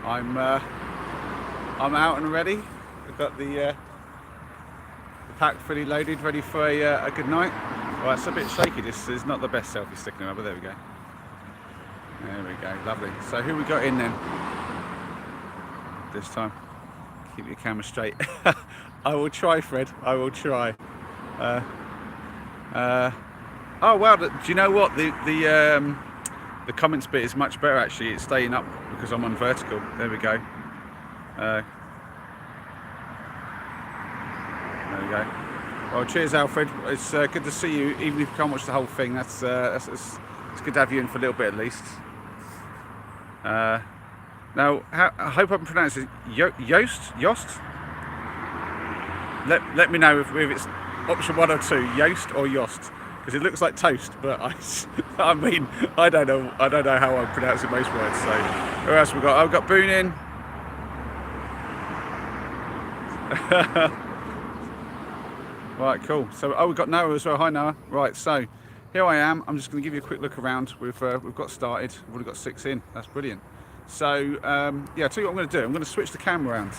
I'm out and ready. I've got the pack fully loaded, ready for a good night. Well, it's a bit shaky. This is not the best selfie stick now, but there we go. There we go, lovely. So who we got in then? This time, keep your camera straight. I will try, Fred. I will try. Oh well, do you know what? The comments bit is much better actually. It's staying up because I'm on vertical. There we go. There we go. Well, cheers, Alfred. It's good to see you, even if you can't watch the whole thing. It's good to have you in for a little bit at least. Now, I hope I'm pronouncing it Yost. Let me know if it's option 1 or 2, Yost or Yost, because it looks like toast. But I mean, I don't know how I'm pronouncing most words. So, who else we got? I've got Boone in. Right, cool. So, we've got Noah as well. Hi, Noah. Right, so here I am. I'm just going to give you a quick look around. We've got started. We've already got 6 in. That's brilliant. So, yeah, I'll tell you what I'm going to do. I'm going to switch the camera around.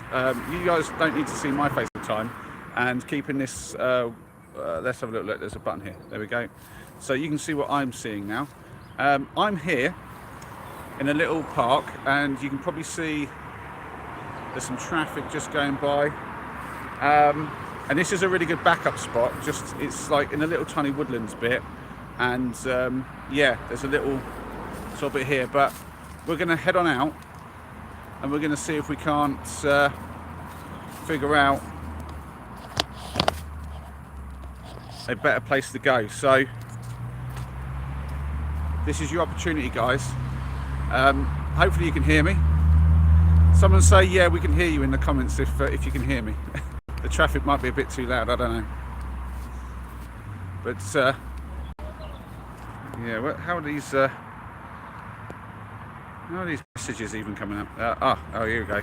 You guys don't need to see my face all the time. And keeping this, let's have a look. There's a button here. There we go. So you can see what I'm seeing now. I'm here in a little park, and you can probably see there's some traffic just going by. And this is a really good backup spot. It's like in a little tiny woodlands bit, and yeah, there's a little sort of bit here. But we're going to head on out, and we're going to see if we can't figure out a better place to go. So this is your opportunity, guys. Hopefully you can hear me. Someone say yeah, we can hear you in the comments if you can hear me. The traffic might be a bit too loud, I don't know. But yeah, how are these messages even coming up? Oh, here we go.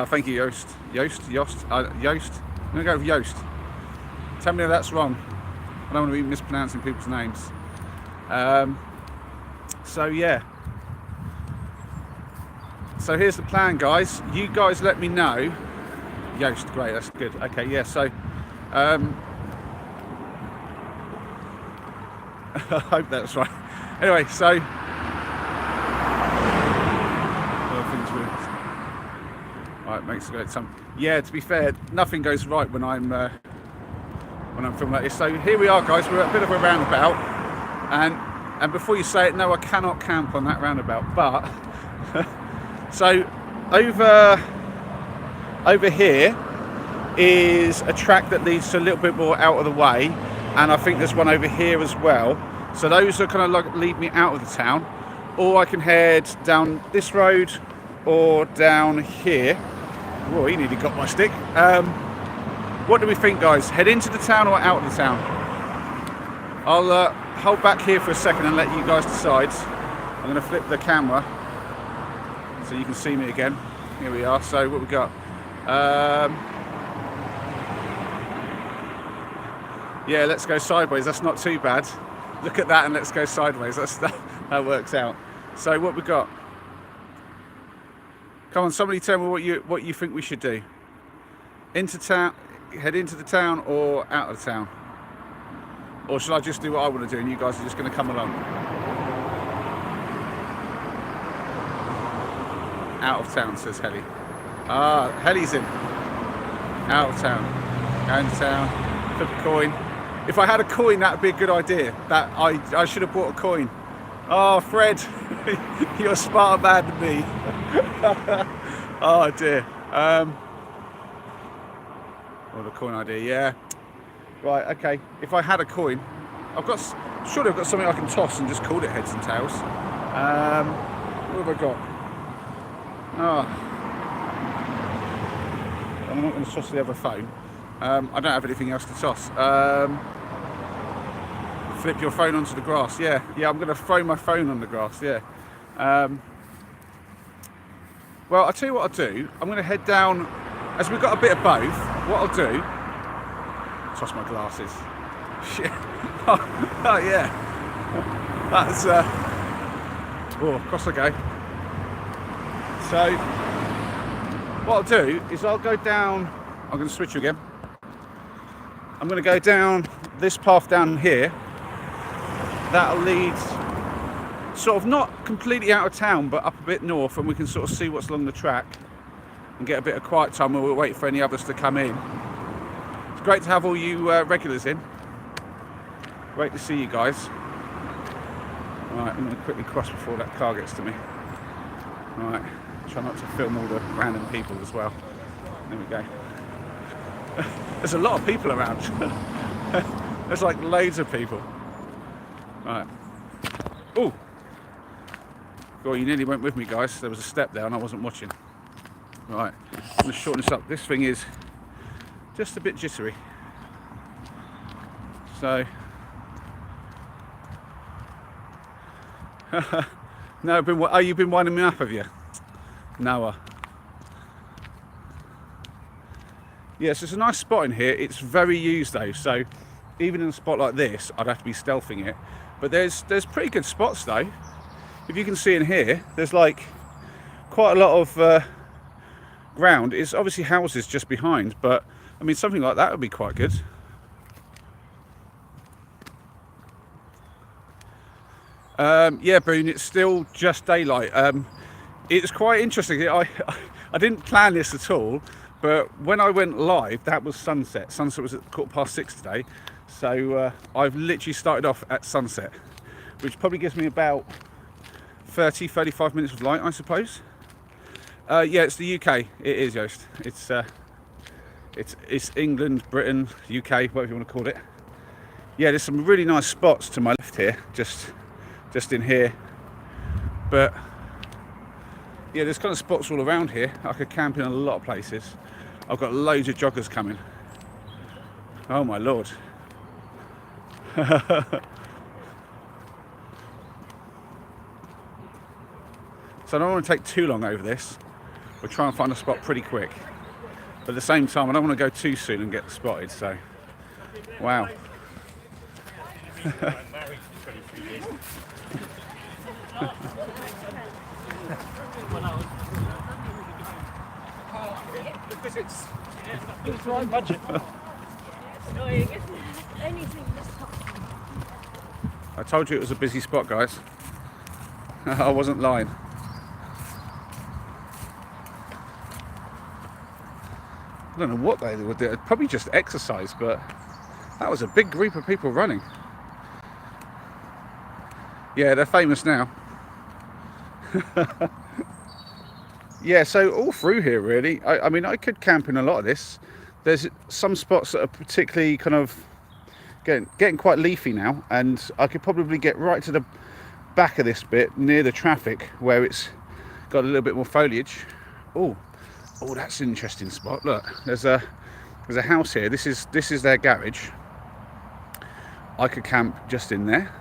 Thank you, Yost. Yost. I'm gonna go with Yost. Tell me if that's wrong. I don't want to be mispronouncing people's names. So yeah. So here's the plan, guys. You guys let me know. Yost, great, that's good. Okay, yeah, so I hope that's right. Anyway, so right, makes a great time. Yeah, to be fair, nothing goes right when I'm filming like this. So here we are, guys. We're at a bit of a roundabout, and before you say it, no, I cannot camp on that roundabout. But so over here is a track that leads to a little bit more out of the way, and I think there's one over here as well. So those are kind of like lead me out of the town, or I can head down this road or down here. Whoa, he nearly got my stick. What do we think, guys? Head into the town or out of the town? I'll hold back here for a second and let you guys decide. I'm going to flip the camera so you can see me again. Here we are. So what we got? Yeah, let's go sideways. That's not too bad. Look at that, and let's go sideways. That works out. So what we got? Come on, somebody tell me what you think we should do. Into town, head into the town, or out of the town? Or should I just do what I want to do, and you guys are just going to come along? Out of town, says Helly. Helly's in. Out of town. Going to town. Flip a coin. If I had a coin, that would be a good idea. That I should have bought a coin. Oh, Fred, you're a smarter man than me. Oh dear. Well, the coin idea, yeah. Right, okay. If I had a coin, surely I've got something I can toss and just call it heads and tails. What have I got? Oh. I'm not going to toss the other phone. I don't have anything else to toss. Flip your phone onto the grass. Yeah, I'm going to throw my phone on the grass. Yeah. Well, I'll tell you what I'll do. I'm going to head down, as we've got a bit of both. What I'll do, toss my glasses. Shit. Oh yeah. That's across I go. So what I'll do is I'll go down. I'm going to switch you again. I'm going to go down this path down here. That'll lead sort of not completely out of town, but up a bit north, and we can sort of see what's along the track and get a bit of quiet time while we wait for any others to come in. It's great to have all you regulars in. Great to see you guys. Right, I'm going to quickly cross before that car gets to me. Right, try not to film all the random people as well. There we go. There's a lot of people around. There's like loads of people. Right. Oh! God, you nearly went with me, guys. There was a step there and I wasn't watching. Right, I'm going to shorten this up. This thing is just a bit jittery. So... No, you've been winding me up, have you? Noah. Yes, it's a nice spot in here. It's very used though, so even in a spot like this, I'd have to be stealthing it. But there's pretty good spots though. If you can see in here, there's like quite a lot of ground. It's obviously houses just behind, but I mean something like that would be quite good. Yeah, Boone, it's still just daylight. It's quite interesting. I didn't plan this at all, but when I went live, that was sunset. Sunset was at 6:15 today, so I've literally started off at sunset, which probably gives me about 35 minutes of light, I suppose. Yeah, it's the UK. It is, Joost. It's England, Britain, UK, whatever you want to call it. Yeah, there's some really nice spots to my left here, just in here, but yeah, there's kind of spots all around here. I could camp in a lot of places. I've got loads of joggers coming. Oh my lord. So I don't want to take too long over this. We'll try and find a spot pretty quick, but at the same time I don't want to go too soon and get spotted. So wow. Because it's the right budget. It's annoying, isn't it? Anything this time. I told you it was a busy spot, guys. I wasn't lying. I don't know what they would do. Probably just exercise, but that was a big group of people running. Yeah, they're famous now. Yeah, so all through here really, I mean I could camp in a lot of this. There's some spots that are particularly kind of getting quite leafy now, and I could probably get right to the back of this bit near the traffic where it's got a little bit more foliage. Oh, that's an interesting spot. Look, there's a house here. This is their garage. I could camp just in there.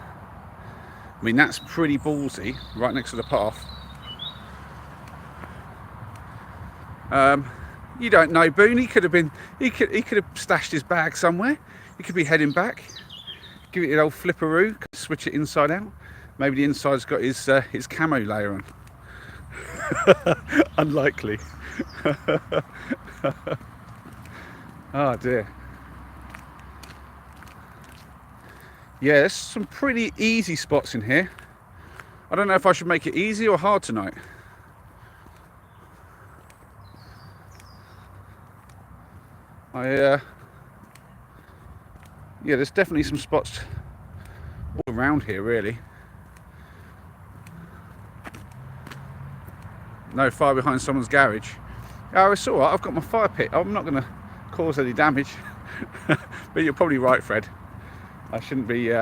I mean, that's pretty ballsy, right next to the path. You don't know, Boone. He could have stashed his bag somewhere. He could be heading back. Give it an old flipperoo. Switch it inside out. Maybe the inside's got his camo layer on. Unlikely. Oh dear. Yeah, there's some pretty easy spots in here. I don't know if I should make it easy or hard tonight. Yeah, there's definitely some spots all around here, really. No fire behind someone's garage. Oh, it's all right. I've got my fire pit. I'm not going to cause any damage. But you're probably right, Fred. I shouldn't be,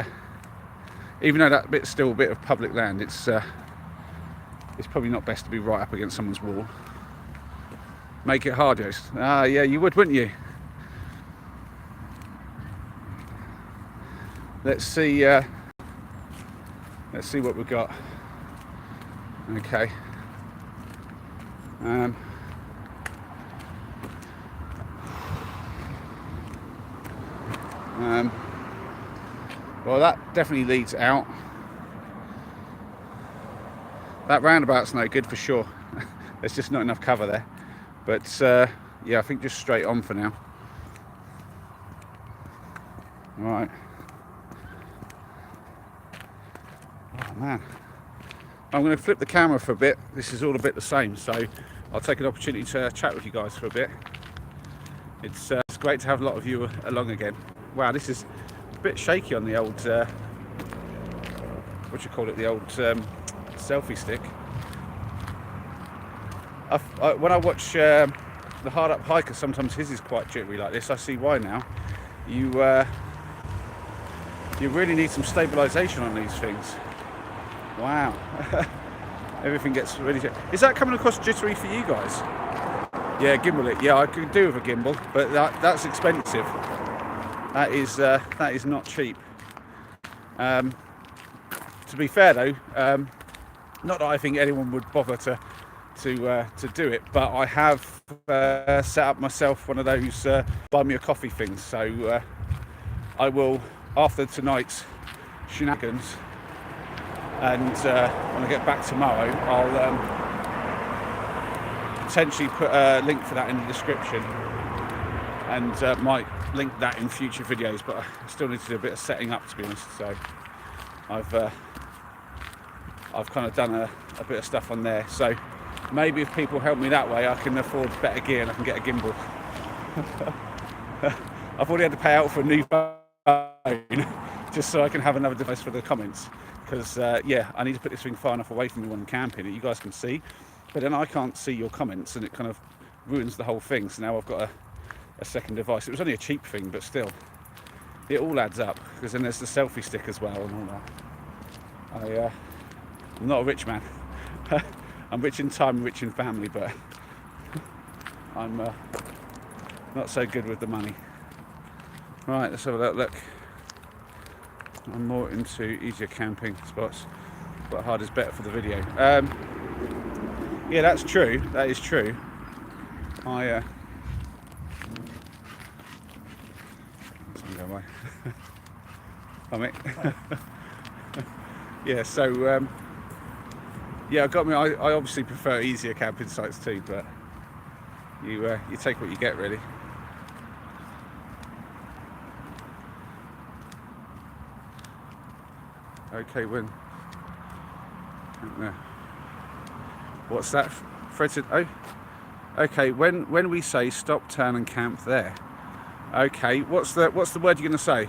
even though that bit's still a bit of public land, it's probably not best to be right up against someone's wall. Make it hard, Joost. Ah, yeah, you would, wouldn't you? Let's see what we've got. Okay. Well, that definitely leads out. That roundabout's no good for sure. There's just not enough cover there. But yeah, I think just straight on for now. Right. Oh man, I'm going to flip the camera for a bit. This is all a bit the same, so I'll take an opportunity to chat with you guys for a bit. It's great to have a lot of you along again. Wow, this is a bit shaky on the old what do you call it, the old selfie stick. When I watch the Hard Up Hiker, sometimes his is quite jittery like this. I see why now. You really need some stabilisation on these things. Wow. Everything gets really jittery. Is that coming across jittery for you guys? Yeah, gimbal it. Yeah, I could do with a gimbal, but that's expensive. That is not cheap. To be fair though, not that I think anyone would bother to do it, but I have set up myself one of those buy me a coffee things. So I will, after tonight's shenanigans, and when I get back tomorrow, I'll potentially put a link for that in the description, and might link that in future videos. But I still need to do a bit of setting up, to be honest. So I've kind of done a bit of stuff on there. So maybe if people help me that way, I can afford better gear and I can get a gimbal. I've already had to pay out for a new phone just so I can have another device for the comments, because yeah, I need to put this thing far enough away from me when I'm camping that you guys can see, but then I can't see your comments and it kind of ruins the whole thing. So now I've got a second device. It was only a cheap thing, but still it all adds up, because then there's the selfie stick as well and all that. I'm not a rich man. I'm rich in time, rich in family, but I'm not so good with the money. Right, let's have a look. I'm more into easier camping spots, but hard is better for the video. Yeah, that's true. That is true. I go away. Oh, mate. Yeah, so yeah, I got me. I obviously prefer easier camping sites too, but you take what you get, really. Okay, when? What's that? Fred said, oh, okay. When we say stop, turn, and camp there. Okay, what's the word you're going to say?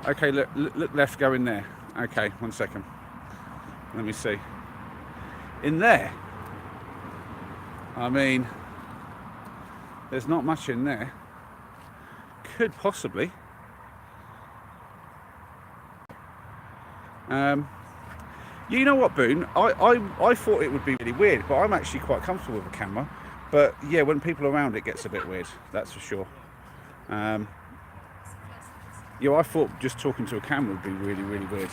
Okay, look left, go in there. Okay, 1 second. Let me see. In there? I mean, there's not much in there. Could possibly. You know what, Boone? I thought it would be really weird, but I'm actually quite comfortable with a camera. But yeah, when people are around, it gets a bit weird. That's for sure. Yeah, I thought just talking to a camera would be really, really weird.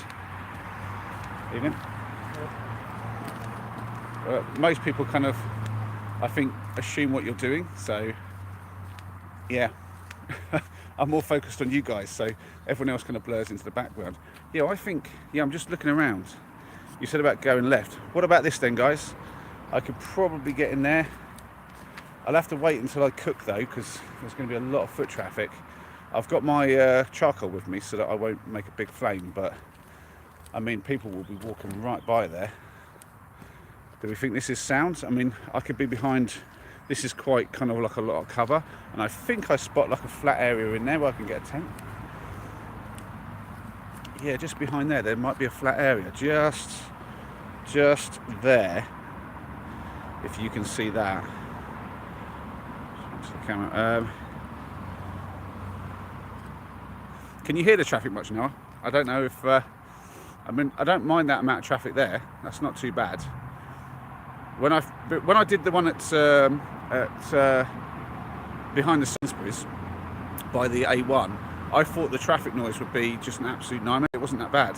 Even most people kind of, I think, assume what you're doing. So yeah, I'm more focused on you guys, so everyone else kind of blurs into the background. Yeah, I think, yeah, I'm just looking around. You said about going left. What about this then, guys? I could probably get in there. I'll have to wait until I cook though, because there's going to be a lot of foot traffic. I've got my charcoal with me so that I won't make a big flame, but I mean, people will be walking right by there. Do we think this is sound? I mean, I could be behind. This is quite kind of like a lot of cover, and I think I spot like a flat area in there where I can get a tent. Yeah, just behind there might be a flat area, just there, if you can see that. The camera. Can you hear the traffic much now? I don't know if I mean, I don't mind that amount of traffic there. That's not too bad. When I did the one at behind the Sainsbury's by the A1, I thought the traffic noise would be just an absolute nightmare. It wasn't that bad.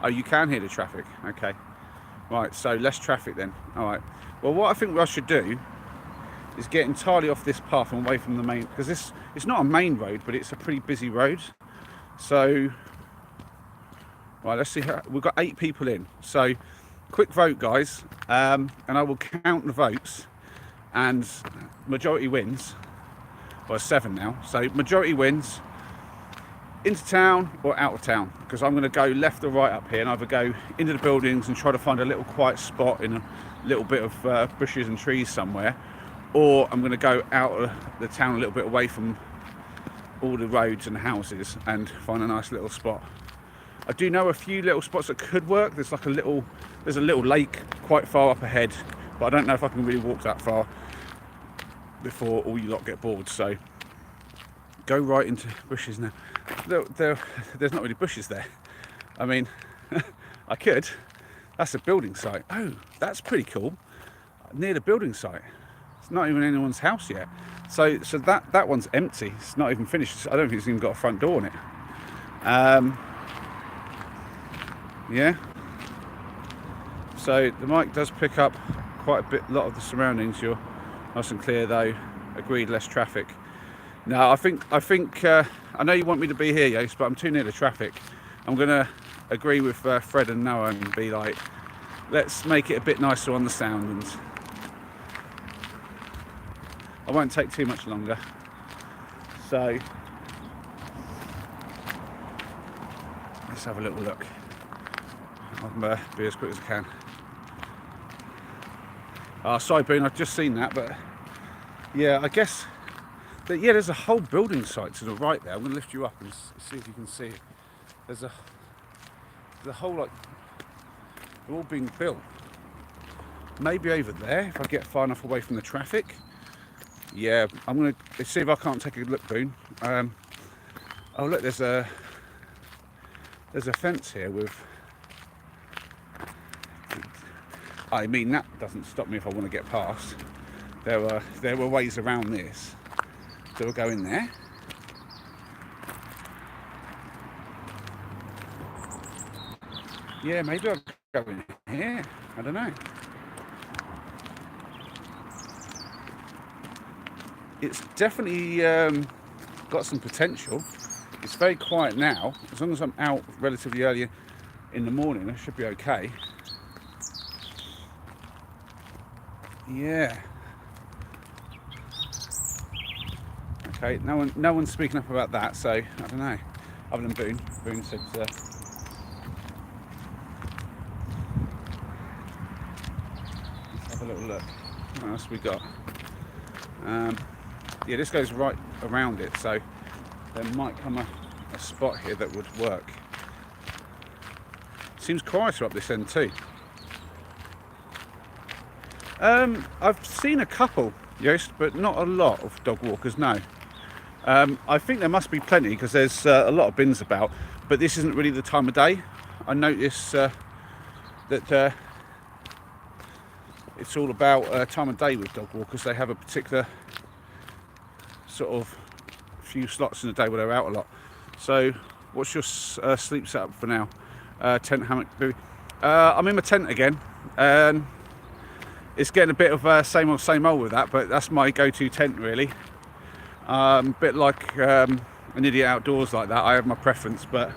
Oh, you can hear the traffic. Okay. Right, so less traffic then. All right. Well, what I think I should do is get entirely off this path and away from the main, because it's not a main road, but it's a pretty busy road. So, right, let's see how we've got 8 people in. So quick vote, guys, and I will count the votes, and majority wins. Well, 7 now, so majority wins. Into town or out of town, because I'm going to go left or right up here, and either go into the buildings and try to find a little quiet spot in a little bit of bushes and trees somewhere, or I'm going to go out of the town a little bit away from all the roads and houses and find a nice little spot. I do know a few little spots that could work. There's a little lake quite far up ahead, but I don't know if I can really walk that far before all you lot get bored. So go right into bushes now. There's not really bushes there. I mean, I could. That's a building site. Oh, that's pretty cool. Near the building site. It's not even anyone's house yet. So that one's empty. It's not even finished. I don't think it's even got a front door on it. Yeah. So the mic does pick up quite a lot of the surroundings. You're nice and clear though. Agreed, less traffic. No, I think I know you want me to be here, Yost, but I'm too near the traffic. I'm gonna agree with Fred and Noah and be like, let's make it a bit nicer on the sound, and I won't take too much longer. So let's have a little look. I'll be as quick as I can. Sorry, Boone, I've just seen that, but yeah, I guess that, yeah, there's a whole building site to the right there. I'm going to lift you up and see if you can see it. There's a whole, like, they're all being built. Maybe over there, if I get far enough away from the traffic. Yeah, I'm going to see if I can't take a look, Boone. Oh, look, there's a fence here with, I mean, that doesn't stop me if I want to get past. There were ways around this. So we'll go in there. Yeah, maybe I'll go in here. I don't know. It's definitely got some potential. It's very quiet now. As long as I'm out relatively early in the morning, I should be okay. Yeah. Okay, no one's speaking up about that, so I don't know. Other than Boone. Boone said let's have a little look. What else we got? Yeah, this goes right around it, so there might come a spot here that would work. Seems quieter up this end too. I've seen a couple, Yost, but not a lot of dog walkers, no. I think there must be plenty because there's a lot of bins about, but this isn't really the time of day. I notice that it's all about time of day with dog walkers. They have a particular sort of few slots in the day where they're out a lot. So what's your sleep setup for now? Tent, hammock, bivvy. I'm in my tent again. It's getting a bit of same old with that, but that's my go-to tent really. Bit like an idiot outdoors like that. I have my preference, but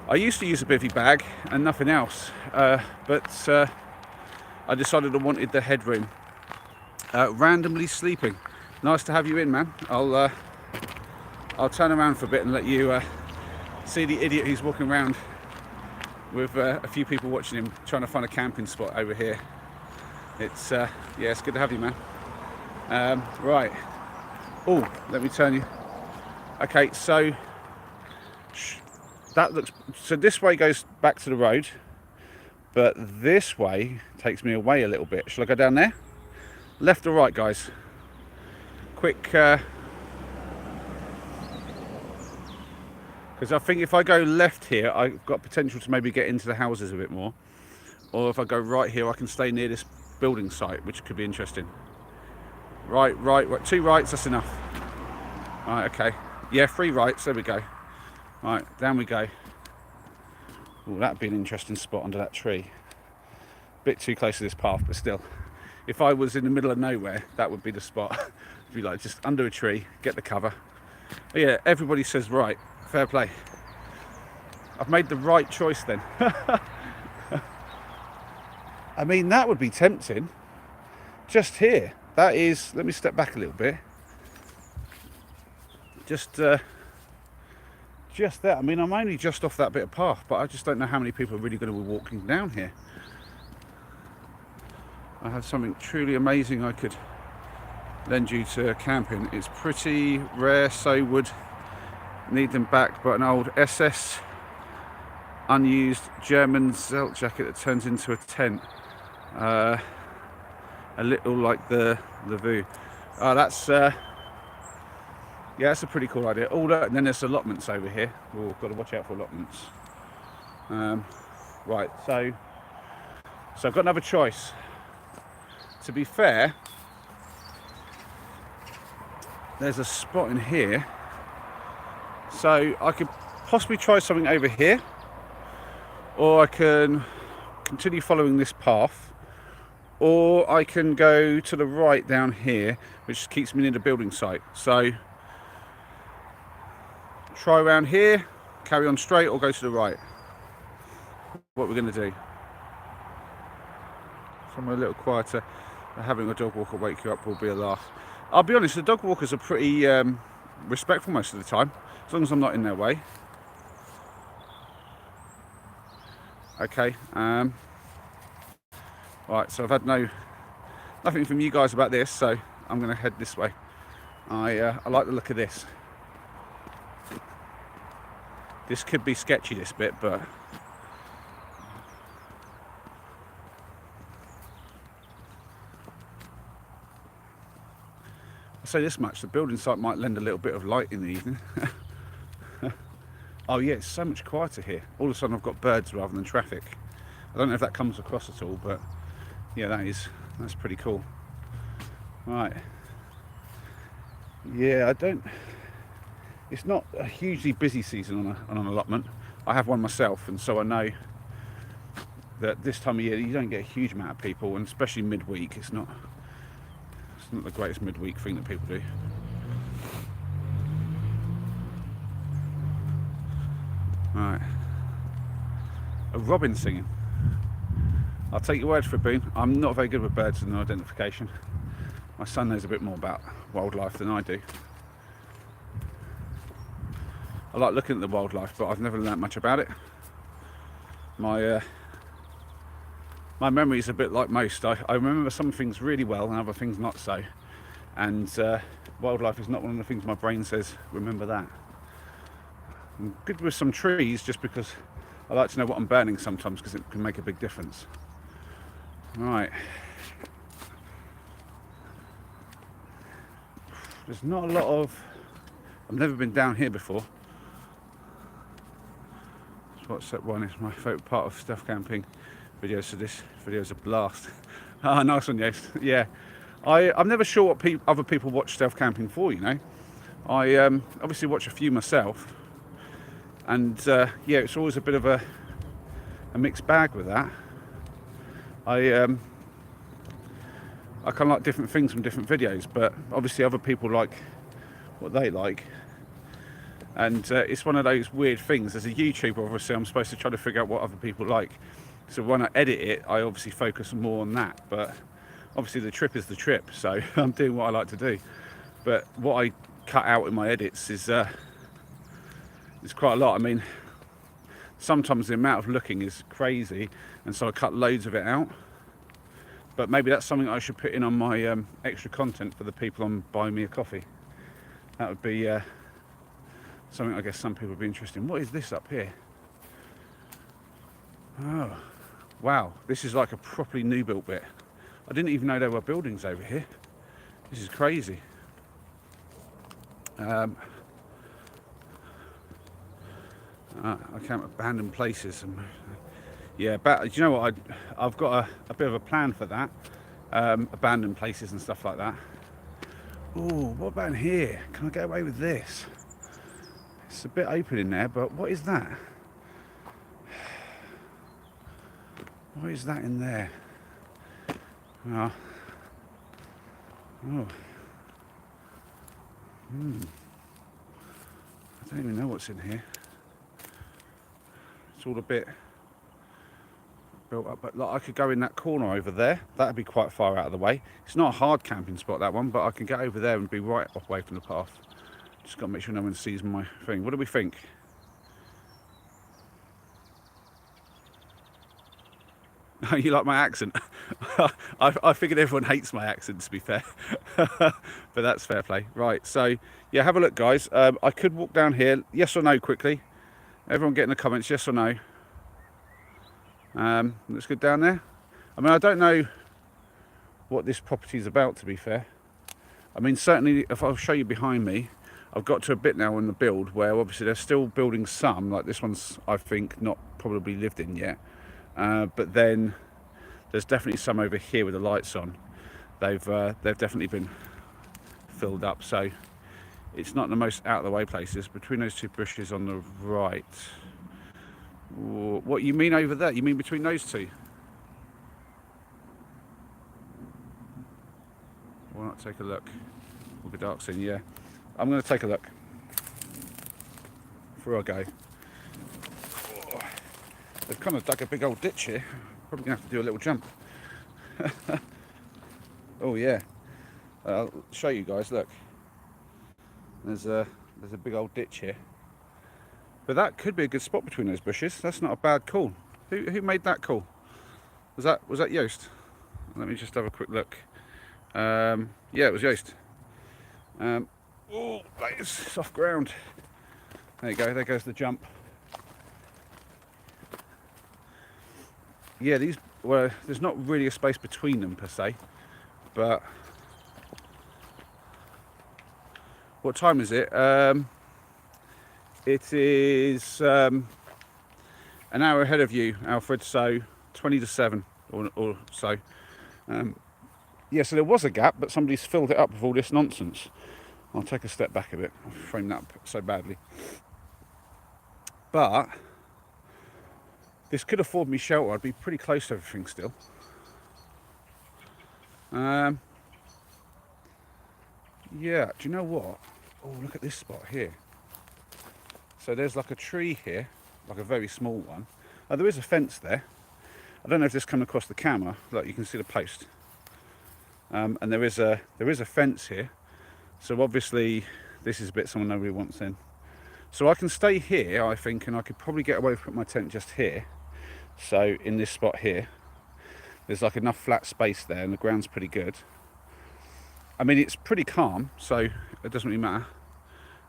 I used to use a bivvy bag and nothing else. But I decided I wanted the headroom. Randomly sleeping. Nice to have you in, man. I'll turn around for a bit and let you see the idiot who's walking around with a few people watching him, trying to find a camping spot over here. It's yeah, it's good to have you, man. Right. Oh, let me turn you. Okay, so that looks. So this way goes back to the road, but this way takes me away a little bit. Shall I go down there? Left or right, guys? Quick. Because I think if I go left here, I've got potential to maybe get into the houses a bit more. Or if I go right here, I can stay near this building site, which could be interesting. Right. 2 rights, that's enough. Right, okay. Yeah, 3 rights, there we go. Right, down we go. Oh, that'd be an interesting spot under that tree. Bit too close to this path, but still. If I was in the middle of nowhere, that would be the spot. Be like just under a tree, get the cover. But yeah, everybody says right. Fair play. I've made the right choice then. I mean, that would be tempting. Just here. That is, let me step back a little bit. Just there. I mean, I'm only just off that bit of path, but I just don't know how many people are really going to be walking down here. I have something truly amazing I could lend you to camping. It's pretty rare, so would need them back, but an old SS unused German Zelt jacket that turns into a tent. A little like the Vue. Oh, that's yeah, that's a pretty cool idea. Oh, look, and then there's allotments over here. We've got to watch out for allotments. Right, so I've got another choice. To be fair, there's a spot in here, so I could possibly try something over here, or I can continue following this path, or I can go to the right down here, which keeps me near the building site. So try around here, carry on straight, or go to the right. What we're going to do. Somewhere a little quieter. Having a dog walker wake you up will be a laugh. I'll be honest, the dog walkers are pretty respectful most of the time, as long as I'm not in their way. Okay. Right, so I've had nothing from you guys about this, so I'm going to head this way. I like the look of this. This could be sketchy, this bit, but I'll say this much, the building site might lend a little bit of light in the evening. Oh yeah, it's so much quieter here. All of a sudden I've got birds rather than traffic. I don't know if that comes across at all, but yeah, that's pretty cool. Right. Yeah, it's not a hugely busy season on an allotment. I have one myself, and so I know that this time of year you don't get a huge amount of people, and especially midweek, it's not the greatest midweek thing that people do. Right. A robin singing. I'll take your word for it, Boone. I'm not very good with birds and identification. My son knows a bit more about wildlife than I do. I like looking at the wildlife, but I've never learnt much about it. My memory is a bit like most. I remember some things really well and other things not so. And wildlife is not one of the things my brain says, remember that. I'm good with some trees just because I like to know what I'm burning sometimes, because it can make a big difference. Right. There's not a lot of... I've never been down here before. WhatsApp one is my favourite part of stealth camping videos, so this video is a blast. Ah, nice one, yes. Yeah. I'm never sure what other people watch stealth camping for, you know. I obviously watch a few myself, and yeah, it's always a bit of a mixed bag with that. I kind of like different things from different videos, but obviously other people like what they like. And it's one of those weird things. As a YouTuber, obviously, I'm supposed to try to figure out what other people like. So when I edit it, I obviously focus more on that. But obviously the trip is the trip, so I'm doing what I like to do. But what I cut out in my edits is quite a lot. I mean, sometimes the amount of looking is crazy, and so I cut loads of it out. But maybe that's something I should put in on my extra content for the people on Buy Me a Coffee. That would be something I guess some people would be interested in. What is this up here? Oh, wow. This is like a properly new built bit. I didn't even know there were buildings over here. This is crazy. I count abandoned places. Yeah, do you know what? I've got a bit of a plan for that. Abandoned places and stuff like that. Oh, what about in here? Can I get away with this? It's a bit open in there, but what is that? What is that in there? Oh. I don't even know what's in here. It's all a bit built up, but like, I could go in that corner over there. That'd be quite far out of the way. It's not a hard camping spot, that one, but I can get over there and be right away from the path. Just got to make sure no one sees my thing. What do we think? You like my accent? I figured everyone hates my accent, to be fair. But that's fair play. Right, so yeah, have a look, guys. I could walk down here. Yes or no, quickly. Everyone get in the comments, yes or no. Let's go down there. I mean, I don't know what this property is about, to be fair. I mean, certainly, if I'll show you behind me, I've got to a bit now in the build where obviously they're still building some, like this one's, I think, not probably lived in yet. But then there's definitely some over here with the lights on. They've definitely been filled up, so it's not the most out of the way places. Between those two bushes on the right. What you mean over there? You mean between those two? Why not take a look? We'll be dark soon, yeah. I'm going to take a look. Before I go. Oh, they've kind of dug a big old ditch here. Probably going to have to do a little jump. Oh yeah. I'll show you guys, look. There's a big old ditch here. But that could be a good spot between those bushes. That's not a bad call. Who made that call? Was that Yost? Let me just have a quick look. Yeah, it was Yost. Oh, that is soft ground. There you go. There goes the jump. Yeah, there's not really a space between them per se, but what time is it? It is an hour ahead of you, Alfred, so 20 to 7 or so. Yeah, so there was a gap, but somebody's filled it up with all this nonsense. I'll take a step back a bit. I've framed that up so badly. But this could afford me shelter. I'd be pretty close to everything still. Yeah, do you know what? Oh, look at this spot here. So there's like a tree here, like a very small one. Oh, there is a fence there. I don't know if this come across the camera. Look, you can see the post. And there is a fence here. So obviously this is a bit someone nobody wants in. So I can stay here, I think, and I could probably get away with my tent just here. So in this spot here, there's like enough flat space there, and the ground's pretty good. I mean, it's pretty calm, so it doesn't really matter.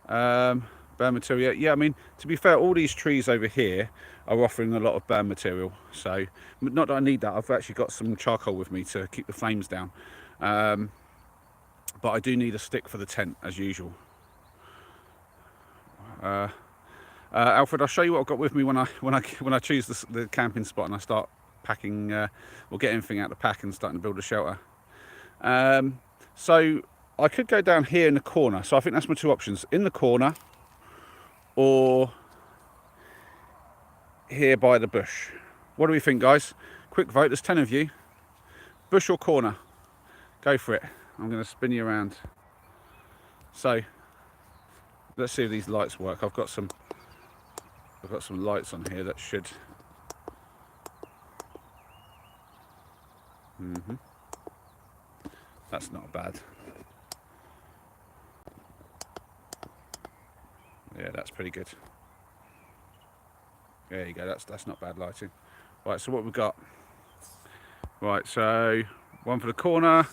Burn material, yeah. I mean, to be fair, all these trees over here are offering a lot of burn material. So not that I need that. I've actually got some charcoal with me to keep the flames down. But I do need a stick for the tent as usual. Alfred, I'll show you what I've got with me when I choose the camping spot and I start packing, or get anything out of the pack and starting to build a shelter. So I could go down here in the corner. So I think that's my two options: in the corner, or here by the bush. What do we think, guys? Quick vote. There's 10 of you. Bush or corner? Go for it. I'm going to spin you around. So let's see if these lights work. I've got some lights on here that should. That's not bad. Yeah, that's pretty good. There you go. That's not bad lighting. Right. So what we've got? Right. So one for the corner,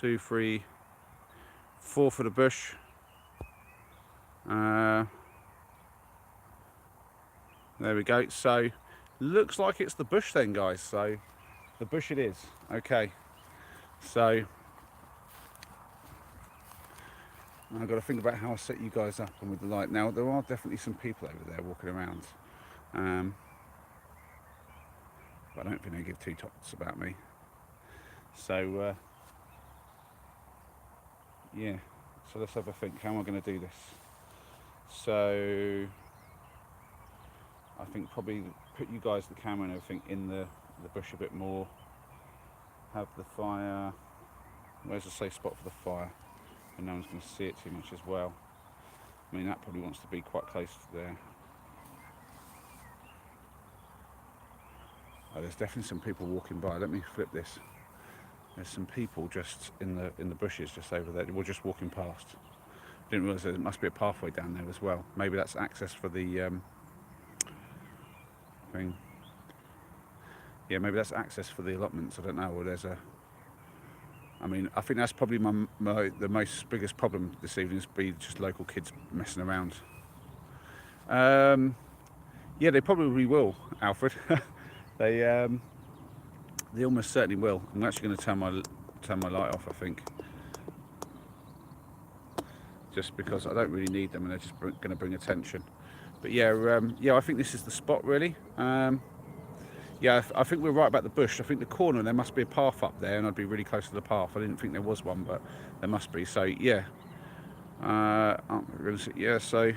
2, 3, 4 for the bush. There we go. So looks like it's the bush then, guys. So the bush it is. Okay. So I've got to think about how I set you guys up and with the light. Now there are definitely some people over there walking around. But I don't think they give two tops about me. So yeah. So let's have a think. How am I going to do this? So I think probably put you guys, the camera and everything, in the bush a bit more. Have the fire. Where's a safe spot for the fire? And no one's going to see it too much as well. I mean, that probably wants to be quite close to there. Oh, there's definitely some people walking by. Let me flip this. There's some people just in the bushes just over there. We're just walking past. Didn't realise there must be a pathway down there as well. Maybe that's access for the thing. Yeah, maybe that's access for the allotments. I don't know. Or there's a. I mean, I think that's probably the most biggest problem this evening is be just local kids messing around. Yeah, they probably will, Alfred. they almost certainly will. I'm actually going to turn my light off, I think, just because I don't really need them and they're just going to bring attention. But yeah, yeah, I think this is the spot really. Yeah, I think we're right about the bush. I think the corner, there must be a path up there and I'd be really close to the path. I didn't think there was one, but there must be. So yeah, yeah, so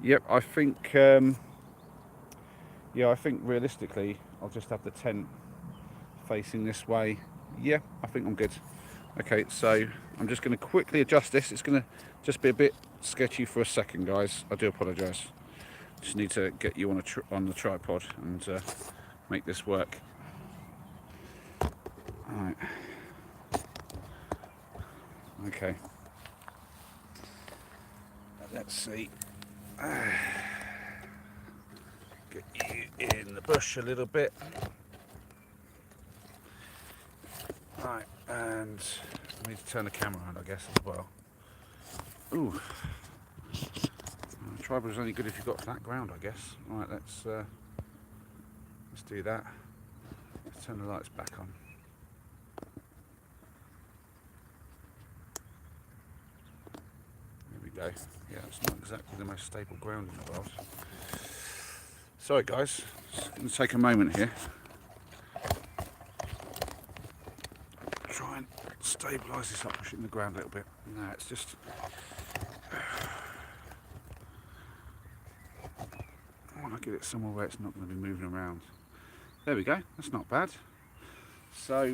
yep, I think yeah, I think realistically I'll just have the tent facing this way. Yeah, I think I'm good. Okay, so I'm just going to quickly adjust this. It's going to just be a bit sketchy for a second, guys. I do apologise. Just need to get you on the tripod and make this work. All right. Okay. Let's see. Get you in the bush a little bit. Right, and I need to turn the camera on, I guess, as well. Ooh. The tripod's only good if you've got flat ground, I guess. Right, let's do that. Let's turn the lights back on. There we go. Yeah, it's not exactly the most stable ground in the world. Sorry guys, it's going to take a moment here. Try and stabilise this up, push it in the ground a little bit. No, it's just... I want to get it somewhere where it's not going to be moving around. There we go, that's not bad. So,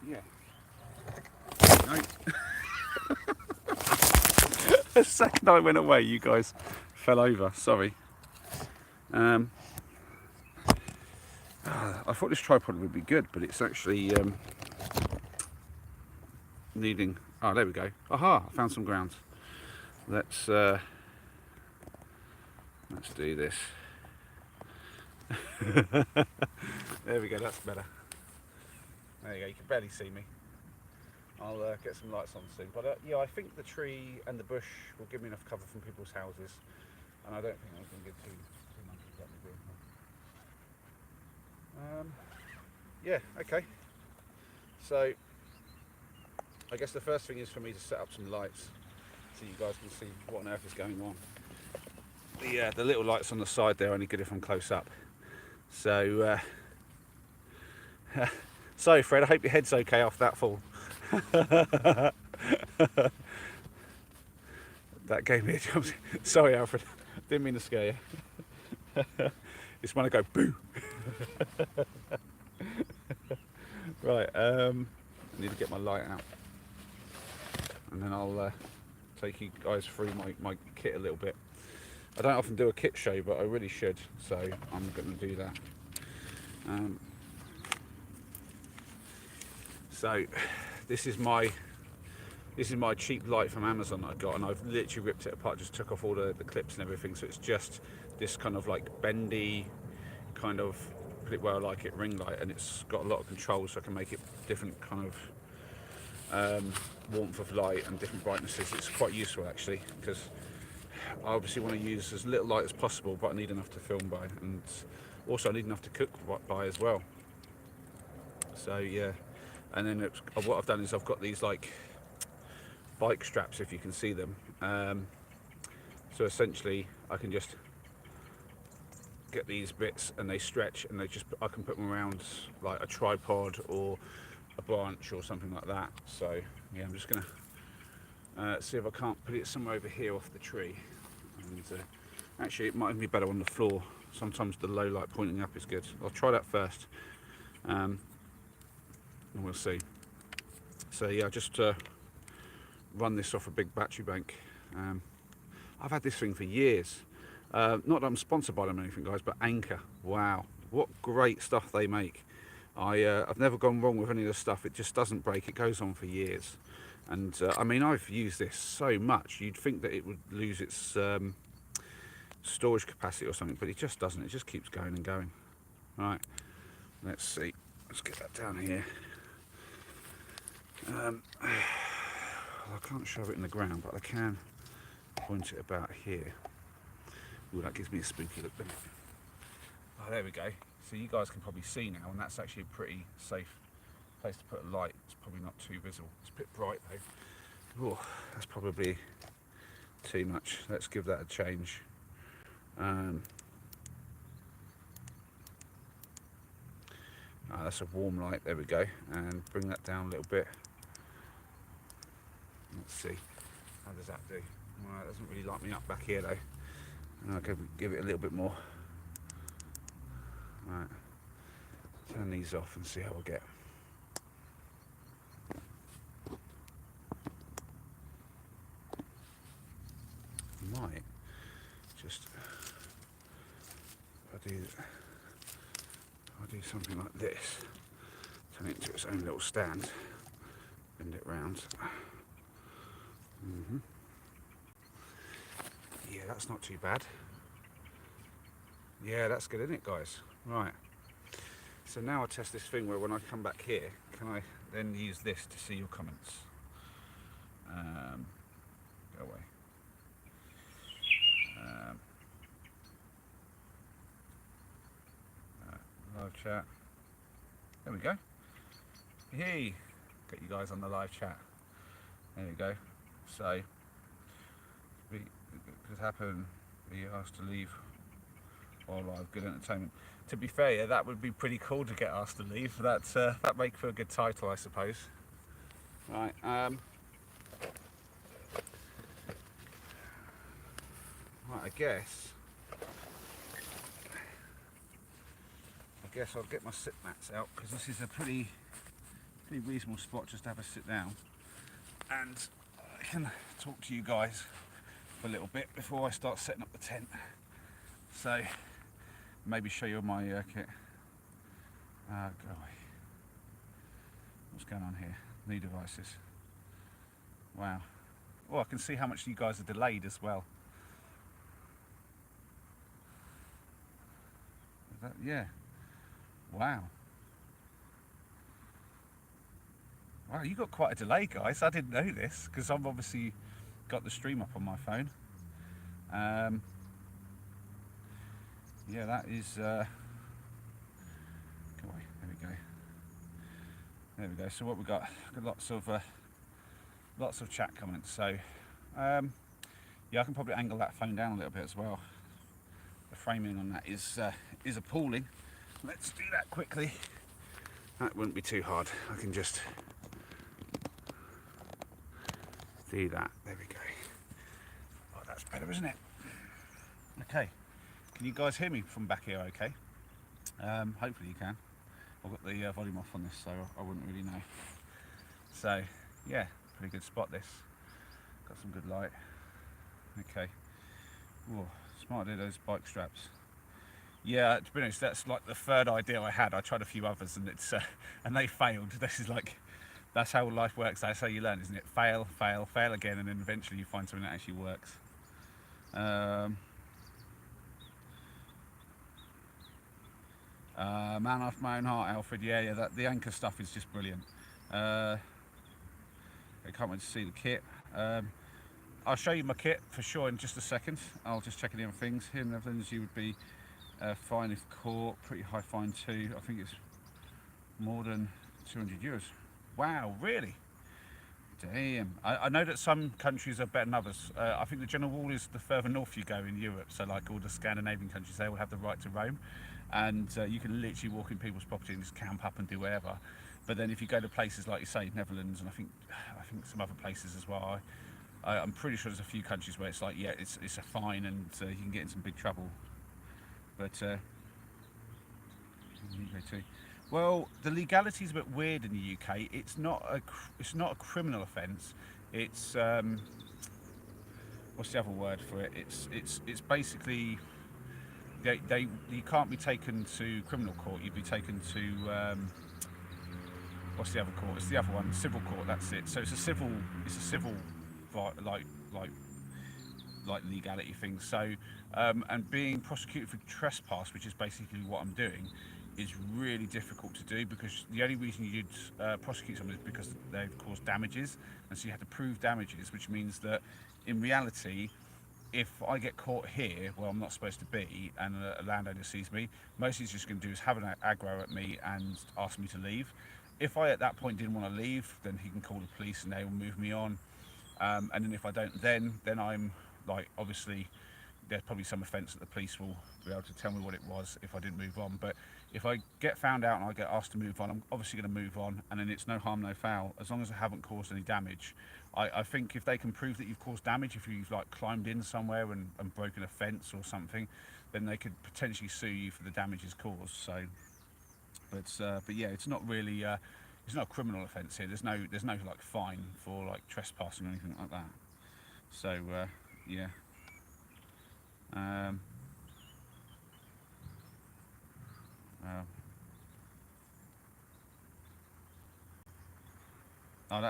yeah. No. The second I went away, you guys fell over, sorry. I thought this tripod would be good, but it's actually needing... Oh, there we go. Aha, I found some ground. Let's do this. There we go, that's better. There you go, you can barely see me. I'll get some lights on soon. But yeah, I think the tree and the bush will give me enough cover from people's houses. And I don't think I'm going to get too much of that vehicle. Yeah, okay. So, I guess the first thing is for me to set up some lights so you guys can see what on earth is going on. The little lights on the side there are only good if I'm close up. So, sorry Fred, I hope your head's okay after that fall. That gave me a jump. Sorry Alfred, didn't mean to scare you. It's when I go boo. Right, I need to get my light out and then I'll take you guys through my kit a little bit. I don't often do a kit show, but I really should, so I'm going to do that. So this is my cheap light from Amazon that I got, and I've literally ripped it apart, just took off all the clips and everything, so it's just this kind of like bendy kind of, put it where I like it, ring light, and it's got a lot of controls so I can make it different kind of warmth of light and different brightnesses. It's quite useful actually, because I obviously want to use as little light as possible, but I need enough to film by, and also I need enough to cook by as well. So yeah, and then what I've done is I've got these like bike straps, if you can see them. So essentially I can just get these bits and they stretch, and I can put them around like a tripod or a branch or something like that. So yeah, I'm just gonna see if I can't put it somewhere over here off the tree. And actually it might be better on the floor. Sometimes the low light pointing up is good. I'll try that first, and we'll see. So yeah, I just run this off a big battery bank. I've had this thing for years. Not that I'm sponsored by them or anything, guys, but Anker. Wow, What great stuff they make. I've never gone wrong with any of the stuff. It just doesn't break. It goes on for years. And I mean, I've used this so much. You'd think that it would lose its storage capacity or something, but it just doesn't. It just keeps going and going. Right, let's see. Let's get that down here. I can't shove it in the ground, but I can point it about here. Ooh, that gives me a spooky look, doesn't it? Oh, there we go. So you guys can probably see now, and that's actually a pretty safe place to put a light. It's probably not too visible. It's a bit bright though. Oh, that's probably too much. Let's give that a change. That's a warm light. There we go. And bring that down a little bit. Let's see. How does that do? Well, it doesn't really light me up back here though. And I'll give it a little bit more. Right. Turn these off and see how I get. Might just I'll do something like this. Turn it into its own little stand. Bend it round. Yeah, that's not too bad. Yeah, that's good, isn't it, guys? Right. So now I test this thing where when I come back here, can I then use this to see your comments? Go away. Live chat. There we go. Hey, get you guys on the live chat. There we go. So, it could happen. Be asked to leave while live. Good entertainment. To be fair, yeah, that would be pretty cool to get asked to leave. That make for a good title, I suppose. Right. Right. I guess I'll get my sit mats out because this is a pretty reasonable spot just to have a sit down, and I can talk to you guys for a little bit before I start setting up the tent. So maybe show you my kit. Go away. What's going on here? New devices. Wow. Oh, I can see how much you guys are delayed as well. Yeah. Wow. Wow, you got quite a delay, guys. I didn't know this because I've obviously got the stream up on my phone. Yeah, that is. Go away. There we go. There we go. So what we got? Lots of chat comments. So yeah, I can probably angle that phone down a little bit as well. The framing on that is appalling. Let's do that quickly. That wouldn't be too hard. I can just do that. There we go. Oh, that's better, isn't it? Okay. Can you guys hear me from back here okay? Hopefully you can. I've got the volume off on this, so I wouldn't really know. So, yeah, pretty good spot this. Got some good light. Okay. Whoa, smart idea, those bike straps. Yeah, to be honest, that's like the third idea I had. I tried a few others and and they failed. This is like, that's how life works. That's how you learn, isn't it? Fail, fail, fail again, and then eventually you find something that actually works. Man after my own heart, Alfred. Yeah, the anchor stuff is just brilliant. I can't wait to see the kit. I'll show you my kit for sure in just a second. I'll just check the other things. Here in the Netherlands, you would be fine if caught. Pretty high fine too. I think it's more than €200. Wow, really? Damn. I know that some countries are better than others. I think the general rule is the further north you go in Europe, so like all the Scandinavian countries, they will have the right to roam, and you can literally walk in people's property and just camp up and do whatever. But then if you go to places like you say, Netherlands, and I think some other places as well, I'm pretty sure there's a few countries where it's like, yeah, it's a fine and you can get in some big trouble. But well, the legality is a bit weird in the UK. It's not a criminal offence. It's what's the other word for it? It's basically you can't be taken to criminal court. You'd be taken to what's the other court? It's the other one, civil court. That's it. So it's a civil, like like legality thing. So and being prosecuted for trespass, which is basically what I'm doing, is really difficult to do, because the only reason you'd prosecute someone is because they've caused damages, and so you have to prove damages, which means that in reality, if I get caught here where I'm not supposed to be and a landowner sees me, most he's just going to do is have an aggro at me and ask me to leave. If I at that point didn't want to leave, then he can call the police and they will move me on. And then if I don't, then I'm like, obviously there's probably some offence that the police will be able to tell me what it was if I didn't move on. But if I get found out and I get asked to move on, I'm obviously going to move on, and then it's no harm, no foul, as long as I haven't caused any damage. I think if they can prove that you've caused damage, if you've like climbed in somewhere and broken a fence or something, then they could potentially sue you for the damages caused. So, but yeah, it's not really it's not a criminal offence here. There's no like fine for like trespassing or anything like that. So yeah. Um, uh, oh,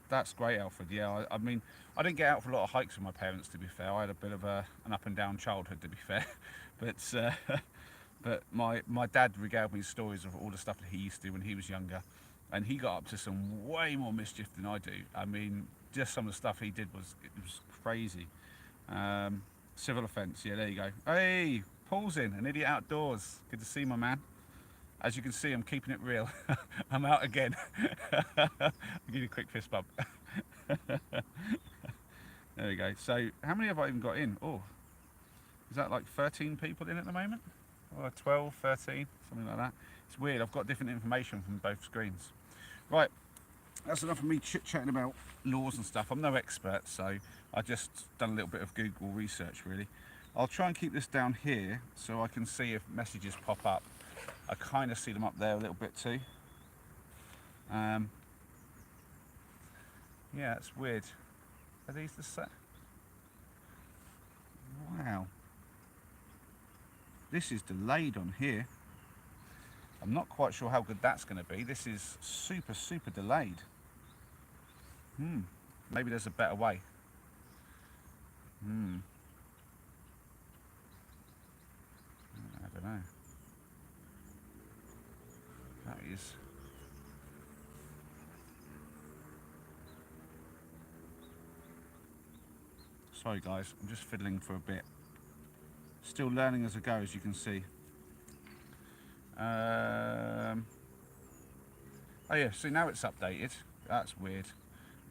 that's great, Alfred. Yeah, I mean, I didn't get out for a lot of hikes with my parents. To be fair, I had a bit of an up and down childhood. To be fair, but but my dad regaled me stories of all the stuff that he used to do when he was younger, and he got up to some way more mischief than I do. I mean, just some of the stuff he did was crazy. Um, Civil offence. Yeah, there you go. Hey, Paul's in, an idiot outdoors. Good to see my man. As you can see, I'm keeping it real. I'm out again. I'll give you a quick fist bump. There we go. So, how many have I even got in? Oh, is that like 13 people in at the moment? Or 12, 13, something like that. It's weird. I've got different information from both screens. Right, that's enough of me chit-chatting about laws and stuff. I'm no expert, so I just done a little bit of Google research, really. I'll try and keep this down here so I can see if messages pop up. I kind of see them up there a little bit too. Yeah, it's weird. Are these the set? Wow. This is delayed on here. I'm not quite sure how good that's going to be. This is super, super delayed. Maybe there's a better way. I don't know. That is... Sorry guys, I'm just fiddling for a bit. Still learning as I go, as you can see. Oh yeah, see now it's updated. That's weird.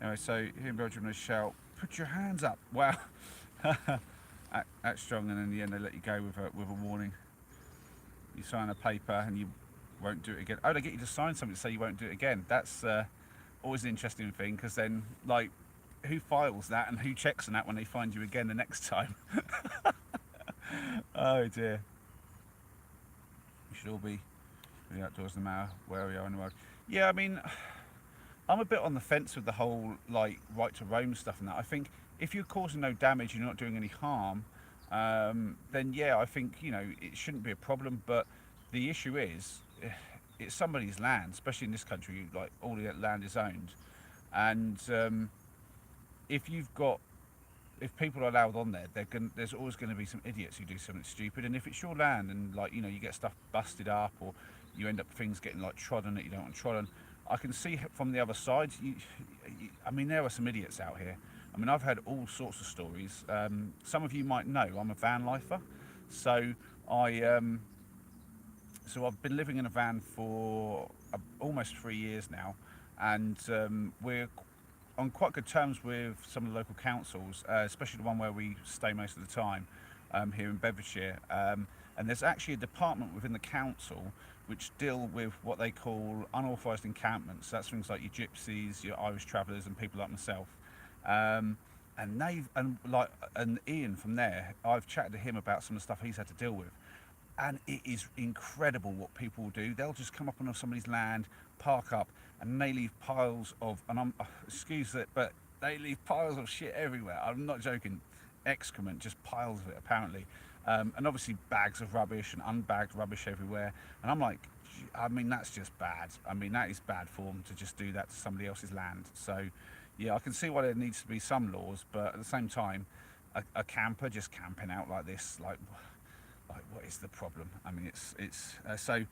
Anyway, so here in Belgium they shout, "Put your hands up!" Wow, act strong, and in the end they let you go with a warning. You sign a paper and you won't do it again. Oh, they get you to sign something to say you won't do it again. That's always an interesting thing, because then like, who files that and who checks on that when they find you again the next time? Oh dear. We should all be really outdoors no matter where we are in the world. Yeah, I mean, I'm a bit on the fence with the whole like right to roam stuff and that. I think if you're causing no damage, you're not doing any harm, then yeah, I think, you know, it shouldn't be a problem. But the issue is, it's somebody's land, especially in this country. Like, all the land is owned, and if you've got, if people are allowed on there, there's always going to be some idiots who do something stupid. And if it's your land and, like, you know, you get stuff busted up, or you end up things getting like trodden that you don't want trodden, I can see from the other side. I mean, there are some idiots out here. I mean, I've heard all sorts of stories. Some of you might know I'm a van lifer, so I've been living in a van for almost 3 years now, and we're on quite good terms with some of the local councils, especially the one where we stay most of the time, here in Bedfordshire. And there's actually a department within the council which deal with what they call unauthorised encampments. That's things like your gypsies, your Irish travellers, and people like myself. And Ian from there, I've chatted to him about some of the stuff he's had to deal with, and it is incredible what people will do. They'll just come up on somebody's land, park up, and they leave piles of, and excuse it, but they leave piles of shit everywhere. I'm not joking, excrement, just piles of it apparently. and obviously bags of rubbish and unbagged rubbish everywhere. And I'm like, I mean, that's just bad. I mean, that is bad form to just do that to somebody else's land. So, yeah, I can see why there needs to be some laws, but at the same time, a camper just camping out like this, like what is the problem? I mean, so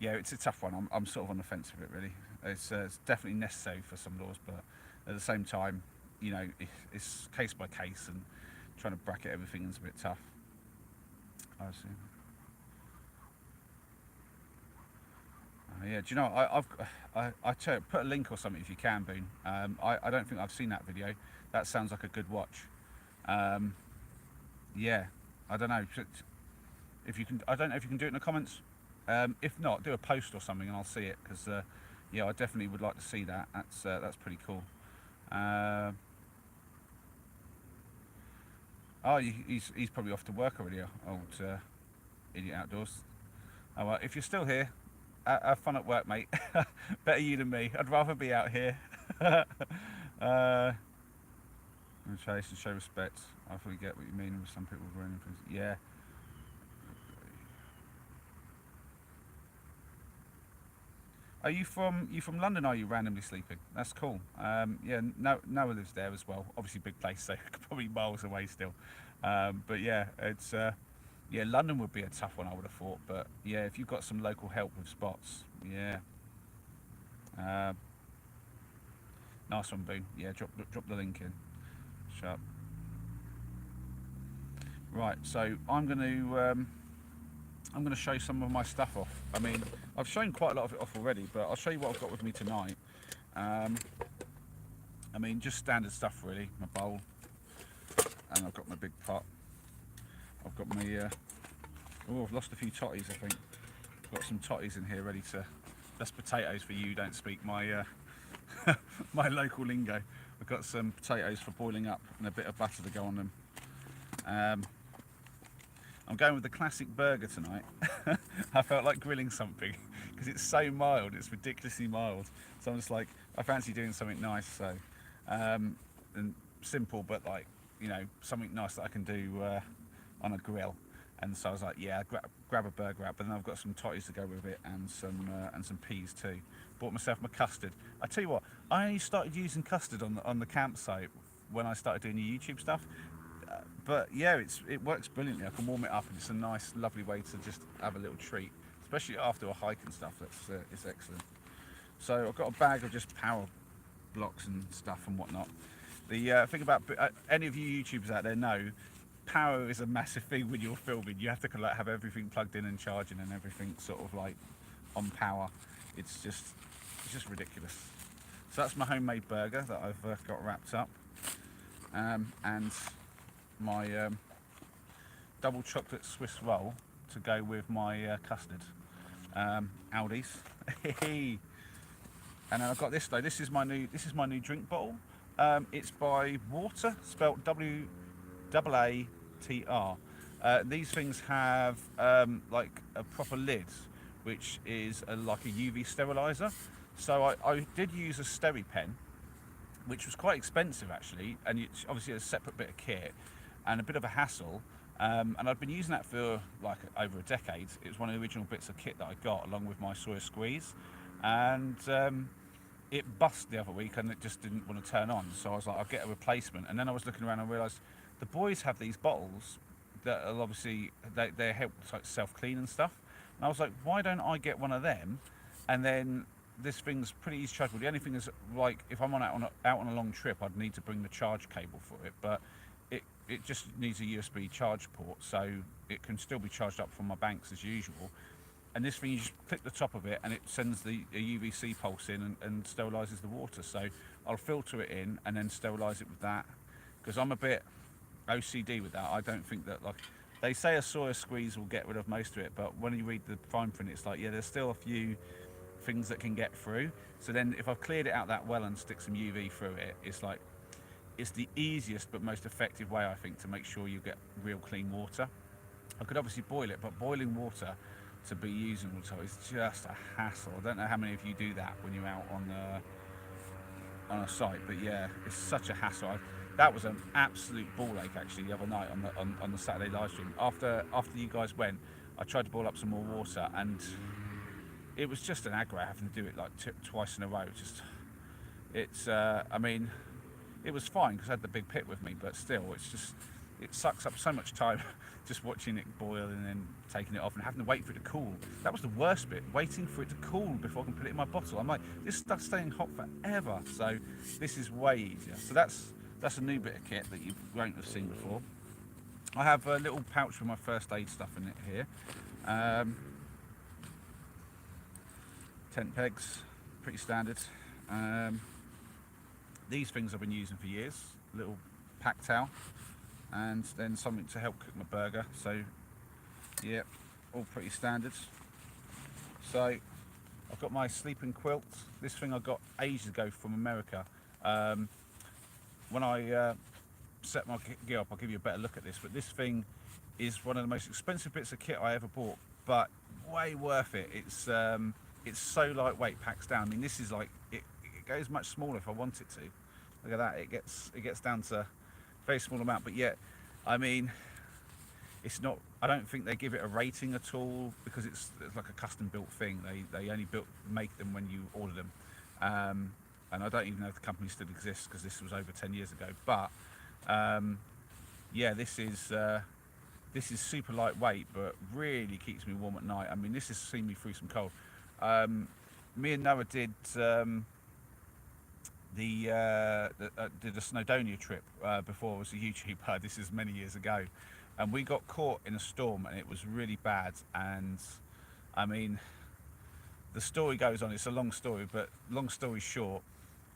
yeah, it's a tough one. I'm sort of on the fence with it really. It's definitely necessary for some laws, but at the same time, you know, it's case by case, and trying to bracket everything is a bit tough. I see. Yeah, do you know, put a link or something if you can, Boone. I don't think I've seen that video. That sounds like a good watch. Um, yeah, I don't know if you can. I don't know if you can do it in the comments. If not, do a post or something, and I'll see it, because yeah, I definitely would like to see that. That's pretty cool. Oh, he's probably off to work already, old idiot outdoors. Oh well, if you're still here, have fun at work, mate. Better you than me. I'd rather be out here. Chase and show respect. I fully get what you mean with some people running things. Yeah. Are you from London? Are you randomly sleeping? That's cool. Yeah, Noah lives there as well. Obviously, big place, so probably miles away still. But yeah, it's yeah, London would be a tough one, I would have thought. But yeah, if you've got some local help with spots, yeah. Nice one, Boone. Yeah, drop the link in. Sharp. Right, so I'm going to show some of my stuff off. I mean, I've shown quite a lot of it off already, but I'll show you what I've got with me tonight. I mean, just standard stuff really. My bowl, and I've got my big pot. I've got my oh, I've lost a few totties, I think. I've got some totties in here ready to. That's potatoes for you who don't speak my my local lingo. I've got some potatoes for boiling up and a bit of butter to go on them. I'm going with the classic burger tonight. I felt like grilling something because it's so mild, it's ridiculously mild. So I'm just like, I fancy doing something nice. So, and simple, but like, you know, something nice that I can do on a grill. And so I was like, yeah, grab a burger out, but then I've got some totties to go with it, and some peas too. Bought myself my custard. I tell you what, I only started using custard on the campsite when I started doing the YouTube stuff. But yeah, it works brilliantly. I can warm it up, and it's a nice, lovely way to just have a little treat, especially after a hike and stuff. It's excellent. So I've got a bag of just power blocks and stuff and whatnot. The thing about any of you YouTubers out there know, power is a massive thing when you're filming. You have to kind of like have everything plugged in and charging and everything sort of like on power. It's just ridiculous. So that's my homemade burger that I've got wrapped up, and my double chocolate Swiss roll to go with my custard. Aldi's. And then I've got this though. This is my new drink bottle. It's by Water, spelt WAATR. These things have like a proper lid, which is like a UV sterilizer. So I did use a SteriPen, which was quite expensive actually, and it's obviously a separate bit of kit and a bit of a hassle. And I've been using that for like over a decade. It was one of the original bits of kit that I got along with my Sawyer Squeeze, and it bust the other week and it just didn't want to turn on. So I was like, I'll get a replacement. And then I was looking around and realised the boys have these bottles that are obviously they help like self-clean and stuff. And I was like, why don't I get one of them? And then this thing's pretty easy chargeable. The only thing is, like, if I'm out on a long trip, I'd need to bring the charge cable for it, but it just needs a USB charge port, so it can still be charged up from my banks as usual. And this thing, you just click the top of it and it sends a UVC pulse in and sterilises the water. So I'll filter it in and then sterilise it with that, because I'm a bit OCD with that. I don't think that, like, they say a Sawyer Squeeze will get rid of most of it, but when you read the fine print, it's like, yeah, there's still a few things that can get through. So then if I've cleared it out that well and stick some UV through it, it's like, it's the easiest but most effective way, I think, to make sure you get real clean water. I could obviously boil it, but boiling water to be using water is just a hassle. I don't know how many of you do that when you're out on a site, but yeah, it's such a hassle. That was an absolute ball ache actually the other night on the Saturday live stream. After you guys went, I tried to ball up some more water, and it was just an aggro having to do it like twice in a row. I mean, it was fine because I had the big pit with me, but still, it sucks up so much time just watching it boil and then taking it off and having to wait for it to cool. That was the worst bit, waiting for it to cool before I can put it in my bottle. I'm like, this stuff's staying hot forever, so this is way easier. So that's a new bit of kit that you won't have seen before. I have a little pouch with my first aid stuff in it here. Tent pegs, pretty standard. These things I've been using for years. Little pack towel, and then something to help cook my burger. So yeah, all pretty standard. So I've got my sleeping quilt. This thing I got ages ago from America. When I set my gear up, I'll give you a better look at this, but this thing is one of the most expensive bits of kit I ever bought, but way worth it. It's so lightweight, packs down. I mean, this is like it goes much smaller if I want it to. Look at that, it gets down to a very small amount, but yet, I mean, it's not, I don't think they give it a rating at all, because it's like a custom built thing. They only make them when you order them, and I don't even know if the company still exists, because this was over 10 years ago. But yeah, this is super lightweight, but really keeps me warm at night. I mean, this has seen me through some cold. Me and Noah did did a Snowdonia trip before I was a YouTuber. This is many years ago, and we got caught in a storm, and it was really bad. And I mean, the story goes on. It's a long story, but long story short,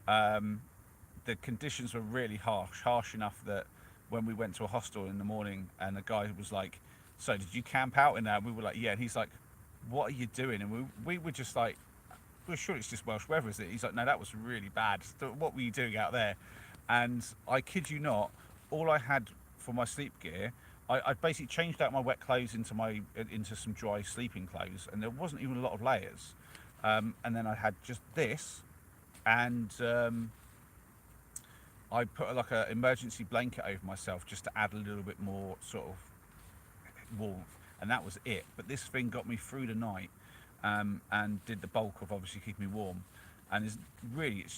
the conditions were really harsh enough that when we went to a hostel in the morning, and the guy was like, "So did you camp out in there?" And we were like, "Yeah." And he's like, "What are you doing?" And we were just like, "We're sure it's just Welsh weather, is it?" He's like, "No, that was really bad. What were you doing out there?" And I kid you not, all I had for my sleep gear, I basically changed out my wet clothes into some dry sleeping clothes, and there wasn't even a lot of layers. And then I had just this, and I put like an emergency blanket over myself just to add a little bit more sort of warmth, and that was it. But this thing got me through the night, and did the bulk of obviously keeping me warm, and it's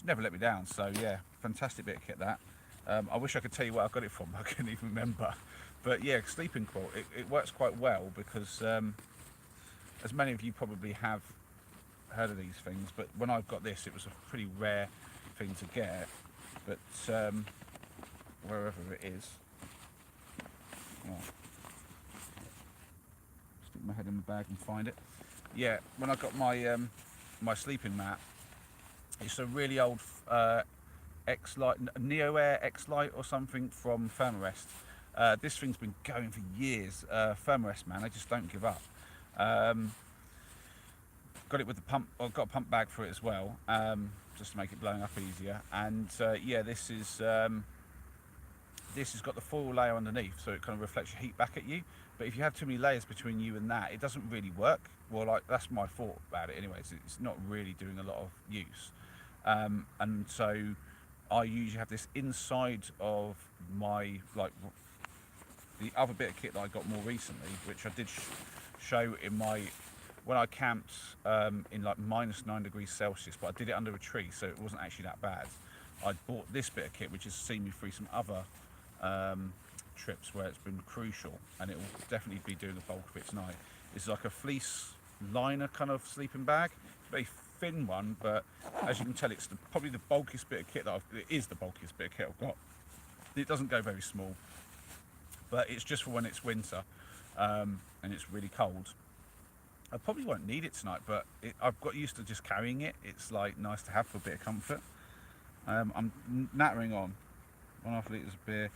never let me down. So yeah, fantastic bit of kit that. I wish I could tell you where I got it from. I couldn't even remember. But yeah, sleeping quilt, it works quite well, because as many of you probably have heard of these things, but when I've got this, it was a pretty rare thing to get. But wherever it is, stick my head in the bag and find it. Yeah, when I got my my sleeping mat, it's a really old X-Lite, Neo Air X-Lite or something from Thermarest. This thing's been going for years. Thermarest, man, they just don't give up. Got it with the pump. I've got a pump bag for it as well, just to make it blowing up easier. And yeah, this has got the foil layer underneath, so it kind of reflects your heat back at you. But if you have too many layers between you and that, it doesn't really work. Well, like, that's my thought about it anyways. It's not really doing a lot of use. And so I usually have this inside of my, like, the other bit of kit that I got more recently, which I did show in my, when I camped in like -9 degrees Celsius, but I did it under a tree, so it wasn't actually that bad. I bought this bit of kit, which has seen me through some other trips where it's been crucial, and it will definitely be doing the bulk of it tonight. It's like a fleece liner kind of sleeping bag. It's a very thin one, but as you can tell, it's probably the bulkiest bit of kit it is the bulkiest bit of kit I've got. It doesn't go very small, but it's just for when it's winter and it's really cold. I probably won't need it tonight, but I've got used to just carrying it. It's like nice to have for a bit of comfort. I'm nattering on 1.5 litres of beer.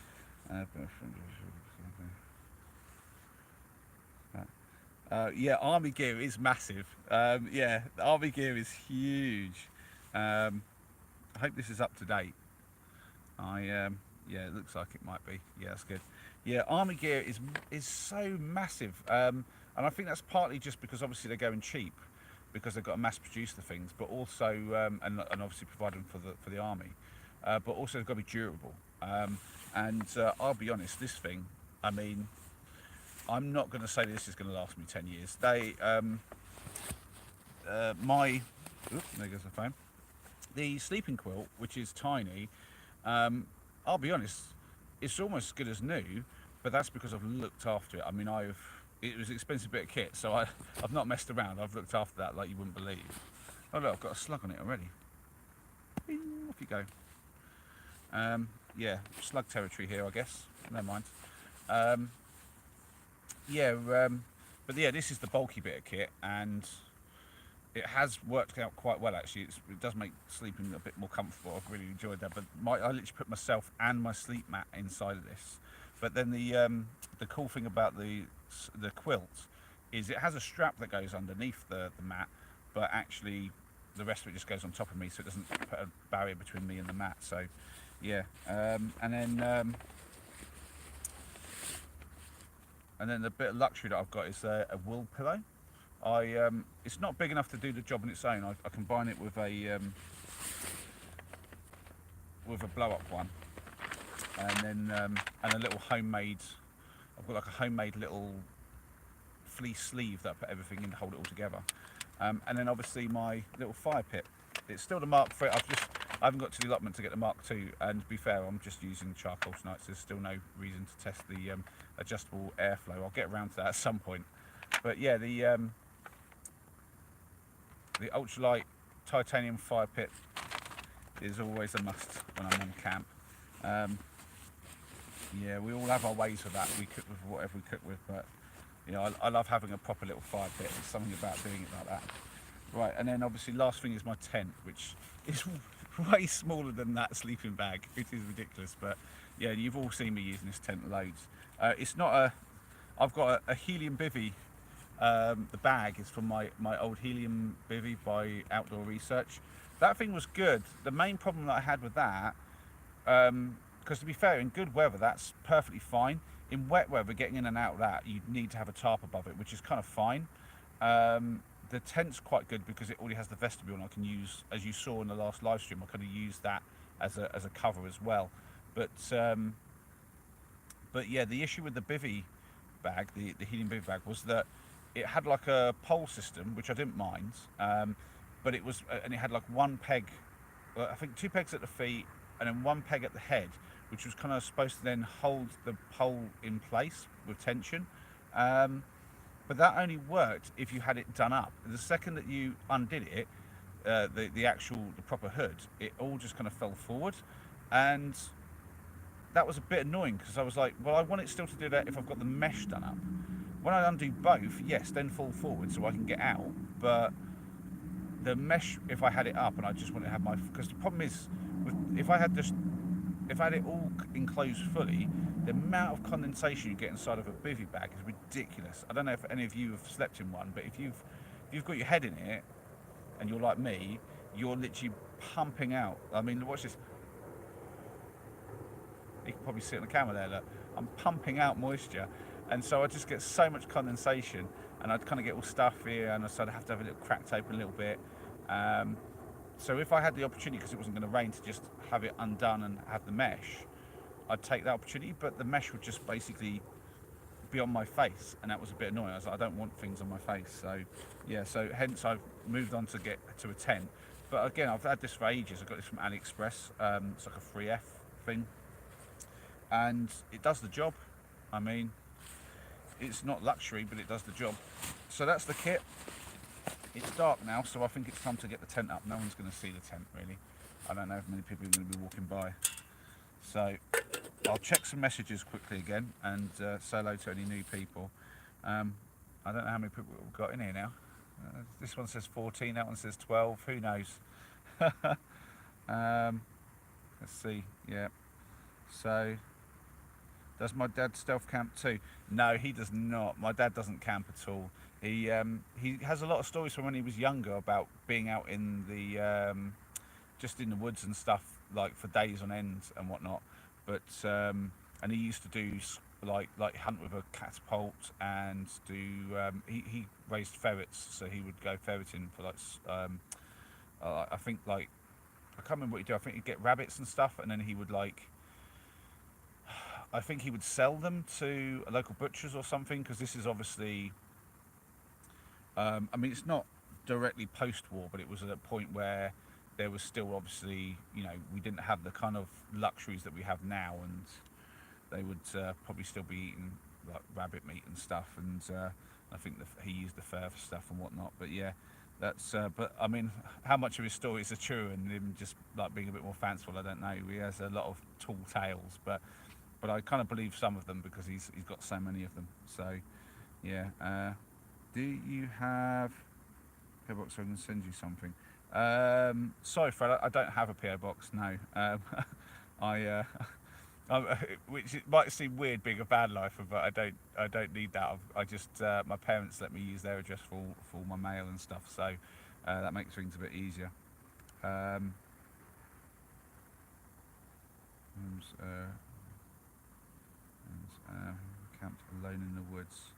Yeah, army gear is massive. Yeah, the army gear is huge. I hope this is up to date. Yeah, it looks like it might be. Yeah, that's good. Yeah, army gear is so massive, and I think that's partly just because obviously they're going cheap, because they've got to mass produce the things, but also and obviously provide them for the army. but also it's got to be durable. And I'll be honest, this thing, I mean, I'm not going to say this is going to last me 10 years. My, oops, there goes the phone. The sleeping quilt, which is tiny, I'll be honest, it's almost as good as new, but that's because I've looked after it. I mean, it was an expensive bit of kit, so I've not messed around. I've looked after that like you wouldn't believe. Oh look, I've got a slug on it already. Bing, off you go. Yeah, slug territory here, I guess. Never mind. Yeah, but yeah, this is the bulky bit of kit, and it has worked out quite well actually. It does make sleeping a bit more comfortable. I've really enjoyed that. But I literally put myself and my sleep mat inside of this. But then the cool thing about the quilt is it has a strap that goes underneath the mat, but actually the rest of it just goes on top of me, so it doesn't put a barrier between me and the mat. So yeah, and then the bit of luxury that I've got is a wool pillow. It's not big enough to do the job on its own. I combine it with a blow-up one, and then and a little homemade. I've got like a homemade little fleece sleeve that I put everything in to hold it all together, and then obviously my little fire pit. It's still the Mark III. I haven't got to the allotment to get the Mark II, and to be fair, I'm just using charcoal tonight, so there's still no reason to test the adjustable airflow. I'll get around to that at some point. But yeah, the ultralight titanium fire pit is always a must when I'm on camp. Yeah, we all have our ways with that. We cook with whatever we cook with, but you know, I love having a proper little fire pit. There's something about doing it like that. Right, and then obviously last thing is my tent, which is way smaller than that sleeping bag. It is ridiculous, but yeah, you've all seen me using this tent loads. It's not a. I've got a helium bivvy. The bag is from my old helium bivvy by Outdoor Research. That thing was good. The main problem that I had with that, because to be fair, in good weather that's perfectly fine. In wet weather, getting in and out of that, you need to have a tarp above it, which is kind of fine. The tent's quite good because it already has the vestibule, and I can use, as you saw in the last live stream, I kind of use that as a cover as well. But yeah, the issue with the bivvy bag, the helium bivvy bag, was that it had like a pole system, which I didn't mind, but it was, and it had like one peg, I think 2 pegs at the feet, and then 1 peg at the head, which was kind of supposed to then hold the pole in place with tension. But that only worked if you had it done up. The second that you undid it, the proper hood, it all just kind of fell forward, and that was a bit annoying because I was like, well, I want it still to do that if I've got the mesh done up. When I undo both, yes, then fall forward so I can get out. But the mesh, if I had it up and I just want to have my, because the problem is, if I had it all enclosed fully, the amount of condensation you get inside of a bivvy bag is ridiculous. I don't know if any of you have slept in one, but if you've got your head in it and you're like me, you're literally pumping out. I mean, watch this. You can probably see it on the camera there. Look, I'm pumping out moisture, and so I just get so much condensation, and I'd kind of get all stuffy, and so I'd have to have a little cracked open a little bit. So if I had the opportunity, because it wasn't going to rain, to just have it undone and have the mesh, I'd take that opportunity, but the mesh would just basically be on my face, and that was a bit annoying. I was like, I don't want things on my face. So yeah, so hence I've moved on to get to a tent. But again, I've had this for ages. I got this from AliExpress. It's like a 3F thing, and it does the job. I mean, it's not luxury, but it does the job. So that's the kit. It's dark now, so I think it's time to get the tent up. No one's going to see the tent, really. I don't know if many people are going to be walking by. So I'll check some messages quickly again and say hello to any new people. I don't know how many people we've got in here now. This one says 14, that one says 12. Who knows? Let's see. Yeah. So, does my dad stealth camp too? No, he does not. My dad doesn't camp at all. He has a lot of stories from when he was younger about being out in the just in the woods and stuff, like for days on end and whatnot. But and he used to do like hunt with a catapult and do he raised ferrets, so he would go ferreting for like I think like I can't remember what he'd do. I think he'd get rabbits and stuff, and then he would like, I think he would sell them to a local butcher's or something, because this is obviously, I mean, it's not directly post-war, but it was at a point where there was still obviously, we didn't have the kind of luxuries that we have now, and they would probably still be eating like rabbit meat and stuff, and I think he used the fur for stuff and whatnot. But yeah, that's. But I mean, how much of his stories are true and him just like being a bit more fanciful, I don't know. He has a lot of tall tales, but I kind of believe some of them because he's got so many of them. So yeah. Do you have PO box? I'm going to send you something. Sorry, Fred, I don't have a PO box. No, I. Which might seem weird being a van lifer, but I don't need that. I just my parents let me use their address for all my mail and stuff, so that makes things a bit easier. Camped alone in the woods.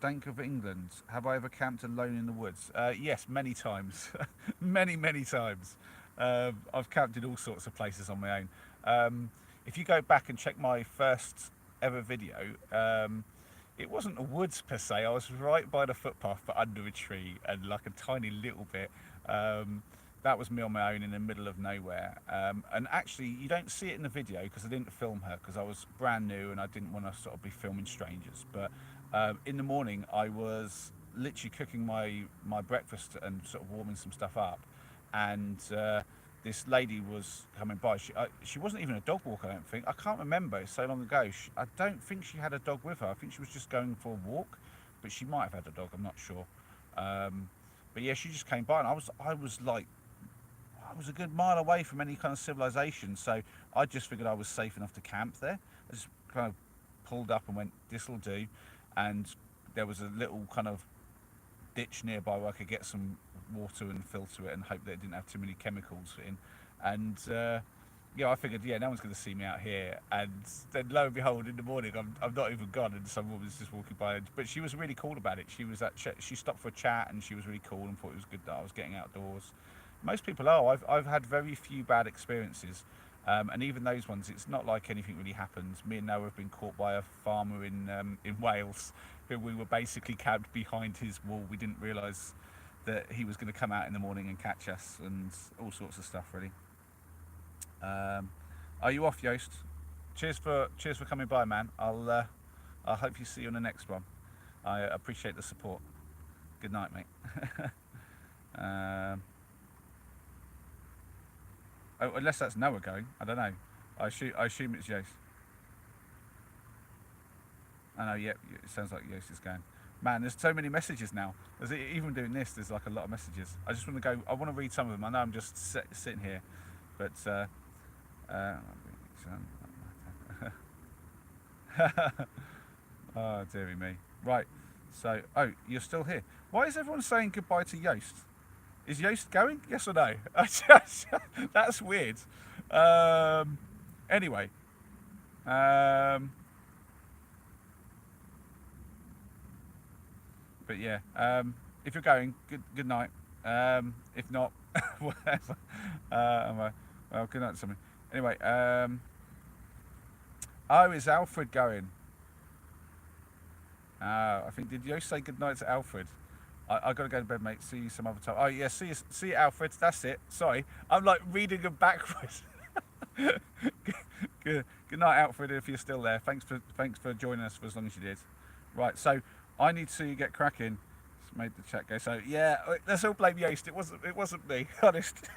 Dank of England. Have I ever camped alone in the woods? Yes, many times. many times. I've camped in all sorts of places on my own. If you go back and check my first ever video, it wasn't a woods per se. I was right by the footpath, but under a tree and like a tiny little bit. That was me on my own in the middle of nowhere. And actually, you don't see it in the video because I didn't film her because I was brand new and I didn't want to sort of be filming strangers. But in the morning, I was literally cooking my breakfast and sort of warming some stuff up. And this lady was coming by. She wasn't even a dog walker, I don't think. I can't remember. It's so long ago. I don't think she had a dog with her. I think she was just going for a walk, but she might have had a dog. I'm not sure. But yeah, she just came by, and I was a good mile away from any kind of civilization, so I just figured I was safe enough to camp there. I just kind of pulled up and went, this'll do, and there was a little kind of ditch nearby where I could get some water and filter it and hope that it didn't have too many chemicals in. And yeah, I figured, yeah, no one's going to see me out here. And then lo and behold, in the morning, I'm not even gone, and some woman's just walking by. But she was really cool about it. She stopped for a chat, and she was really cool and thought it was good that I was getting outdoors. Most people are. I've had very few bad experiences, and even those ones, it's not like anything really happens. Me and Noah have been caught by a farmer in Wales, who we were basically camped behind his wall. We didn't realise that he was going to come out in the morning and catch us, and all sorts of stuff really. Are you off, Joost? Cheers for coming by, man. I'll hope you see you on the next one. I appreciate the support. Good night, mate. Oh, unless that's Noah going, I don't know. I assume it's Joost. I know, yeah, it sounds like Joost is going. Man, there's so many messages now. Even doing this, there's like a lot of messages. I just want to go. I want to read some of them. I know I'm just sitting here, but oh dearie me. Right. So, oh, you're still here. Why is everyone saying goodbye to Joost? Is Joost going? Yes or no? That's weird. Anyway. But yeah, if you're going, good night. If not, whatever. Well, good night to somebody. Anyway, oh, is Alfred going? I think, did you say good night to Alfred? I got to go to bed, mate. See you some other time. Oh yeah, see you, Alfred. That's it. Sorry, I'm like reading them backwards. Good night, Alfred. If you're still there, thanks for joining us for as long as you did. Right, so I need to get cracking. Just made the chat go. So yeah, let's all blame Joost. It wasn't me, honest.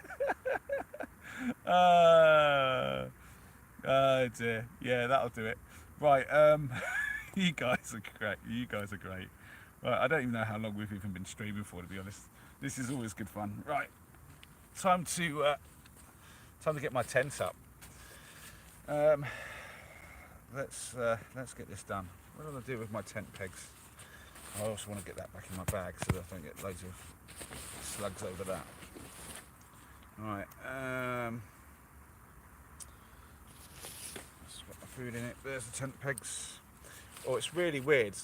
Oh dear. Yeah, that'll do it. Right. You guys are great. Right, I don't even know how long we've even been streaming for, to be honest. This is always good fun. Right, time to get my tent up. Let's get this done. What do I do with my tent pegs? I also want to get that back in my bag so that I don't get loads of slugs over that. Right. Let's put my food in it. There's the tent pegs. Oh, it's really weird.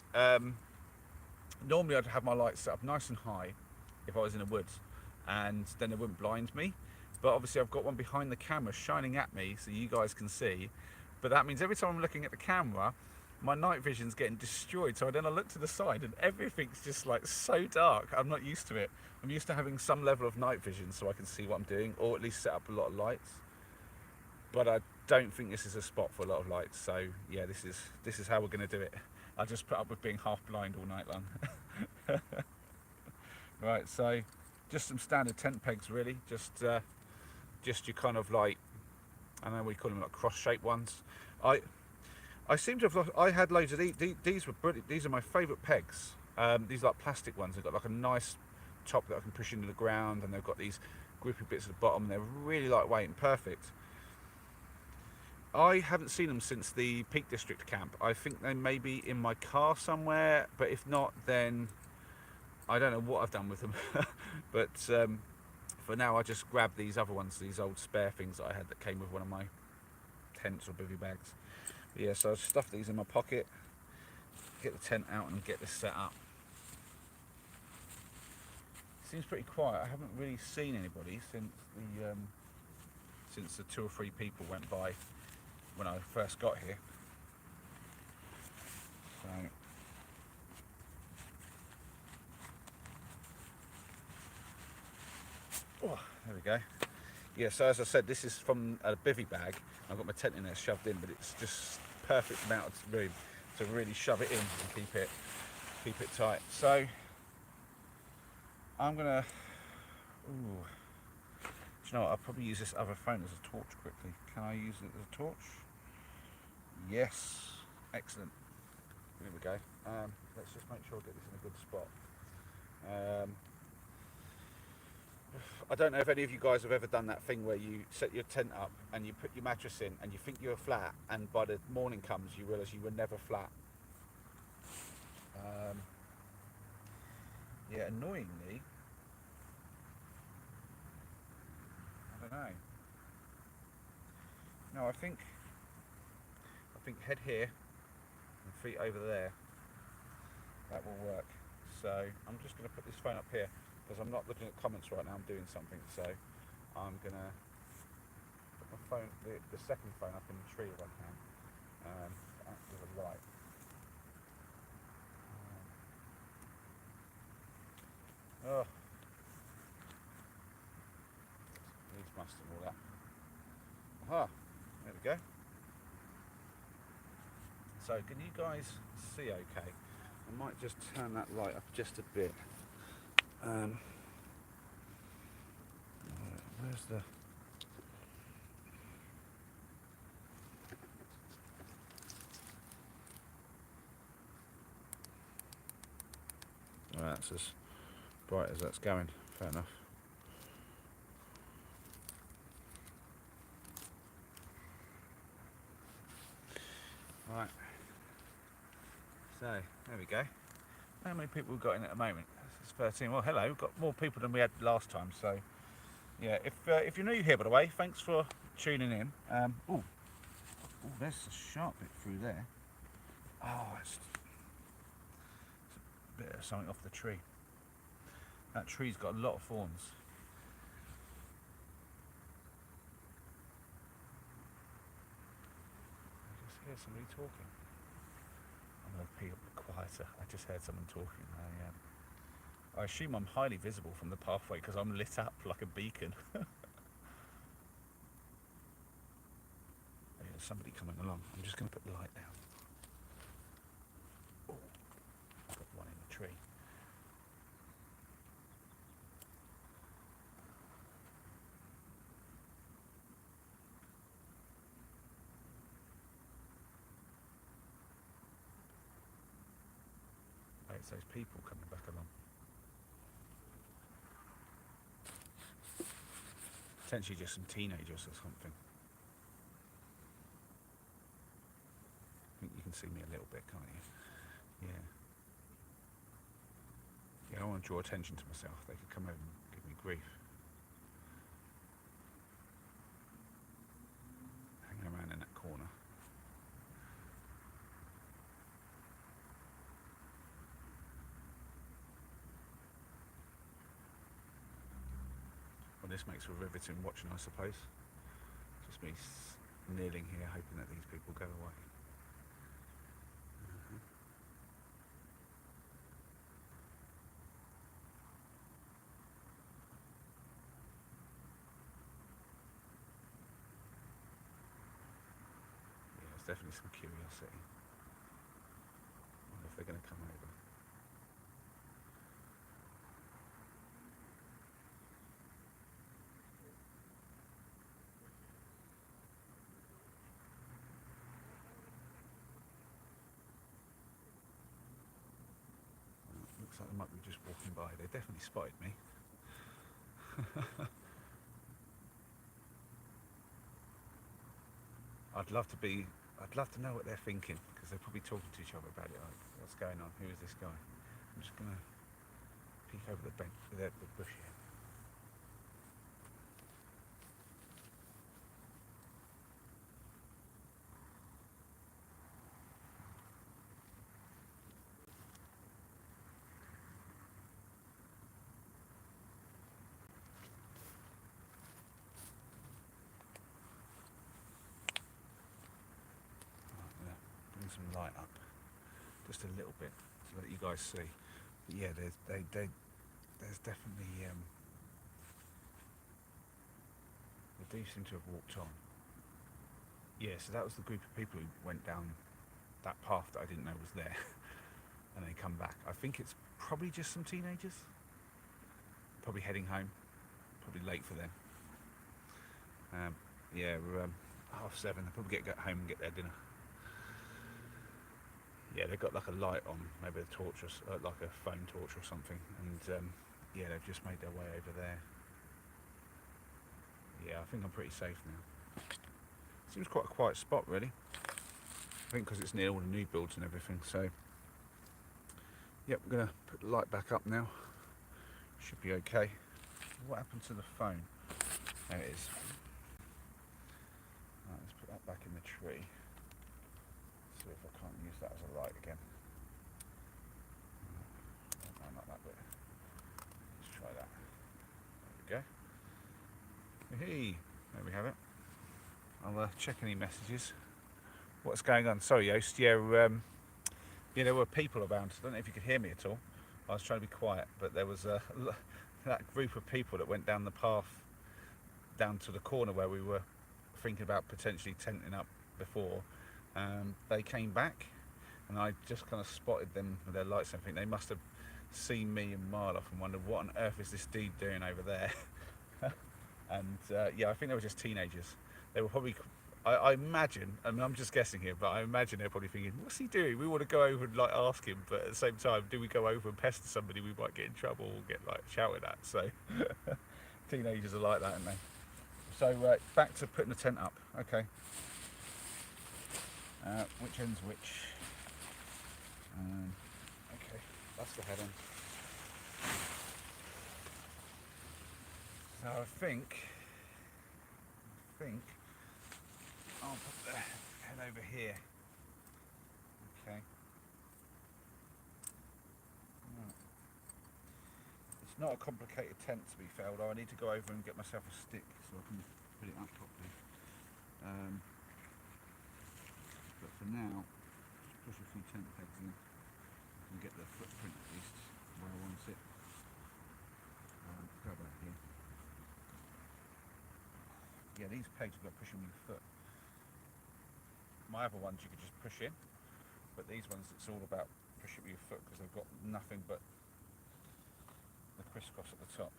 Normally I'd have my lights set up nice and high if I was in the woods, and then they wouldn't blind me. but obviously I've got one behind the camera shining at me so you guys can see. But that means every time I'm looking at the camera, my night vision's getting destroyed. So then I look to the side and everything's just like so dark. I'm not used to it. I'm used to having some level of night vision so I can see what I'm doing, or at least set up a lot of lights. But I don't think this is a spot for a lot of lights. So yeah, this is how we're going to do it. I'll just put up with being half blind all night long. Right, so just some standard tent pegs really. Just your kind of like, I don't know, we call them like cross-shaped ones. I seem to have, I had loads of these. These were brilliant. These are my favourite pegs. These are like plastic ones. They've got like a nice top that I can push into the ground, and they've got these grippy bits at the bottom. They're really lightweight and perfect. I haven't seen them since the Peak District camp. I think they may be in my car somewhere, but if not, then I don't know what I've done with them. But for now, I just grabbed these other ones, these old spare things that I had that came with one of my tents or bivvy bags. But yeah, so I stuffed these in my pocket, get the tent out and get this set up. Seems pretty quiet. I haven't really seen anybody since the 2 or 3 people went by when I first got here. So oh, there we go. Yeah, so as I said, this is from a bivvy bag. I've got my tent in there shoved in, but it's just perfect amount of room to really shove it in and keep it tight. So I'm gonna, do you know what, I'll probably use this other phone as a torch quickly. Can I use it as a torch? Yes, excellent. Here we go. Let's just make sure I get this in a good spot. I don't know if any of you guys have ever done that thing where you set your tent up and you put your mattress in and you think you're flat, and by the morning comes you realise you were never flat. Yeah, annoyingly, I don't know. No, I think head here and feet over there. That will work. So I'm just going to put this phone up here because I'm not looking at comments right now. I'm doing something, so I'm going to put my phone, the second phone, up in the tree if I can, to act as a light. Oh, needs must and all that. Aha, there we go. So can you guys see okay? I might just turn that light up just a bit. Where's the... Well, that's as bright as that's going, fair enough. Right, so there we go. How many people we've got in at the moment? This is 13. Well, hello, we've got more people than we had last time, so yeah, if you're new here, by the way, thanks for tuning in. Oh, there's a sharp bit through there. Oh, it's a bit of something off the tree. That tree's got a lot of thorns. I just hear somebody talking. I'm going to be a bit quieter. I just heard someone talking. I assume I'm highly visible from the pathway because I'm lit up like a beacon. There's somebody coming along. I'm just going to put the light down. Oh, I've got one in the tree. Oh, it's those people coming back along. Potentially just some teenagers or something. I think you can see me a little bit, can't you? Yeah. Yeah, I don't want to draw attention to myself. They could come over and give me grief. Hanging around in that corner. Well, this makes for riveting watching, I suppose. Just me kneeling here hoping that these people go away. Yeah, there's definitely some curiosity. I wonder if they're going to come over. Looks like they might be just walking by. They definitely spotted me. I'd love to know what they're thinking, because they're probably talking to each other about it. Like, what's going on? Who is this guy? I'm just gonna peek over the bench, the bush here. Bring some light up, just a little bit, so that you guys see. But yeah, there's definitely they do seem to have walked on. Yeah, so that was the group of people who went down that path that I didn't know was there, and they come back. I think it's probably just some teenagers, probably heading home, probably late for them. Yeah, we're 7:30. They'll probably get home and get their dinner. Yeah, they've got like a light on, maybe a torch or like a phone torch or something, and yeah, they've just made their way over there. Yeah, I think I'm pretty safe now. Seems quite a quiet spot, really. I think because it's near all the new builds and everything. So, yep, I'm gonna put the light back up now. Should be okay. What happened to the phone? There it is. Right, let's put that back in the tree. See if I can't use that as a light again. No, not that bit. Let's try that. There we go. Hey, there we have it. I'll check any messages. What's going on? Sorry, Yost. Yeah, yeah, there were people around. I don't know if you could hear me at all. I was trying to be quiet, but there was that group of people that went down the path down to the corner where we were thinking about potentially tenting up before. They came back, and I just kind of spotted them with their lights and everything. They must have seen me and Marloff and wondered what on earth is this dude doing over there. And yeah, I think they were just teenagers. They were probably, I imagine, I mean, I'm just guessing here, but I imagine they're probably thinking, what's he doing? We want to go over and like ask him, but at the same time, do we go over and pester somebody? We might get in trouble or get like shouted at. So teenagers are like that, aren't they? So back to putting the tent up. Okay. Which end's which? Okay, that's the head end. So I think I'll put the head over here. Okay. Right. It's not a complicated tent, to be fair, although I need to go over and get myself a stick so I can put it up properly. But for now, just push a few tent pegs in and get the footprint at least where I want it. Go back here. Yeah, these pegs have got pushing with your foot. My other ones you could just push in, but these ones it's all about pushing with your foot because they've got nothing but the crisscross at the top.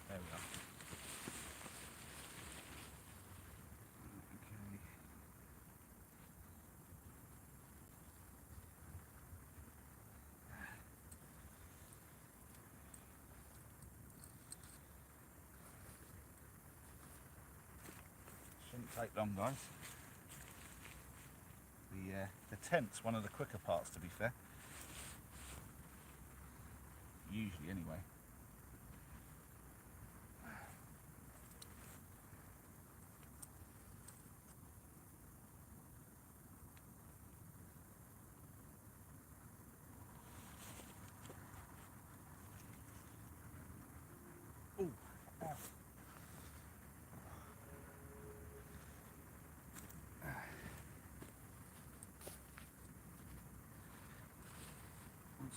There we are. Shouldn't take long, guys. The tent's one of the quicker parts, to be fair. Usually, anyway.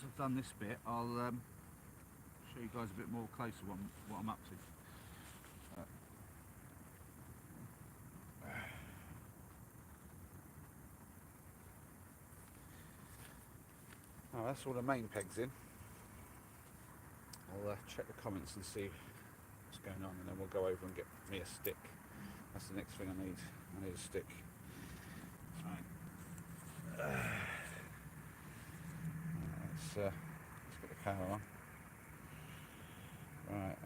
I've done this bit, I'll show you guys a bit more closer what I'm up to. Oh, that's all the main pegs in. I'll check the comments and see what's going on, and then we'll go over and get me a stick. That's the next thing I need. I need a stick. Right. Let's get the power on. Right.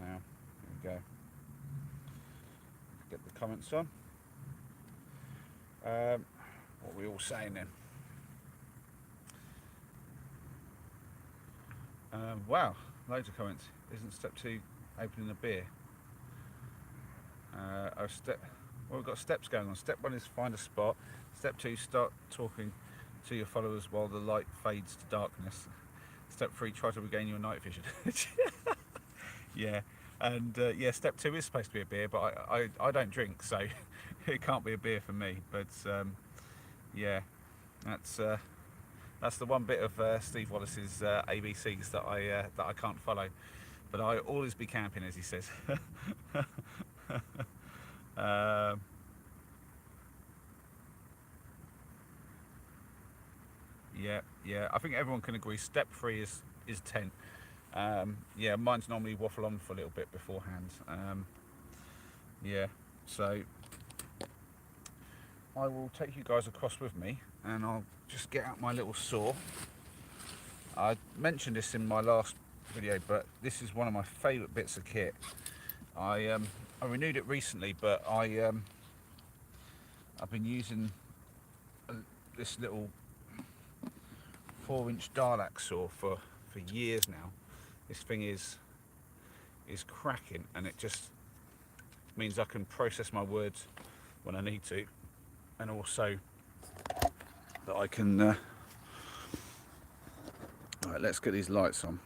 Now, here we go. Get the comments on. What are we all saying then? Wow, loads of comments. Isn't step 2 opening a beer? Well, we've got steps going on. Step 1 is find a spot. Step 2, start talking to your followers while the light fades to darkness. Step 3, try to regain your night vision. Yeah, and yeah, step 2 is supposed to be a beer, but I don't drink, so it can't be a beer for me. But yeah, that's the one bit of Steve Wallace's ABCs that I can't follow. But I always be camping, as he says. Yeah, I think everyone can agree. Step 3 is tent. Yeah, mine's normally waffle on for a little bit beforehand. Yeah, so I will take you guys across with me, and I'll just get out my little saw. I mentioned this in my last video, but this is one of my favourite bits of kit. I renewed it recently, but I've been using this little 4-inch Darlac saw for years now. This thing is cracking, and it just means I can process my words when I need to, and also that I can right, let's get these lights on.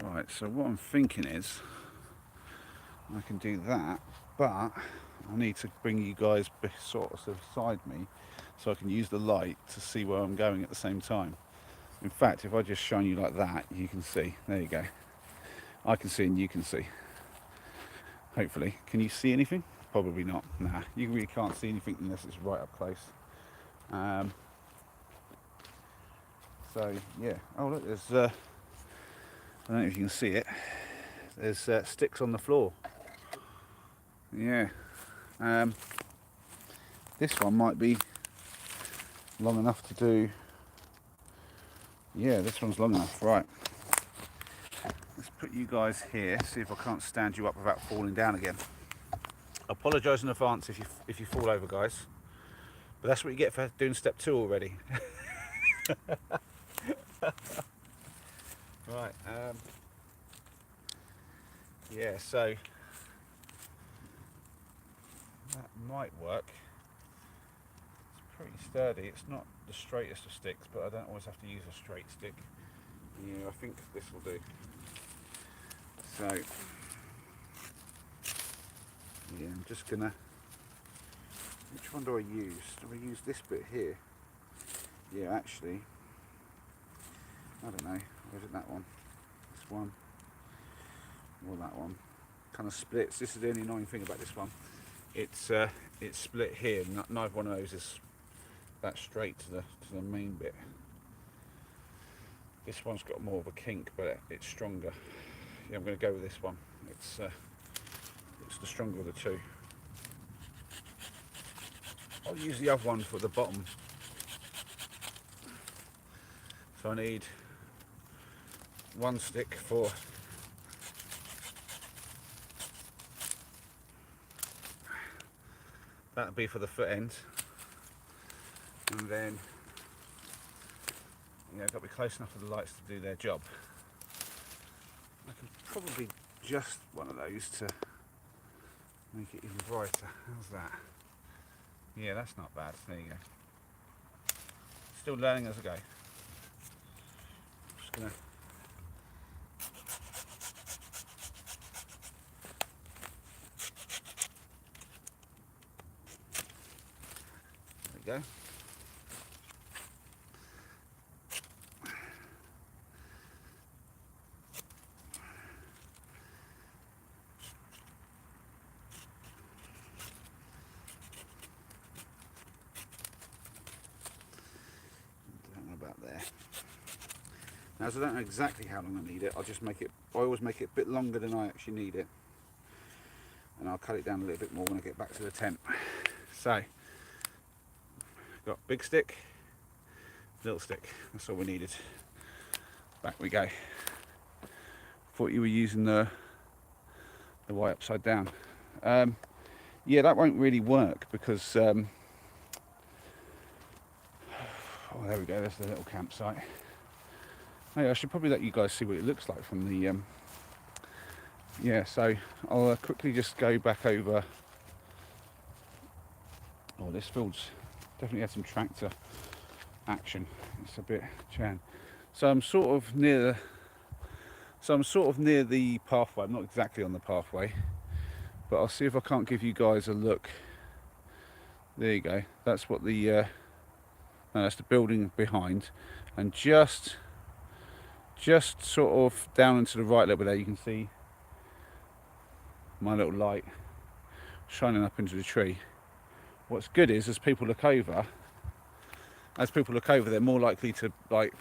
Right, so what I'm thinking is I can do that, but I need to bring you guys sort of beside me so I can use the light to see where I'm going at the same time. In fact, if I just shine you like that, you can see. There you go. I can see and you can see. Hopefully. Can you see anything? Probably not. Nah, you really can't see anything unless it's right up close. So yeah. Oh look, there's I don't know if you can see it. There's sticks on the floor. Yeah. This one might be long enough to do. Yeah, this one's long enough. Right. Let's put you guys here. See if I can't stand you up without falling down again. I apologise in advance if you fall over, guys. But that's what you get for doing step 2 already. Right. Yeah. So that might work. It's pretty sturdy. It's not the straightest of sticks, but I don't always have to use a straight stick. Yeah, I think this will do. So yeah, I'm just gonna. Which one do I use? Do I use this bit here? Yeah, actually, I don't know. Or is it that one? This one? Or that one? Kind of splits. This is the only annoying thing about this one. It's split here. Neither one of those is that straight to the main bit. This one's got more of a kink, but it's stronger. Yeah, I'm going to go with this one. It's the stronger of the two. I'll use the other one for the bottom. So I need one stick for that'll be for the foot end, and then I've got to be close enough for the lights to do their job. I can probably adjust one of those to make it even brighter. How's that? Yeah, that's not bad. There you go. Still learning as I go. Just gonna. There we go. About there. Now, as I don't know exactly how long I need it, I'll just make it. I always make it a bit longer than I actually need it, and I'll cut it down a little bit more when I get back to the tent. So, got big stick, little stick. That's all we needed. Back we go. Thought you were using the way upside down. Yeah, that won't really work because. Oh, there we go, there's the little campsite. Hey, I should probably let you guys see what it looks like from the... Yeah, so I'll quickly just go back over... Oh, this field's definitely had some tractor action. It's a bit chan. So I'm sort of near the pathway. I'm not exactly on the pathway, but I'll see if I can't give you guys a look. There you go. That's what the... No, that's the building behind, and just sort of down and to the right a little bit there, you can see my little light shining up into the tree. What's good is, as people look over, they're more likely to like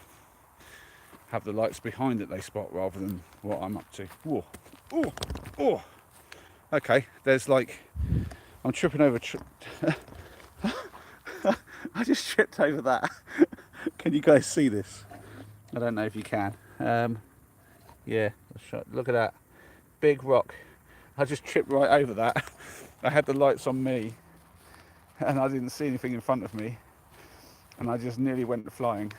have the lights behind that they spot rather than what I'm up to. Whoa, oh, oh. Okay, there's like I'm tripping over. I just tripped over that. Can you guys see this? I don't know if you can. Yeah, look at that. Big rock. I just tripped right over that. I had the lights on me and I didn't see anything in front of me. And I just nearly went flying.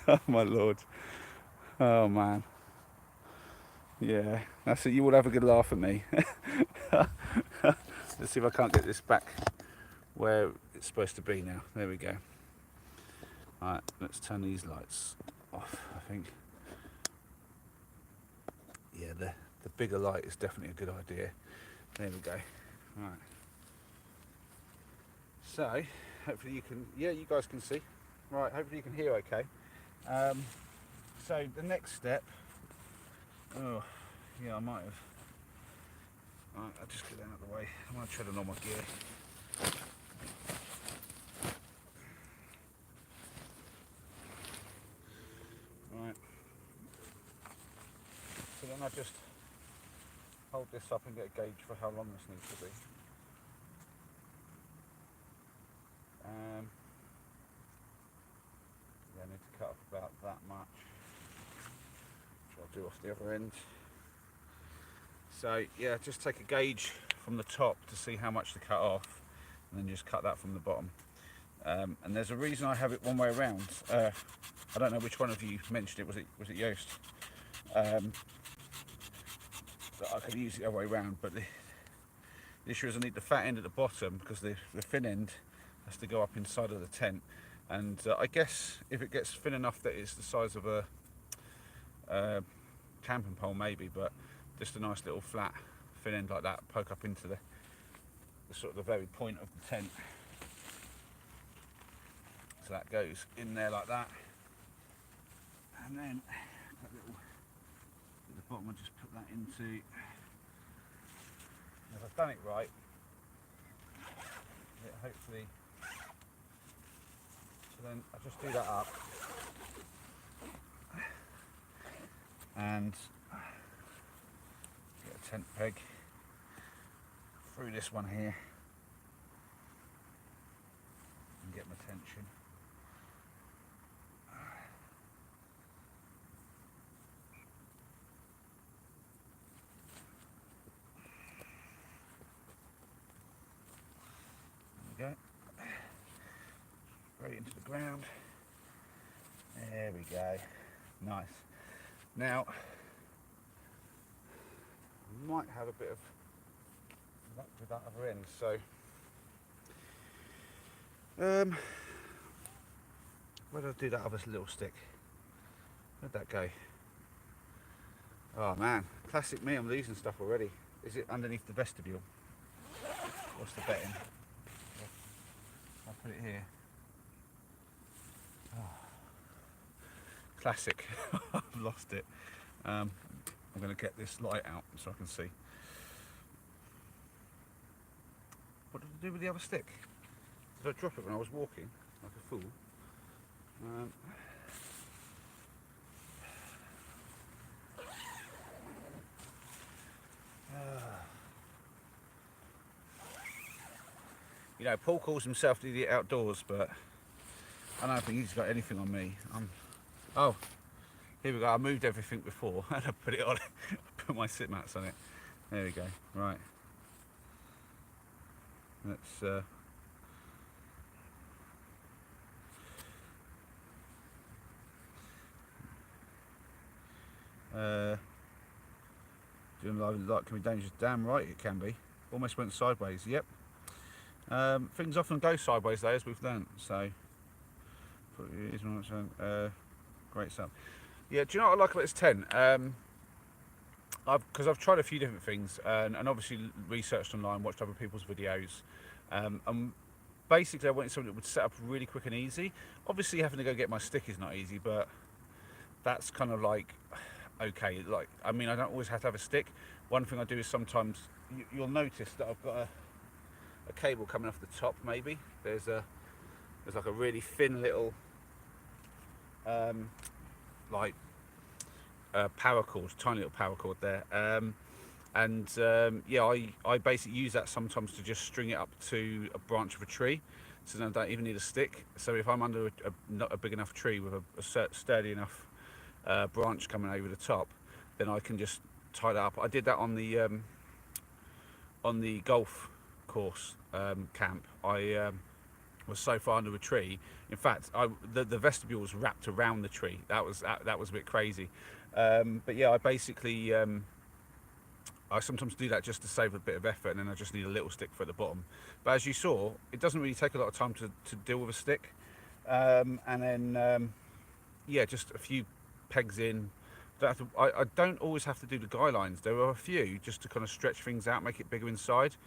Oh my Lord. Oh man. Yeah, that's it. You will have a good laugh at me. Let's see if I can't get this back where it's supposed to be now. There we go. Alright, let's turn these lights off, I think. Yeah, the bigger light is definitely a good idea. There we go. Right. So, hopefully you can, yeah, you guys can see. Right, hopefully you can hear okay. So the next step, oh, yeah, I might have. Right, I'll just get that out of the way. I'm going to tread on all my gear. Right. So then I just hold this up and get a gauge for how long this needs to be. Yeah, I need to cut off about that much, which I'll do off the other end. So yeah, just take a gauge from the top to see how much to cut off, and then just cut that from the bottom. And there's a reason I have it one way around. I don't know which one of you mentioned it. Was it Yoast? That I could use it the other way around, but the issue is I need the fat end at the bottom because the thin end has to go up inside of the tent. And I guess if it gets thin enough that it's the size of a camping pole, maybe, but just a nice little flat thin end like that, poke up into the sort of the very point of the tent. So that goes in there like that, and then that little at the bottom, I just put that into. If I've done it right, it hopefully. So then I just do that up, and get a tent peg through this one here, and get my tension. Go right into the ground. There we go. Nice. Now I might have a bit of luck with that other end. So Where did I do that other little stick? Where'd that go? Oh man, classic me, I'm losing stuff already. Is it underneath the vestibule? What's the betting? I'll put it here. Oh. Classic. I've lost it. I'm going to get this light out so I can see. What did I do with the other stick? Did I drop it when I was walking like a fool? You know, Paul calls himself the idiot outdoors, but I don't think he's got anything on me. Oh, here we go. I moved everything before and I put it on. I put my sit mats on it. There we go. Right. Let's. Doing light can be dangerous. Damn right it can be. Almost went sideways. Yep. Things often go sideways though, as we've learnt. So, great stuff. Yeah. Do you know what I like about this tent? Because I've tried a few different things and obviously researched online, watched other people's videos, and basically I wanted something that would set up really quick and easy. Obviously having to go get my stick is not easy, but that's kind of like okay. Like, I mean, I don't always have to have a stick. One thing I do is sometimes you'll notice that I've got a cable coming off the top. Maybe there's like a really thin little paracord, tiny little paracord there, yeah, I basically use that sometimes to just string it up to a branch of a tree, so then I don't even need a stick. So if I'm under not a big enough tree with a sturdy enough branch coming over the top, then I can just tie that up. I did that on the golf course camp. I was so far under a tree. In fact, the vestibule was wrapped around the tree. That was a bit crazy. But yeah, I basically I sometimes do that just to save a bit of effort, and then I just need a little stick for the bottom. But as you saw, it doesn't really take a lot of time to deal with a stick. And then yeah, just a few pegs in. I don't always have to do the guy lines. There are a few just to kind of stretch things out, make it bigger inside.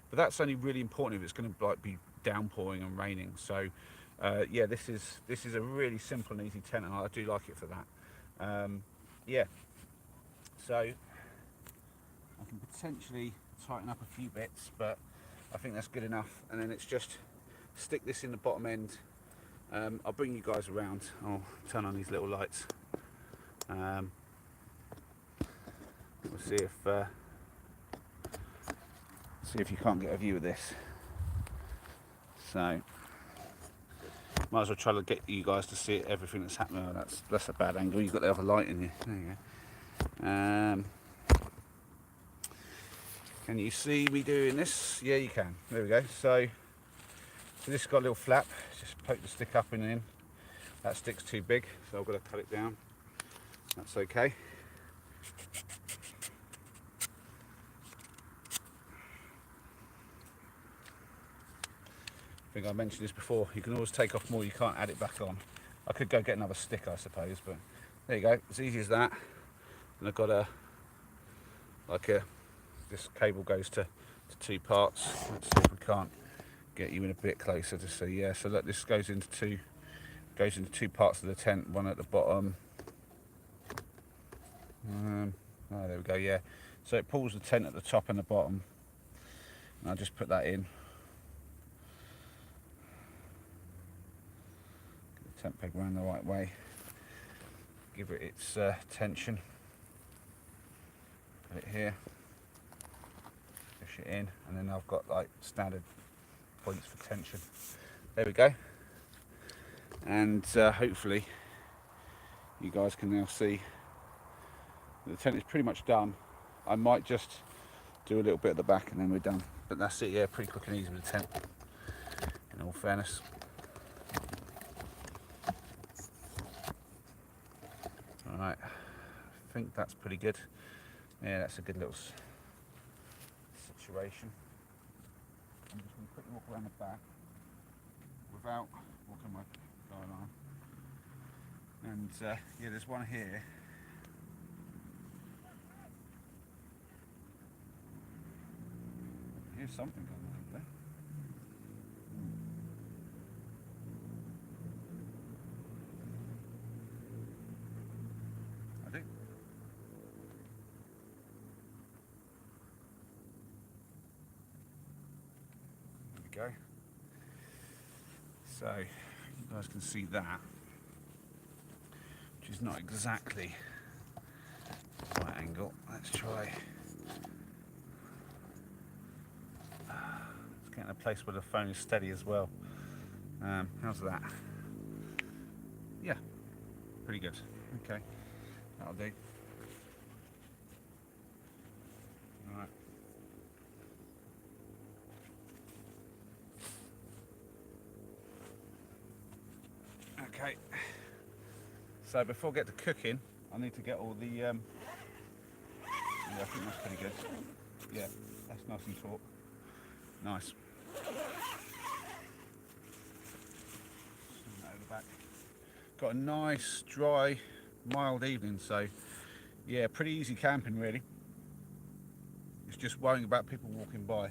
But that's only really important if it's going to like be downpouring and raining. So yeah, this is a really simple and easy tent, and I do like it for that. Yeah, so I can potentially tighten up a few bits, but I think that's good enough. And then it's just stick this in the bottom end. I'll bring you guys around. I'll turn on these little lights. We'll see if you can't get a view of this. So might as well try to get you guys to see everything that's happening. Oh, that's a bad angle. You've got the other light in here. There you go. Can you see me doing this? Yeah, you can. There we go. So this has got a little flap. Just poke the stick up and in. That stick's too big, so I've got to cut it down. That's okay. I think I mentioned this before. You can always take off more. You can't add it back on. I could go get another stick, I suppose, but there you go. As easy as that. And I've got this cable goes to two parts. Let's see if we can't get you in a bit closer to see. Yeah, so look, this goes into two parts of the tent. One at the bottom. Oh, there we go. Yeah, so it pulls the tent at the top and the bottom. And I'll just put that in. Get the tent peg around the right way. Give it its tension. Put it here. Push it in, and then I've got like standard points for tension. There we go. And hopefully you guys can now see the tent is pretty much done. I might just do a little bit at the back and then we're done. But that's it, yeah, pretty quick and easy with the tent, in all fairness. Alright, I think that's pretty good. Yeah, that's a good little situation. I'm just going to quickly walk around the back without walking my going on. And yeah, there's one here. Here's something going on over there. I think. There we go. So you guys can see that, which is not exactly the right angle. Let's try. Let's get in a place where the phone is steady as well. How's that? Yeah, pretty good. Okay, that'll do. All right. Okay. So before I get to cooking, I need to get all the. Yeah, I think that's pretty good. Yeah, that's nice and taut. Nice. Over the back. Got a nice, dry, mild evening, so yeah, pretty easy camping really. It's just worrying about people walking by.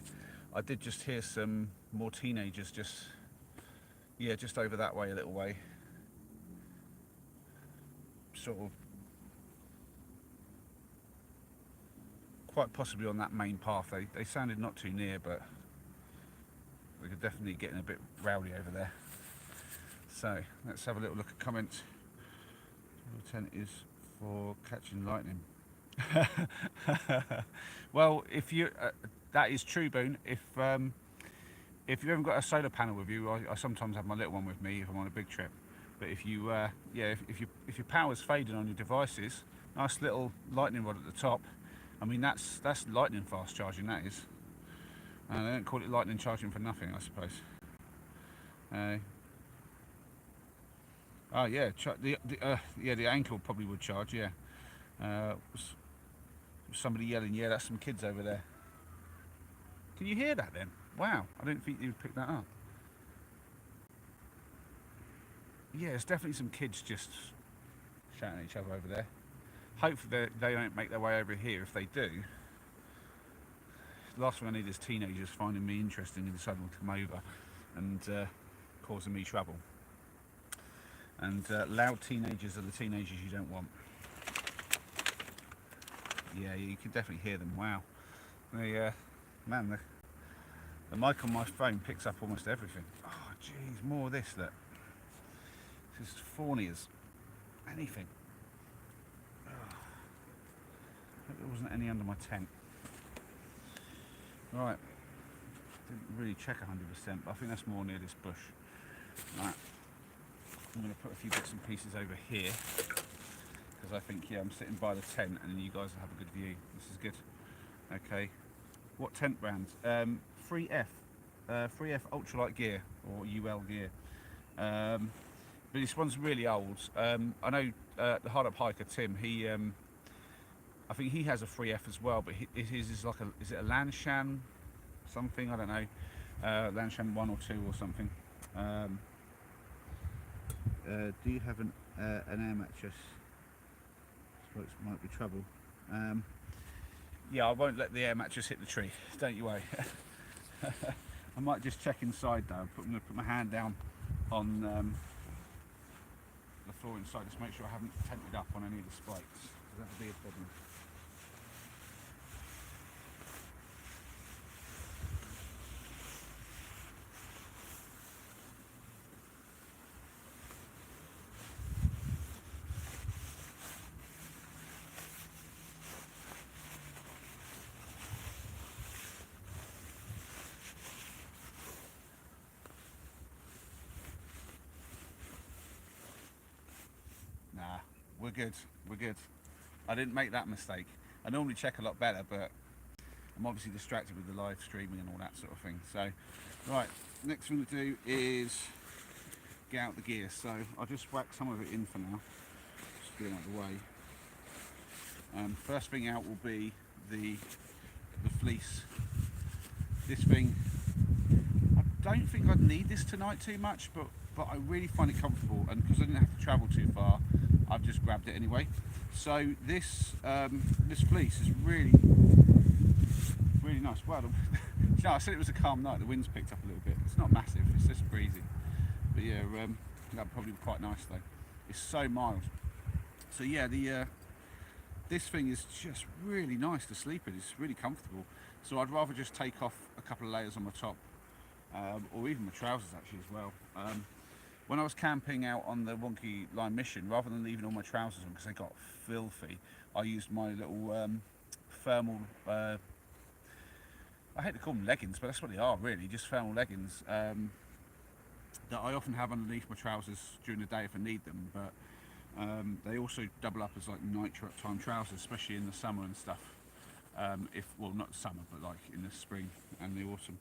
I did just hear some more teenagers just over that way, a little way. Sort of quite possibly on that main path. They sounded not too near, but we could definitely getting a bit rowdy over there. So let's have a little look at comments. The tent is for catching lightning. Well, if you that is true, Boone. If you haven't got a solar panel with you, I sometimes have my little one with me if I'm on a big trip. But if you if your power's fading on your devices, nice little lightning rod at the top. I mean that's lightning fast charging, that is. They don't call it lightning charging for nothing, I suppose. Oh yeah, the ankle probably would charge. Yeah. Somebody yelling, yeah, that's some kids over there. Can you hear that then? Wow, I didn't think you'd pick that up. Yeah, it's definitely some kids just shouting at each other over there. Hopefully they don't make their way over here. If they do, the last thing I need is teenagers finding me interesting and deciding to come over and causing me trouble. And loud teenagers are the teenagers you don't want. Yeah, you can definitely hear them. Wow. The mic on my phone picks up almost everything. Oh, jeez, more of this. Look, this is fawny as anything. Oh. Hope there wasn't any under my tent. Right. Didn't really check 100%, but I think that's more near this bush. Right. I'm going to put a few bits and pieces over here. Because I think, yeah, I'm sitting by the tent and you guys will have a good view. This is good. Okay. What tent brand? 3F. 3F Ultralight Gear, or UL Gear. But this one's really old. I know the Hard Up Hiker, Tim, he, I think he has a 3F as well, but his is like is it a Lanshan something? I don't know. Lanshan 1 or 2 or something. Do you have an air mattress? It might be trouble. Yeah, I won't let the air mattress hit the tree, don't you worry. I might just check inside though. I'm going to put my hand down on the floor inside, just make sure I haven't tented up on any of the spikes. That would be a problem. Nah, we're good. We're good. I didn't make that mistake. I normally check a lot better, but I'm obviously distracted with the live streaming and all that sort of thing. So, right, next thing to do is get out the gear. So I'll just whack some of it in for now. Just get it out of the way. First thing out will be the fleece. This thing, I don't think I'd need this tonight too much, but I really find it comfortable, and because I didn't have to travel too far, I've just grabbed it anyway. So this this fleece is really nice. Well, you know, I said it was a calm night. The wind's picked up a little bit. It's not massive. It's just breezy. But yeah, that'd probably be quite nice though. It's so mild. So yeah, this thing is just really nice to sleep in. It's really comfortable. So I'd rather just take off a couple of layers on my top, or even my trousers actually as well. When I was camping out on the Wonky Line mission, rather than leaving all my trousers on because they got filthy, I used my little thermal, I hate to call them leggings, but that's what they are really, just thermal leggings, that I often have underneath my trousers during the day if I need them, but they also double up as like night-time trousers, especially in the summer and stuff. Well, not summer, but like in the spring and the autumn.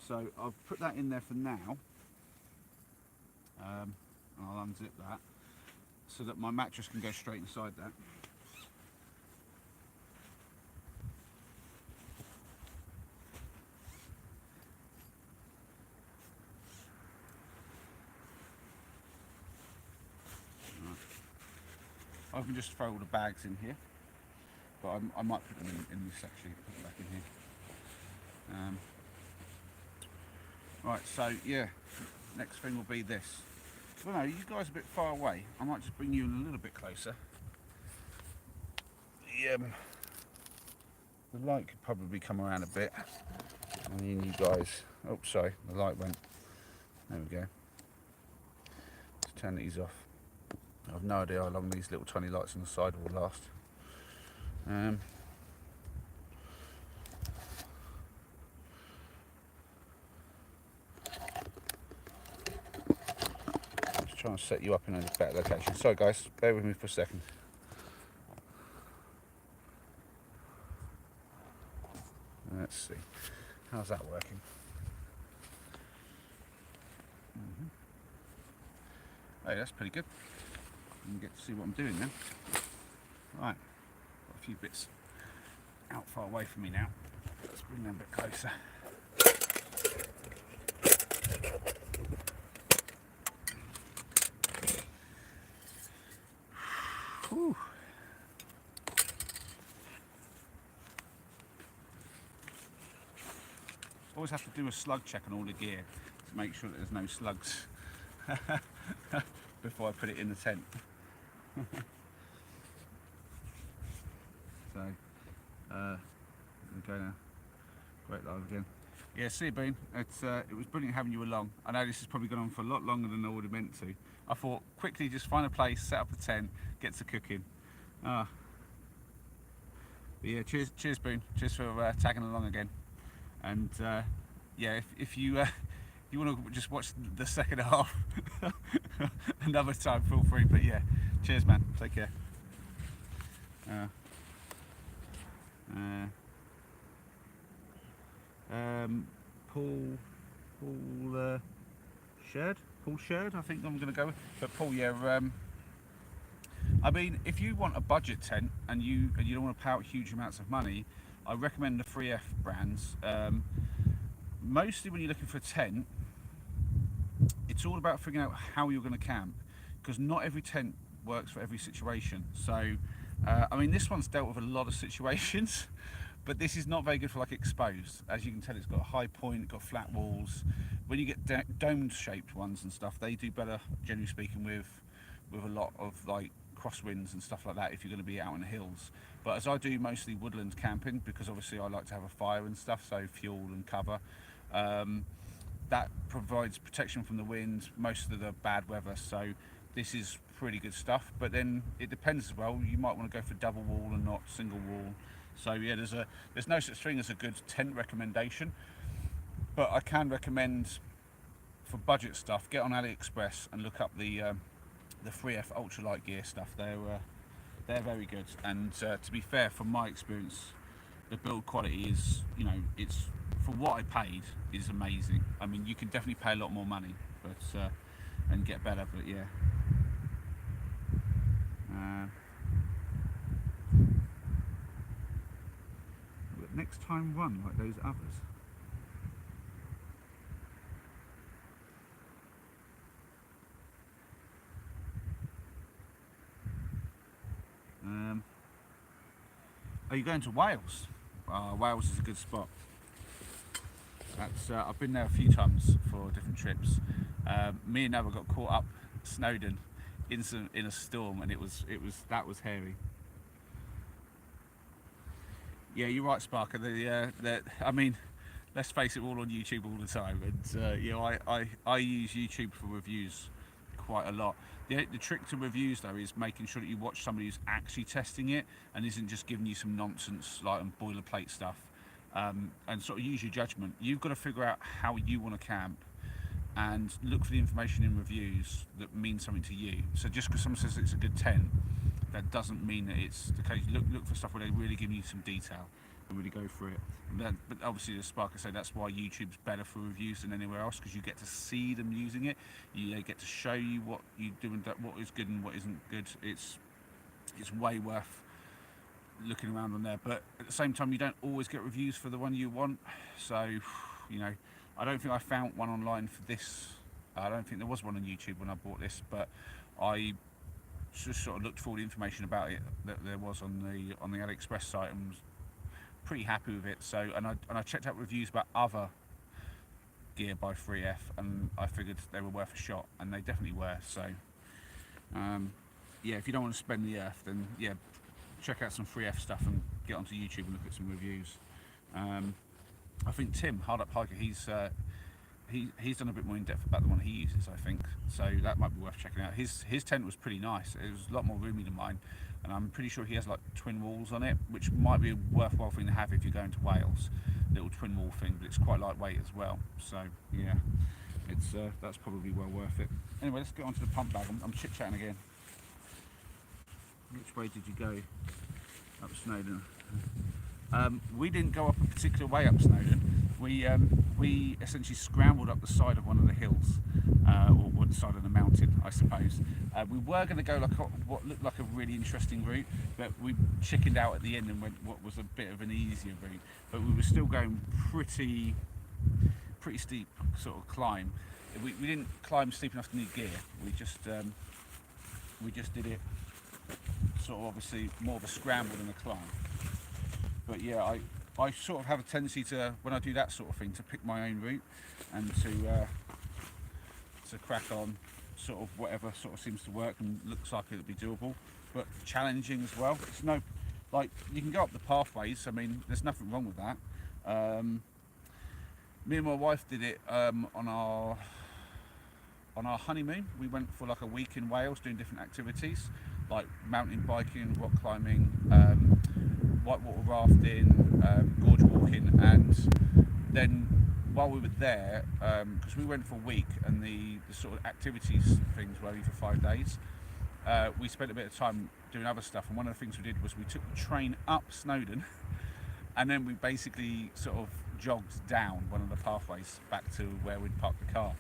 So I'll put that in there for now. And I'll unzip that so that my mattress can go straight inside that. I can just throw all the bags in here, but I might put them in this actually, put them back in here. Right, so yeah, next thing will be this. Well, no, you guys are a bit far away. I might just bring you in a little bit closer. The light could probably come around a bit. And then you guys, oh sorry, the light went. There we go. Let's turn these off. I've no idea how long these little tiny lights on the side will last. Just trying to set you up in a better location. Sorry guys, bear with me for a second. Let's see, how's that working? Hey, that's pretty good. You can get to see what I'm doing then. Right, got a few bits out far away from me now. Let's bring them a bit closer. Whew. Always have to do a slug check on all the gear to make sure that there's no slugs before I put it in the tent. So, I'm going to go now. Great live again. Yeah, see you, Bean. It was brilliant having you along. I know this has probably gone on for a lot longer than I would have meant to. I thought quickly just find a place, set up a tent, get to cooking. But yeah, cheers, Bean. Cheers for tagging along again. And yeah, if you you want to just watch the second half another time, feel free. But yeah, cheers, man. Take care. Paul Sherd, I think I'm going to go with. But Paul, yeah, I mean, if you want a budget tent and you don't want to pay out huge amounts of money, I recommend the 3F brands. Mostly when you're looking for a tent, it's all about figuring out how you're going to camp, because not every tent works for every situation. So, I mean, this one's dealt with a lot of situations, but this is not very good for like exposed. As you can tell, it's got a high point, it's got flat walls. When you get dome-shaped ones and stuff, they do better, generally speaking, with a lot of like crosswinds and stuff like that if you're going to be out in the hills. But as I do mostly woodland camping, because obviously I like to have a fire and stuff, so fuel and cover, that provides protection from the wind, most of the bad weather, so this is pretty good stuff. But then it depends as well, you might want to go for double wall and not single wall. So yeah, there's no such thing as a good tent recommendation, but I can recommend for budget stuff, get on AliExpress and look up the 3F ultralight gear stuff. They're very good, and to be fair, from my experience, the build quality is, you know, it's for what I paid is amazing. I mean, you can definitely pay a lot more money, but and get better. But yeah, but next time run like those others. you're going to Wales. Wales is a good spot. That's I've been there a few times for different trips. Me and Noah got caught up Snowdon in a storm, and that was hairy. Yeah, you're right, Sparker. I mean, let's face it, we're all on YouTube all the time, and you know, I use YouTube for reviews quite a lot. The trick to reviews though is making sure that you watch somebody who's actually testing it and isn't just giving you some nonsense like boilerplate stuff. And sort of use your judgment. You've got to figure out how you want to camp and look for the information in reviews that means something to you. So just because someone says it's a good tent, that doesn't mean that it's the case. Look for stuff where they really give you some detail and really go for it. But obviously, as Sparker said, that's why YouTube's better for reviews than anywhere else, because you get to see them using it. You get to show you what you do and what is good and what isn't good. It's way worth looking around on there, but at the same time you don't always get reviews for the one you want. So, you know, I don't think I found one online for this. I don't think there was one on YouTube when I bought this, but I just sort of looked for all the information about it that there was on the AliExpress site and was pretty happy with it. So, and I checked out reviews about other gear by 3F, and I figured they were worth a shot, and they definitely were. So, yeah, if you don't want to spend the earth, then yeah, check out some 3F stuff and get onto YouTube and look at some reviews. I think Tim, Hard Up Hiker, he's done a bit more in depth about the one he uses, I think. So that might be worth checking out. His tent was pretty nice. It was a lot more roomy than mine, and I'm pretty sure he has like twin walls on it, which might be a worthwhile thing to have if you're going to Wales. Little twin wall thing, but it's quite lightweight as well. So yeah, it's that's probably well worth it. Anyway, let's get onto the pump bag. I'm chit chatting again. Which way did you go? Up Snowdon. We didn't go up a particular way up Snowdon. We essentially scrambled up the side of one of the hills, or one side of the mountain, I suppose. We were going to go like what looked like a really interesting route, but we chickened out at the end and went what was a bit of an easier route. But we were still going pretty steep sort of climb. We didn't climb steep enough to need gear. We just did it sort of obviously more of a scramble than a climb. But yeah, I sort of have a tendency to, when I do that sort of thing, to pick my own route and to crack on sort of whatever sort of seems to work and looks like it'll be doable, but challenging as well. It's no, like, you can go up the pathways. I mean, there's nothing wrong with that. Me and my wife did it on our honeymoon. We went for like a week in Wales doing different activities like mountain biking, rock climbing, whitewater rafting, gorge walking, and then while we were there, because we went for a week and the sort of activities things were only for 5 days, we spent a bit of time doing other stuff, and one of the things we did was we took the train up Snowdon and then we basically sort of jogged down one of the pathways back to where we'd parked the car.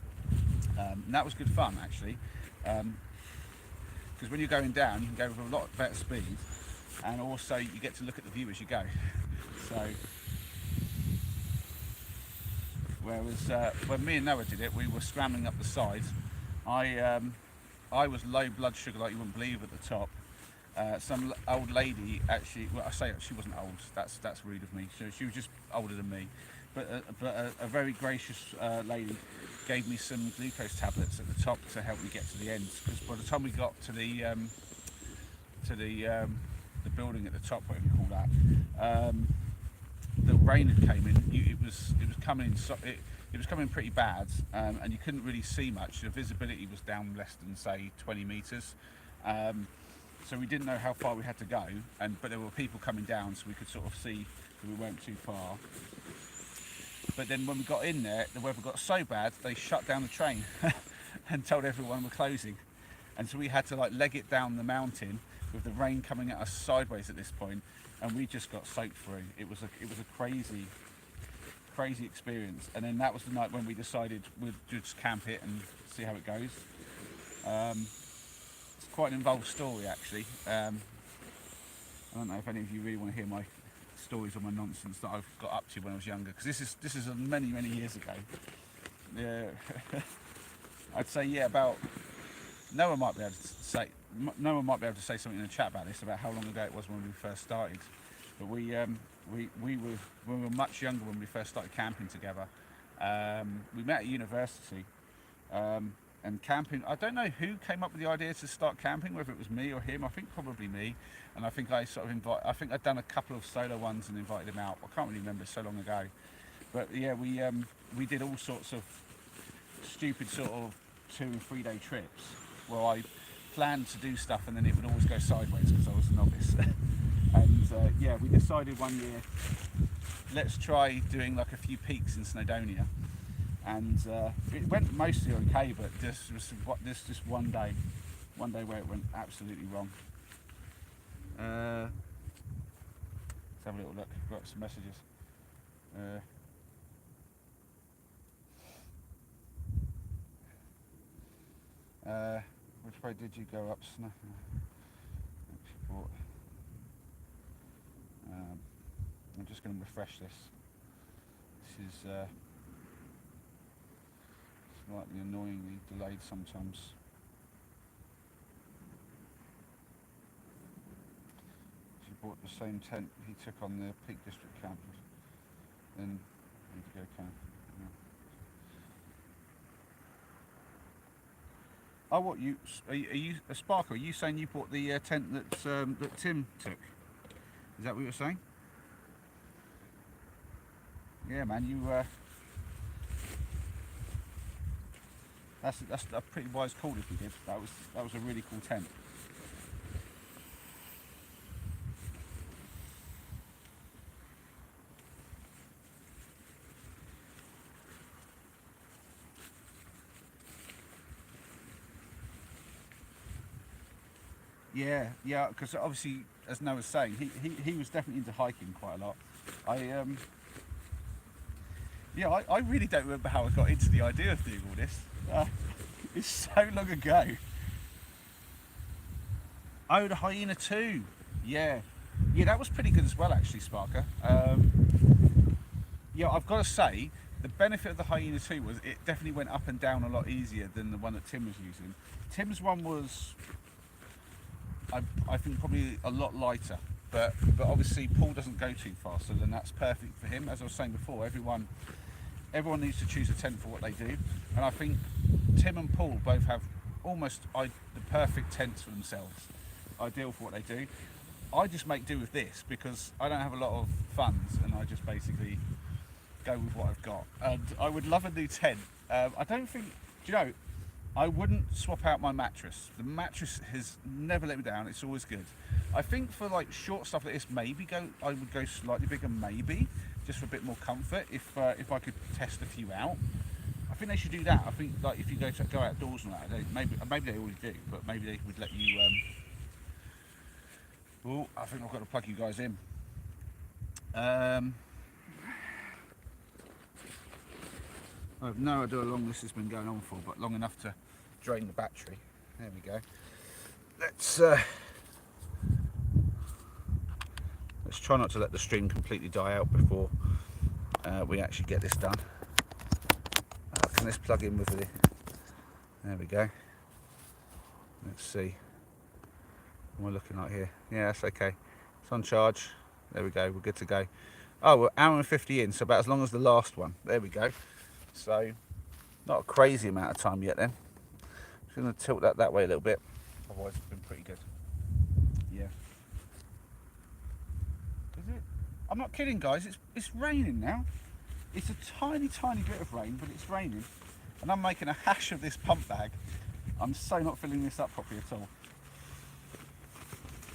And that was good fun actually, because when you're going down you can go with a lot better speed, and also you get to look at the view as you go. So whereas when me and Noah did it, we were scrambling up the side. I was low blood sugar like you wouldn't believe at the top. Some old lady, actually, well, I say she wasn't old, that's rude of me, so she was just older than me, but a very gracious lady gave me some glucose tablets at the top to help me get to the end, because by the time we got to the building at the top, whatever you call that, the rain had came in. It was coming in, it was coming pretty bad, and you couldn't really see much. The visibility was down less than say 20 meters. So we didn't know how far we had to go, but there were people coming down, so we could sort of see that we weren't too far. But then when we got in there, the weather got so bad, they shut down the train and told everyone we're closing. And so we had to like leg it down the mountain with the rain coming at us sideways at this point, and we just got soaked through. It was a crazy experience. And then that was the night when we decided we'd just camp it and see how it goes. It's quite an involved story actually. I don't know if any of you really want to hear my stories or my nonsense that I've got up to when I was younger, because this is many years ago. Yeah, I'd say yeah, about Noah might be able to say something in the chat about this, about how long ago it was when we first started. But we were much younger when we first started camping together. We met at university, and camping. I don't know who came up with the idea to start camping, whether it was me or him. I think probably me. And I think I sort of I think I'd done a couple of solo ones and invited him out. I can't really remember, so long ago. But yeah, we did all sorts of stupid sort of 2 and 3 day trips where I planned to do stuff and then it would always go sideways because I was a novice. And yeah, we decided one year, let's try doing like a few peaks in Snowdonia. And it went mostly okay, but this was just one day where it went absolutely wrong. Let's have a little look. We've got some messages. Which way did you go up, Snow? I'm just going to refresh this. This is slightly annoyingly delayed sometimes. She bought the same tent he took on the Peak District camp. Then Indigo camp. Yeah. Oh, what are you a Sparker? Are you saying you bought the tent that Tim took? Is that what you're saying? Yeah, man, you. That's a pretty wise call if you did. That was a really cool tent. Yeah, because obviously, as Noah was saying, he was definitely into hiking quite a lot. I really don't remember how I got into the idea of doing all this. It's so long ago. Oh, the Hyena 2. Yeah, that was pretty good as well, actually, Sparker. Yeah, I've got to say, the benefit of the Hyena 2 was it definitely went up and down a lot easier than the one that Tim was using. Tim's one was, I think, probably a lot lighter, but obviously Paul doesn't go too far, so then that's perfect for him. As I was saying before, everyone needs to choose a tent for what they do, and I think Tim and Paul both have almost the perfect tents for themselves, ideal for what they do. I just make do with this because I don't have a lot of funds, and I just basically go with what I've got. And I would love a new tent. I don't think, do you know, I wouldn't swap out my mattress. The mattress has never let me down. It's always good. I think for like short stuff like this, I would go slightly bigger, maybe, just for a bit more comfort. If I could test a few out, I think they should do that. I think like if you go outdoors and that, maybe they already do, but maybe they would let you. Oh, I think I've got to plug you guys in. I have no idea how long this has been going on for, but long enough to drain the battery. There we go. Let's try not to let the stream completely die out before we actually get this done. Can this plug in with the... There we go. Let's see. What am I looking like here? Yeah, that's okay. It's on charge. There we go. We're good to go. Oh, we're 1 hour and 50 in, so about as long as the last one. There we go. So, not a crazy amount of time yet then. Just going to tilt that way a little bit. Otherwise, it's been pretty good. Yeah. Is it? I'm not kidding, guys. It's raining now. It's a tiny bit of rain, but it's raining. And I'm making a hash of this pump bag. I'm so not filling this up properly at all.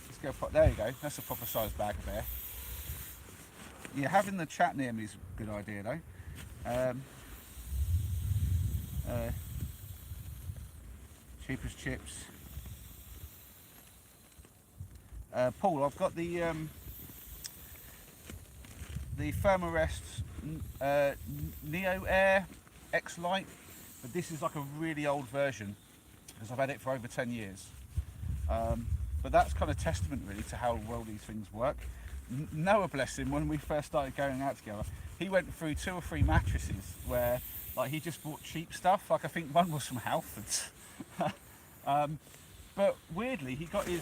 Let's go. There you go. That's a proper sized bag of air. Yeah, having the chat near me is a good idea though. Cheapest chips. Paul, I've got the Thermarest Neo Air X Lite, but this is like a really old version because I've had it for over 10 years. But that's kind of testament really to how well these things work. Noah, bless him, when we first started going out together, he went through 2 or 3 mattresses where like he just bought cheap stuff. Like I think one was from Halfords. But weirdly, he got his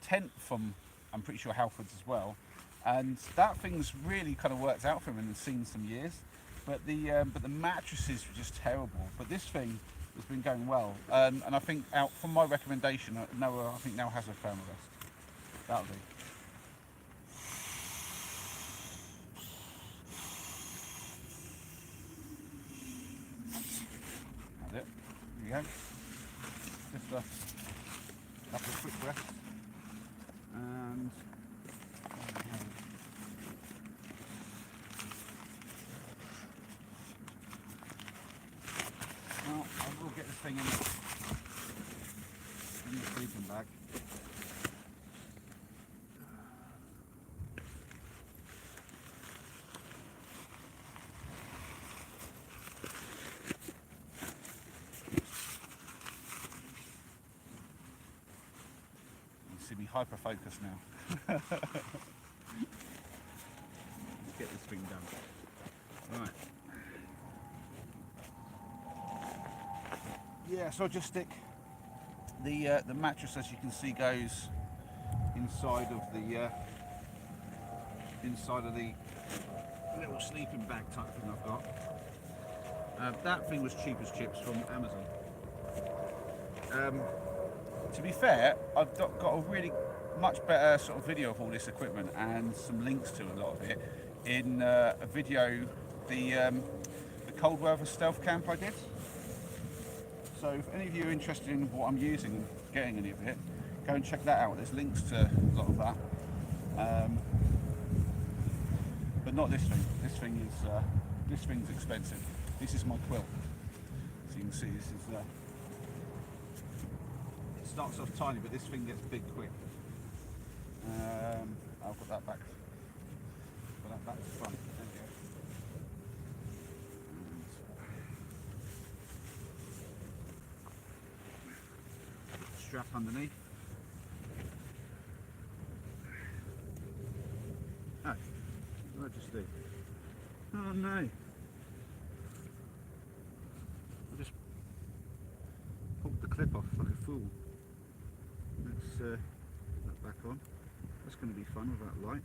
tent from, I'm pretty sure, Halfords as well. and that thing's really kind of worked out for him and seen some years. But the mattresses were just terrible. But this thing has been going well, and I think out from my recommendation, Noah I think now has a Thermarest. That'll do. That's it. There you go. Just a couple of quick breaths, and well, I will get this thing in the sleeping bag. You see me hyper focused now. Let's get this thing done. Right. Yeah, so I'll just stick the mattress, as you can see, goes inside of the little sleeping bag type thing I've got. That thing was cheap as chips from Amazon. To be fair, I've got a really much better sort of video of all this equipment and some links to a lot of it in a video, the cold weather stealth camp I did. So if any of you are interested in what I'm using and getting any of it, go and check that out. There's links to a lot of that. But not this thing. This thing's expensive. This is my quilt. So you can see this is it starts off tiny, but this thing gets big quick. I'll put that back. Put that back to front. There we go. Strap underneath. Oh, what did I just do? Oh no! I just pulled the clip off like a fool. Let's put that back on. That's going to be fun with that light.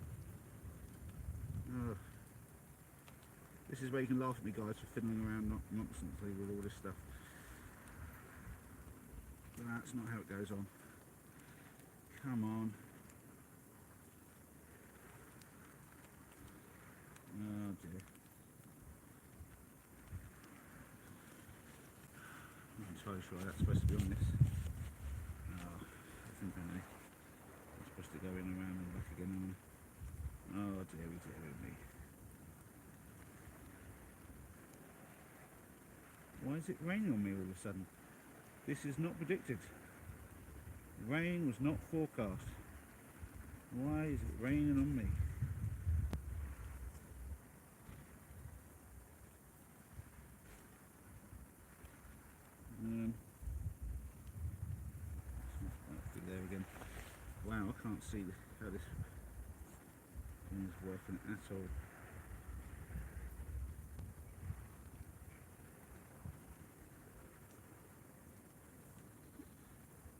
This is where you can laugh at me, guys, for fiddling around nonsensely with all this stuff. That's not how it goes on. Come on. Oh dear. I'm not entirely sure that's supposed to be on this. Oh, I think I know. It's supposed to go in and around and back again. Oh dearie, dearie me. Why is it raining on me all of a sudden? This is not predicted. Rain was not forecast. Why is it raining on me? There again. Wow, I can't see how this thing is working at all.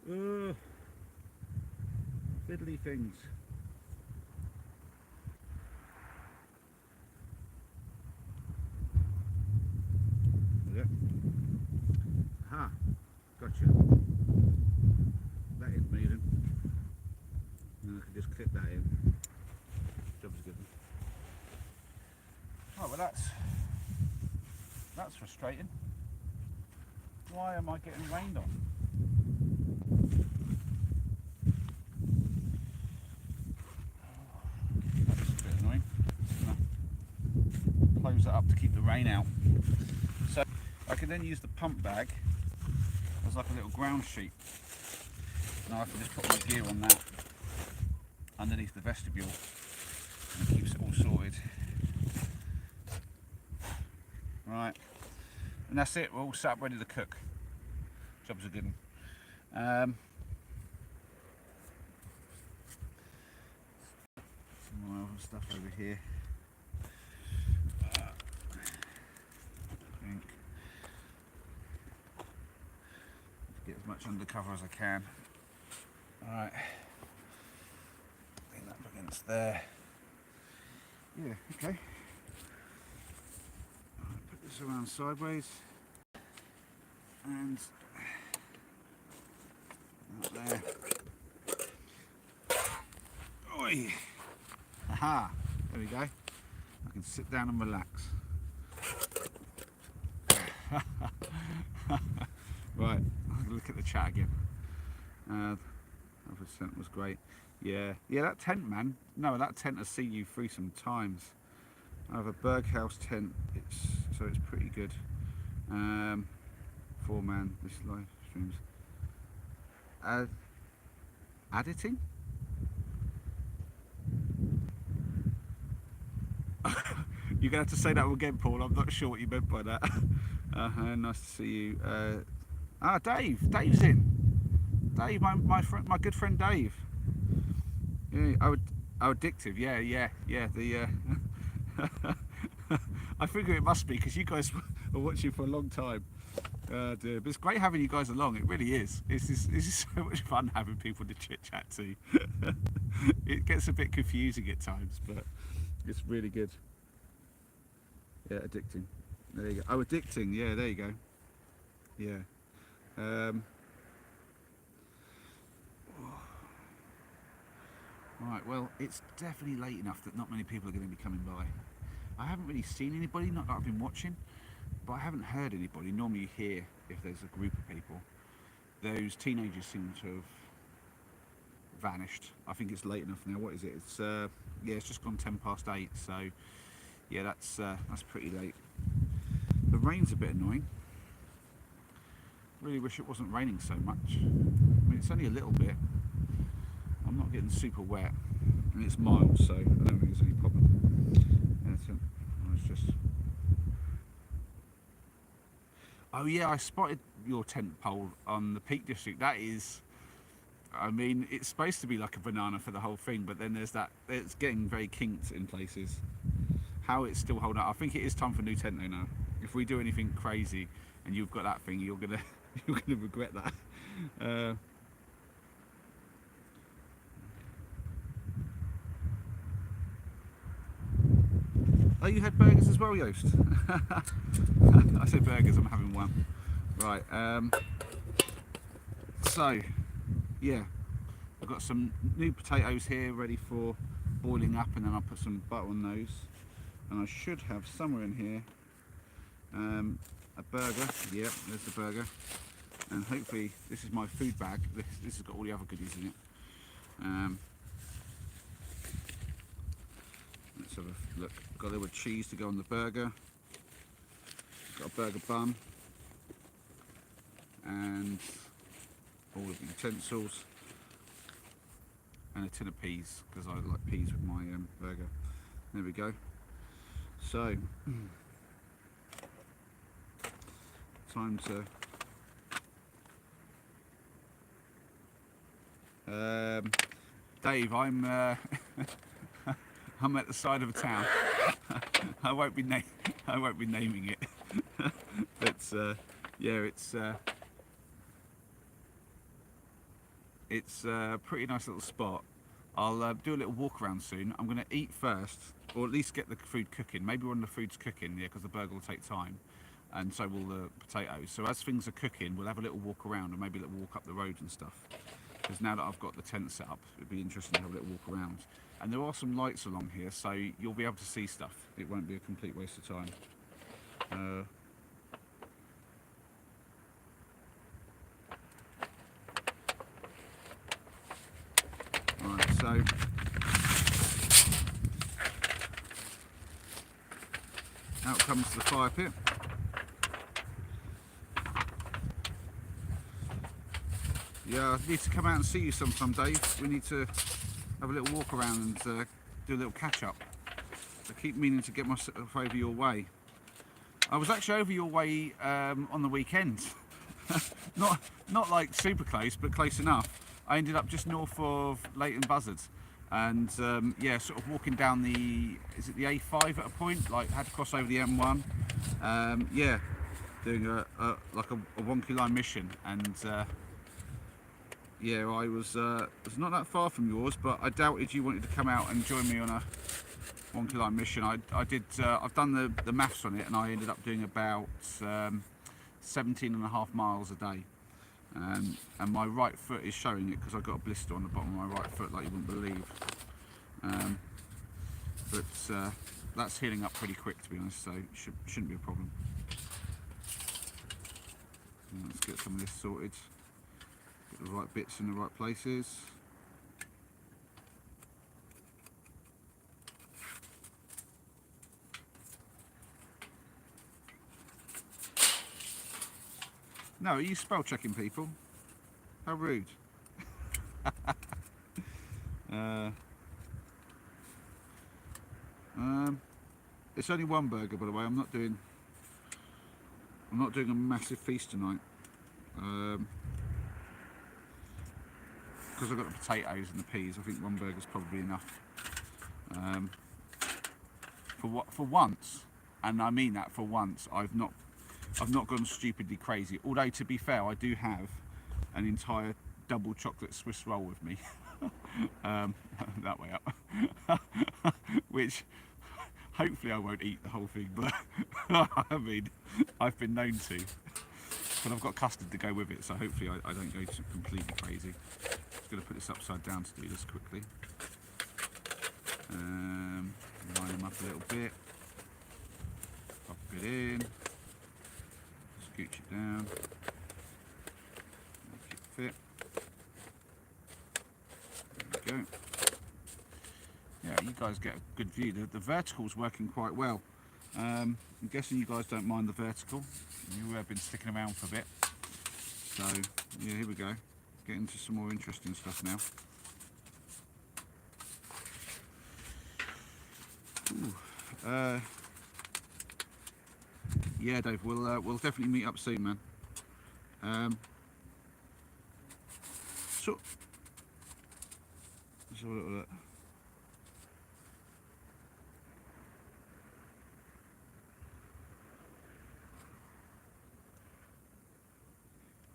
Oh, fiddly things. Yeah. Aha, gotcha. That is moving. And I can just clip that in. Job's good. Oh, well that's frustrating. Why am I getting rained on? That's a bit annoying. Close that up to keep the rain out. So I can then use the pump bag as like a little ground sheet. Now I can just put my gear on that underneath the vestibule and it keeps it all sorted. Right, and that's it, we're all set up ready to cook. Job's a good one. Some more other stuff over here. I think get as much undercover as I can. Alright, bring that up against there. Yeah, okay. Put this around sideways. And out there. Oi! Aha! There we go. I can sit down and relax. Right, look at the chat again. 100% was great. Yeah, that tent, man. No, that tent has seen you through some times. I have a Berghaus tent, so it's pretty good. 4-man, this live streams. Editing? You're going to have to say that again, Paul. I'm not sure what you meant by that. Nice to see you. Dave. Dave's in. Dave, my friend, my good friend Dave. Yeah, addictive. Yeah. The I figure it must be because you guys are watching for a long time. Dear. But it's great having you guys along. It really is. This is so much fun having people to chit chat to. It gets a bit confusing at times, but it's really good. Yeah, addicting. There you go. Oh, addicting. Yeah, there you go. Yeah. Right, well, it's definitely late enough that not many people are going to be coming by. I haven't really seen anybody, not that I've been watching, but I haven't heard anybody. Normally you hear if there's a group of people. Those teenagers seem to have vanished. I think it's late enough now. What is it? It's it's just gone 8:10, so yeah, that's pretty late. The rain's a bit annoying. Really wish it wasn't raining so much. I mean, it's only a little bit. I'm not getting super wet, and it's mild, so I don't think there's any problem. Oh yeah, I spotted your tent pole on the Peak District. That is, I mean, it's supposed to be like a banana for the whole thing, but then there's that, it's getting very kinked in places. How it's still holding up. I think it is time for a new tent though now. If we do anything crazy and you've got that thing, you're gonna regret that. Oh, you had burgers as well, Yost? I said burgers, I'm having one. Right, so, yeah, I've got some new potatoes here ready for boiling up, and then I'll put some butter on those. And I should have somewhere in here a burger. Yep, there's the burger. And hopefully, this is my food bag. This has got all the other goodies in it. Let's have a look. Got a little cheese to go on the burger. Got a burger bun. And all of the utensils. And a tin of peas, because I like peas with my burger. There we go. So, time to Dave, I'm I'm at the side of a town. I won't be naming it, but yeah, it's a pretty nice little spot. I'll do a little walk around soon. I'm going to eat first, or at least get the food cooking. Maybe when the food's cooking, yeah, because the burger will take time, and so will the potatoes. So as things are cooking, we'll have a little walk around, and maybe a little walk up the road and stuff. Because now that I've got the tent set up, it'd be interesting to have a little walk around. And there are some lights along here, so you'll be able to see stuff. It won't be a complete waste of time. Right, so out comes the fire pit. Yeah, I need to come out and see you sometime, Dave. We need to have a little walk around and do a little catch up. I keep meaning to get myself over your way. I was actually over your way on the weekend. not like super close, but close enough. I ended up just north of Leighton Buzzard, and yeah, sort of walking down the A5 at a point. Like had to cross over the M1. Yeah, doing a 1 km mission, and yeah, I was not that far from yours, but I doubted you wanted to come out and join me on Wonky Line mission. I've done the maths on it, and I ended up doing about 17.5 miles a day. And my right foot is showing it because I've got a blister on the bottom of my right foot like you wouldn't believe. But that's healing up pretty quick, to be honest, so shouldn't be a problem. Let's get some of this sorted. Get the right bits in the right places. No, are you spell checking people? How rude. It's only one burger, by the way. I'm not doing a massive feast tonight. Because I've got the potatoes and the peas, I think one burger's probably enough. For once, and I mean that for once, I've not gone stupidly crazy. Although, to be fair, I do have an entire double chocolate Swiss roll with me. That way up. Which hopefully I won't eat the whole thing, but I mean, I've been known to. But I've got custard to go with it, so hopefully I don't go completely crazy. Just going to put this upside down to do this quickly. Line them up a little bit. Pop it in. Scooch it down. Make it fit. There we go. Yeah, you guys get a good view. The vertical's working quite well. I'm guessing you guys don't mind the vertical. You have been sticking around for a bit. So, yeah, here we go. Get into some more interesting stuff now. Ooh. Yeah, Dave, we'll definitely meet up soon, man. So, let's have a little look.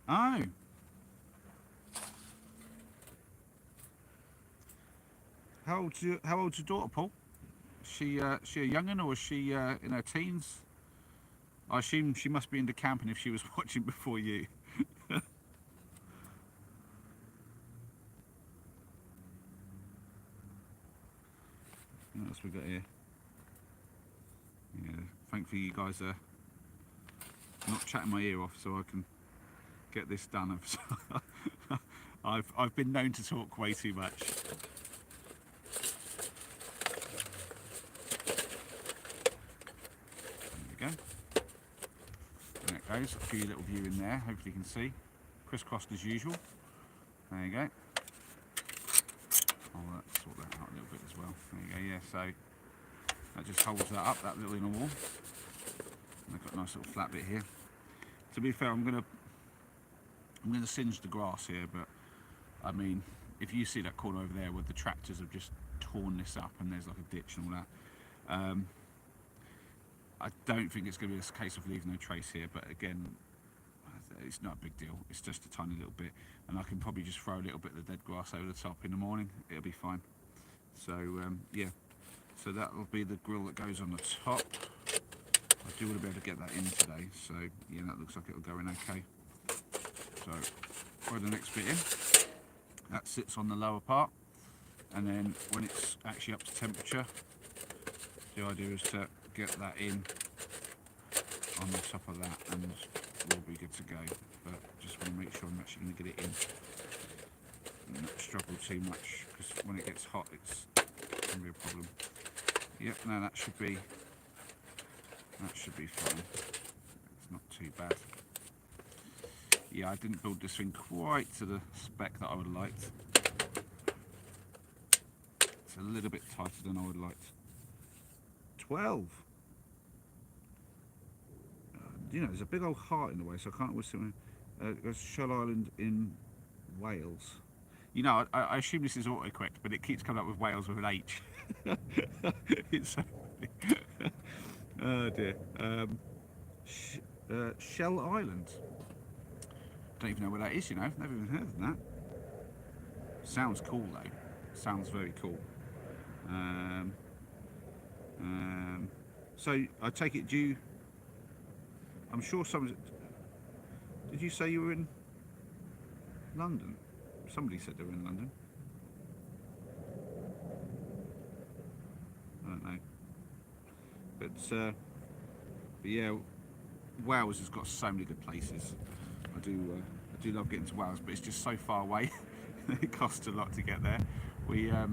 Oh. How old's your daughter, Paul? Is she a young'un, or is she in her teens? I assume she must be into camping if she was watching before you. What else we got here? Yeah, thankfully you guys are not chatting my ear off, so I can get this done. I've been known to talk way too much. There we go. There it goes. I'll give you a little view in there. Hopefully you can see. Crisscrossed as usual. There you go. I'll sort that out a little bit as well. There you go. Yeah. So that just holds that up. That little inner wall. And I've got a nice little flat bit here. To be fair, I'm gonna singe the grass here, but I mean, if you see that corner over there where the tractors have just torn this up and there's like a ditch and all that, I don't think it's going to be a case of leaving no trace here, but again, it's not a big deal. It's just a tiny little bit, and I can probably just throw a little bit of the dead grass over the top in the morning. It'll be fine. So yeah, so that will be the grill that goes on the top. I do want to be able to get that in today, so yeah, that looks like it'll go in okay. So throw the next bit in. That sits on the lower part, and then when it's actually up to temperature, the idea is to get that in on the top of that, and we'll be good to go. But just want to make sure I'm actually going to get it in and not struggle too much, because when it gets hot, it's going to be a problem. Yep, no, that should be fine. It's not too bad. Yeah, I didn't build this thing quite to the spec that I would have liked. It's a little bit tighter than I would have liked. 12. You know, there's a big old heart in the way, so I can't always see. It goes to Shell Island in Wales. You know, I assume this is autocorrect, but it keeps coming up with Wales with an H. It's so funny. Oh dear. Shell Island. Don't even know where that is, you know. I've never even heard of that. Sounds cool though. Sounds very cool. So I take it, I'm sure someone. Did you say you were in London? Somebody said they were in London. I don't know. But yeah, Wales has got so many good places. I do love getting to Wales, but it's just so far away. It costs a lot to get there. I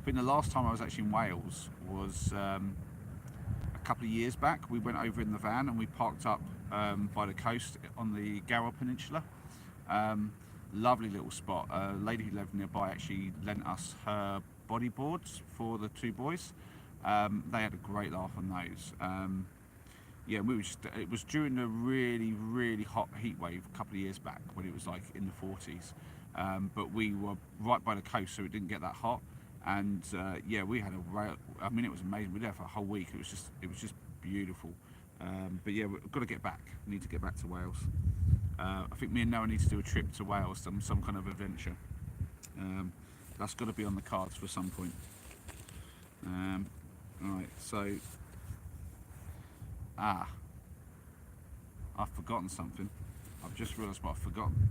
think the last time I was actually in Wales was a couple of years back. We went over in the van and we parked up by the coast on the Gower Peninsula. Lovely little spot. A lady who lived nearby actually lent us her bodyboards for the two boys. They had a great laugh on those. Yeah, it was during the really hot heat wave a couple of years back when it was like in the 40s. But we were right by the coast, so it didn't get that hot. And yeah, we had I mean, it was amazing. We were there for a whole week. It was just beautiful. But yeah, we've got to get back. We need to get back to Wales. I think me and Noah need to do a trip to Wales, some kind of adventure. That's got to be on the cards for some point. Alright, so I've forgotten something. I've just realised what I've forgotten.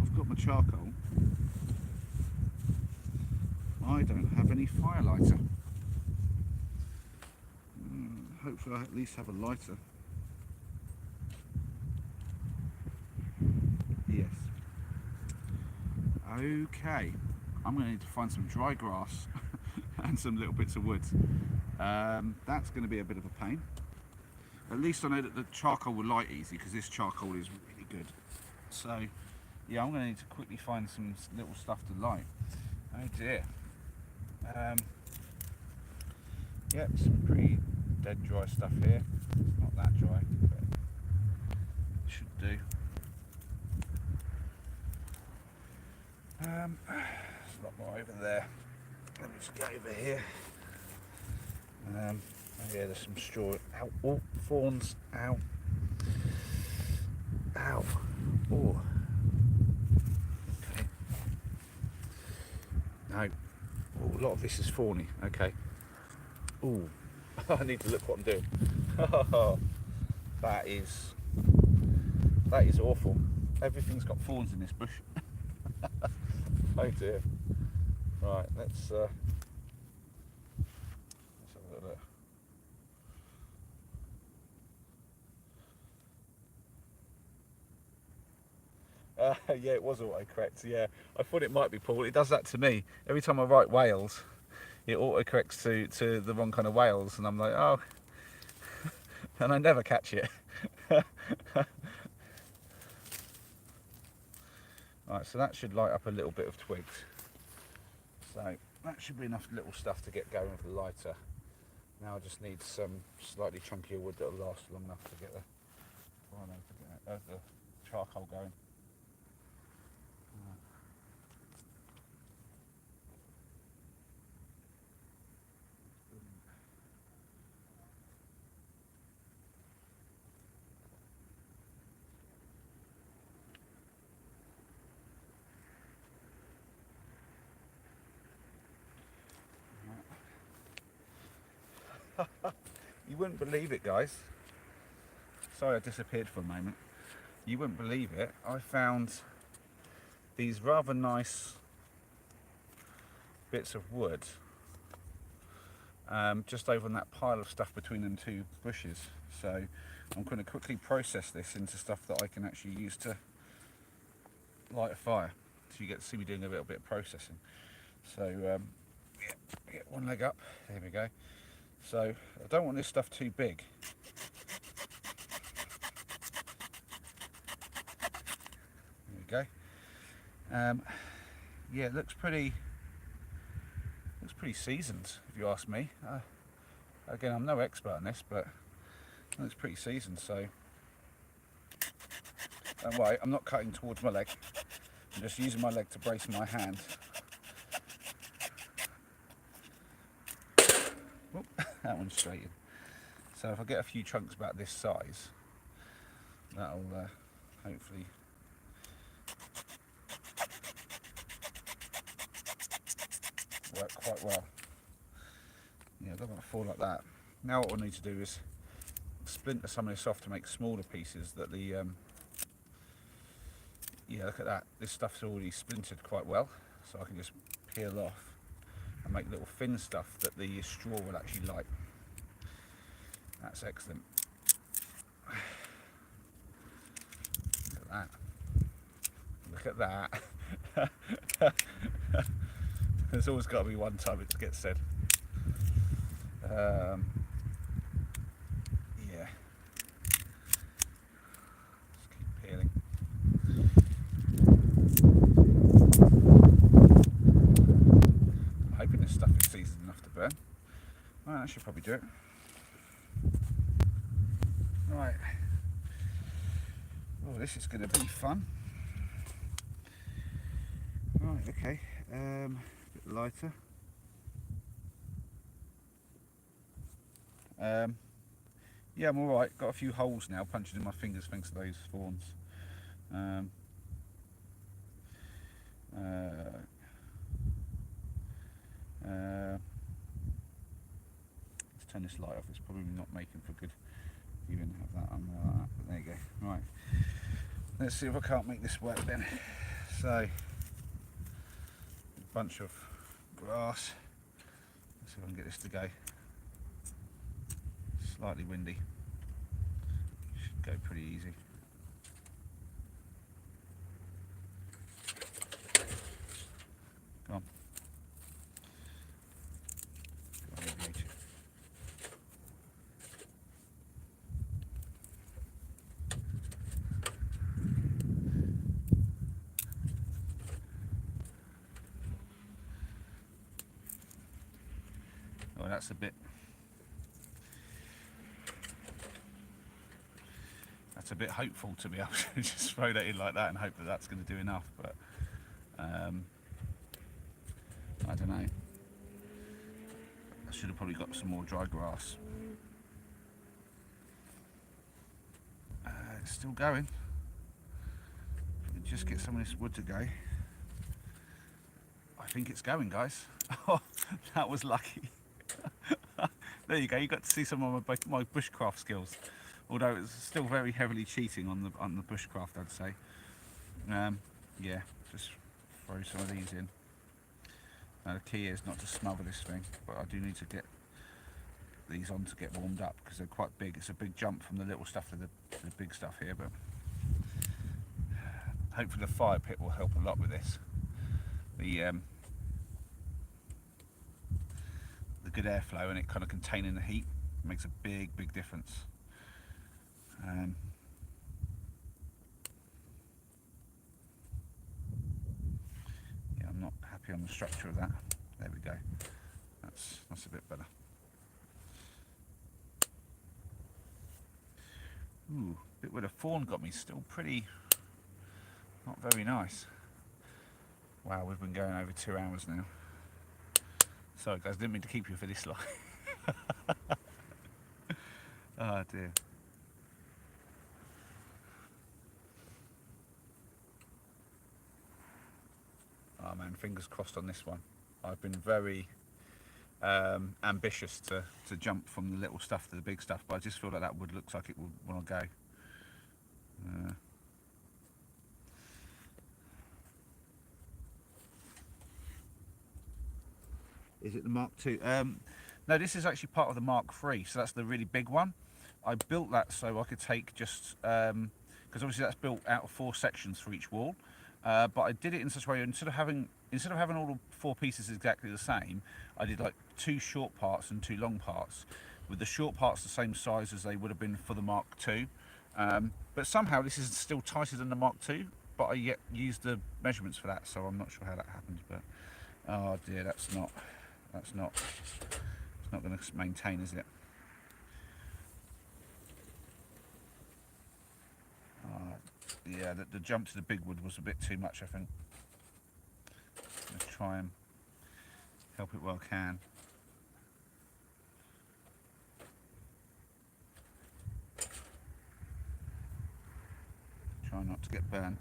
I've got my charcoal. I don't have any firelighter. Hopefully I at least have a lighter. Yes. Okay. I'm going to need to find some dry grass and some little bits of wood. That's going to be a bit of a pain. At least I know that the charcoal will light easy because this charcoal is really good. So yeah, I'm going to need to quickly find some little stuff to light. Oh dear. Yep, some pretty dead dry stuff here. It's not that dry, but it should do. There's a lot more over there. Let me just get over here. Oh yeah, there's some straw. Ow, oh, thorns. Ow. Ow. Oh. Okay. No. Oh, a lot of this is thorny. Okay. Oh. I need to look what I'm doing. That is awful. Everything's got thorns in this bush. Oh dear. Right, let's have a look. Yeah, it was autocorrect. Yeah, I thought it might be Paul. It does that to me every time I write Wales. It autocorrects to the wrong kind of Wales, and I'm like, oh, and I never catch it. Right, so that should light up a little bit of twigs. So that should be enough little stuff to get going for the lighter. Now I just need some slightly chunkier wood that will last long enough to get the charcoal going. You wouldn't believe it, guys. Sorry I disappeared for a moment. You wouldn't believe it. I found these rather nice bits of wood just over on that pile of stuff between them two bushes. So I'm going to quickly process this into stuff that I can actually use to light a fire. So you get to see me doing a little bit of processing. So get one leg up. There we go. So I don't want this stuff too big. There we go. Yeah, it looks pretty seasoned, if you ask me. Again, I'm no expert on this, but it looks pretty seasoned. So don't worry, I'm not cutting towards my leg. I'm just using my leg to brace my hand. Oh, that one's straightened. So if I get a few chunks about this size, that'll hopefully work quite well. Yeah, I don't want to fall like that. Now what we'll need to do is splinter some of this off to make smaller pieces that the yeah, look at that, this stuff's already splintered quite well, so I can just peel off and make little thin stuff that the straw will actually like. That's excellent. Look at that. There's always got to be one time it gets said. Yeah. Just keep peeling. I'm hoping this stuff is seasoned enough to burn. Well, that should probably do it. Right. Oh, this is going to be fun. Right, okay. A bit lighter. Yeah, I'm alright. Got a few holes now punching in my fingers thanks to those thorns. Let's turn this light off. It's probably not making for good. Even have that on like that, but there you go. Right. Let's see if I can't make this work then. So, a bunch of grass. Let's see if I can get this to go. Slightly windy. Should go pretty easy. Come on. Go on, beauty. Oh, that's a bit. That's a bit hopeful to be able to just throw that in like that and hope that that's going to do enough, but I don't know. I should have probably got some more dry grass. It's still going. Just get some of this wood to go. I think it's going, guys. Oh, that was lucky. There you go. You got to see some of my bushcraft skills. Although it's still very heavily cheating on the bushcraft, I'd say. Yeah, just throw some of these in. Now the key is not to smother this thing, but I do need to get these on to get warmed up because they're quite big. It's a big jump from the little stuff to the big stuff here, but hopefully the fire pit will help a lot with this. The good airflow and it kind of containing the heat makes a big difference. Yeah, I'm not happy on the structure of that. There we go. That's a bit better. Ooh, bit where the thorn got me, still pretty, not very nice. Wow, we've been going over 2 hours now. Sorry guys, didn't mean to keep you for this long. Oh dear. Oh man, fingers crossed on this one. I've been very ambitious to jump from the little stuff to the big stuff, but I just feel like that wood looks like it would want to go. Is it the Mark II? No, this is actually part of the Mark III, so that's the really big one. I built that so I could take just, because obviously that's built out of 4 sections for each wall, but I did it in such a way, instead of having all the 4 pieces exactly the same, I did like 2 short parts and 2 long parts, with the short parts the same size as they would have been for the Mark II. But somehow this is still tighter than the Mark II, but I yet used the measurements for that, so I'm not sure how that happened, but oh dear, it's not going to maintain, is it? Yeah, the jump to the big wood was a bit too much, I think. Let's try and help it where I can. Try not to get burnt.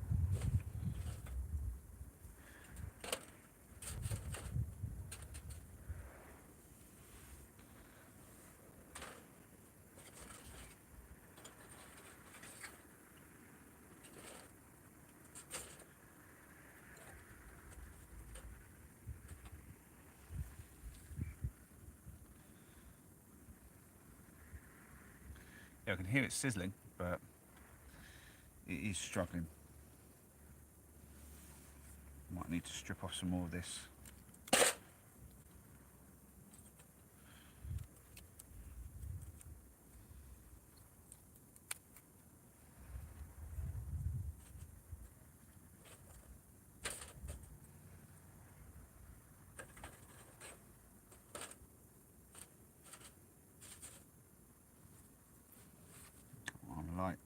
Yeah, I can hear it sizzling, but it is struggling. Might need to strip off some more of this. On the light.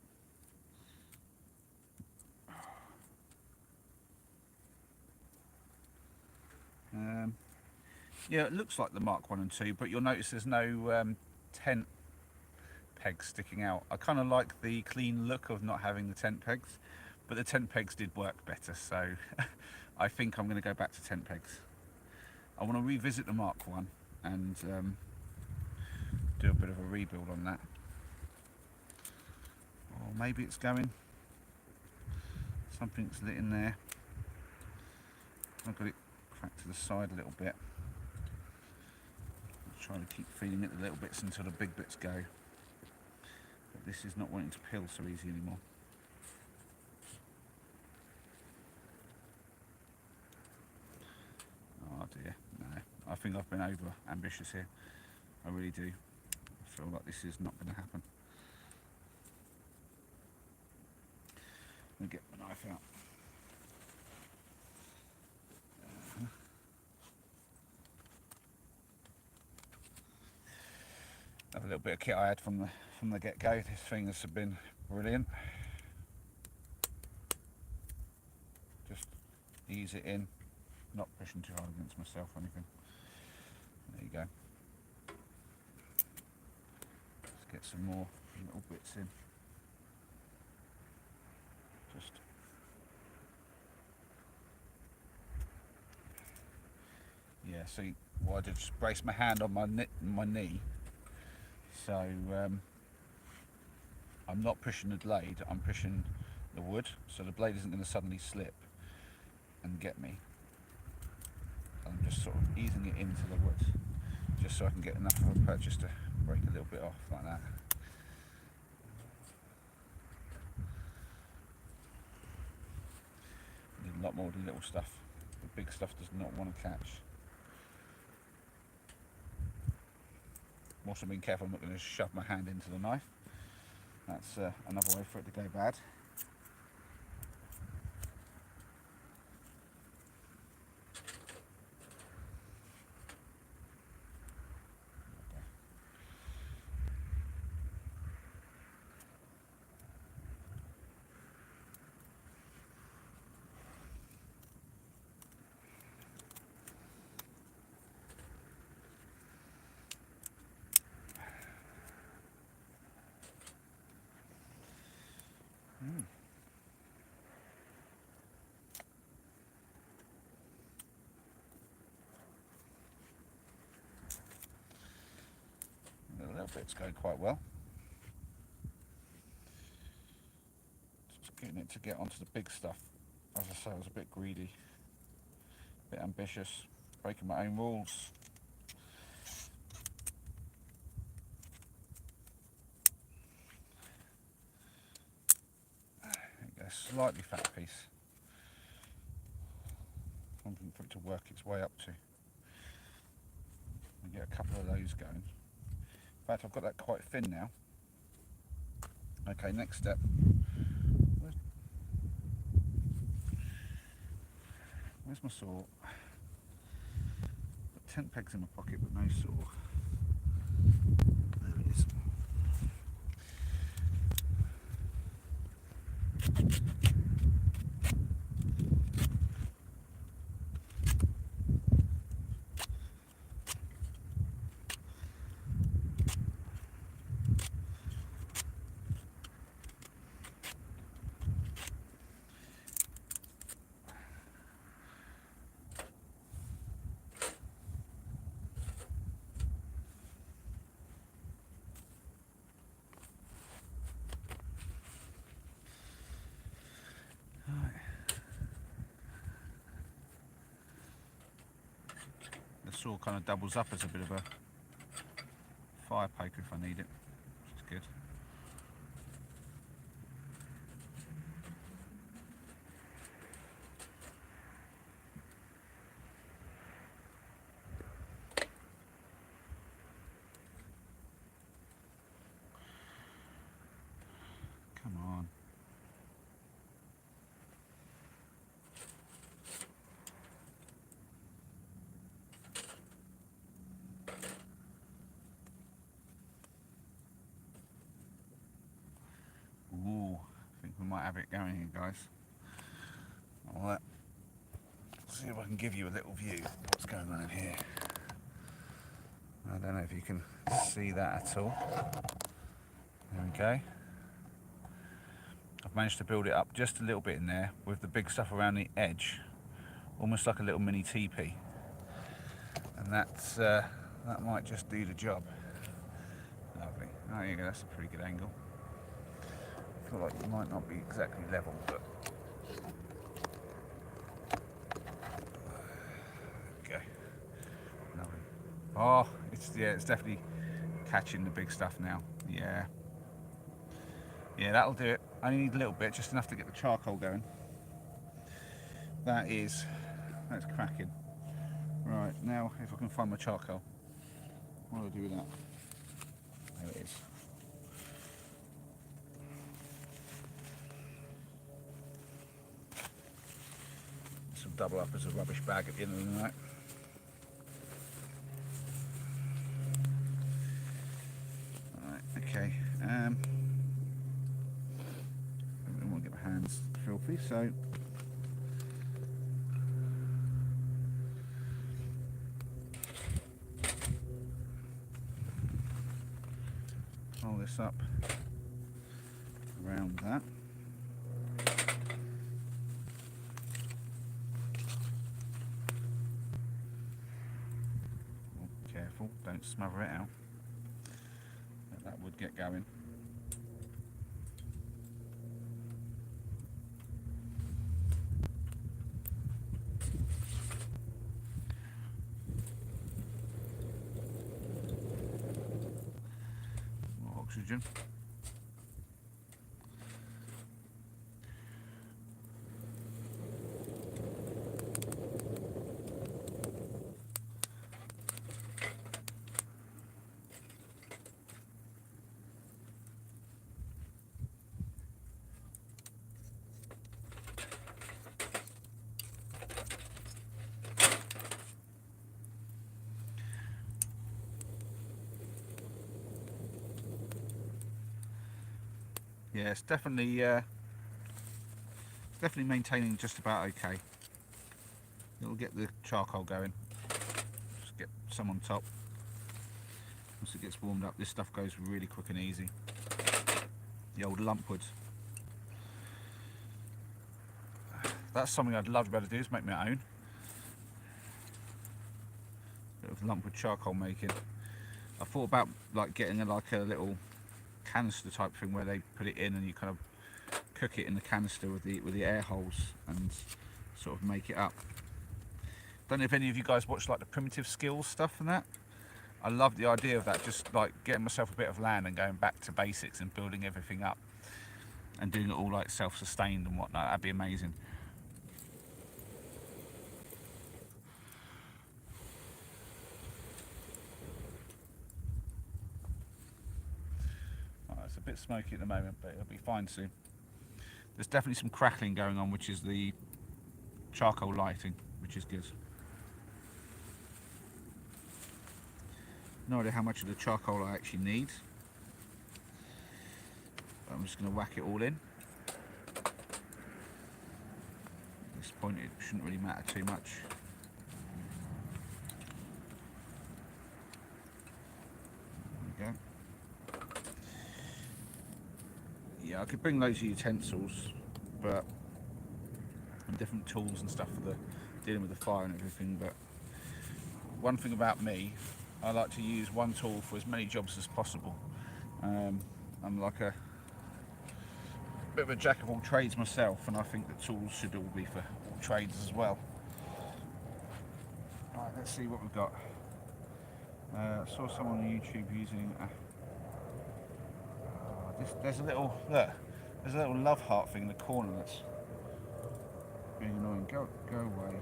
Yeah, it looks like the Mark 1 and 2, but you'll notice there's no tent pegs sticking out. I kind of like the clean look of not having the tent pegs, but the tent pegs did work better, so I think I'm going to go back to tent pegs. I want to revisit the Mark 1 and do a bit of a rebuild on that. Or maybe it's going, something's lit in there. I've got it cracked to the side a little bit. I'll try to keep feeding it the little bits until the big bits go. But this is not wanting to peel so easy anymore. Oh dear, no. I think I've been over ambitious here. I really do. I feel like this is not going to happen. Let me get my knife out. Have a little bit of kit I had from the get-go. These things have been brilliant. Just ease it in, not pushing too hard against myself or anything. There you go. Let's get some more little bits in. Just yeah. See, what I did, just brace my hand on my knee. So I'm not pushing the blade, I'm pushing the wood, so the blade isn't going to suddenly slip and get me. I'm just sort of easing it into the wood, just so I can get enough of a purchase to break a little bit off like that. Need a lot more of the little stuff. The big stuff does not want to catch. I'm also being careful I'm not going to shove my hand into the knife. That's another way for it to go bad. A little bit's going quite well. Just getting it to get onto the big stuff. As I say, I was a bit greedy, a bit ambitious, breaking my own rules. There you go, slightly fat piece. Something for it to work its way up to. We get a couple of those going. In fact, I've got that quite thin now. Okay, next step. Where's my saw? Got tent pegs in my pocket but no saw. There it is. The saw kind of doubles up as a bit of a fire poker if I need it, which is good. might have it going here, guys. I'll see if I can give you a little view of what's going on in here. I don't know if you can see that at all. There we go. I've managed to build it up just a little bit in there with the big stuff around the edge, almost like a little mini teepee. And that might just do the job. Lovely. Oh, there you go, that's a pretty good angle. I feel like it might not be exactly level, but okay. Lovely. Oh, it's definitely catching the big stuff now. Yeah, that'll do it. I only need a little bit, just enough to get the charcoal going. That's cracking. Right, now if I can find my charcoal, what do I do with that? There it is. This will double up as a rubbish bag at the end of the night. Alright, okay. I don't want to get my hands filthy, so roll this up around that. Oh, careful, don't smother it out. That would get going. More oxygen. Yeah, it's definitely maintaining just about okay. It'll get the charcoal going. Just get some on top. Once it gets warmed up, this stuff goes really quick and easy. The old lumpwood. That's something I'd love to be able to do, is make my own. Bit of lumpwood charcoal making. I thought about like getting like a little canister type thing where they put it in and you kind of cook it in the canister with the air holes and sort of make it up. Don't know if any of you guys watch like the Primitive Skills stuff and that. I love the idea of that, just like getting myself a bit of land and going back to basics and building everything up and doing it all like self-sustained and whatnot. That'd be amazing. It's a bit smoky at the moment, but it'll be fine soon. There's definitely some crackling going on, which is the charcoal lighting, which is good. No idea how much of the charcoal I actually need. I'm just going to whack it all in. At this point it shouldn't really matter too much. There we go. Yeah, I could bring loads of utensils, but and different tools and stuff for the dealing with the fire and everything. But one thing about me, I like to use one tool for as many jobs as possible. I'm like a bit of a jack of all trades myself, and I think the tools should all be for all trades as well. Right, let's see what we've got. Saw someone on YouTube using there's a little love heart thing in the corner that's being annoying. Go away.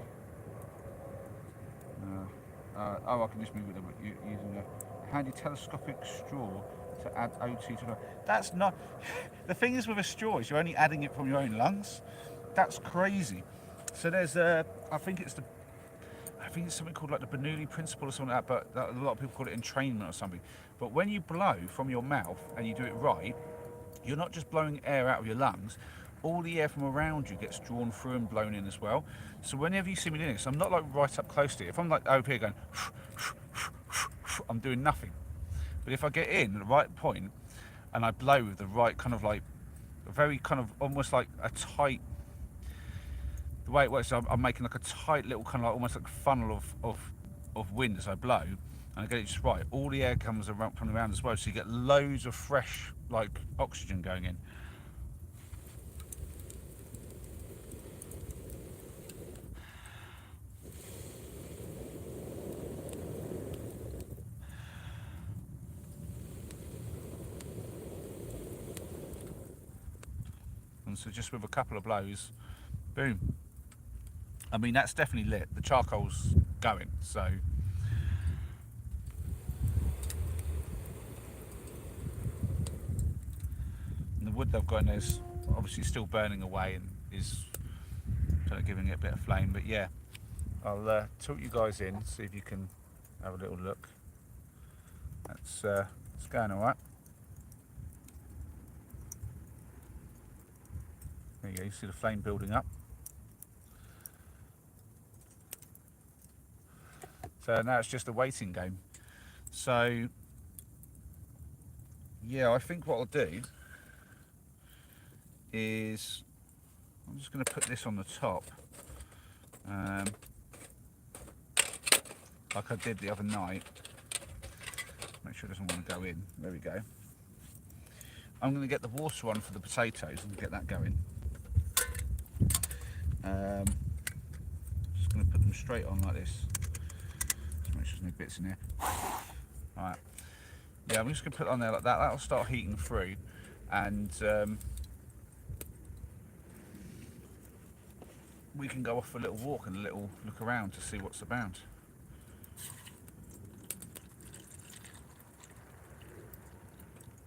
Oh, I can just move it using a handy telescopic straw to add O2 to the... That's not... The thing is with a straw is you're only adding it from your own lungs. That's crazy. So there's I think it's something called like the Bernoulli principle or something like that, but a lot of people call it entrainment or something. But when you blow from your mouth and you do it right, you're not just blowing air out of your lungs. all the air from around you gets drawn through and blown in as well. So whenever you see me doing this, I'm not like right up close to it. If I'm like over here going, I'm doing nothing. But if I get in at the right point and I blow with the right kind of like, a very kind of almost like a tight, the way it works is I'm making like a tight little kind of like almost like funnel of wind as I blow, and I get it just right. All the air comes around from around as well, so you get loads of fresh like oxygen going in. And so just with a couple of blows, boom. I mean, that's definitely lit. The charcoal's going, so. And the wood they've got in there is obviously still burning away and is kind of giving it a bit of flame. But yeah, I'll tilt you guys in, see if you can have a little look. It's going all right. There you go, you see the flame building up. So now it's just a waiting game. So yeah, I think what I'll do is I'm just going to put this on the top, like I did the other night. Make sure it doesn't want to go in. There we go. I'm going to get the water on for the potatoes and get that going. Just going to put them straight on like this. Just make sure there's no bits in here. Alright. Yeah, I'm just going to put it on there like that. That'll start heating through, and we can go off for a little walk and a little look around to see what's about.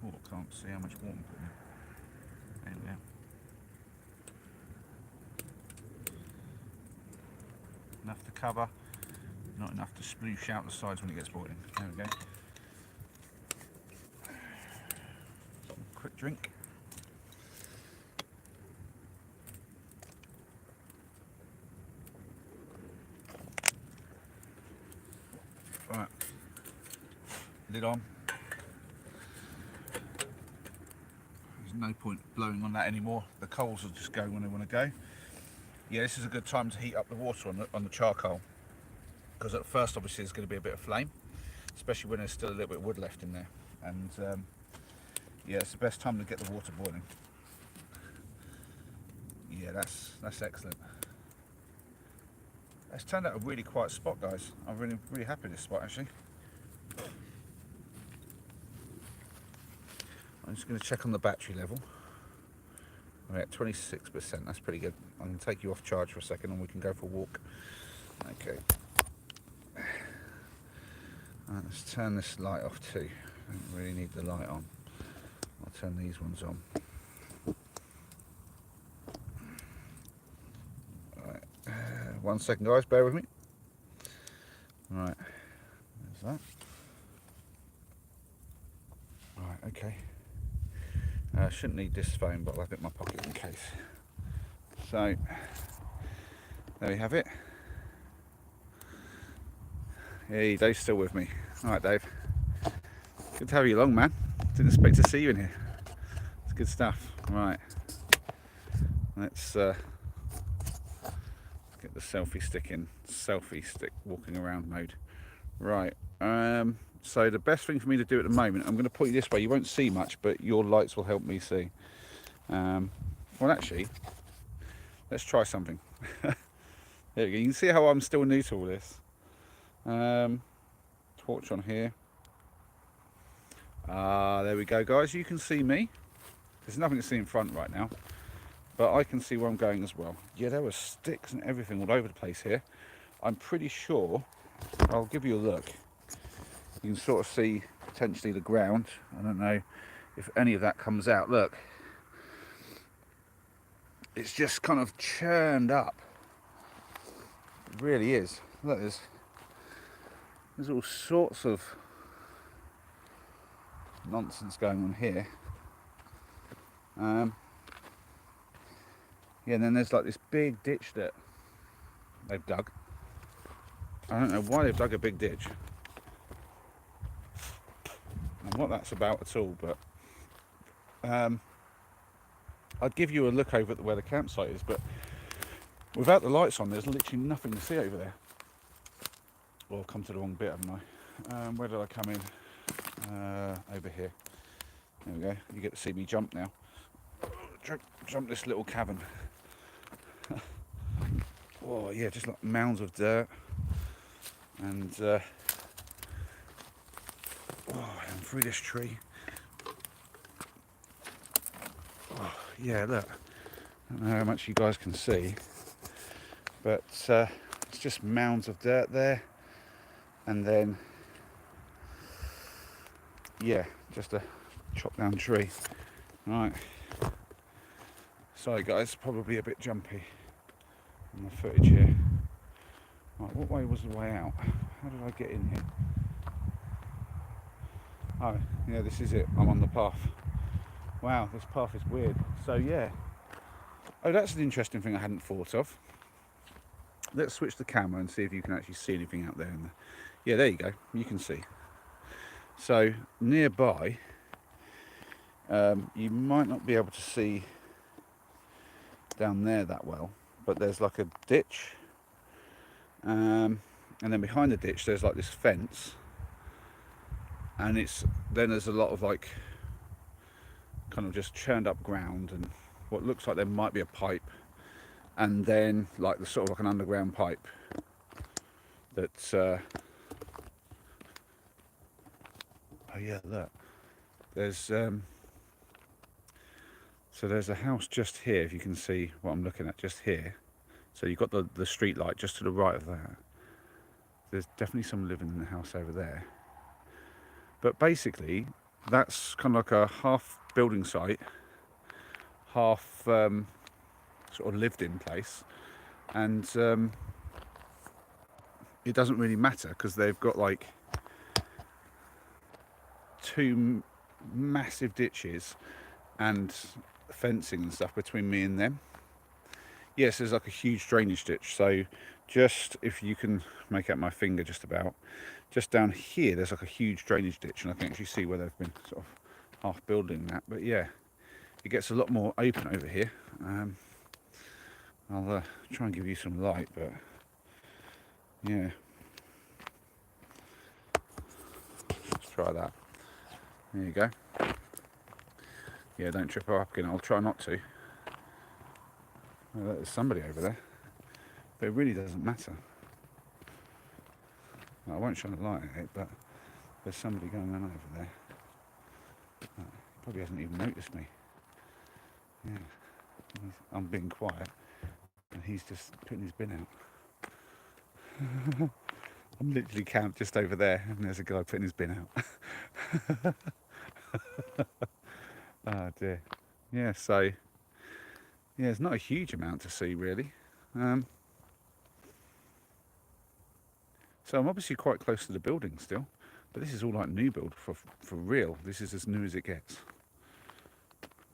Oh, I can't see how much water I'm putting in. There we go. Enough to cover, not enough to sploosh out the sides when it gets boiling. There we go. Some quick drink. Right, lid on. There's no point blowing on that anymore. The coals will just go when they want to go. Yeah, this is a good time to heat up the water on the charcoal, because at first obviously there's going to be a bit of flame, especially when there's still a little bit of wood left in there. And yeah, it's the best time to get the water boiling. Yeah, that's excellent. It's turned out a really quiet spot, guys. I'm really happy with this spot actually. I'm just going to check on the battery level. We're at 26%, that's pretty good. I'm going to take you off charge for a second and we can go for a walk. Okay. Right, let's turn this light off too. I don't really need the light on. I'll turn these ones on. Right. 1 second, guys, bear with me. Right, there's that. Right, okay. I shouldn't need this phone, but I'll have it in my pocket in case. So, there we have it. Hey, Dave's still with me. Alright, Dave. Good to have you along, man. Didn't expect to see you in here. It's good stuff. Right. Let's get the selfie stick in. Selfie stick walking around mode. Right. So the best thing for me to do at the moment, I'm going to point you this way. You won't see much, but your lights will help me see. Well, actually, let's try something. There we go. You can see how I'm still new to all this. Torch on here. There we go, guys. You can see me. There's nothing to see in front right now, but I can see where I'm going as well. Yeah, there were sticks and everything all over the place here. I'm pretty sure, I'll give you a look. You can sort of see potentially the ground. I don't know if any of that comes out. Look, it's just kind of churned up. It really is. Look, there's all sorts of nonsense going on here. Yeah, and then there's like this big ditch that they've dug. I don't know why they've dug a big ditch and what that's about at all, but I'd give you a look over at where the campsite is, but without the lights on, there's literally nothing to see over there. Well, I've come to the wrong bit, haven't I? Where did I come in? Over here. There we go. You get to see me jump now. Jump this little cavern. Oh yeah, just like mounds of dirt, and and through this tree. Oh, yeah, look. I don't know how much you guys can see, but it's just mounds of dirt there, and then yeah, just a chopped down tree. Right. Sorry guys, probably a bit jumpy on the footage here. Right, what way was the way out? How did I get in here? Oh, yeah, this is it. I'm on the path. Wow, this path is weird. So yeah. Oh, that's an interesting thing I hadn't thought of. Let's switch the camera and see if you can actually see anything out there. Yeah, there you go. You can see. So nearby, you might not be able to see down there that well, but there's like a ditch, and then behind the ditch there's like this fence, and then there's a lot of like kind of just churned up ground and what looks like there might be a pipe, and then like the sort of like an underground pipe that's oh yeah, look, there's so there's a house just here, if you can see what I'm looking at, just here. So you've got the street light just to the right of that. There's definitely someone living in the house over there. But basically, that's kind of like a half building site, half sort of lived in place. And it doesn't really matter because they've got like two massive ditches and fencing and stuff between me and them. Yes, there's like a huge drainage ditch. So just, if you can make out my finger just about, just down here there's like a huge drainage ditch, and I can actually see where they've been sort of half building that. But yeah, it gets a lot more open over here. I'll try and give you some light, but yeah, let's try that. There you go. Yeah, don't trip her up again. I'll try not to. Oh, there's somebody over there, but it really doesn't matter. I won't shine a light at it, but there's somebody going on over there. He probably hasn't even noticed me. Yeah, I'm being quiet, and he's just putting his bin out. I'm literally camped just over there, and there's a guy putting his bin out. Oh dear. Yeah, so yeah, it's not a huge amount to see really. So I'm obviously quite close to the building still, but this is all like new build for real. This is as new as it gets.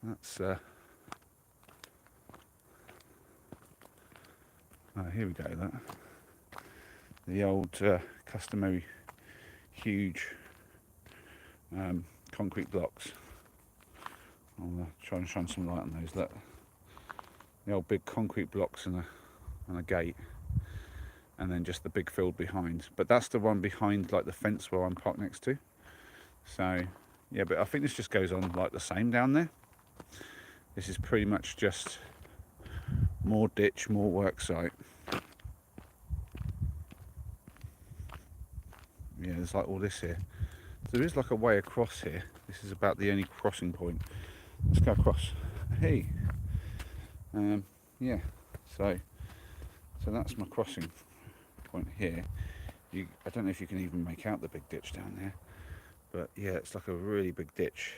That's oh, here we go. That the old customary huge concrete blocks. I'll try and shine some light on those. Look, the old big concrete blocks and a gate, and then just the big field behind. But that's the one behind like the fence where I'm parked next to. So yeah, but I think this just goes on like the same down there. This is pretty much just more ditch, more work site. Yeah, there's like all this here. There is like a way across here. This is about the only crossing point. Let's go across. Hey. Yeah. So that's my crossing point here. I don't know if you can even make out the big ditch down there, but yeah, it's like a really big ditch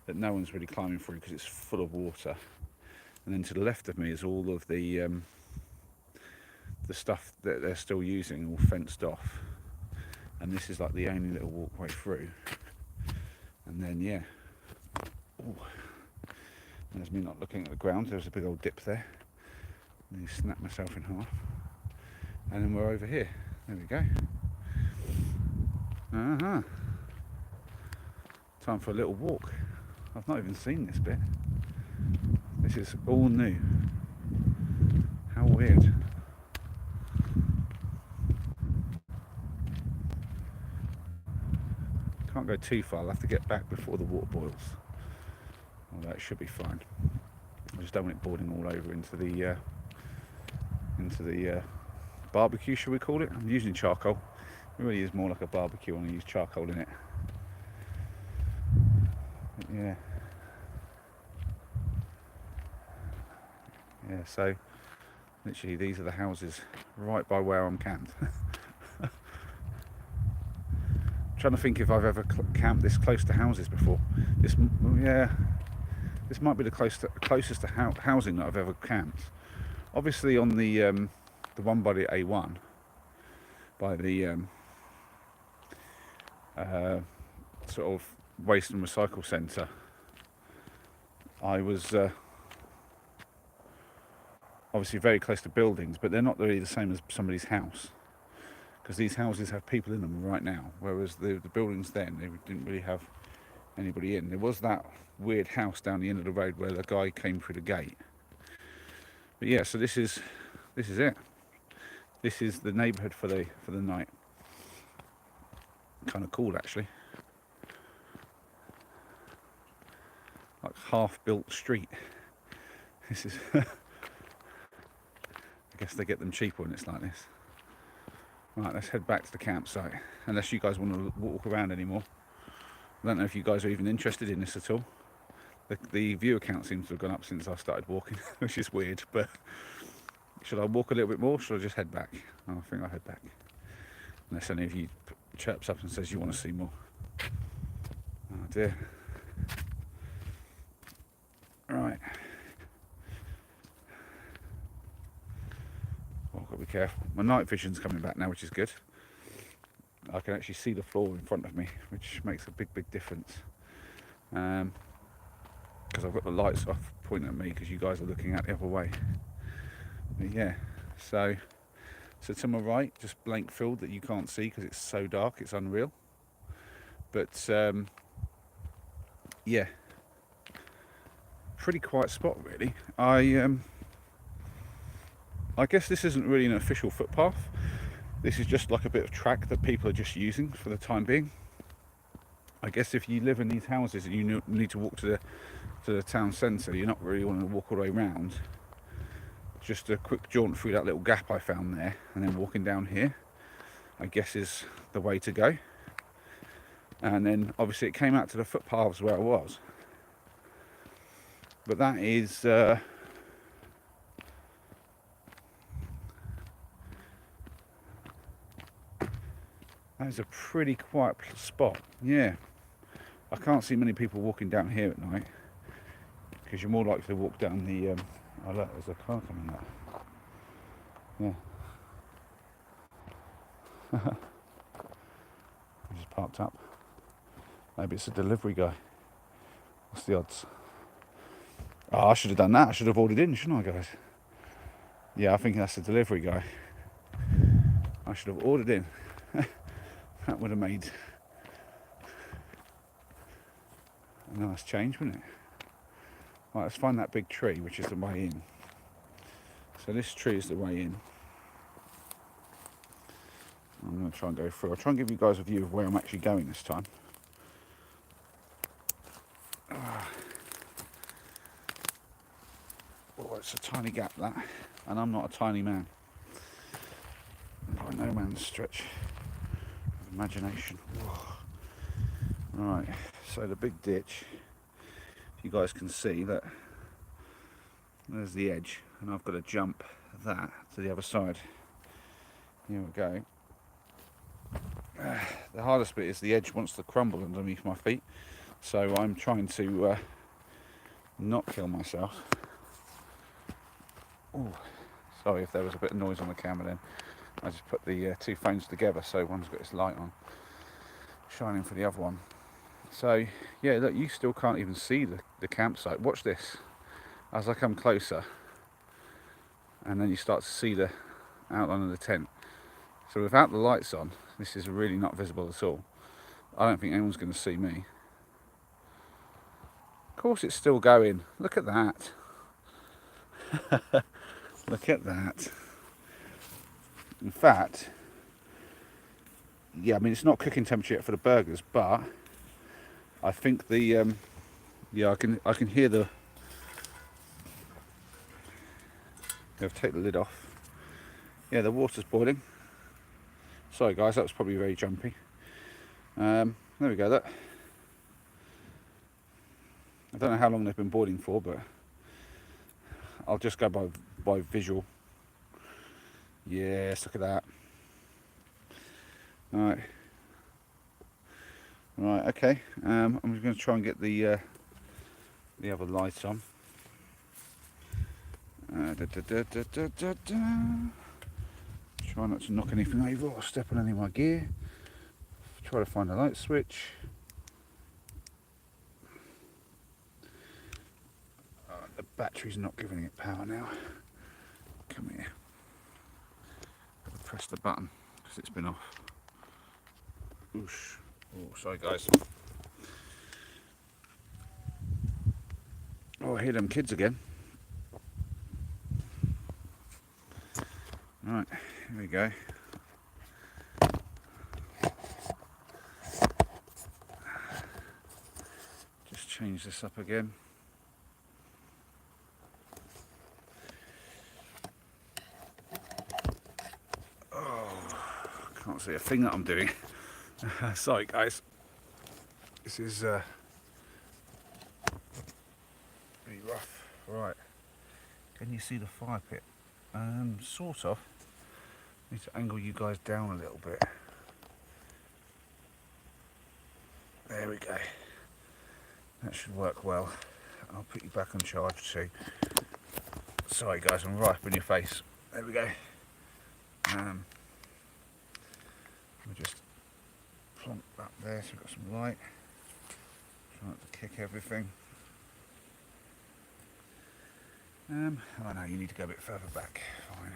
that no one's really climbing through because it's full of water. And then to the left of me is all of the stuff that they're still using, all fenced off. And this is like the only little walkway through. And then yeah, ooh, There's me not looking at the ground. There's a big old dip there. And snap myself in half. And then we're over here. There we go. Time for a little walk. I've not even seen this bit. This is all new. How weird. Can't go too far. I'll have to get back before the water boils. Although it should be fine. I just don't want it boiling all over into the barbecue, should we call it? I'm using charcoal. It really is more like a barbecue when I use charcoal in it. But yeah. Yeah, so literally these are the houses right by where I'm camped. Trying to think if I've ever camped this close to houses before. This might be the closest to housing that I've ever camped. Obviously on the one by the A1, by the sort of waste and recycle centre, I was obviously very close to buildings, but they're not really the same as somebody's house, because these houses have people in them right now, whereas the buildings then, they didn't really have anybody in. There was that weird house down the end of the road where the guy came through the gate. But yeah, so this is it. This is the neighbourhood for the night. Kind of cool, actually. Like half-built street. This is. I guess they get them cheaper when it's like this. Right, let's head back to the campsite. Unless you guys want to walk around anymore. I don't know if you guys are even interested in this at all. The viewer count seems to have gone up since I started walking, which is weird, but should I walk a little bit more, or should I just head back? Oh, I think I'll head back. Unless any of you chirps up and says you want to see more. Oh dear. Right. Well, I've got to be careful. My night vision's coming back now, which is good. I can actually see the floor in front of me, which makes a big difference. Because I've got the lights off pointing at me because you guys are looking out the other way. But yeah, so to my right, just blank field that you can't see because it's so dark, it's unreal. But yeah, pretty quiet spot really. I guess this isn't really an official footpath. This is just like a bit of track that people are just using for the time being. I guess if you live in these houses and you need to walk to the town centre, you're not really wanting to walk all the way around. Just a quick jaunt through that little gap I found there, and then walking down here, I guess is the way to go. And then obviously it came out to the footpaths where I was. But that is that is a pretty quiet spot. Yeah, I can't see many people walking down here at night, because you're more likely to walk down the oh look, there's a car coming up. Yeah. I just parked up. Maybe it's a delivery guy. What's the odds? Oh, I should have done that. I should have ordered in, shouldn't I, guys? Yeah, I think that's a delivery guy. I should have ordered in. That would have made a nice change, wouldn't it? Right, let's find that big tree, which is the way in. So this tree is the way in. I'm going to try and go through. I'll try and give you guys a view of where I'm actually going this time. Oh, it's a tiny gap, that. And I'm not a tiny man. By no man's stretch of imagination. Whoa. Right, so the big ditch, you guys can see that there's the edge, and I've got to jump that to the other side. Here we go. The hardest bit is the edge wants to crumble underneath my feet, so I'm trying to not kill myself. Ooh, sorry if there was a bit of noise on the camera then. I just put the two phones together, so one's got its light on, shining for the other one. So yeah, look, you still can't even see the campsite. Watch this. as I come closer, and then you start to see the outline of the tent. So without the lights on, this is really not visible at all. I don't think anyone's going to see me. Of course it's still going. Look at that. Look at that. In fact, yeah, I mean it's not cooking temperature yet for the burgers, but I think the yeah, I can hear the. I'll take the lid off. Yeah, the water's boiling. Sorry guys, that was probably very jumpy. There we go. That, I don't know how long they've been boiling for, but I'll just go by visual. Yes, look at that. Right. Right, okay. I'm just going to try and get the other light on. Try not to knock anything over or step on any of my gear. Try to find the light switch. The battery's not giving it power now. Come here. Gotta press the button because it's been off. Oosh. Oh, sorry guys. Oh, I hear them kids again. Right, here we go. Just change this up again. Can't see a thing that I'm doing. Sorry guys. This is pretty rough. Right. Can you see the fire pit? Sort of. Need to angle you guys down a little bit. There we go. That should work well. I'll put you back on charge too. Sorry guys, I'm right up in your face. There we go. We'll just plonk that there so we've got some light. Try not to kick everything. Oh no, you need to go a bit further back. Fine.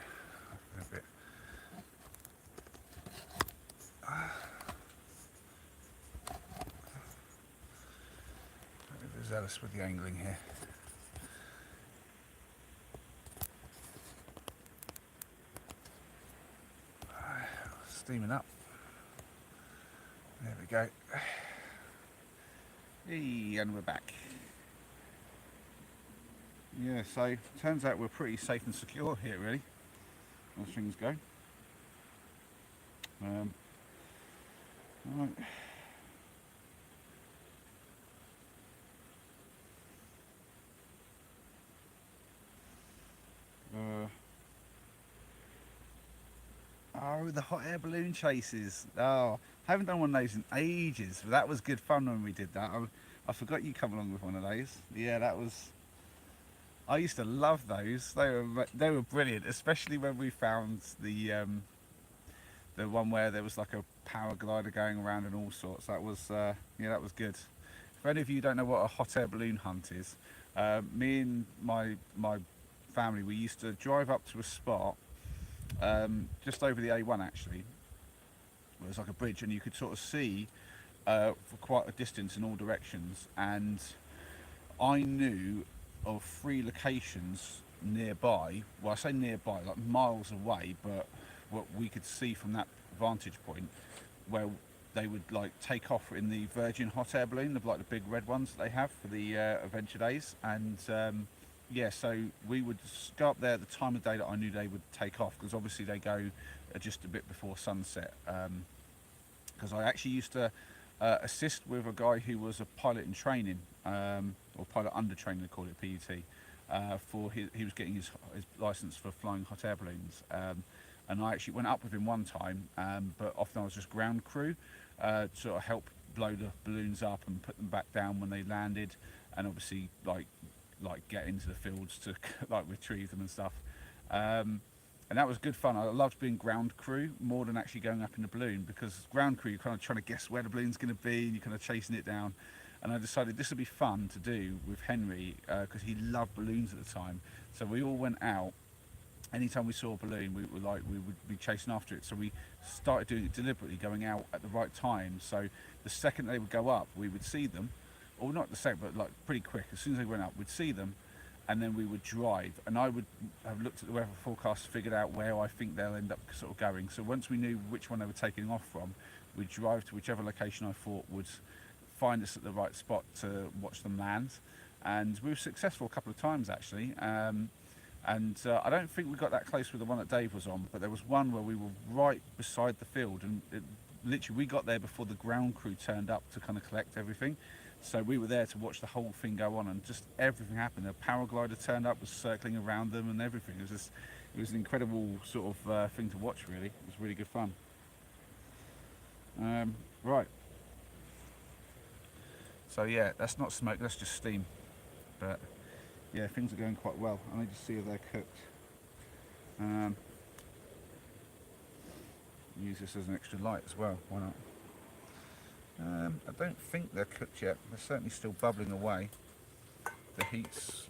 A bit. A bit zealous with the angling here. Steaming up. There we go. Hey, and we're back. Yeah, so turns out we're pretty safe and secure here, really, as things go. Right. Oh, the hot air balloon chases. Oh, I haven't done one of those in ages, but that was good fun when we did that. I forgot you come along with one of those. Yeah, that was. I used to love those. They were brilliant, especially when we found the one where there was like a power glider going around and all sorts. That was yeah, that was good. For any of you who don't know what a hot air balloon hunt is, me and my family, we used to drive up to a spot just over the A1 actually. It was like a bridge, and you could sort of see for quite a distance in all directions. And I knew of 3 locations nearby. Well, I say nearby, like miles away, but what we could see from that vantage point, where they would like take off in the Virgin hot air balloon, like the big red ones that they have for the adventure days. And yeah, so we would go up there at the time of day that I knew they would take off, because obviously they go just a bit before sunset. Because I actually used to assist with a guy who was a pilot in training, or pilot under training, they call it, PUT. He was getting his license for flying hot air balloons, and I actually went up with him one time, but often I was just ground crew, to sort of help blow the balloons up and put them back down when they landed, and obviously like get into the fields to like retrieve them and stuff. And that was good fun. I loved being ground crew more than actually going up in the balloon, because ground crew, you're kind of trying to guess where the balloon's going to be and you're kind of chasing it down. and I decided this would be fun to do with Henry because he loved balloons at the time. So we all went out. Anytime we saw a balloon, we would be chasing after it. So we started doing it deliberately, going out at the right time. So the second they would go up, we would see them, or not the second, but like pretty quick. As soon as they went up, we'd see them, and then we would drive. And I would have looked at the weather forecast, figured out where I think they'll end up sort of going. So once we knew which one they were taking off from, we'd drive to whichever location I thought would find us at the right spot to watch them land. And we were successful a couple of times actually. And I don't think we got that close with the one that Dave was on, but there was one where we were right beside the field, and literally we got there before the ground crew turned up to kind of collect everything. So we were there to watch the whole thing go on, and just everything happened. The paraglider turned up, was circling around them and everything. It was an incredible sort of thing to watch, really. It was really good fun. Right. So yeah, that's not smoke, that's just steam. But yeah, things are going quite well. I need to see if they're cooked. Use this as an extra light as well, why not? I don't think they're cooked yet. They're certainly still bubbling away. The heat's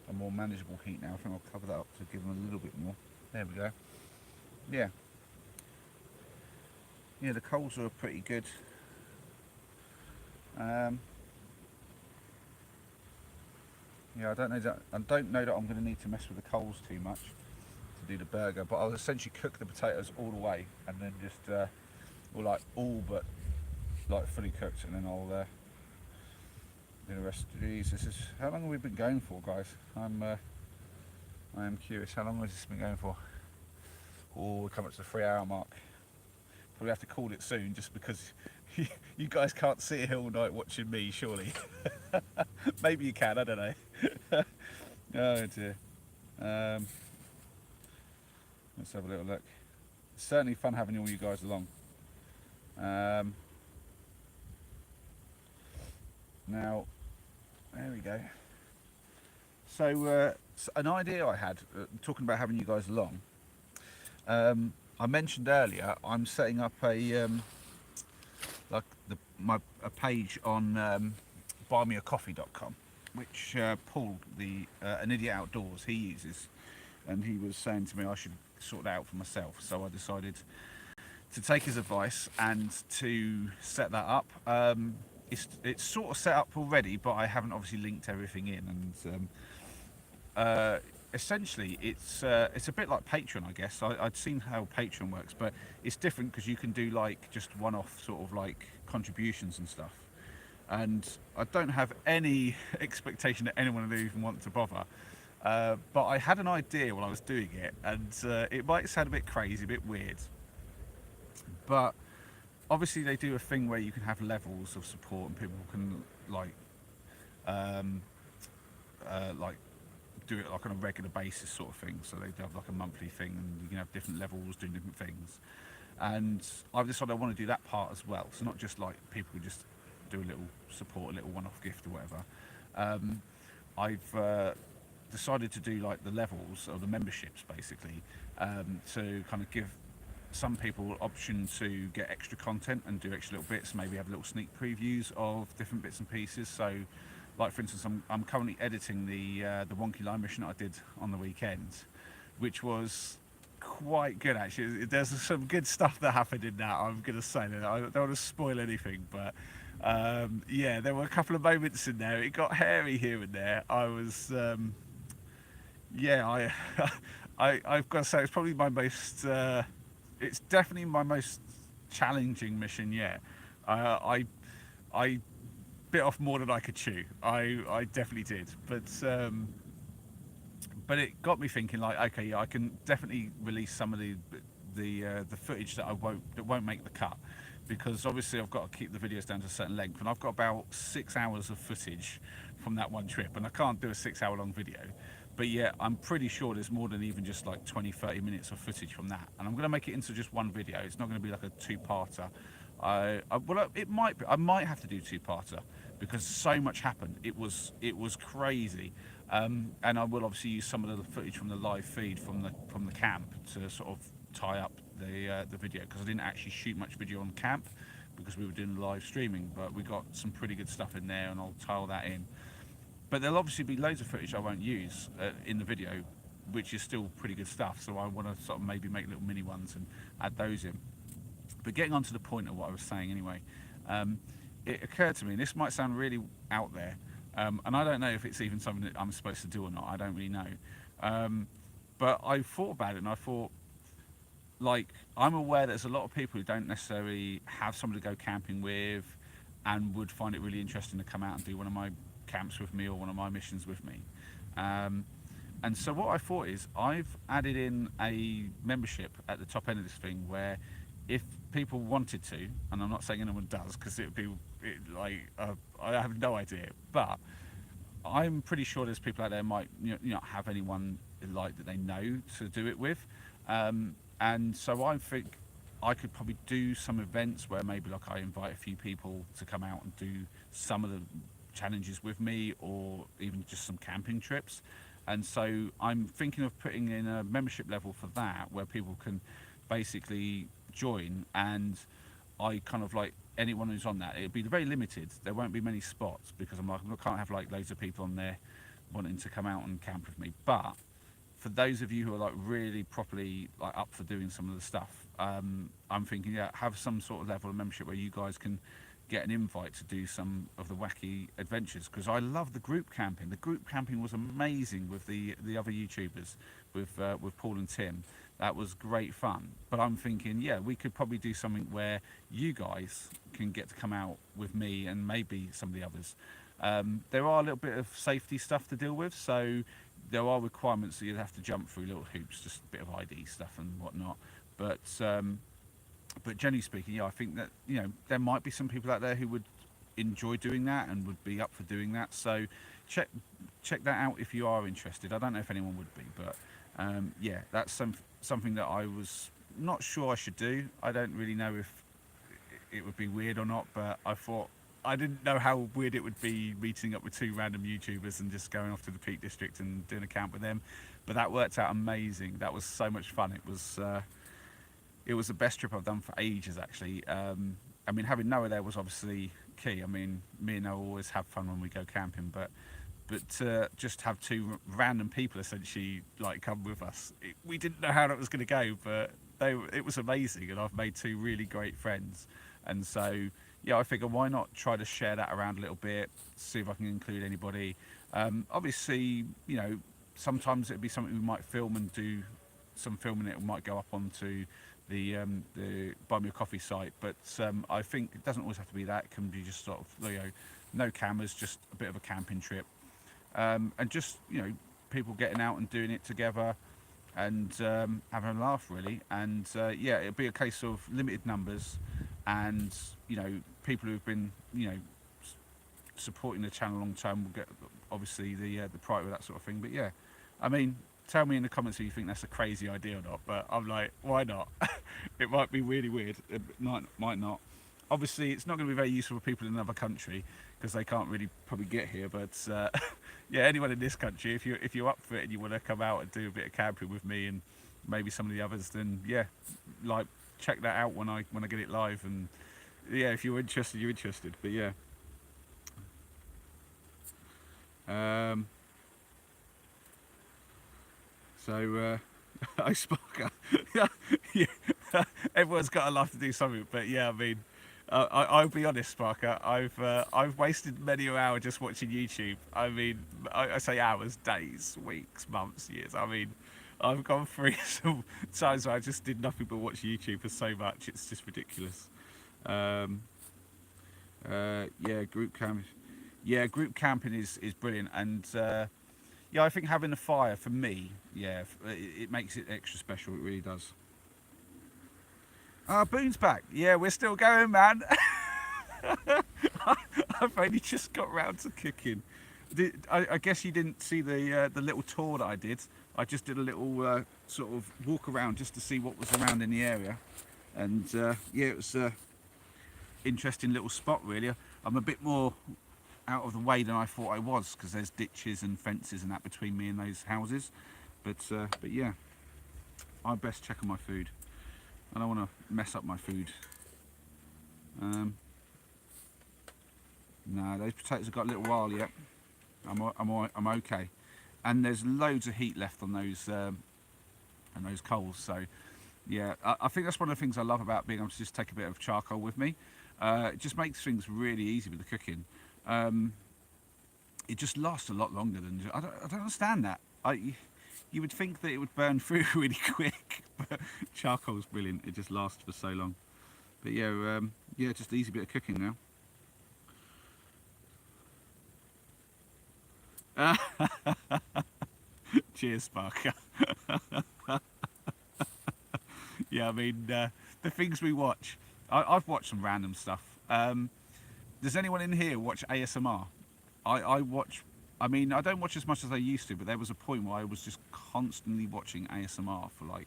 a more manageable heat now. I think I'll cover that up to give them a little bit more. There we go. Yeah. Yeah, the coals are pretty good. Yeah, I don't know that I'm going to need to mess with the coals too much to do the burger, but I'll essentially cook the potatoes all the way, and then just well, like all but like fully cooked, and then I'll do the rest of these. This is how long have we been going for, guys? I am curious. How long has this been going for? Oh, we're coming up to the 3-hour mark. Probably have to call it soon, just because you guys can't sit here all night watching me, surely. Maybe you can, I don't know. Oh dear. Let's have a little look. It's certainly fun having all you guys along. Now, there we go. So, an idea I had, talking about having you guys along, I mentioned earlier, I'm setting up a a page on buymeacoffee.com, which Paul, an idiot outdoors, he uses, and he was saying to me I should sort that out for myself. So I decided to take his advice and to set that up. It's sort of set up already, but I haven't obviously linked everything in, and essentially it's a bit like Patreon, I guess. I'd seen how Patreon works, but it's different because you can do like just one-off sort of like contributions and stuff, and I don't have any expectation that anyone would even want to bother, but I had an idea while I was doing it, and it might sound a bit crazy, a bit weird, but obviously they do a thing where you can have levels of support, and people can like do it like on a regular basis sort of thing. So they have like a monthly thing, and you can have different levels doing different things. And I've decided I want to do that part as well. So not just like people who just do a little support, a little one-off gift or whatever. I've decided to do like the levels or the memberships basically, to kind of give some people option to get extra content and do extra little bits, maybe have little sneak previews of different bits and pieces. So like for instance, I'm currently editing the Wonky Line mission that I did on the weekend, which was quite good actually. There's some good stuff that happened in that, I'm going to say. That I don't want to spoil anything, but yeah, there were a couple of moments in there. It got hairy here and there. I was yeah, I've got to say it's probably my most it's definitely my most challenging mission yet. I bit off more than I could chew. I definitely did, but it got me thinking. Like, okay, yeah, I can definitely release some of the footage that won't make the cut, because obviously I've got to keep the videos down to a certain length, and I've got about 6 hours of footage from that one trip, and I can't do a 6-hour long video. But yeah, I'm pretty sure there's more than even just like 20-30 minutes of footage from that, and I'm going to make it into just one video. It's not going to be like a two-parter. Well, it might be. I might have to do two-parter because so much happened. It was crazy, and I will obviously use some of the footage from the live feed from the camp to sort of tie up the video, because I didn't actually shoot much video on camp because we were doing live streaming, but we got some pretty good stuff in there, and I'll tile that in. But there'll obviously be loads of footage I won't use in the video, which is still pretty good stuff, so I want to sort of maybe make little mini ones and add those in. But getting on to the point of what I was saying anyway, it occurred to me, and this might sound really out there, and I don't know if it's even something that I'm supposed to do or not, I don't really know. But I thought about it, and I thought, like, I'm aware there's a lot of people who don't necessarily have somebody to go camping with and would find it really interesting to come out and do one of my camps with me or one of my missions with me. And so what I thought is, I've added in a membership at the top end of this thing where if people wanted to, and I'm not saying anyone does because it would be I have no idea, but I'm pretty sure there's people out there might not have anyone like that they know to do it with, and so I think I could probably do some events where maybe like I invite a few people to come out and do some of the challenges with me, or even just some camping trips. And so I'm thinking of putting in a membership level for that, where people can basically join, and I kind of like anyone who's on that, it'll be very limited. There won't be many spots because I can't have like loads of people on there wanting to come out and camp with me. But for those of you who are like really properly like up for doing some of the stuff, I'm thinking, yeah, have some sort of level of membership where you guys can get an invite to do some of the wacky adventures, because I love the group camping. The group camping was amazing with the other YouTubers, with Paul and Tim. That was great fun. But I'm thinking, yeah, we could probably do something where you guys can get to come out with me and maybe some of the others. There are a little bit of safety stuff to deal with, so there are requirements that you'd have to jump through, little hoops, just a bit of ID stuff and whatnot. But generally speaking, yeah, I think that there might be some people out there who would enjoy doing that and would be up for doing that. So check that out if you are interested. I don't know if anyone would be, but yeah, that's something that I was not sure I should do. I don't really know if it would be weird or not, but I thought, I didn't know how weird it would be meeting up with two random YouTubers and just going off to the Peak District and doing a camp with them. But that worked out amazing. That was so much fun. It was the best trip I've done for ages, actually. I mean, having Noah there was obviously key. I mean, me and Noah always have fun when we go camping, but just have two random people essentially like come with us. We didn't know how that was going to go, but it was amazing, and I've made two really great friends. And so, yeah, I figure why not try to share that around a little bit, see if I can include anybody. Obviously, sometimes it'd be something we might film and do some filming. It might go up onto the Buy Me a Coffee site, but I think it doesn't always have to be that. It can be just sort of no cameras, just a bit of a camping trip, and just people getting out and doing it together and having a laugh, really. And yeah, it'll be a case of limited numbers, and people who've been supporting the channel a long time will get obviously the priority with that sort of thing. But yeah, I mean, tell me in the comments if you think that's a crazy idea or not, but I'm like, why not? It might be really weird, it might not. Obviously, it's not going to be very useful for people in another country because they can't really probably get here, but yeah, anyone in this country, if you're up for it and you want to come out and do a bit of camping with me and maybe some of the others, then yeah, like, check that out when I get it live. And yeah, if you're interested, you're interested. But yeah, so I Sparker. Yeah, everyone's got a life to do something, but yeah, I mean, I'll be honest, Sparker. I've wasted many an hour just watching YouTube. I mean, I say hours, days, weeks, months, years. I mean, I've gone through some times where I just did nothing but watch YouTube for so much. It's just ridiculous. Yeah, group camp. Yeah, group camping is brilliant, and yeah, I think having a fire for me, yeah, it makes it extra special. It really does. Boone's back. Yeah, we're still going, man. I've only just got round to cooking. I guess you didn't see the little tour that I did. I just did a little sort of walk around just to see what was around in the area, and yeah, it was an interesting little spot, really. I'm a bit more out of the way than I thought I was because there's ditches and fences and that between me and those houses, but yeah, I best check on my food. I don't want to mess up my food. Um, no, those potatoes have got a little while yet. I'm okay. And there's loads of heat left on those coals. So yeah, I think that's one of the things I love about being able to just take a bit of charcoal with me. It just makes things really easy with the cooking. Um, it just lasts a lot longer than I don't understand that. You would think that it would burn through really quick, but charcoal's brilliant. It just lasts for so long. But yeah, yeah, just easy bit of cooking now. Cheers, Sparker. Yeah, I mean, the things we watch. I've watched some random stuff. Does anyone in here watch ASMR? I watch. I mean, I don't watch as much as I used to, but there was a point where I was just constantly watching ASMR for like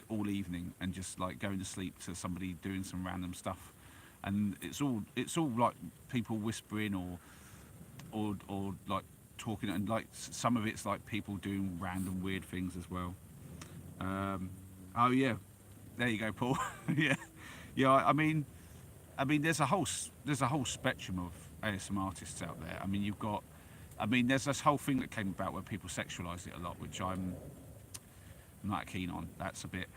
all evening, and just like going to sleep to somebody doing some random stuff, and it's all like people whispering or like talking, and like some of it's like people doing random weird things as well. Um, oh yeah, there you go, Paul. Yeah, yeah. I mean, there's a whole spectrum of ASM artists out there. I mean, there's this whole thing that came about where people sexualise it a lot, which I'm not keen on. That's a bit.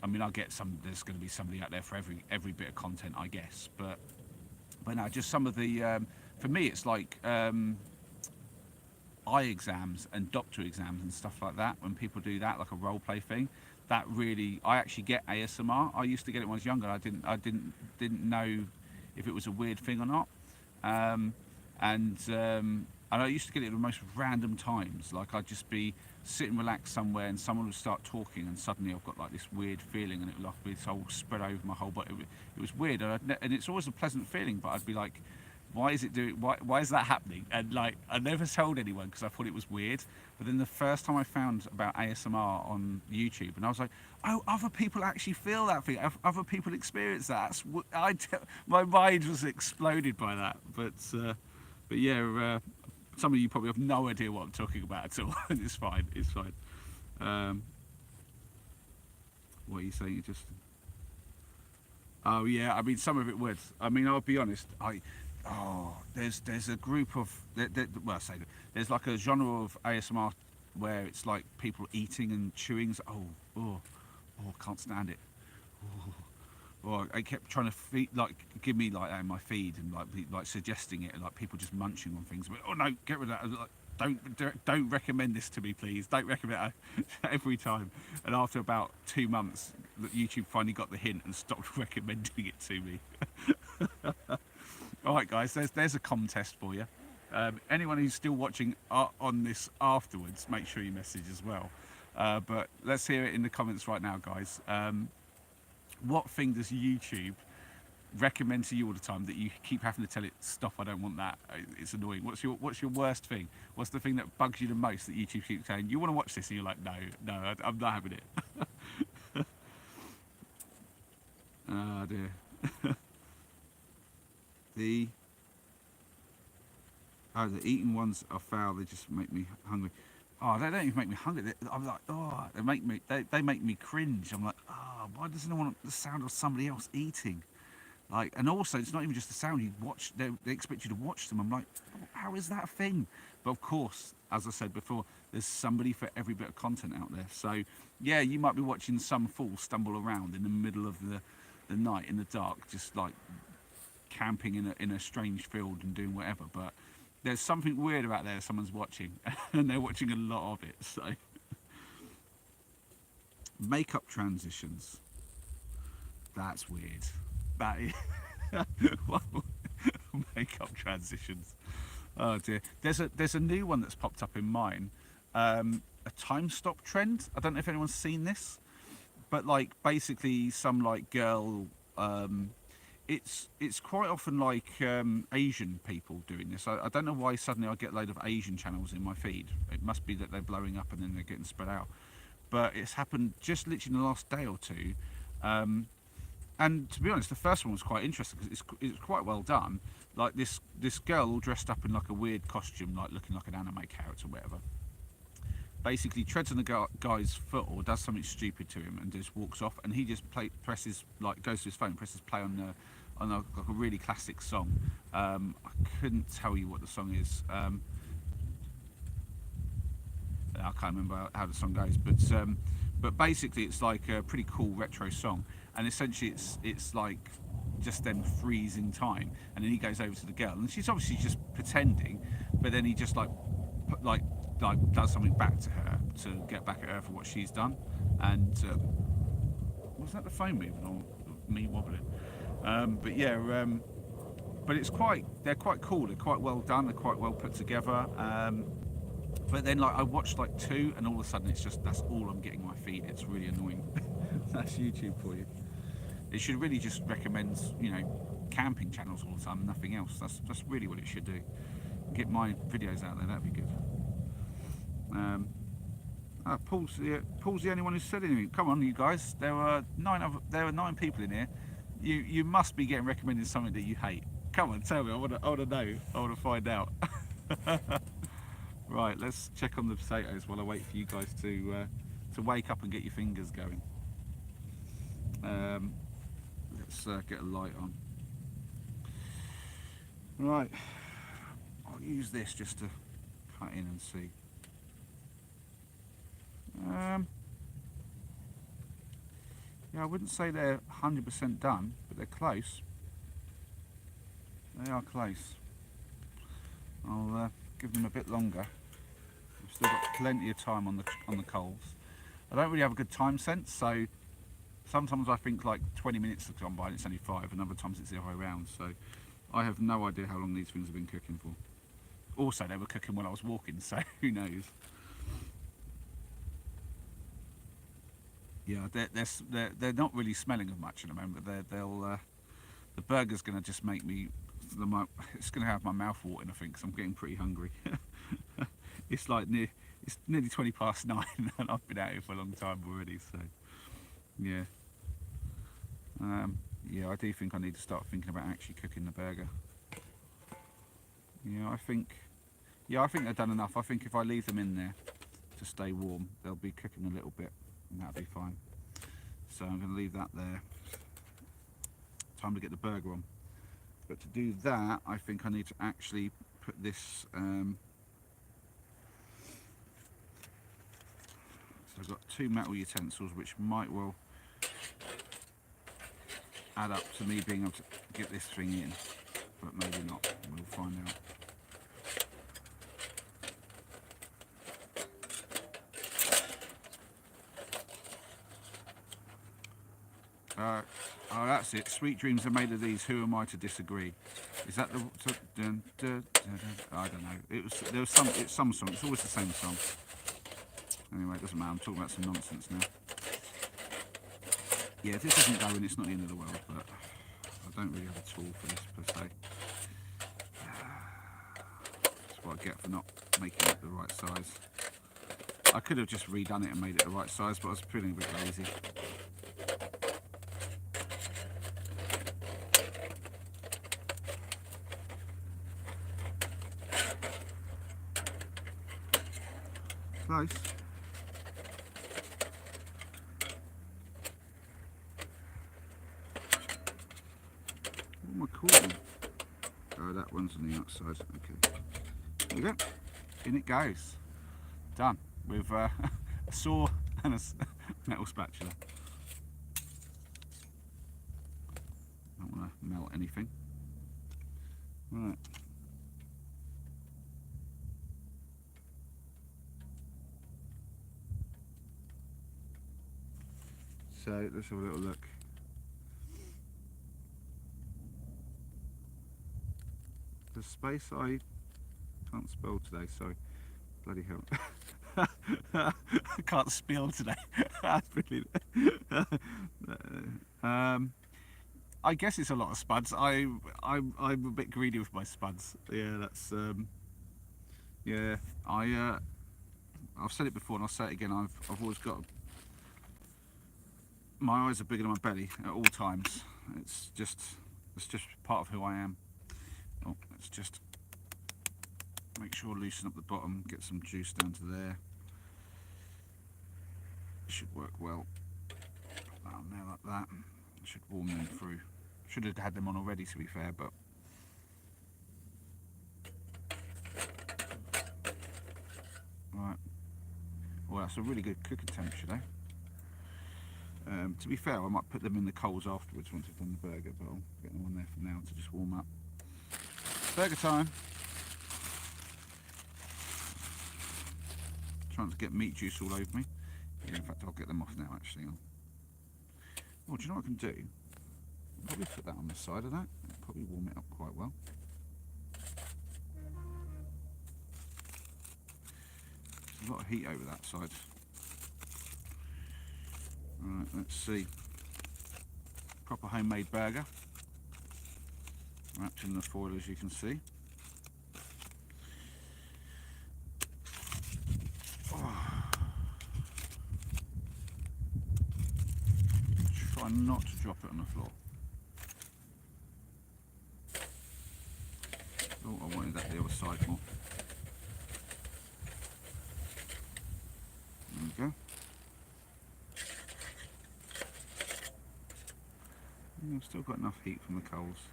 I mean, I get some. There's going to be somebody out there for every bit of content, I guess. But no, just some of the. For me, it's like eye exams and doctor exams and stuff like that. When people do that, like a role play thing, that really, I actually get ASMR. I used to get it when I was younger. I didn't know if it was a weird thing or not. Um, and I used to get it at the most random times. Like I'd just be sitting relaxed somewhere, and someone would start talking, and suddenly I've got like this weird feeling, and it would like be so spread over my whole body. It was weird, and it's always a pleasant feeling. But I'd be like, why is it doing? Why is that happening? And like I never told anyone because I thought it was weird. But then the first time I found about ASMR on YouTube, and I was like, oh, other people actually feel that thing. Other people experience that. My mind was exploded by that. But yeah, some of you probably have no idea what I'm talking about at all. And it's fine. It's fine. Um, what are you saying? You just. Oh yeah. I mean, some of it would. I mean, I'll be honest. There's a group of well, I say there's like a genre of ASMR where it's like people eating and chewing. Oh, can't stand it. Well, I kept trying to give me like that in my feed, and like suggesting it, and like people just munching on things. But, oh no, get rid of that. Like, don't recommend this to me, please. Don't recommend it every time. And after about 2 months, YouTube finally got the hint and stopped recommending it to me. All right, guys, there's a contest for you. Anyone who's still watching on this afterwards, make sure you message as well. But let's hear it in the comments right now, guys. What thing does YouTube recommend to you all the time that you keep having to tell it, stop, I don't want that, it's annoying? What's your worst thing? What's the thing that bugs you the most that YouTube keeps saying, you want to watch this, and you're like, no, I'm not having it? Oh dear. the eating ones are foul, they just make me hungry. Oh, they don't even make me hungry. I'm like, they make me cringe. I'm like, why doesn't anyone want the sound of somebody else eating? Like, and also, it's not even just the sound. They expect you to watch them. I'm like, how is that a thing? But of course, as I said before, there's somebody for every bit of content out there. So yeah, you might be watching some fool stumble around in the middle of the night in the dark, just like camping in a strange field and doing whatever. But there's something weird about there. Someone's watching, and they're watching a lot of it. So makeup transitions. That's weird. That is makeup transitions. Oh dear. There's a new one that's popped up in mine. A time stop trend. I don't know if anyone's seen this, but like basically some like girl. It's quite often like Asian people doing this. I don't know why suddenly I get a load of Asian channels in my feed. It must be that they're blowing up and then they're getting spread out. But it's happened just literally in the last day or two. And to be honest, the first one was quite interesting because it's quite well done. Like this girl all dressed up in like a weird costume, like looking like an anime character or whatever. basically treads on the guy's foot or does something stupid to him and just walks off, and he just presses, like, goes to his phone, presses play on like a really classic song. I couldn't tell you what the song is. I can't remember how the song goes, but basically it's like a pretty cool retro song, and essentially it's like just them freezing time, and then he goes over to the girl, and she's obviously just pretending, but then he just like does something back to her to get back at her for what she's done. And was that the phone moving or me wobbling? But yeah, but they're quite cool. They're quite well done. They're quite well put together. But then, like, I watched like 2, and all of a sudden that's all I'm getting my feed. It's really annoying. That's YouTube for you. It should really just recommend, camping channels all the time, nothing else. That's really what it should do. Get my videos out there. That'd be good. Paul's the only one who said anything. Come on, you guys. There were 9 people in here. You must be getting recommended something that you hate. Come on, tell me. I want to know. I want to find out. Right, let's check on the potatoes while I wait for you guys to wake up and get your fingers going. Let's get a light on. Right, I'll use this just to cut in and see. Yeah, I wouldn't say they're 100% done, but they're close. They are close. I'll give them a bit longer. I've still got plenty of time on the coals. I don't really have a good time sense, so sometimes I think like 20 minutes have gone by and it's only 5, and other times it's the other way around. So I have no idea how long these things have been cooking for. Also, they were cooking when I was walking, so who knows? Yeah, they're not really smelling of much at the moment. The burger's going to just make me. It's going to have my mouth watering, I think, because I'm getting pretty hungry. It's nearly 20 past 9, and I've been out here for a long time already. So, yeah, yeah, I do think I need to start thinking about actually cooking the burger. Yeah, I think they're done enough. I think if I leave them in there to stay warm, they'll be cooking a little bit, and that'll be fine. So I'm going to leave that there. Time to get the burger on. But to do that, I think I need to actually put this. So I've got 2 metal utensils, which might well add up to me being able to get this thing in, but maybe not. We'll find out. Oh, that's it. Sweet dreams are made of these. Who am I to disagree? Is that the? I don't know. It's some song. It's always the same song. Anyway, it doesn't matter. I'm talking about some nonsense now. Yeah, if this isn't going, it's not the end of the world. But I don't really have a tool for this per se. That's what I get for not making it the right size. I could have just redone it and made it the right size, but I was feeling a bit lazy. Close. What am I calling? Oh, that one's on the outside. Okay. There we go. In it goes. Done. With a saw and a metal spatula. Don't want to melt anything. Right. So let's have a little look. The space I can't spell today, sorry. Bloody hell. I can't spell today. Brilliant. I guess it's a lot of spuds. I'm a bit greedy with my spuds. Yeah, that's yeah. I've said it before and I'll say it again. I've always got. My eyes are bigger than my belly at all times. It's just part of who I am. Oh, let's just make sure I loosen up the bottom, get some juice down to there. should work well. Put that on there like that. Should warm them through. Should have had them on already, to be fair, but right. Well, that's a really good cooking temperature, though. To be fair, I might put them in the coals afterwards once I've done the burger, but I'll get them on there for now to just warm up. Burger time. Trying to get meat juice all over me. Yeah, in fact, I'll get them off now, actually. Oh, do you know what I can do? I'll probably put that on the side of that. It'll probably warm it up quite well. There's a lot of heat over that side. Right, let's see. Proper homemade burger. Wrapped in the foil, as you can see. Try not to drop it on the floor. Oh, I wanted that the other side more. There we go. Yeah, I've still got enough heat from the coals.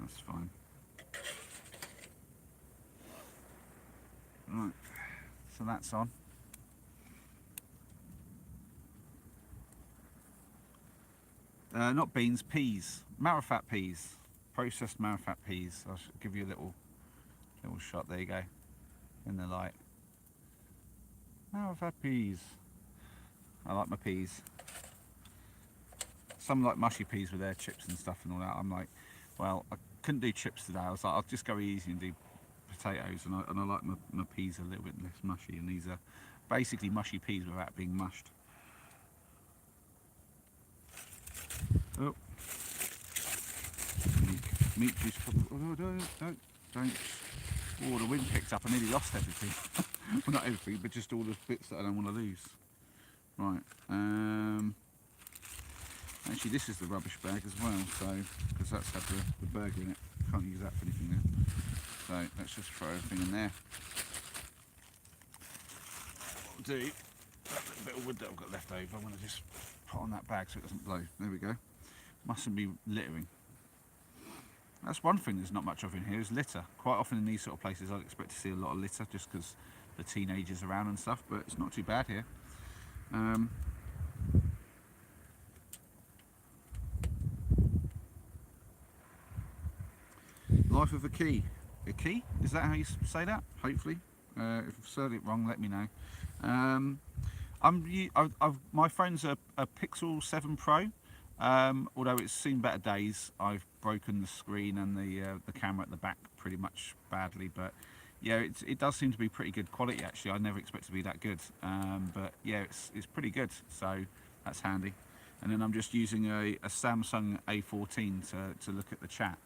That's fine. Right, so that's on. Not beans, peas. Marifat peas. Processed Marifat peas. I'll give you a little shot. There you go. In the light. Marifat peas. I like my peas. Some like mushy peas with their chips and stuff and all that. I'm like, well, I couldn't do chips today. I was like, I'll just go easy and do potatoes, and I like my peas a little bit less mushy, and these are basically mushy peas without being mushed. Oh, meat juice. Oh, don't. Oh, the wind picked up. I nearly lost everything. Well, not everything, but just all the bits that I don't want to lose. Right. Actually, this is the rubbish bag as well, so because that's had the burger in it. Can't use that for anything there. So let's just throw everything in there. What I'll do, that little bit of wood that I've got left over, I'm going to just put on that bag so it doesn't blow. There we go. Mustn't be littering. That's one thing there's not much of in here is litter. Quite often in these sort of places I'd expect to see a lot of litter just because the teenagers around and stuff, but it's not too bad here. Life of a key. A key? Is that how you say that? Hopefully. If I've said it wrong, let me know. My phone's a Pixel 7 Pro. Although it's seen better days. I've broken the screen and the camera at the back pretty much badly, but yeah, it does seem to be pretty good quality actually. I never expected to be that good, but yeah, it's pretty good, so that's handy. And then I'm just using a Samsung A14 to look at the chat,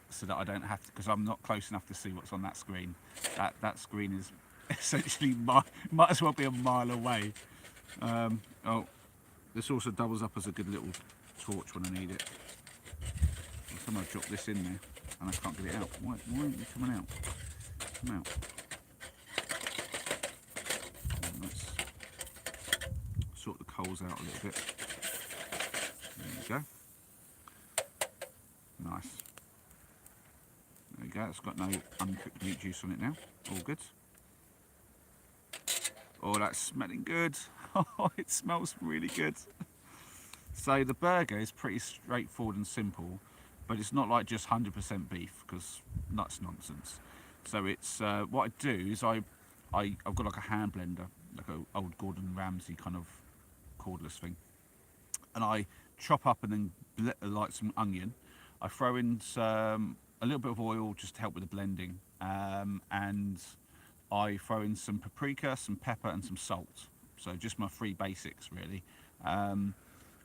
so that I don't have to, because I'm not close enough to see what's on that screen. That screen is essentially might as well be a mile away. Oh. This also doubles up as a good little torch when I need it. Somehow dropped this in there and I can't get it out. Why aren't you coming out? Come out. Let's sort the coals out a little bit. There we go. Nice. There we go. It's got no uncooked meat juice on it now. All good. Oh, that's smelling good. Oh, it smells really good. So the burger is pretty straightforward and simple, but it's not like just 100% beef, because that's nonsense. So it's what I do is I've got like a hand blender, like an old Gordon Ramsay kind of cordless thing, and I chop up and then like some onion. I throw in a little bit of oil just to help with the blending, and I throw in some paprika, some pepper and some salt. So just my three basics really. And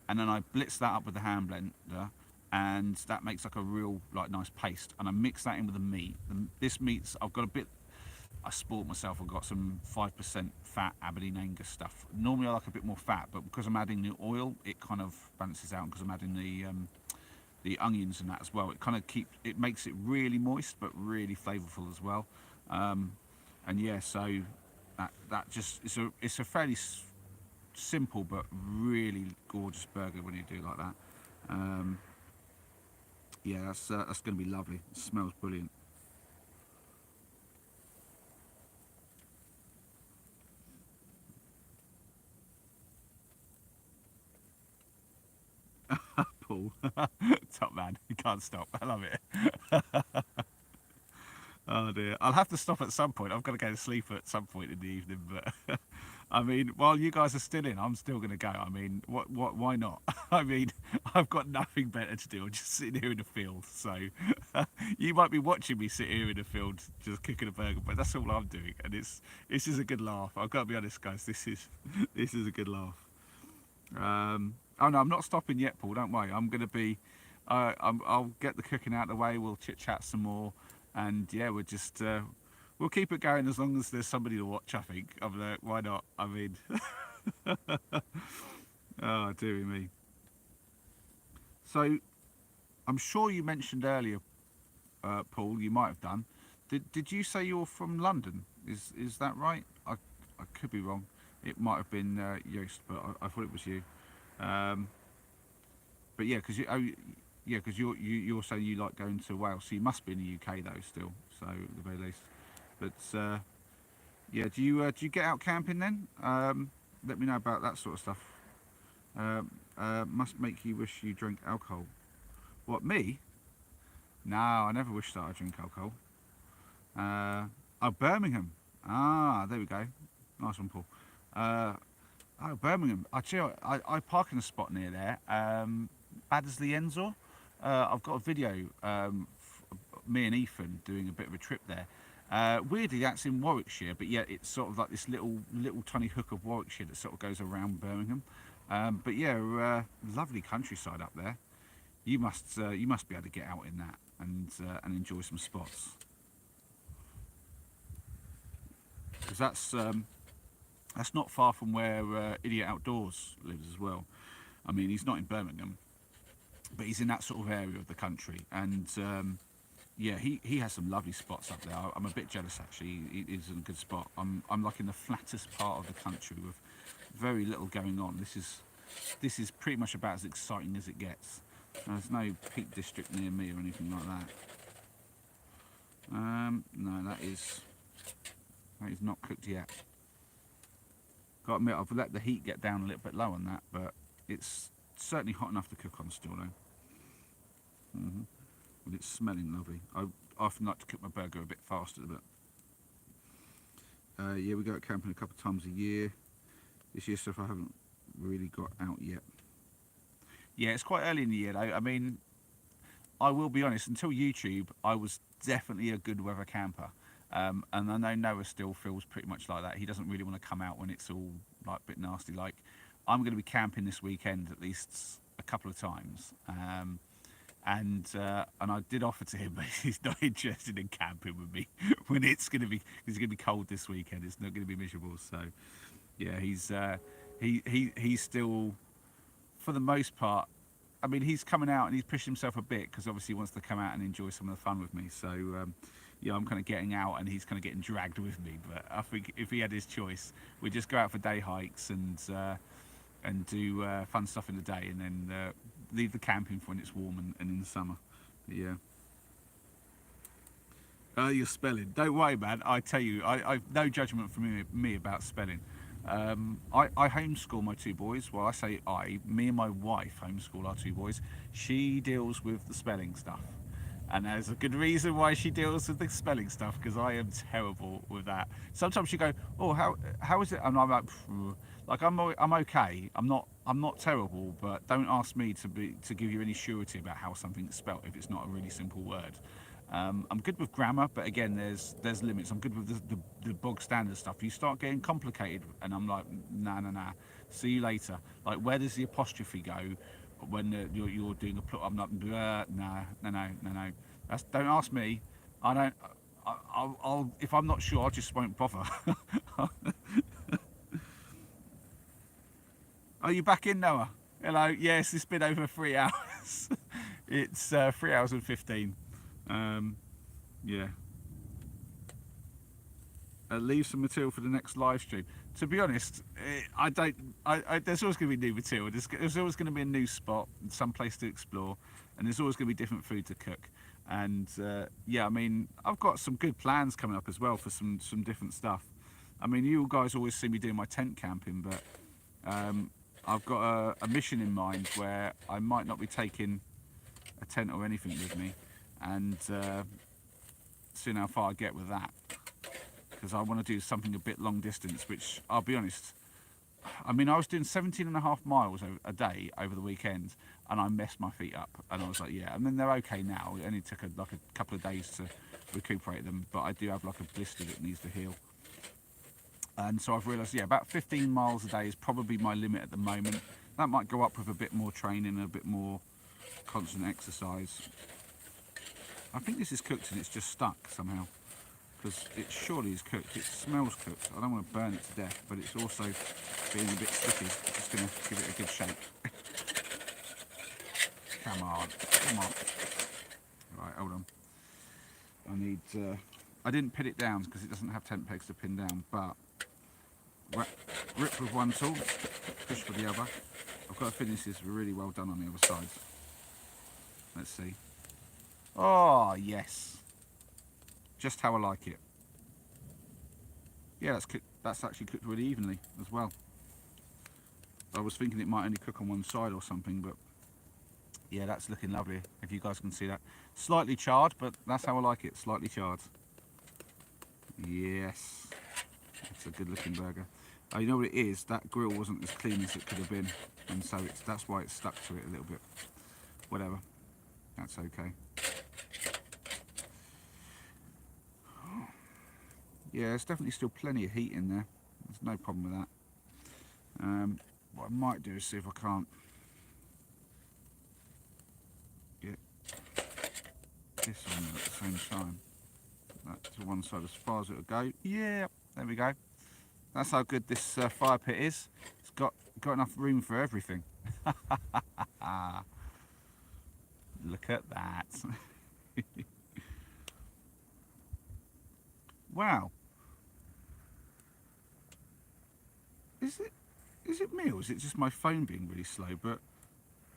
then I blitz that up with the hand blender, and that makes like a real like nice paste. And I mix that in with the meat. This meat's, I've got a bit, I sport myself, I've got some 5% fat Aberdeen Angus stuff. Normally I like a bit more fat, but because I'm adding the oil, it kind of balances out, because I'm adding the onions and that as well. It kind of it makes it really moist, but really flavourful as well. And yeah, so That just it's a fairly simple but really gorgeous burger when you do it like that. Yeah, that's going to be lovely. It smells brilliant. Paul, top man, you can't stop. I love it. Oh dear, I'll have to stop at some point. I've got to go to sleep at some point in the evening, but I mean, while you guys are still in, I'm still going to go. I mean, why not? I mean, I've got nothing better to do. I'm just sitting here in the field. So you might be watching me sit here in the field just cooking a burger, but that's all I'm doing, and this is a good laugh. I've got to be honest, guys. This is a good laugh. Oh no, I'm not stopping yet, Paul. Don't worry. I'm going to be. I'll get the cooking out of the way. We'll chit chat some more, and yeah, we'll just. We'll keep it going as long as there's somebody to watch, I think. I'm like, why not? I mean, oh, dearie me. So, I'm sure you mentioned earlier, Paul, you might have done. Did you say you're from London? Is that right? I could be wrong. It might have been Joost, but I thought it was you. But yeah, because you're saying you like going to Wales, so you must be in the UK though still. So at the very least. But yeah, do you get out camping then? Let me know about that sort of stuff. Must make you wish you drank alcohol. What, me? No, I never wish that I drink alcohol. Oh, Birmingham. Ah, there we go. Nice one, Paul. Oh, Birmingham. I park in a spot near there. Baddesley Ensor. I've got a video. Me and Ethan doing a bit of a trip there. Weirdly, that's in Warwickshire, but yet it's sort of like this little tiny hook of Warwickshire that sort of goes around Birmingham. But yeah, lovely countryside up there. You must be able to get out in that and enjoy some spots. Because that's not far from where Idiot Outdoors lives as well. I mean, he's not in Birmingham, but he's in that sort of area of the country, and yeah, he has some lovely spots up there. I'm a bit jealous actually. It is in a good spot. I'm like in the flattest part of the country with very little going on. This is pretty much about as exciting as it gets. There's no Peak District near me or anything like that. No, that is not cooked yet. Got to admit, I've let the heat get down a little bit low on that, but it's certainly hot enough to cook on still though. And it's smelling lovely. I often like to cook my burger a bit faster, but yeah, we go out camping a couple of times a year. This year stuff I haven't really got out yet. Yeah, it's quite early in the year though. I mean, I will be honest, until YouTube, I was definitely a good weather camper. And I know Noah still feels pretty much like that. He doesn't really want to come out when it's all like a bit nasty. Like, I'm going to be camping this weekend at least a couple of times. And I did offer to him, but he's not interested in camping with me when it's going to be cold this weekend. It's not going to be miserable. So yeah, he's still, for the most part, I mean, he's coming out and he's pushed himself a bit because obviously he wants to come out and enjoy some of the fun with me. So yeah, I'm kind of getting out and he's kind of getting dragged with me. But I think if he had his choice, we'd just go out for day hikes and do fun stuff in the day, and then leave the camping for when it's warm and in the summer. But yeah. You're spelling. Don't worry, man. I tell you, I've no judgment from me about spelling. I homeschool my two boys. Well, I say me and my wife homeschool our two boys. She deals with the spelling stuff. And there's a good reason why she deals with the spelling stuff, because I am terrible with that. Sometimes she go, "Oh, how is it?" And I'm like I'm okay. I'm not terrible, but don't ask me to give you any surety about how something's spelt if it's not a really simple word. I'm good with grammar, but again, there's limits. I'm good with the bog standard stuff. You start getting complicated, and I'm like, nah. See you later. Like, where does the apostrophe go when you're doing a plot? I'm like, no. Don't ask me. I don't. I'll if I'm not sure, I just won't bother. Are you back in, Noah? Hello. Yes, it's been over 3 hours. It's 3 hours and 15. Yeah. leave some material for the next live stream. To be honest, I don't. There's always going to be new material. There's always going to be a new spot, some place to explore, and there's always going to be different food to cook. And yeah, I mean, I've got some good plans coming up as well for some different stuff. I mean, you guys always see me doing my tent camping, but I've got a mission in mind where I might not be taking a tent or anything with me, and seeing how far I get with that, because I want to do something a bit long distance, which I'll be honest, I mean, I was doing 17.5 miles a day over the weekend, and I messed my feet up, and I was like, yeah, and then they're okay now. It only took like a couple of days to recuperate them, but I do have like a blister that needs to heal. And so I've realised, yeah, about 15 miles a day is probably my limit at the moment. That might go up with a bit more training and a bit more constant exercise. I think this is cooked and it's just stuck somehow, because it surely is cooked. It smells cooked. I don't want to burn it to death, but it's also being a bit sticky. I'm just going to give it a good shake. Come on, come on. Right, hold on. I need. I didn't pin it down because it doesn't have tent pegs to pin down, but rip with one tool, push with the other. I've got to finish this really well done on the other side. Let's see. Oh yes, just how I like it. Yeah, that's actually cooked really evenly as well. I was thinking it might only cook on one side or something, but yeah, that's looking lovely. If you guys can see that, slightly charred, but that's how I like it. Slightly charred. Yes, it's a good looking burger. You know what it is? That grill wasn't as clean as it could have been, and so that's why it's stuck to it a little bit. Whatever, that's okay. Yeah, there's definitely still plenty of heat in there. There's no problem with that. What I might do is see if I can't get this on there at the same time. Put that to one side as far as it'll go. Yeah, there we go. That's how good this fire pit is. It's got enough room for everything. Look at that. Wow. Is it me, or is it just my phone being really slow? But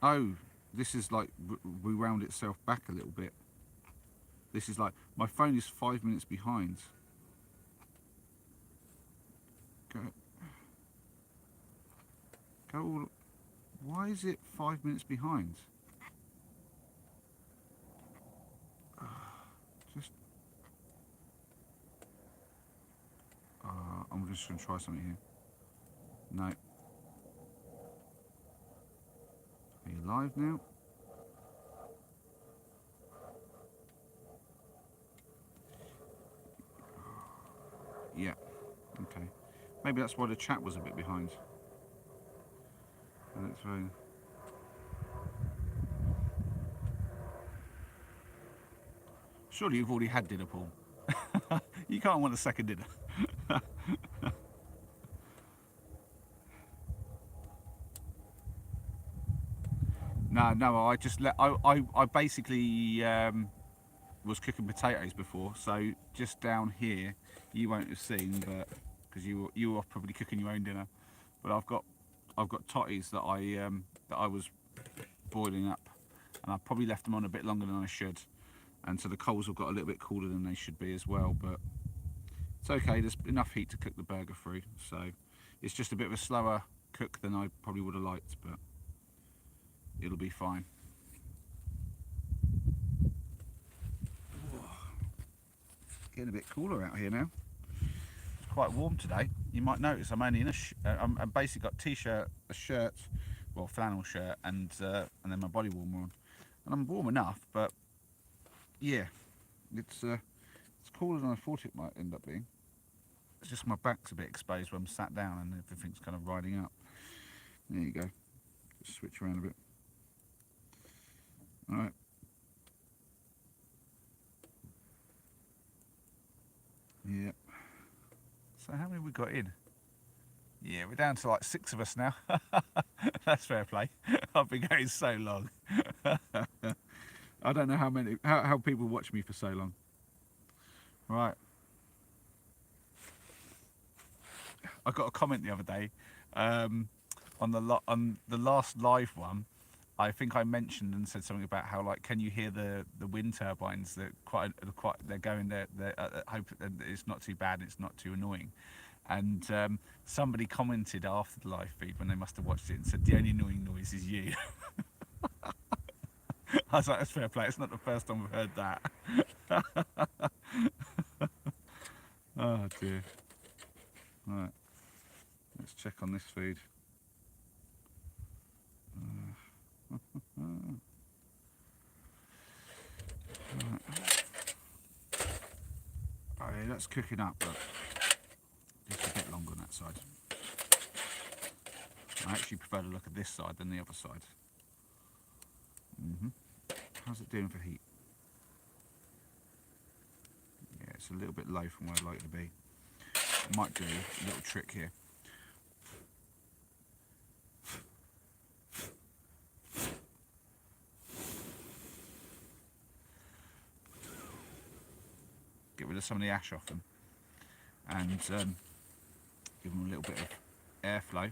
oh, this is like rewound itself back a little bit. This is like my phone is 5 minutes behind. Go. Why is it 5 minutes behind? I'm just going to try something here. No. Are you live now? Yeah. Okay. Maybe that's why the chat was a bit behind. That's very... Surely you've already had dinner, Paul. You can't want a second dinner. No, I just I basically was cooking potatoes before, so just down here you won't have seen, but because you were probably cooking your own dinner. But I've got totties that I was boiling up, and I probably left them on a bit longer than I should, and so the coals have got a little bit cooler than they should be as well. But it's okay. There's enough heat to cook the burger through, so it's just a bit of a slower cook than I probably would have liked, but it'll be fine. Getting a bit cooler out here now. It's quite warm today. You might notice I'm only in I'm basically got t-shirt, a shirt, well, flannel shirt, and then my body warmer on, and I'm warm enough. But yeah, it's cooler than I thought it might end up being. It's just my back's a bit exposed when I'm sat down and everything's kind of riding up. There you go. Just switch around a bit. All right. Yeah. So how many have we got in? Yeah, we're down to like 6 of us now. That's fair play. I've been going so long. I don't know how people watch me for so long. Right. I got a comment the other day on the last live one. I think I mentioned and said something about how, like, can you hear the wind turbines that quite they're going there. Hope that it's not too bad. It's not too annoying. And somebody commented after the live feed when they must have watched it and said the only annoying noise is you. I was like, that's fair play. It's not the first time we've heard that. Oh dear. Right. Let's check on this feed. Oh yeah, that's cooking up, but just a bit longer on that side. I actually prefer to look at this side than the other side. How's it doing for heat? Yeah, it's a little bit low from where I'd like it to be. I might do a little trick here. Get rid of some of the ash off them and give them a little bit of airflow,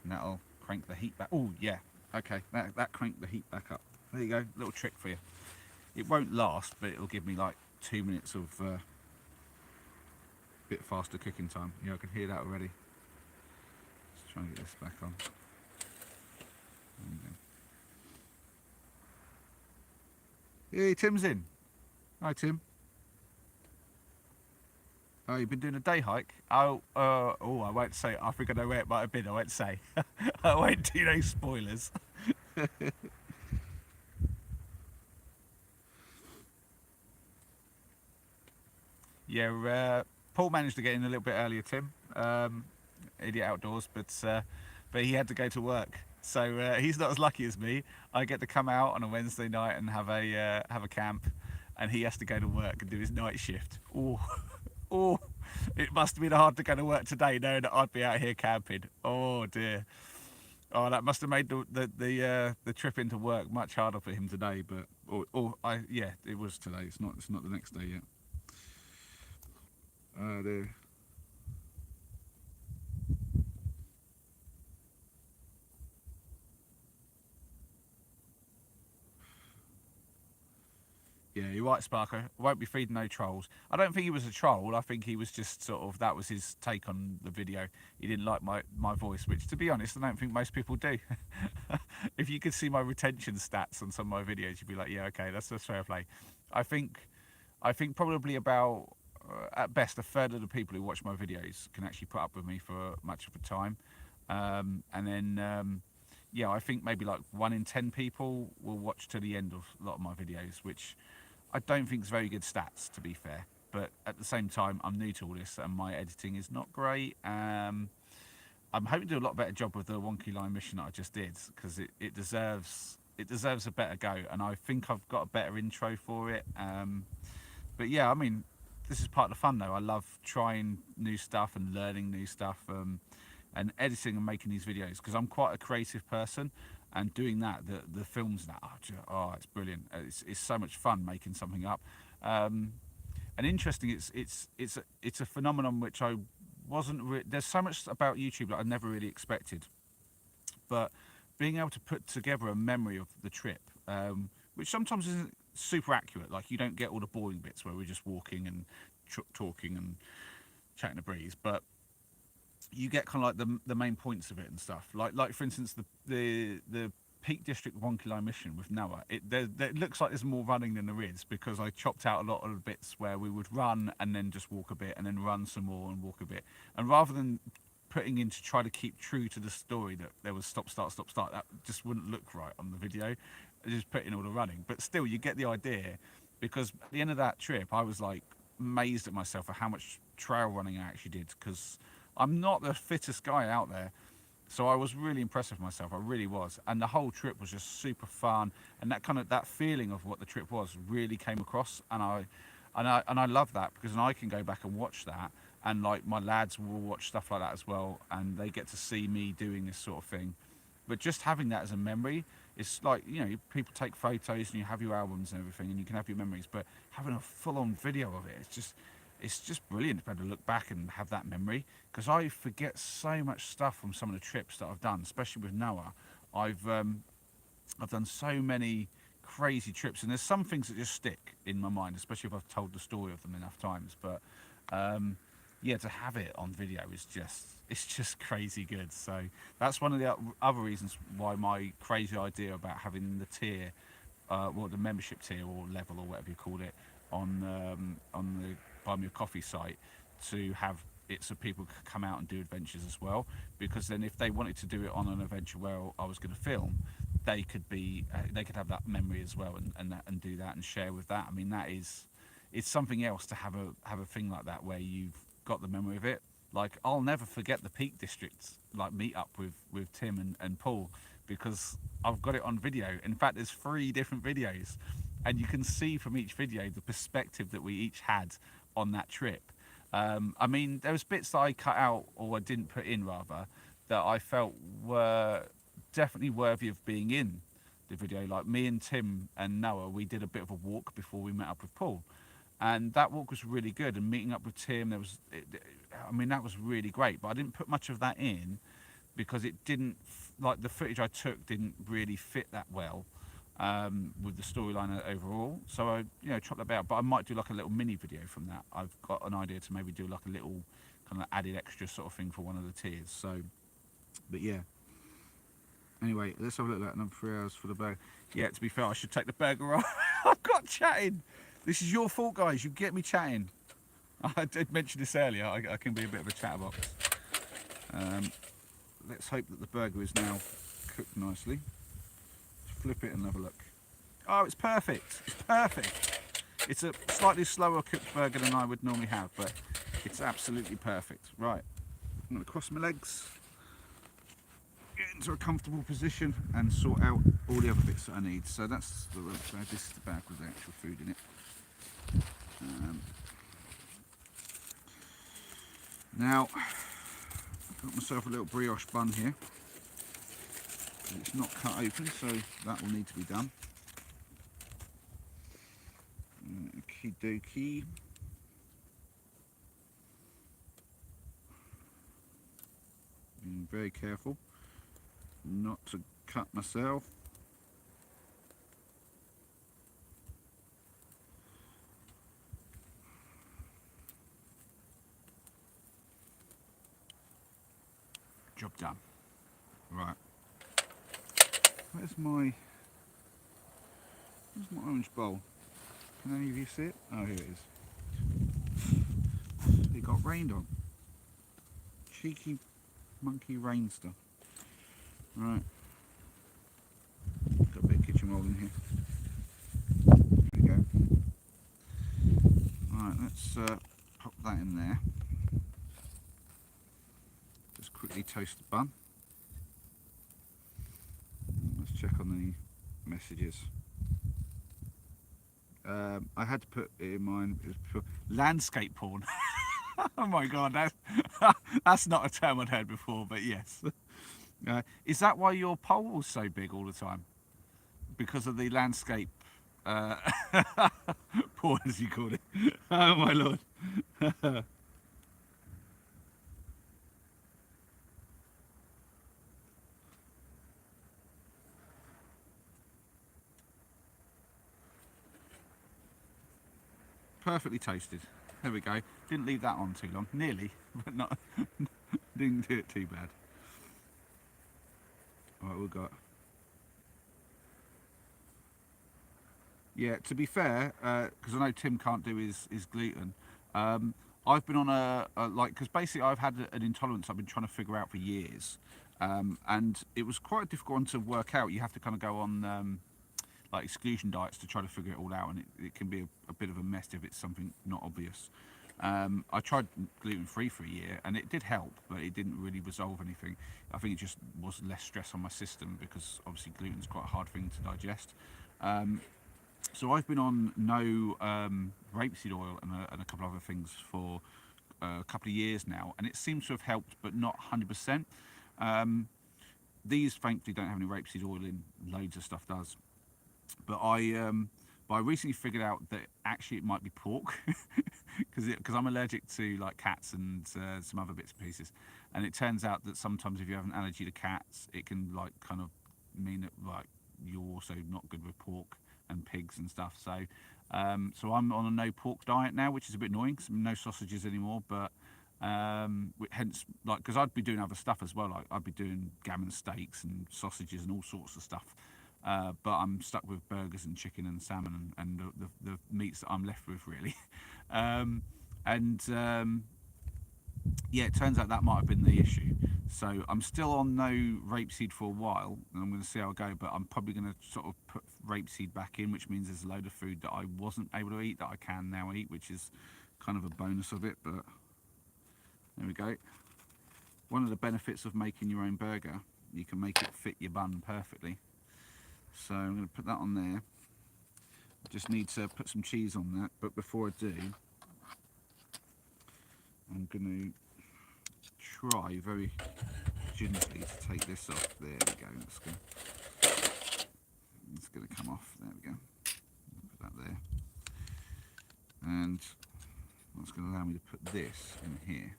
and that'll crank the heat back. Oh yeah, okay, that cranked the heat back up. There you go, little trick for you. It won't last, but it'll give me like 2 minutes of bit faster cooking time. Yeah, I can hear that already. Let's try and get this back on. Hey, Tim's in. Hi, Tim. Oh, you've been doing a day hike? Oh, I won't say. I think I know where it might have been. I won't say. I won't do no spoilers. Yeah, Paul managed to get in a little bit earlier, Tim. Idiot Outdoors, but he had to go to work, so he's not as lucky as me. I get to come out on a Wednesday night and have a camp, and he has to go to work and do his night shift. Oh, oh, it must have been hard to go to work today, knowing that I'd be out here camping. Oh dear. Oh, that must have made the trip into work much harder for him today. But yeah, it was today. It's not the next day yet. There. Yeah, you're right, Sparker. I won't be feeding no trolls. I don't think he was a troll. I think he was just sort of, that was his take on the video. He didn't like my voice, which, to be honest, I don't think most people do. If you could see my retention stats on some of my videos, you'd be like, yeah, okay, that's fair play. I think probably about, at best, a third of the people who watch my videos can actually put up with me for much of a time. And then, yeah, I think maybe like 1 in 10 people will watch to the end of a lot of my videos, which I don't think is very good stats, to be fair. But at the same time, I'm new to all this and my editing is not great. I'm hoping to do a lot better job with the wonky line mission that I just did, because it deserves a better go, and I think I've got a better intro for it. But yeah, I mean, this is part of the fun though. I love trying new stuff and learning new stuff, and editing and making these videos, because I'm quite a creative person, and doing that, the films now, oh, it's brilliant. It's so much fun making something up, and interesting. It's a phenomenon which I wasn't. There's so much about YouTube that I never really expected, but being able to put together a memory of the trip, which sometimes isn't super accurate. Like, you don't get all the boring bits where we're just walking and talking and chatting a breeze, but you get kind of like the main points of it and stuff. Like for instance, the Peak District wonky line mission with Noah. It looks like there's more running than there is, because I chopped out a lot of the bits where we would run and then just walk a bit and then run some more and walk a bit. And rather than putting in to try to keep true to the story that there was stop start, that just wouldn't look right on the video. I just put in all the running, but still you get the idea, because at the end of that trip I was like amazed at myself for how much trail running I actually did, because I'm not the fittest guy out there, so I was really impressed with myself. I really was, and the whole trip was just super fun, and that feeling of what the trip was really came across, and I love that, because then I can go back and watch that, and like my lads will watch stuff like that as well, and they get to see me doing this sort of thing. But just having that as a memory, it's like, you know, people take photos and you have your albums and everything, and you can have your memories, but having a full-on video of it, it's just, it's just brilliant to be able to look back and have that memory, because I forget so much stuff from some of the trips that I've done, especially with Noah. I've um, I've done so many crazy trips, and there's some things that just stick in my mind, especially if I've told the story of them enough times. But um, yeah, to have it on video is just crazy good. So that's one of the other reasons why my crazy idea about having the tier, well, the membership tier or level or whatever you called it, on the Buy Me a Coffee site, to have it so people could come out and do adventures as well. Because then, if they wanted to do it on an adventure where I was going to film, they could have that memory as well, and do that and share with that. I mean, that is, it's something else to have a thing like that where you've got the memory of it. Like, I'll never forget the Peak District like meet up with Tim and Paul, because I've got it on video. In fact, there's 3 different videos, and you can see from each video the perspective that we each had on that trip. I mean, there was bits that I cut out, or I didn't put in rather, that I felt were definitely worthy of being in the video. Like, me and Tim and Noah, we did a bit of a walk before we met up with Paul, and that walk was really good. And meeting up with Tim, I mean, that was really great. But I didn't put much of that in because it didn't, like, the footage I took didn't really fit that well with the storyline overall. So I, chopped that out. But I might do like a little mini video from that. I've got an idea to maybe do like a little kind of added extra sort of thing for one of the tiers. So, but yeah. Anyway, let's have a look at another 3 hours for the burger. Yeah, to be fair, I should take the burger off. I've got chatting. This is your fault, guys. You get me chatting. I did mention this earlier. I can be a bit of a chatterbox. Let's hope that the burger is now cooked nicely. Let's flip it and have a look. Oh, it's perfect. It's perfect. It's a slightly slower cooked burger than I would normally have, but it's absolutely perfect. Right, I'm going to cross my legs, get into a comfortable position, and sort out all the other bits that I need. So that's the lunch bag. This is the bag with the actual food in it. Now, I've got myself a little brioche bun here. It's not cut open, so that will need to be done. Okie dokie. Being very careful not to cut myself. Job done. Right. Where's my orange bowl? Can any of you see it? Oh, here it is. It got rained on. Cheeky monkey rain stuff. Right. Got a bit of kitchen roll in here. There we go. Right, let's pop that in there. Just quickly toast the bun. Let's check on the messages. I had to put it in mine. Landscape porn. Oh my god, that's not a term I'd heard before, but yes. Is that why your pole was so big all the time? Because of the landscape porn, as you called it? Oh my lord. Perfectly toasted. There we go. Didn't leave that on too long. Nearly, but not. Didn't do it too bad. All right, we've got. Yeah, to be fair, because I know Tim can't do his gluten. I've been on a because basically I've had an intolerance I've been trying to figure out for years, and it was quite a difficult one to work out. You have to kind of go on like exclusion diets to try to figure it all out, and it can be a bit of a mess if it's something not obvious. I tried gluten-free for a year, and it did help, but it didn't really resolve anything. I think it just was less stress on my system, because obviously gluten's quite a hard thing to digest. So I've been on no rapeseed oil and a couple of other things for a couple of years now, and it seems to have helped, but not 100%. These thankfully don't have any rapeseed oil in. Loads of stuff does. But But I recently figured out that actually it might be pork because I'm allergic to like cats and some other bits and pieces. And it turns out that sometimes if you have an allergy to cats, it can like kind of mean that like you're also not good with pork and pigs and stuff. So I'm on a no pork diet now, which is a bit annoying. No sausages anymore, but hence like because I'd be doing other stuff as well. Like I'd be doing gammon steaks and sausages and all sorts of stuff. But I'm stuck with burgers and chicken and salmon and the meats that I'm left with really. um, and Yeah, it turns out that might have been the issue. So I'm still on no rapeseed for a while, and I'm going to see how I go. But I'm probably going to sort of put rapeseed back in, which means there's a load of food that I wasn't able to eat that I can now eat, which is kind of a bonus of it. But there we go. One of the benefits of making your own burger, you can make it fit your bun perfectly. So I'm going to put that on there. I just need to put some cheese on that, but before I do, I'm going to try very gently to take this off. There we go. It's going to come off. There we go. Put that there, and that's going to allow me to put this in here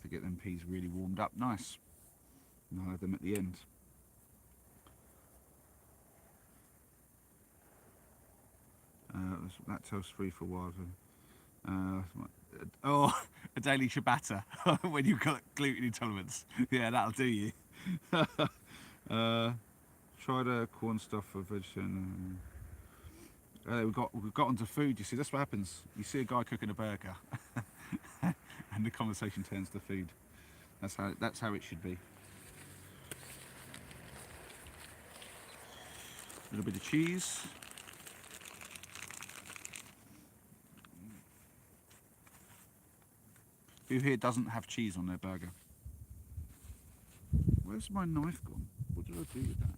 to get them peas really warmed up nice. And I'll have them at the end. Lactose free for a while. A daily ciabatta when you've got gluten intolerance. Yeah, that'll do you. Try the corn stuff for vegetarian. We've got onto food. You see, that's what happens. You see a guy cooking a burger, and the conversation turns to food. That's how it should be. A little bit of cheese. Who here doesn't have cheese on their burger? Where's my knife gone? What did I do with that?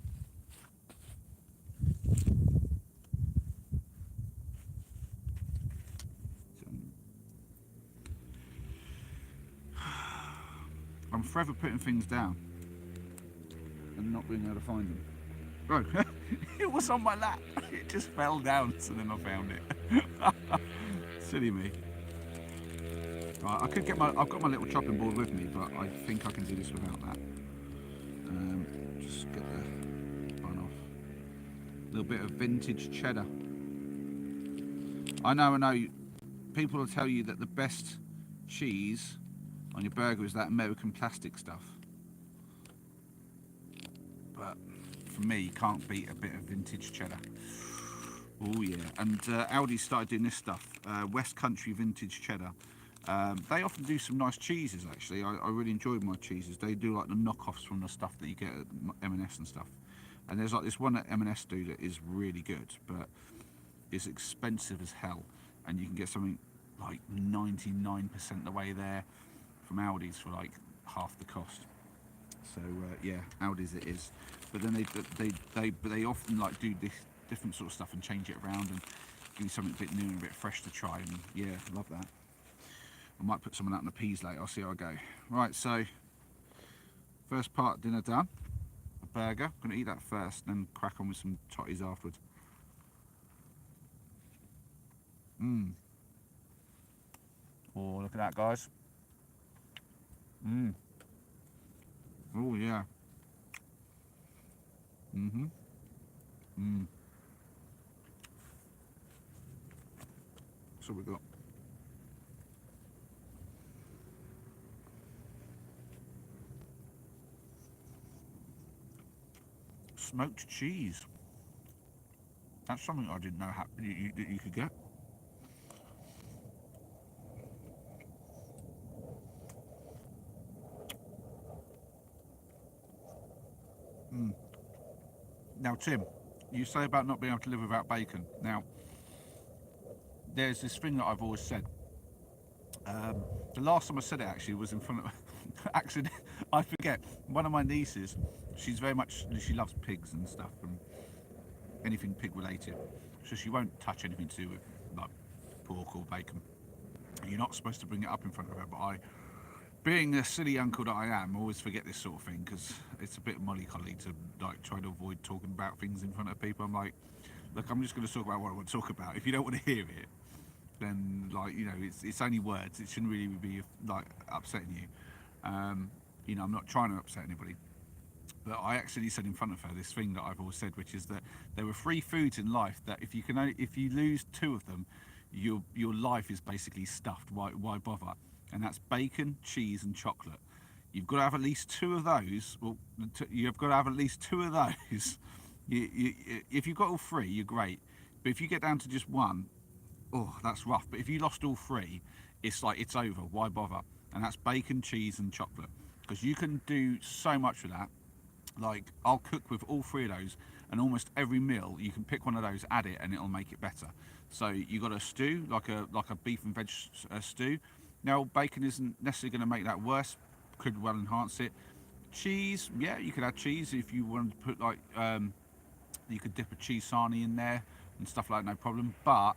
I'm forever putting things down and not being able to find them. Oh, it was on my lap. It just fell down, so then I found it. Silly me. Right, I've got my little chopping board with me, but I think I can do this without that. Just get the bun off. A little bit of vintage cheddar. I know. People will tell you that the best cheese on your burger is that American plastic stuff. But for me, you can't beat a bit of vintage cheddar. Oh yeah, and Aldi started doing this stuff, West Country vintage cheddar. They often do some nice cheeses actually. I really enjoy my cheeses. They do like the knockoffs from the stuff that you get at M&S and stuff. And there's like this one that M&S do that is really good, but it's expensive as hell. And you can get something like 99% the way there from Aldi's for like half the cost. So yeah, Aldi's it is. But then they often like do this different sort of stuff and change it around and give you something a bit new and a bit fresh to try. And yeah, love that. I might put some of that in the peas later. I'll see how I go. Right, so first part of dinner done. A burger. I'm going to eat that first, then crack on with some totties afterwards. Oh, look at that, guys. Oh yeah. So we got smoked cheese. That's something I didn't know you could get. Now, Tim, you say about not being able to live without bacon. Now, there's this thing that I've always said. The last time I said it actually was in front of actually I forget, one of my nieces. She loves pigs and stuff and anything pig related, so she won't touch anything to do with like pork or bacon. You're not supposed to bring it up in front of her, but I, being the silly uncle that I am, always forget this sort of thing because it's a bit mollycoddly to like try to avoid talking about things in front of people. I'm like, look, I'm just going to talk about what I want to talk about. If you don't want to hear it, then like it's only words. It shouldn't really be like upsetting you. I'm not trying to upset anybody. But I actually said in front of her this thing that I've always said, which is that there are three foods in life that if you lose two of them, your life is basically stuffed. Why bother? And that's bacon, cheese, and chocolate. You've got to have at least two of those. Well, you've got to have at least two of those. If you've got all three, you're great. But if you get down to just one, oh, that's rough. But if you lost all three, it's like it's over. Why bother? And that's bacon, cheese, and chocolate, because you can do so much with that. Like I'll cook with all three of those, and almost every meal you can pick one of those, add it, and it'll make it better. So you got a stew, like a beef and veg stew. Now bacon isn't necessarily going to make that worse, could well enhance it. Cheese, yeah, you could add cheese if you wanted to put like you could dip a cheese sarnie in there and stuff like that, no problem. But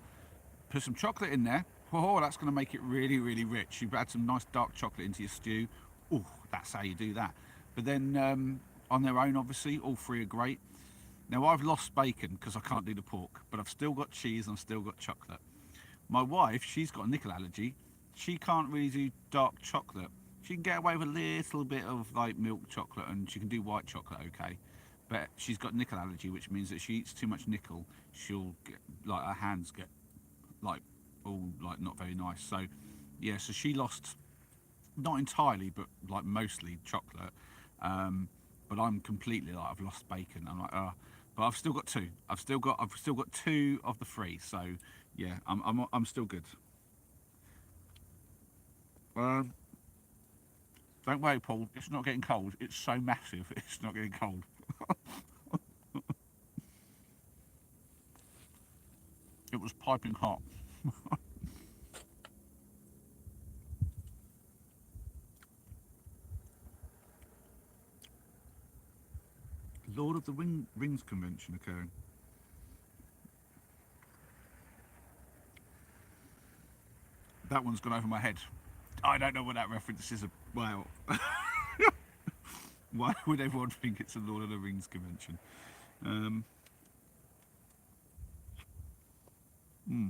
put some chocolate in there. Oh, that's going to make it really, really rich. You've add some nice dark chocolate into your stew. Oh, that's how you do that. But then on their own, obviously, all three are great. Now I've lost bacon because I can't do the pork, but I've still got cheese and I've still got chocolate. My wife, she's got a nickel allergy. She can't really do dark chocolate. She can get away with a little bit of like milk chocolate, and she can do white chocolate okay. But she's got nickel allergy, which means that she eats too much nickel, she'll get like her hands get like all like not very nice. So yeah, so she lost not entirely, but like mostly chocolate. But I'm completely like I've lost bacon. I'm like, but I've still got two. I've still got two of the three. So yeah, I'm still good. Um, don't worry, Paul. It's not getting cold. It's so massive. It's not getting cold. It was piping hot. Lord of the Rings convention occurring. That one's gone over my head. I don't know what that reference is. Well, why would everyone think it's a Lord of the Rings convention? Um, hmm.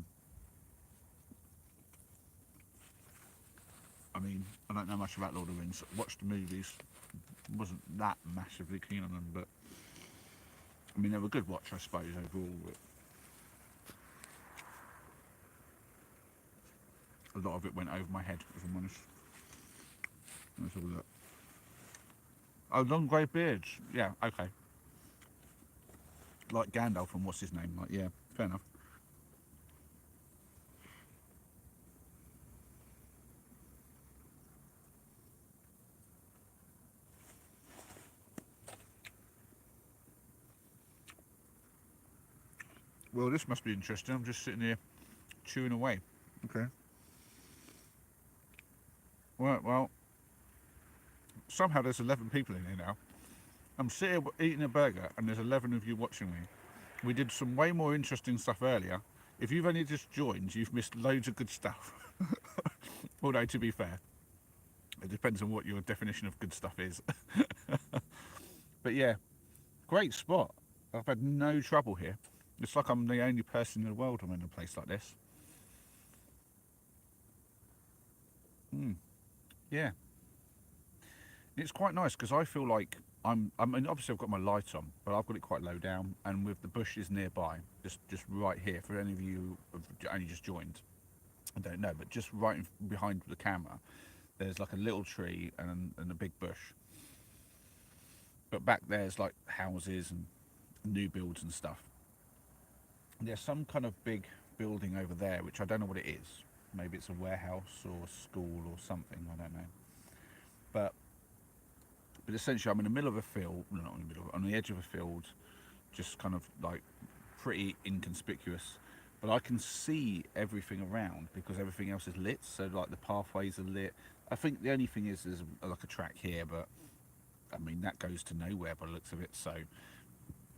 I mean, I don't know much about Lord of the Rings. Watched the movies, wasn't that massively keen on them, but I mean, they were a good watch, I suppose, overall. But a lot of it went over my head, if I'm honest. Let's have a look. Oh, long grey beards. Yeah, okay. Like Gandalf and what's his name? Like, yeah, fair enough. Well, this must be interesting. I'm just sitting here chewing away. Okay. Well, somehow there's 11 people in here now. I'm sitting here eating a burger, and there's 11 of you watching me. We did some way more interesting stuff earlier. If you've only just joined, you've missed loads of good stuff. Although, to be fair, it depends on what your definition of good stuff is. But yeah, great spot. I've had no trouble here. It's like I'm the only person in the world I'm in a place like this. Yeah, it's quite nice because I feel like I mean, obviously I've got my light on, but I've got it quite low down, and with the bushes nearby, just right here. For any of you who've only just joined, I don't know, but just right behind the camera, there's like a little tree and a big bush. But back there's like houses and new builds and stuff. And there's some kind of big building over there, which I don't know what it is. Maybe it's a warehouse or a school or something. I don't know. But essentially, I'm in the middle of a field. No, not in the middle. On the edge of a field, just kind of like pretty inconspicuous. But I can see everything around because everything else is lit. So like the pathways are lit. I think the only thing is there's like a track here, but I mean that goes to nowhere by the looks of it. So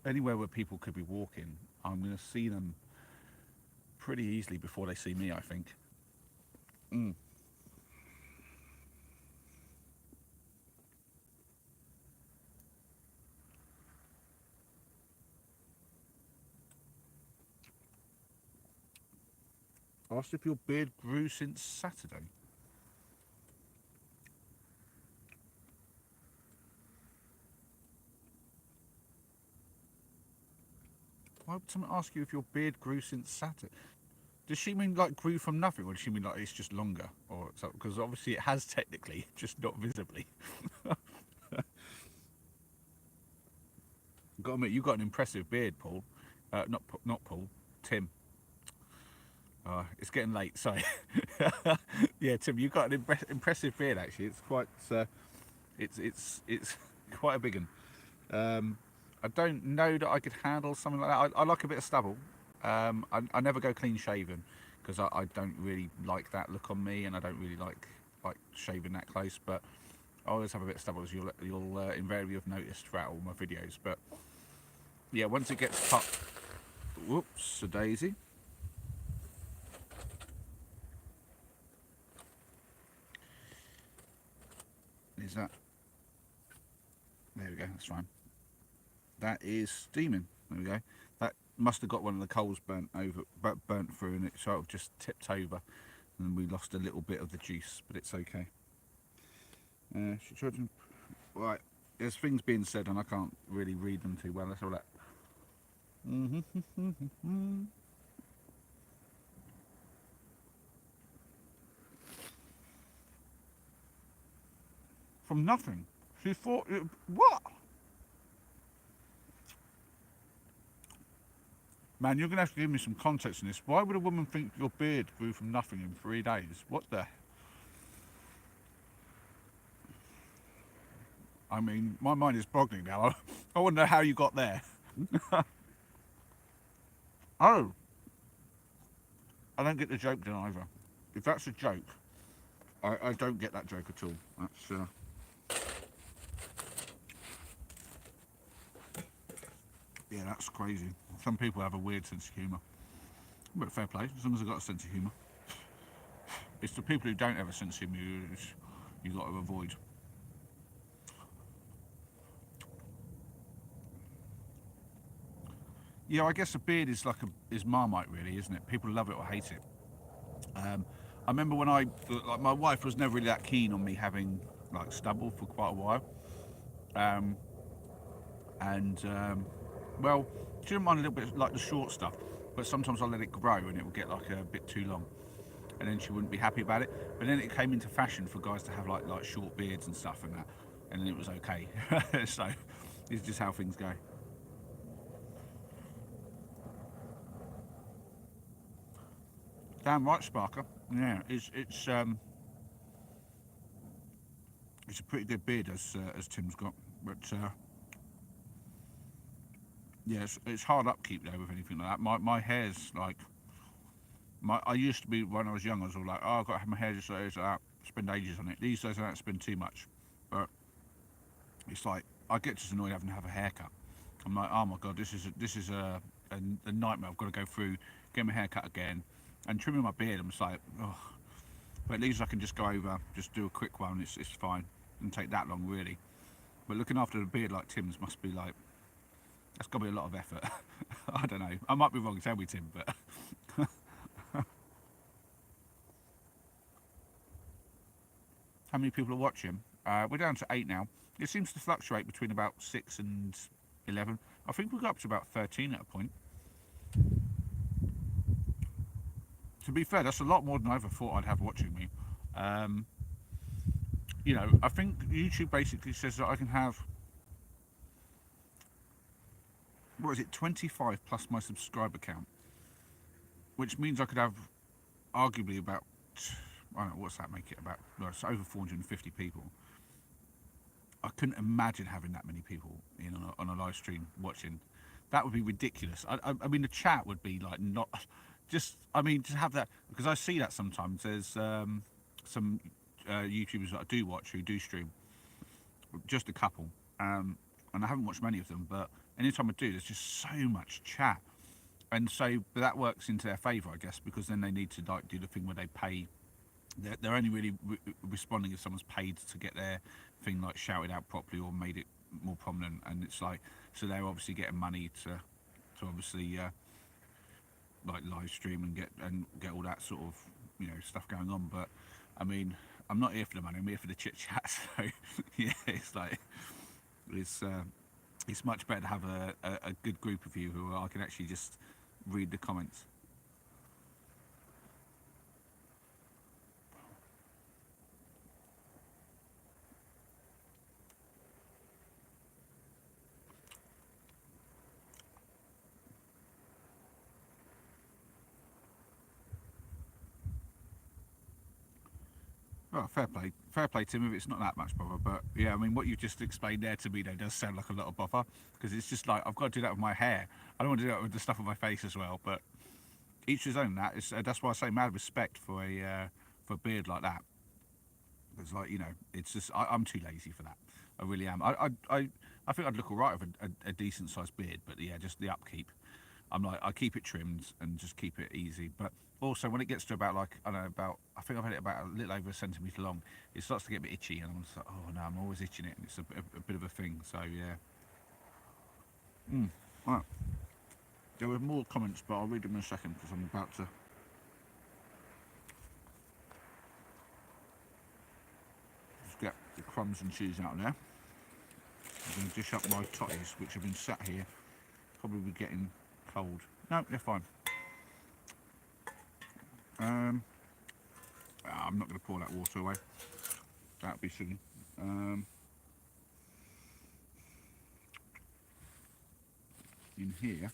anywhere where people could be walking, I'm going to see them pretty easily before they see me, I think. Mm. Asked if your beard grew since Saturday. Why would someone ask you if your beard grew since Saturday? Does she mean like grew from nothing, or does she mean like it's just longer, or so? Because obviously it has technically, just not visibly. Got to admit, you got an impressive beard, Paul. Not Paul, Tim. It's getting late. Sorry. Yeah, Tim, you got an impressive beard. Actually, it's quite. It's quite a big one. I don't know that I could handle something like that. I like a bit of stubble. I never go clean shaven because I don't really like that look on me, and I don't really like shaving that close. But I always have a bit of stubble, as you'll invariably have noticed throughout all my videos. But yeah, once it gets cut, whoops, a daisy. Is that? There we go. That's fine. That is steaming. There we go. That must have got one of the coals burnt through, and it sort of just tipped over, and we lost a little bit of the juice, but it's okay. Children, right? There's things being said, and I can't really read them too well. That's all that. From nothing. She thought, what? Man, you're going to have to give me some context on this. Why would a woman think your beard grew from nothing in 3 days? What the? I mean, my mind is boggling now. I want to know how you got there. Oh, I don't get the joke then either. If that's a joke, I don't get that joke at all. That's yeah, that's crazy. Some people have a weird sense of humour. But fair play, as long as they've got a sense of humour. It's the people who don't have a sense of humour you've got to avoid. Yeah, I guess a beard is is Marmite, really, isn't it? People love it or hate it. I remember when my wife was never really that keen on me having like stubble for quite a while, um, and well, she didn't mind a little bit like the short stuff, but sometimes I let it grow and it would get like a bit too long, and then she wouldn't be happy about it. But then it came into fashion for guys to have like short beards and stuff and that, and then it was okay. So it's just how things go. Damn right, Sparker. Yeah, it's a pretty good beard as Tim's got, but yeah, it's hard upkeep though with anything like that. My hair's like I used to be when I was young. I was all like, oh, I've got to have my hair just like that. Spend ages on it. These days I don't spend too much, but it's like I get just annoyed having to have a haircut. I'm like, oh my god, this is a nightmare. I've got to go through, get my hair cut again, and trimming my beard. I'm just like, oh. But at least I can just go over, just do a quick one. It's fine. It doesn't take that long really. But looking after a beard like Tim's must be like, that's got to be a lot of effort. I don't know. I might be wrong. Tell me, Tim, but. How many people are watching? We're down to 8 now. It seems to fluctuate between about 6 and 11. I think we got up to about 13 at a point. To be fair, that's a lot more than I ever thought I'd have watching me. Um, I think YouTube basically says that I can have, what is it, 25 plus my subscriber count, which means I could have arguably about, I don't know, what's that make it about? Well, it's over 450 people. I couldn't imagine having that many people in on a live stream watching. That would be ridiculous. I mean, the chat would be like not just. I mean, to have that, because I see that sometimes. There's some YouTubers that I do watch who do stream, just a couple, and I haven't watched many of them. But anytime I do, there's just so much chat, and so but that works into their favour, I guess, because then they need to like do the thing where they pay. They're only really responding if someone's paid to get their thing like shouted out properly or made it more prominent, and it's like, so they're obviously getting money to obviously like live stream and get all that sort of stuff going on. But I mean, I'm not here for the money. I'm here for the chit chat. So yeah, it's like it's it's much better to have a good group of you who I can actually just read the comments. Oh, fair play, Tim. If it's not that much bother, but yeah, I mean, what you just explained there to me, though, does sound like a lot of bother because it's just like I've got to do that with my hair. I don't want to do that with the stuff on my face as well. But each his own. That's why I say mad respect for a beard like that. It's like it's just I'm too lazy for that. I really am. I think I'd look alright with a decent sized beard, but yeah, just the upkeep. I'm like I keep it trimmed and just keep it easy. But also when it gets to about like I don't know about I think I've had it about a little over a centimetre long, it starts to get a bit itchy, and I'm just like oh no, I'm always itching it, and it's a bit of a thing. So yeah. Right. There were more comments, but I'll read them in a second because I'm about to just get the crumbs and cheese out of there. I'm going to dish up my totties, which have been sat here, probably getting cold. No, they're fine. I'm not going to pour that water away. That'd be silly. In here,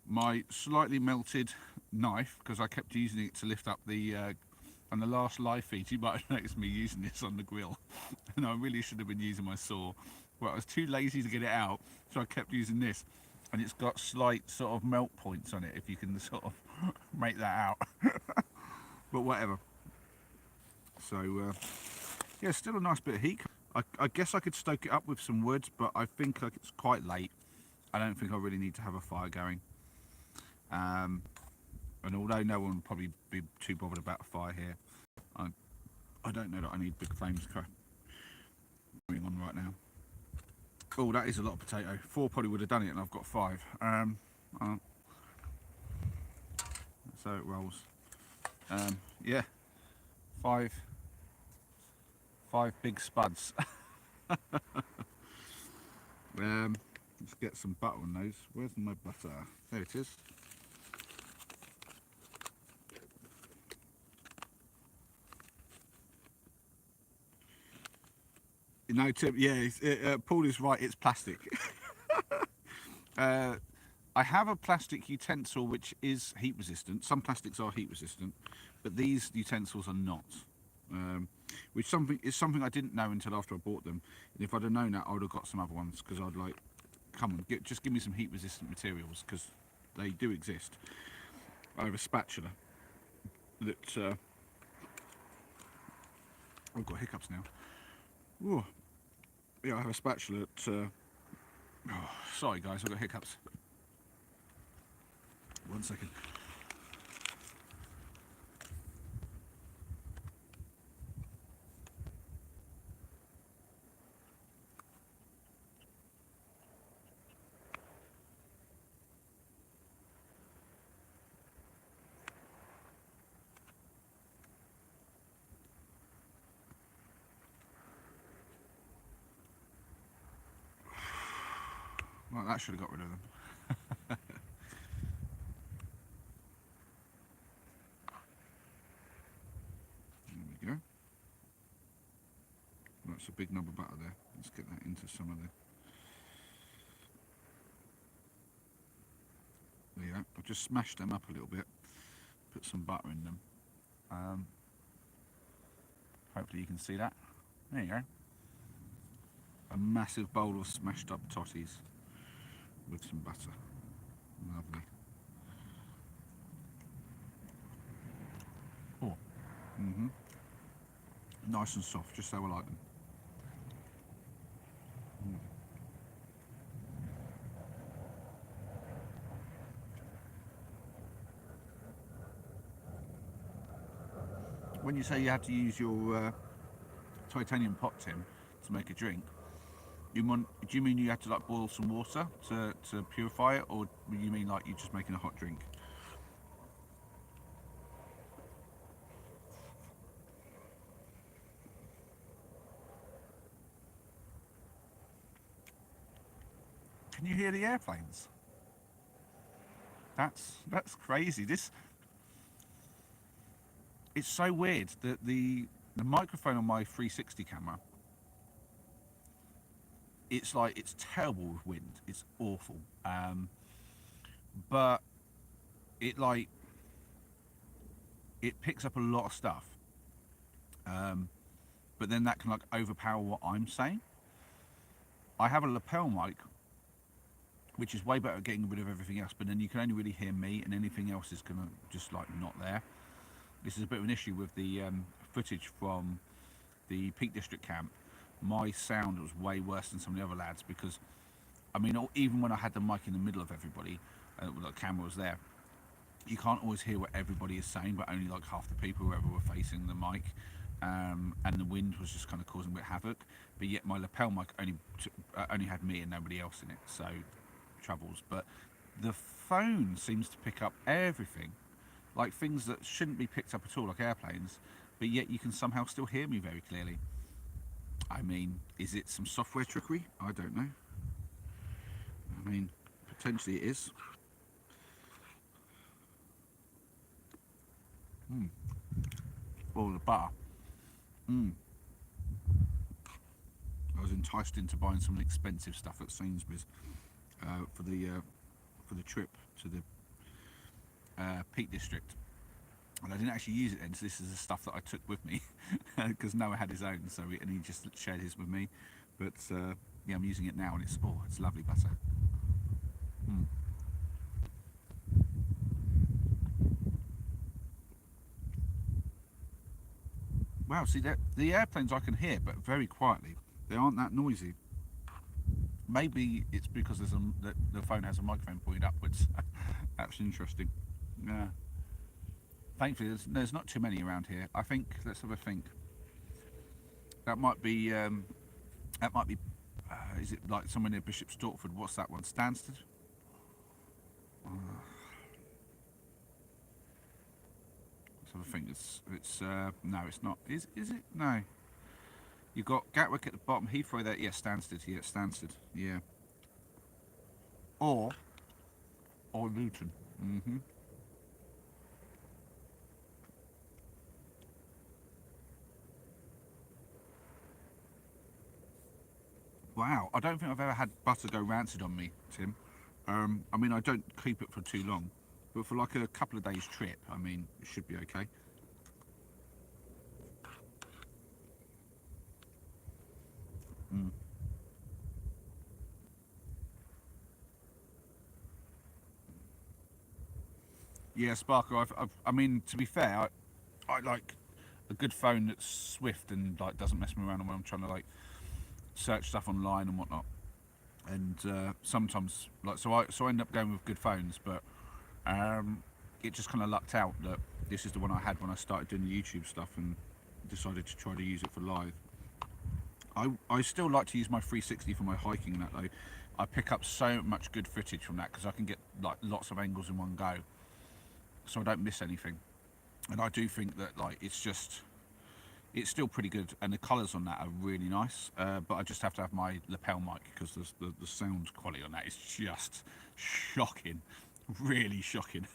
my slightly melted knife, because I kept using it to lift up the and the last live feed you might have noticed me using this on the grill and I really should have been using my saw, but I was too lazy to get it out, so I kept using this, and it's got slight sort of melt points on it, if you can sort of make that out. But whatever. So yeah, still a nice bit of heat. I guess I could stoke it up with some wood, but I think like it's quite late. I don't think I really need to have a fire going. And although no one would probably be too bothered about a fire here, I don't know that I need big flames going on right now. Oh, that is a lot of potato. 4 probably would have done it, and I've got 5. So it rolls. Yeah, 5 big spuds. Let's get some butter on those. Where's my butter? There it is. No, Tim. Yeah, Paul is right. It's plastic. I have a plastic utensil which is heat resistant. Some plastics are heat resistant, but these utensils are not. Which is something I didn't know until after I bought them. And if I'd have known that, I would have got some other ones, because I'd like, come on, just give me some heat resistant materials, because they do exist. I have a spatula that I've got hiccups now. Ooh. Yeah, I have a spatula that oh, sorry guys, I've got hiccups. 1 second. Well, that should have got rid of them. There we go. That's a big knob of butter there. Let's get that into some of the... There you go. I've just smashed them up a little bit. Put some butter in them. Hopefully you can see that. There you go. A massive bowl of smashed up totties with some butter. Lovely. Oh. Nice and soft, just how I like them. When you say you had to use your titanium pot tin to make a drink, Do you mean you had to like boil some water to purify it, or do you mean like you're just making a hot drink? Can you hear the airplanes? That's crazy. This It's so weird that the microphone on my 360 camera, it's like it's terrible with wind. It's awful. But it like it picks up a lot of stuff. But then that can like overpower what I'm saying. I have a lapel mic, which is way better at getting rid of everything else. But then you can only really hear me, and anything else is gonna just like not there. This is a bit of an issue with the footage from the Peak District camp. My sound was way worse than some of the other lads because, I mean, even when I had the mic in the middle of everybody, the camera was there, you can't always hear what everybody is saying, but only like half the people, whoever were facing the mic. And the wind was just kind of causing a bit of havoc. But yet my lapel mic only had me and nobody else in it, so troubles. But the phone seems to pick up everything, like things that shouldn't be picked up at all, like airplanes. But yet you can somehow still hear me very clearly. I mean, is it some software trickery? I don't know. I mean, potentially it is. Oh, the butter. I was enticed into buying some expensive stuff at Sainsbury's for the trip to the Peak District, and I didn't actually use it then. So this is the stuff that I took with me because Noah had his own, and he just shared his with me. But yeah, I'm using it now, and it's lovely butter. Wow, see that the airplanes I can hear, but very quietly. They aren't that noisy. Maybe it's because the phone has a microphone pointed upwards. That's interesting. Yeah. Thankfully, there's not too many around here. I think let's have a think. That might be that might be. Is it like somewhere near Bishop Stortford? What's that one? Stansted? Let's have a think. It's no, it's not. Is it? No. You've got Gatwick at the bottom. Heathrow there. Yeah, Stansted. Yeah, Stansted. Yeah. Or Luton. Mhm. Wow, I don't think I've ever had butter go rancid on me, Tim. I mean, I don't keep it for too long, but for like a couple of days trip, I mean, it should be okay. Yeah, Sparker. I mean, to be fair, I like a good phone that's swift and like doesn't mess me around when I'm trying to like search stuff online and whatnot. And sometimes, like, so I end up going with good phones, but it just kind of lucked out that this is the one I had when I started doing the YouTube stuff and decided to try to use it for live. I still like to use my 360 for my hiking and that though. I pick up so much good footage from that because I can get like lots of angles in one go, so I don't miss anything. And I do think that like it's still pretty good, and the colours on that are really nice. But I just have to have my lapel mic because the sound quality on that is just shocking, really shocking.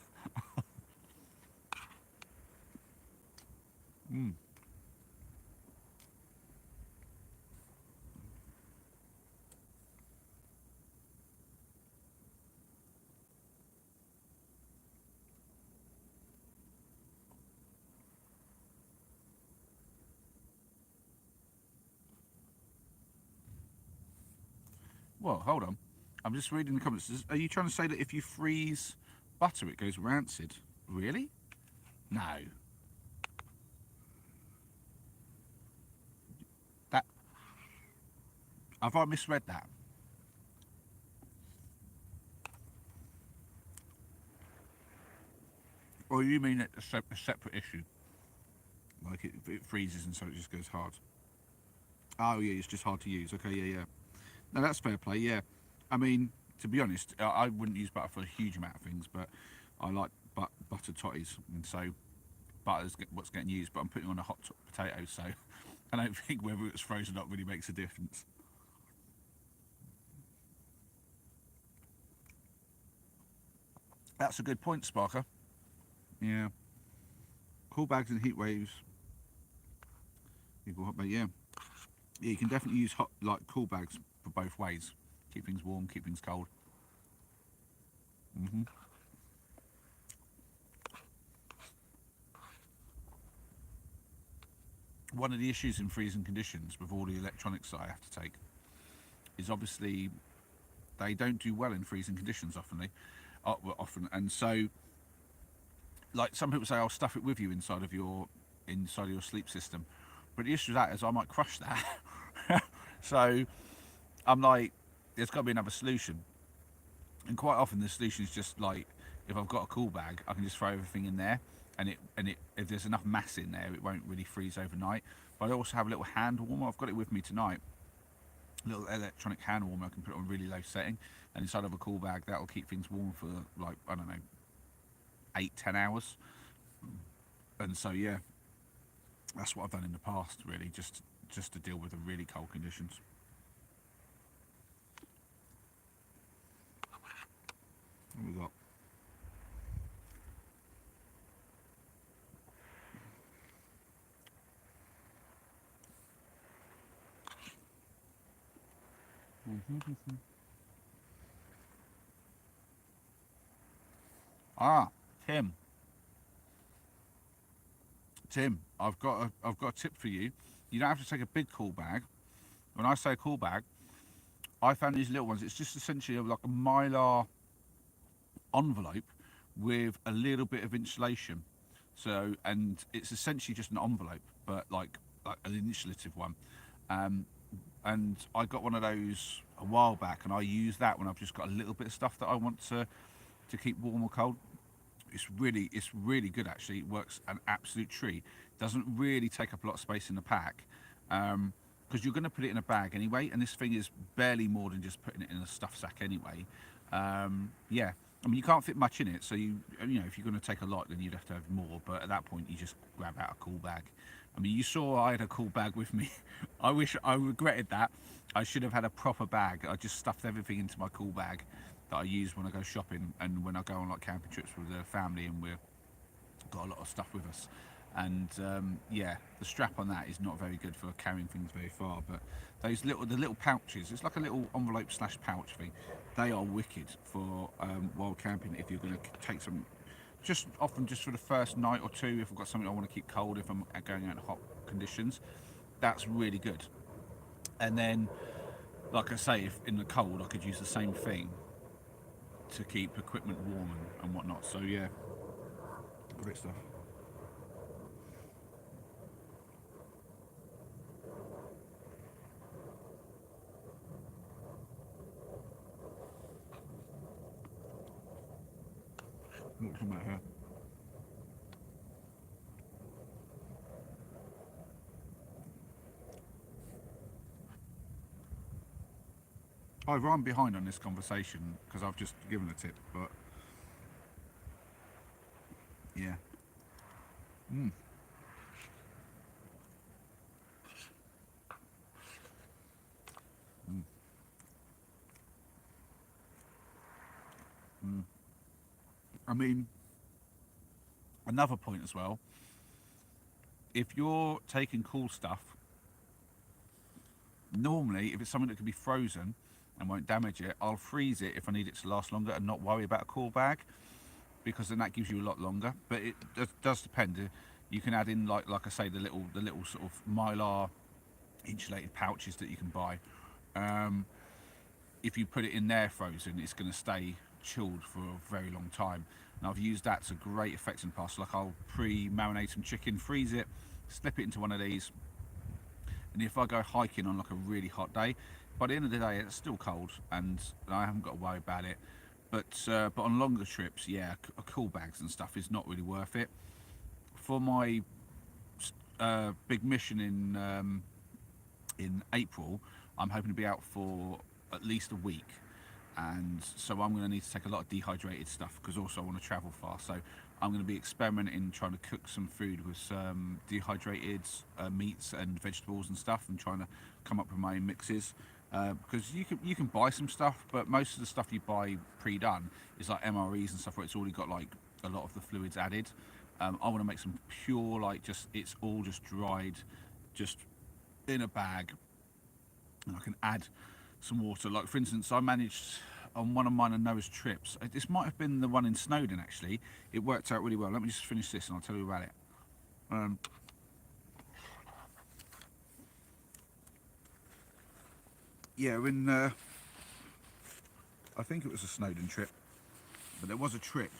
Well, hold on. I'm just reading the comments. Are you trying to say that if you freeze butter, it goes rancid? Really? No. That have I misread that? Or you mean it's a separate issue? Like it freezes and so it just goes hard. Oh yeah, it's just hard to use. Okay, yeah, yeah. No, that's fair play. Yeah, I mean, to be honest, I wouldn't use butter for a huge amount of things, but I like buttered totties, and so butter's what's getting used. But I'm putting on a hot potato, so I don't think whether it's frozen or not really makes a difference. That's a good point, Sparker. Yeah, cool bags and heat waves. But yeah, yeah, you can definitely use hot like cool bags for both ways. Keep things warm, keep things cold. Hmm. One of the issues in freezing conditions with all the electronics that I have to take is obviously they don't do well in freezing conditions often, and so like some people say, I'll stuff it with you inside of your sleep system, but the issue with that is I might crush that. So I'm like, there's got to be another solution, and quite often the solution is just like if I've got a cool bag, I can just throw everything in there, and it if there's enough mass in there, it won't really freeze overnight. But I also have a little hand warmer. I've got it with me tonight. A little electronic hand warmer. I can put it on really low setting, and inside of a cool bag that'll keep things warm for like I don't know 8-10 hours. And so yeah, that's what I've done in the past. Really, just to deal with the really cold conditions. What we got? Ah, Tim. Tim, I've got a tip for you. You don't have to take a big cool bag. When I say cool bag, I found these little ones. It's just essentially like a mylar envelope with a little bit of insulation. So, and it's essentially just an envelope, but like an insulative one. Um, and I got one of those a while back, and I use that when I've just got a little bit of stuff that I want to keep warm or cold. It's really good actually. It works an absolute treat. Doesn't really take up a lot of space in the pack. Because you're going to put it in a bag anyway, and this thing is barely more than just putting it in a stuff sack anyway. Yeah, I mean you can't fit much in it, so you know if you're going to take a lot, then you'd have to have more. But at that point, you just grab out a cool bag. I mean, you saw I had a cool bag with me. I regretted that. I should have had a proper bag. I just stuffed everything into my cool bag that I use when I go shopping and when I go on like camping trips with the family, and we're got a lot of stuff with us. And yeah, the strap on that is not very good for carrying things very far. But the little pouches, it's like a little envelope slash pouch thing. They are wicked for while camping. If you're going to take some, just often just for the first night or two, if I've got something I want to keep cold, if I'm going out in hot conditions, that's really good. And then, like I say, if in the cold, I could use the same thing to keep equipment warm and whatnot. So yeah, great stuff. What's about here? I've run behind on this conversation because I've just given a tip, but yeah. Mm, mm, mm. I mean, another point as well. If you're taking cool stuff, normally if it's something that can be frozen and won't damage it, I'll freeze it if I need it to last longer and not worry about a cool bag because then that gives you a lot longer. But it does depend. You can add in like I say the little sort of mylar insulated pouches that you can buy. Um, if you put it in there frozen, it's going to stay chilled for a very long time. And I've used that to great effect in the past. Like I'll pre-marinate some chicken, freeze it, slip it into one of these, and if I go hiking on like a really hot day, by the end of the day it's still cold and I haven't got to worry about it. But on longer trips, yeah, cool bags and stuff is not really worth it. For my big mission in April, I'm hoping to be out for at least a week. And so I'm going to need to take a lot of dehydrated stuff because also I want to travel far. So I'm going to be experimenting, trying to cook some food with some dehydrated meats and vegetables and stuff, and trying to come up with my own mixes. Because you can buy some stuff, but most of the stuff you buy pre-done is like MREs and stuff where it's already got like a lot of the fluids added. I want to make some pure, like, just it's all just dried, just in a bag, and I can add some water. Like, for instance, I managed on one of mine and Noah's trips, this might have been the one in Snowdon actually, it worked out really well. Let me just finish this and I'll tell you about it. Yeah, I think it was a Snowdon trip, but there was a trip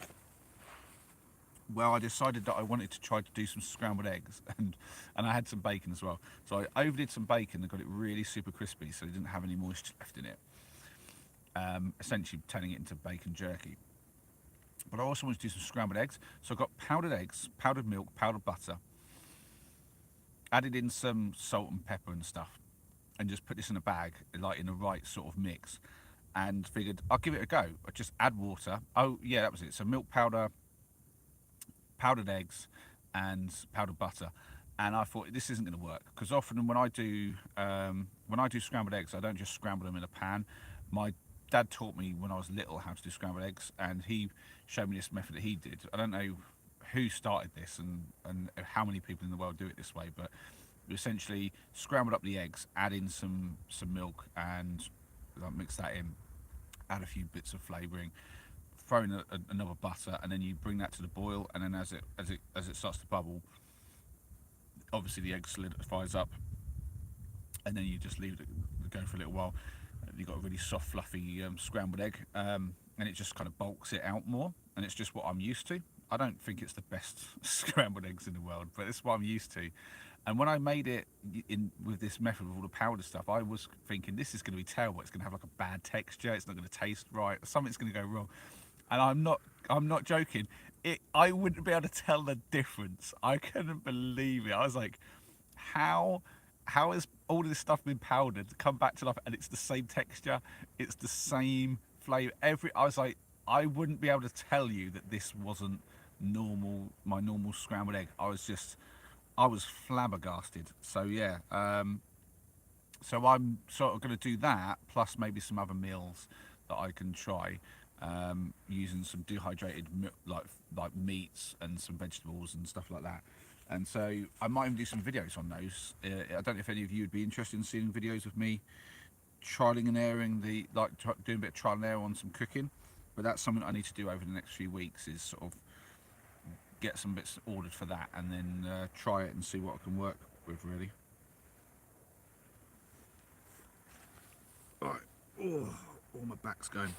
where I decided that I wanted to try to do some scrambled eggs, and I had some bacon as well. So I overdid some bacon and got it really super crispy, so it didn't have any moisture left in it. Essentially turning it into bacon jerky. But I also wanted to do some scrambled eggs, so I got powdered eggs, powdered milk, powdered butter, added in some salt and pepper and stuff, and just put this in a bag, like in the right sort of mix, and figured I'll give it a go. I just add water. Oh yeah, that was it. So milk powder, powdered eggs, and powdered butter. And I thought this isn't going to work because often when I do scrambled eggs, I don't just scramble them in a pan. My dad taught me when I was little how to do scrambled eggs, and he showed me this method that he did. I don't know who started this and how many people in the world do it this way, but you essentially scrambled up the eggs, add in some milk, and mix that in, add a few bits of flavouring, throw in another butter, and then you bring that to the boil, and then as it starts to bubble, obviously the egg solidifies up, and then you just leave it go for a little while. You've got a really soft, fluffy scrambled egg, and it just kind of bulks it out more, and it's just what I'm used to. I don't think it's the best scrambled eggs in the world, but it's what I'm used to. And when I made it with this method with all the powder stuff, I was thinking this is going to be terrible. It's going to have like a bad texture. It's not going to taste right. Something's going to go wrong. And I'm not joking. I wouldn't be able to tell the difference. I couldn't believe it. I was like, how has all of this stuff been powdered to come back to life, and it's the same texture, it's the same flavour. I was like, I wouldn't be able to tell you that this wasn't my normal scrambled egg. I was flabbergasted. So yeah, so I'm sort of going to do that, plus maybe some other meals that I can try, using some dehydrated like meats and some vegetables and stuff like that. And so I might even do some videos on those. I don't know if any of you would be interested in seeing videos of me trialing and erroring, doing a bit of trial and error on some cooking. But that's something I need to do over the next few weeks, is sort of get some bits ordered for that, and then try it and see what I can work with, really. Right. Oh, my back's going.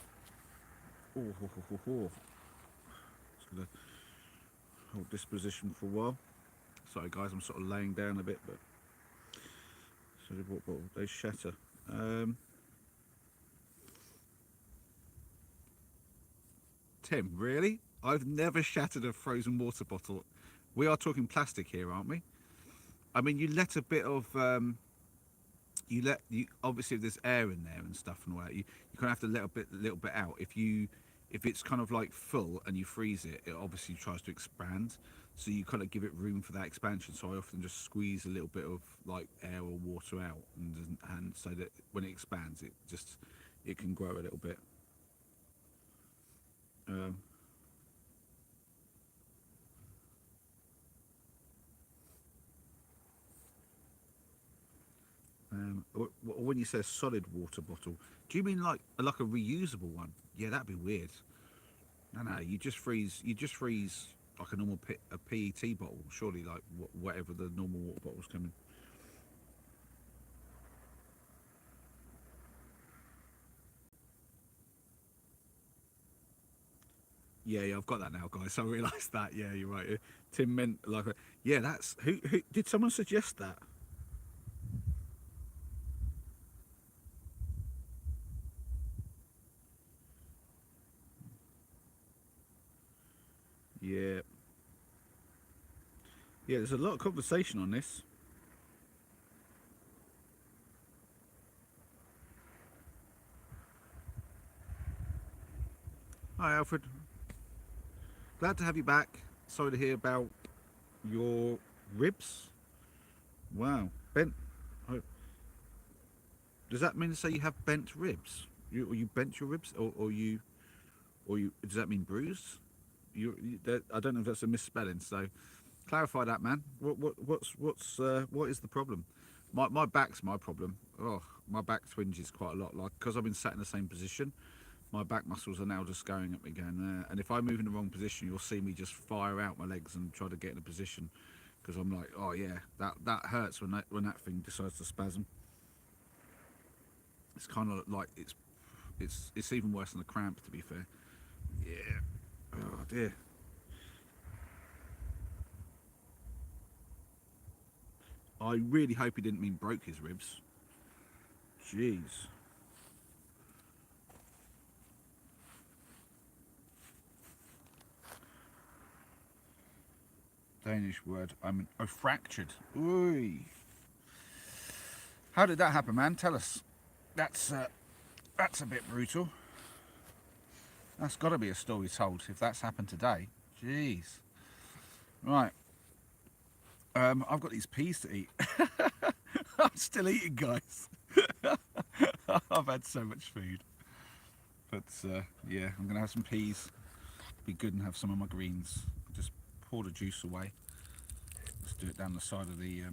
Oh. Just gonna hold this position for a while. Sorry guys, I'm sort of laying down a bit, but so they shatter. Tim, really? I've never shattered a frozen water bottle. We are talking plastic here, aren't we? I mean, you let a bit of obviously if there's air in there and stuff and all that, you kind of have to let a little bit out. If it's kind of like full and you freeze it, it obviously tries to expand. So you kind of give it room for that expansion. So I often just squeeze a little bit of like air or water out, and so that when it expands, it can grow a little bit. When you say a solid water bottle, do you mean like a reusable one? Yeah, that'd be weird. No, you just freeze like a normal a PET bottle, surely, like whatever the normal water bottles come in. Yeah, I've got that now, guys. I realised that. Yeah, you're right. Tim meant like yeah. That's who did someone suggest that? Yeah, there's a lot of conversation on this. Hi Alfred, glad to have you back. Sorry to hear about your ribs. Wow, bent. Oh, does that mean to say you have bent ribs? Or you bent your ribs, or you? Does that mean bruised? I don't know if that's a misspelling. So clarify that, man. What is the problem? My back's my problem. Oh, my back twinges quite a lot. Like, because I've been sat in the same position, my back muscles are now just going at me going there. And if I move in the wrong position, you'll see me just fire out my legs and try to get in a position, because I'm like, oh yeah, that hurts when that thing decides to spasm. It's kind of like it's even worse than a cramp, to be fair. Yeah. Oh dear. I really hope he didn't mean broke his ribs. Jeez. Danish word. Oh, fractured. Ooh. How did that happen, man? Tell us. That's a bit brutal. That's got to be a story told if that's happened today. Jeez. Right. I've got these peas to eat. I'm still eating, guys. I've had so much food. But yeah, I'm gonna have some peas. Be good and have some of my greens. Just pour the juice away. Let's do it down the side of the.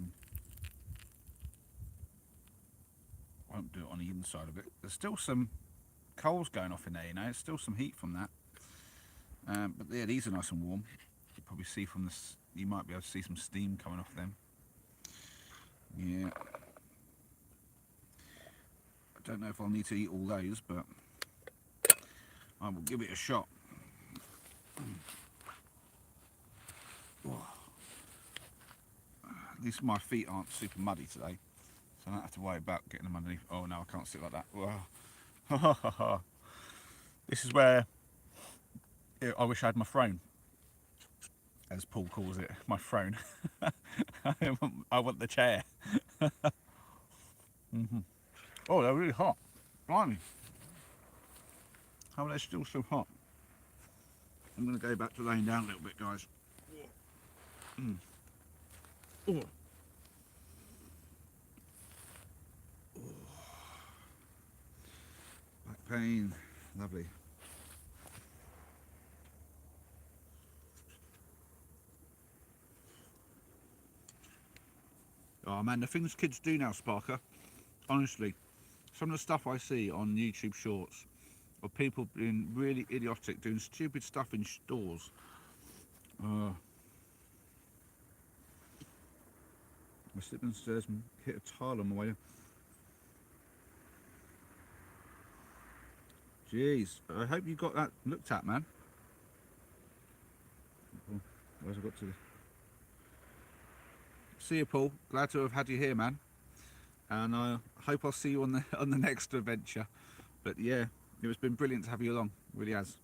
Won't do it on the inside of it. There's still some coals going off in there, you know. There's still some heat from that. But yeah, these are nice and warm. You probably see from this. You might be able to see some steam coming off them. Yeah. I don't know if I'll need to eat all those, but I will give it a shot. At least my feet aren't super muddy today, so I don't have to worry about getting them underneath. Oh no, I can't sit like that. Wow. This is where I wish I had my throne, as Paul calls it, my throne. I want the chair. Oh, they're really hot. Blimey. How are they still so hot? I'm going to go back to laying down a little bit, guys. Oh. Back pain. Lovely. Oh man, the things kids do now, Sparker. Honestly, some of the stuff I see on YouTube Shorts of people being really idiotic, doing stupid stuff in stores. I slipped downstairs and hit a tile on the way. Jeez, I hope you got that looked at, man. Oh, where's I got to? See you, Paul. Glad to have had you here, man. And I hope I'll see you on the next adventure. But yeah, it's been brilliant to have you along. Really has.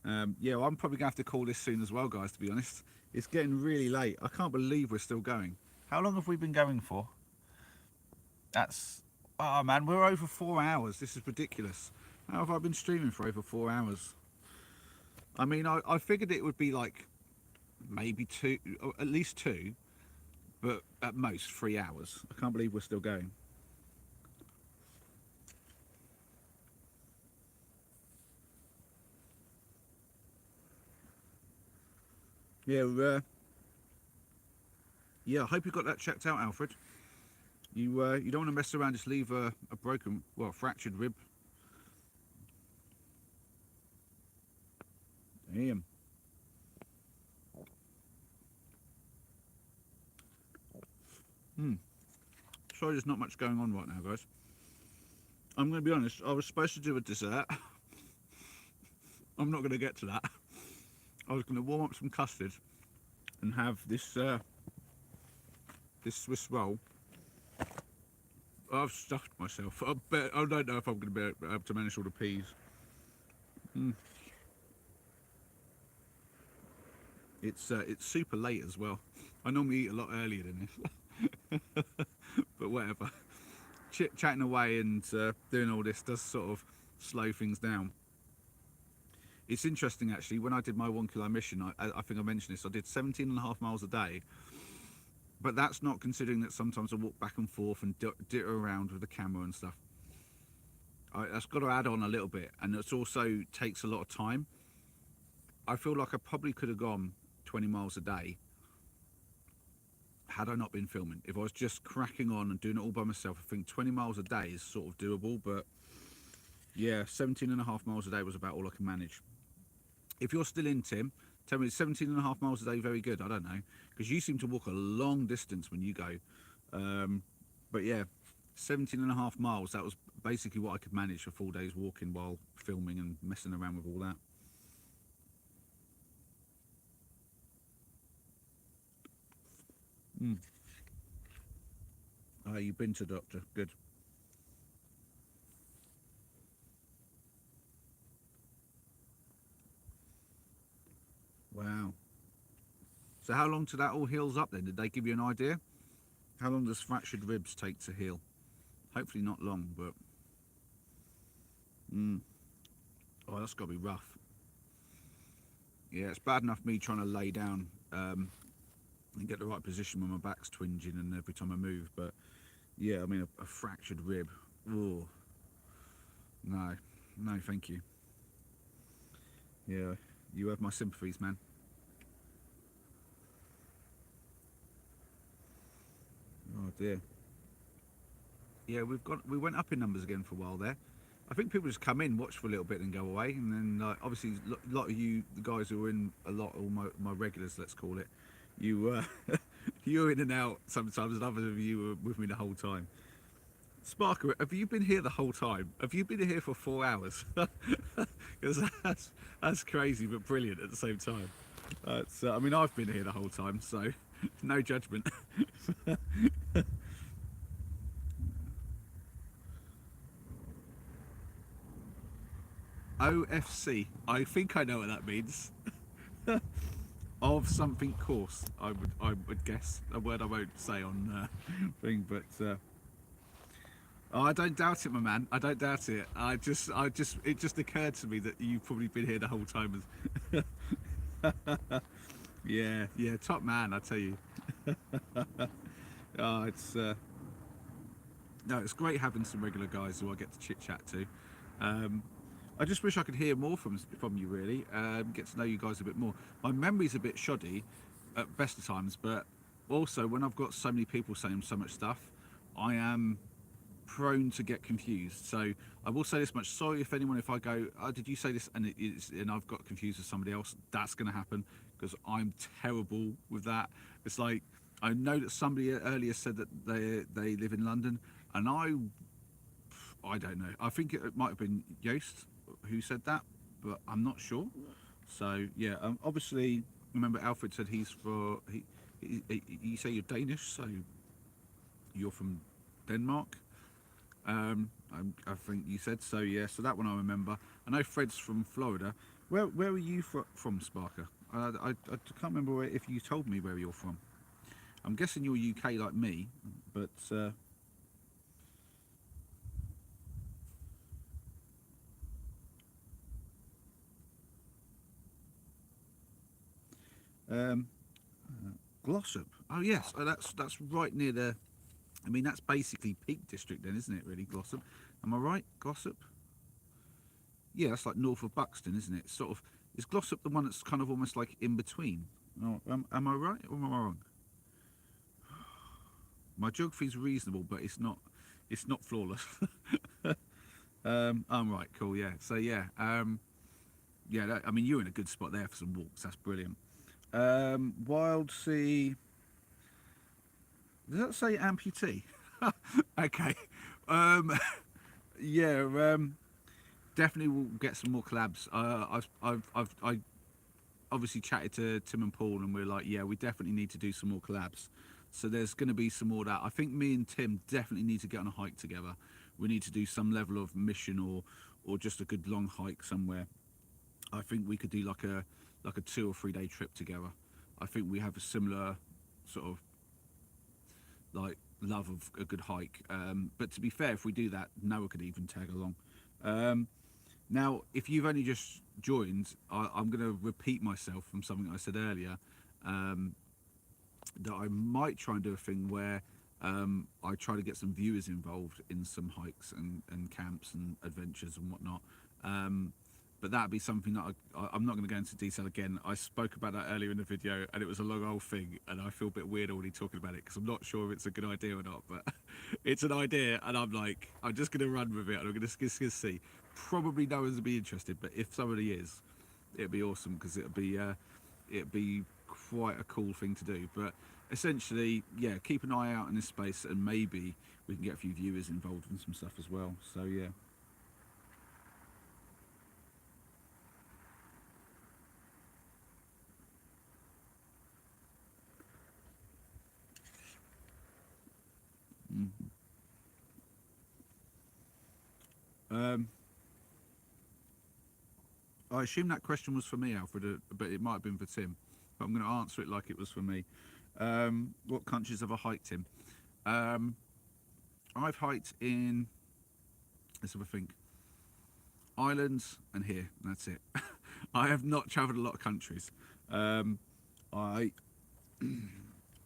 Yeah, well, I'm probably gonna have to call this soon as well, guys. To be honest, it's getting really late. I can't believe we're still going. How long have we been going for? That's oh man, we're over 4 hours. This is ridiculous. How have I been streaming for over 4 hours? I mean, I figured it would be like maybe two, or at least two, but at most 3 hours. I can't believe we're still going. Yeah, yeah. I hope you got that checked out, Alfred. You don't want to mess around. Just leave a broken, well, fractured rib. Damn. Sorry, there's not much going on right now, guys. I'm going to be honest. I was supposed to do a dessert. I'm not going to get to that. I was going to warm up some custard and have this this Swiss roll. I've stuffed myself. I don't know if I'm going to be able to manage all the peas. It's super late as well. I normally eat a lot earlier than this, but whatever. Chatting away and doing all this does sort of slow things down. It's interesting actually. When I did my 1 kilo mission, I think I mentioned this. I did 17.5 miles a day, but that's not considering that sometimes I walk back and forth and ditter around with the camera and stuff. That's got to add on a little bit, and it also takes a lot of time. I feel like I probably could have gone 20 miles a day had I not been filming. If I was just cracking on and doing it all by myself, I think 20 miles a day is sort of doable, but yeah, 17.5 miles a day was about all I can manage. If you're still in, Tim, tell me, 17.5 miles a day very good? I don't know, because you seem to walk a long distance when you go. But yeah, 17.5 miles, that was basically what I could manage for 4 days walking while filming and messing around with all that. You've been to doctor, good. Wow. So how long till that all heals up then? Did they give you an idea? How long does fractured ribs take to heal? Hopefully not long, but oh, that's got to be rough. Yeah, it's bad enough me trying to lay down and get the right position when my back's twinging and every time I move, but yeah, I mean a fractured rib. Oh no, no, thank you. Yeah, you have my sympathies, man. Oh dear. Yeah, we went up in numbers again for a while there. I think people just come in, watch for a little bit, and go away. And then, obviously, a lot of you, the guys who are in a lot, all my regulars, let's call it, you you're in and out sometimes, and others of you were with me the whole time. Sparker, have you been here the whole time? Have you been here for 4 hours? Because that's crazy, but brilliant at the same time. I mean, I've been here the whole time, so no judgment. OFC. I think I know what that means. Of something coarse, I would guess a word I won't say on thing, but oh, I don't doubt it, my man. I don't doubt it. It just occurred to me that you've probably been here the whole time. Yeah, yeah, top man, I tell you. Oh, it's no, it's great having some regular guys who I get to chit chat to. Um, I just wish I could hear more from you, really. Get to know you guys a bit more. My memory's a bit shoddy at best of times, but also when I've got so many people saying so much stuff, I am prone to get confused. So I will say this much: sorry if I go, oh, did you say this, and I've got confused with somebody else. That's going to happen because I'm terrible with that. It's like I know that somebody earlier said that they live in London, and I don't know. I think it might have been Yost who said that, but I'm not sure. So yeah, obviously, remember Alfred said he's for you say you're Danish, so you're from Denmark. I think you said so. Yeah, so that one I remember. I know Fred's from Florida. Where are you from, Sparker? I can't remember if you told me where you're from. I'm guessing you're UK like me, but um, Glossop. Oh yes, that's right near the. I mean, that's basically Peak District, then, isn't it? Really, Glossop. Am I right, Glossop? Yeah, that's like north of Buxton, isn't it? Sort of. Is Glossop the one that's kind of almost like in between? Oh, am I right or am I wrong? My geography's reasonable, but it's not. It's not flawless. I'm right. Cool. Yeah. So yeah. Yeah. I mean, you're in a good spot there for some walks. That's brilliant. Wild Sea. Does that say amputee? Okay. Um, yeah. Definitely will get some more collabs. I obviously chatted to Tim and Paul, and we're like, yeah, we definitely need to do some more collabs. So there's going to be some more of that. I think me and Tim definitely need to get on a hike together. We need to do some level of mission or just a good long hike somewhere. I think we could do like a 2 or 3 day trip together. I think we have a similar sort of like love of a good hike. But to be fair, if we do that, Noah could even tag along. Um, Now, if you've only just joined, I'm going to repeat myself from something I said earlier, that I might try and do a thing where I try to get some viewers involved in some hikes and camps and adventures and whatnot. But that'd be something that I'm not going to go into detail again. I spoke about that earlier in the video, and it was a long old thing, and I feel a bit weird already talking about it because I'm not sure if it's a good idea or not. But it's an idea, and I'm like, I'm just going to run with it, and I'm going to see. Probably no one's going to be interested, but if somebody is, it'd be awesome because it'd be quite a cool thing to do. But essentially, yeah, keep an eye out in this space, and maybe we can get a few viewers involved in some stuff as well. So yeah. Um, I assume that question was for me, Alfred, but it might have been for Tim. But I'm going to answer it like it was for me. What countries have I hiked in? I've hiked in, let's have a think, Ireland and here. That's it. I have not travelled a lot of countries. I,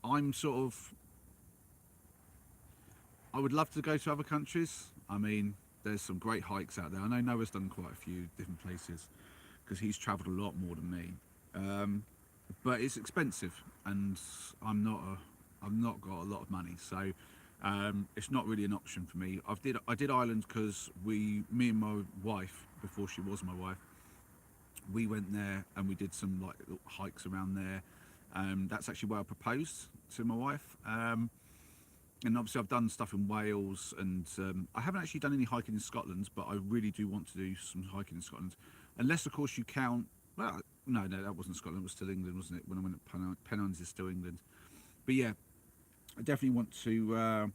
I'm sort of, I would love to go to other countries. I mean, there's some great hikes out there. I know Noah's done quite a few different places because he's travelled a lot more than me. But it's expensive, and I've not got a lot of money, so it's not really an option for me. I did Ireland because me and my wife, before she was my wife, we went there and we did some like little hikes around there. That's actually where I proposed to my wife. And obviously I've done stuff in Wales, and I haven't actually done any hiking in Scotland, but I really do want to do some hiking in Scotland, unless of course you count, well, no, that wasn't Scotland, it was still England, wasn't it? When I went to Pennines is still England. But yeah, I definitely want to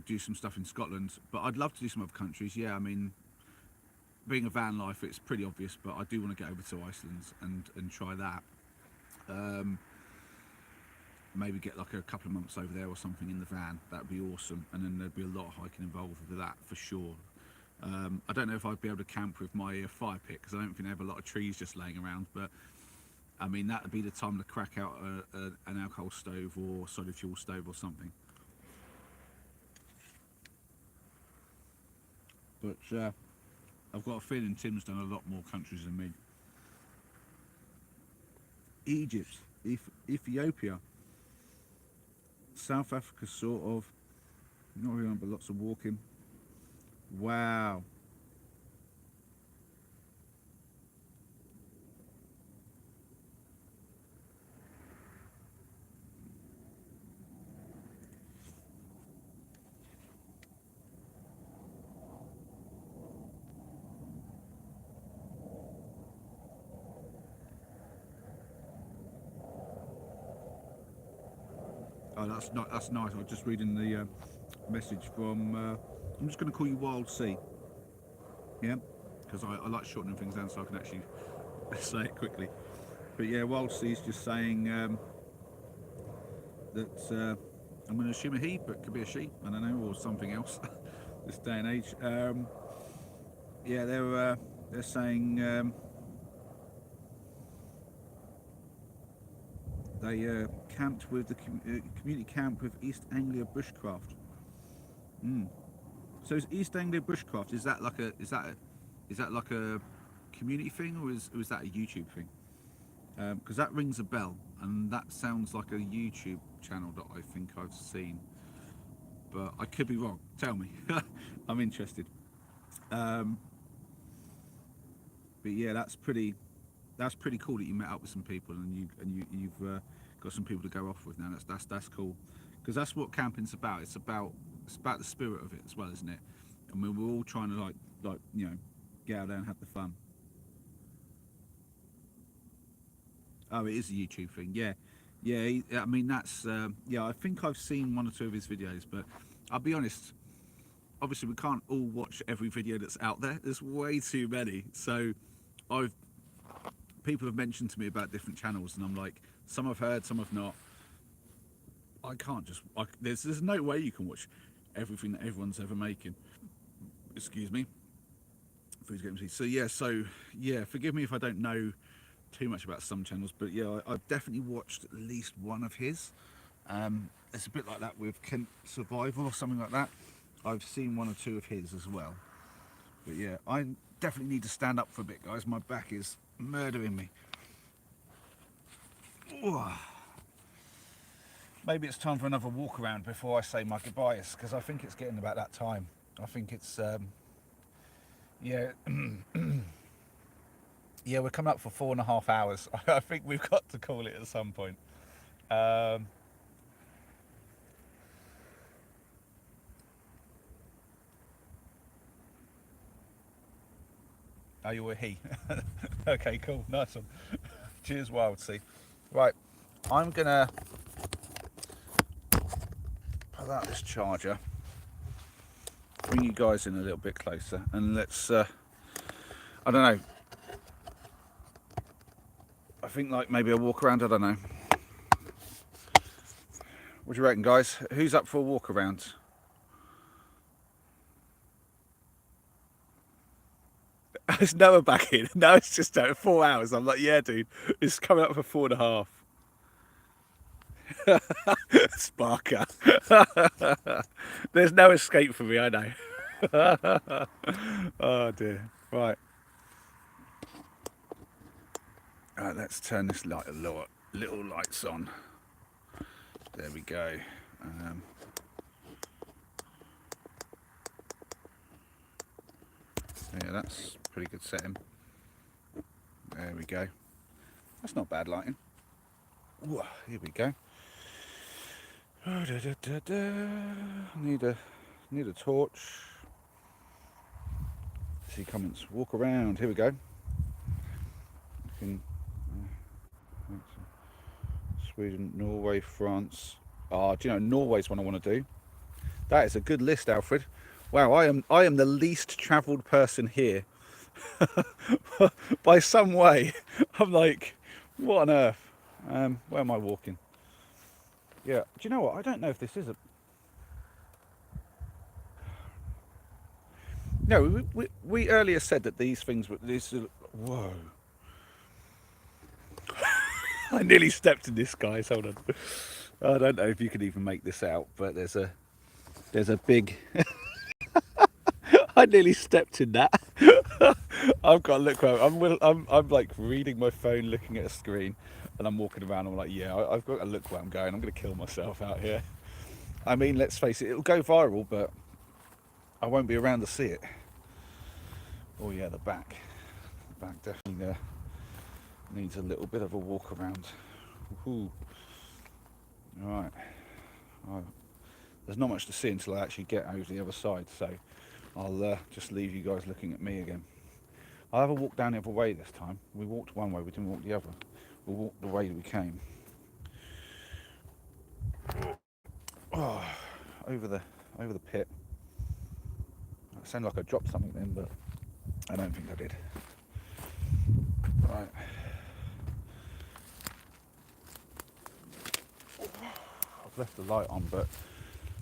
do some stuff in Scotland, but I'd love to do some other countries. Yeah, I mean, being a van life, it's pretty obvious, but I do want to get over to Iceland and try that. Maybe get like a couple of months over there or something in the van. That'd be awesome, and then there'd be a lot of hiking involved with that for sure. I don't know if I'd be able to camp with my fire pit because I don't think they have a lot of trees just laying around, but I mean that would be the time to crack out an alcohol stove or solid fuel stove or something. But I've got a feeling Tim's done a lot more countries than me. Egypt, Ethiopia, South Africa, sort of. Not really, but lots of walking. Wow. Oh, that's nice. I was just reading the message from. I'm just going to call you Wild Sea. Yeah, because I like shortening things down so I can actually say it quickly. But yeah, Wild Sea is just saying that I'm going to assume a he, but it could be a she. I don't know, or something else. This day and age. Yeah, they're saying they camped with the community camp with East Anglia Bushcraft. So is East Anglia Bushcraft, is that like a community thing, or is that a YouTube thing? Because that rings a bell, and that sounds like a YouTube channel that I think I've seen, but I could be wrong. Tell me, I'm interested. But yeah, that's pretty cool that you met up with some people and you've got some people to go off with now. That's cool, because that's what camping's about. It's about the spirit of it as well, isn't it? I mean, we're all trying to like get out there and have the fun. Oh, it is a YouTube thing. Yeah, yeah. I mean, that's yeah. I think I've seen one or two of his videos, but I'll be honest. Obviously, we can't all watch every video that's out there. There's way too many. So, I've people have mentioned to me about different channels, and I'm like, some I've heard, some I've not. I can't just. There's no way you can watch everything that everyone's ever making. Excuse me. Food Game. So yeah, forgive me if I don't know too much about some channels, but yeah, I've definitely watched at least one of his. It's a bit like that with Kent Survival or something like that. I've seen one or two of his as well. But yeah, I definitely need to stand up for a bit, guys. My back is murdering me. Ooh. Maybe it's time for another walk around before I say my goodbyes, because I think it's getting about that time. I think it's yeah. Yeah, we're coming up for 4.5 hours. I think we've got to call it at some point. Oh, you were he. Okay, cool, nice one. Cheers, Wildsea. Right, I'm gonna pull out this charger, bring you guys in a little bit closer, and let's, I don't know, I think like maybe a walk around, I don't know. What do you reckon, guys? Who's up for a walk around? There's Noah back in. No, it's just 4 hours. I'm like, yeah, dude, it's coming up for 4.5. Sparker. There's no escape for me, I know. Oh dear. Right. Right, let's turn this light a little lights on. There we go. Yeah, that's pretty good setting. There we go. That's not bad lighting. Ooh, here we go. Oh, Need a torch. See comments. Walk around. Here we go. Sweden, Norway, France. Do you know Norway's one I want to do? That is a good list, Alfred. Wow, I am the least travelled person here. By some way. I'm like, what on earth? Where am I walking? Yeah, do you know what? I don't know if this is a... No, we earlier said that these things were... Whoa. I nearly stepped in this, guys. Hold on. I don't know if you can even make this out, but there's a big... I nearly stepped in that. I've got to look around. I'm like reading my phone, looking at a screen, and I'm walking around. I'm like, yeah, I've got to look where I'm going. I'm going to kill myself out here. I mean, let's face it, it'll go viral, but I won't be around to see it. Oh yeah, the back definitely needs a little bit of a walk around. All right. There's not much to see until I actually get over the other side, so I'll just leave you guys looking at me again. I'll have a walk down the other way this time. We walked one way, we didn't walk the other. We walked the way we came. Oh, over the pit. It sounded like I dropped something then, but I don't think I did. Right. I've left the light on, but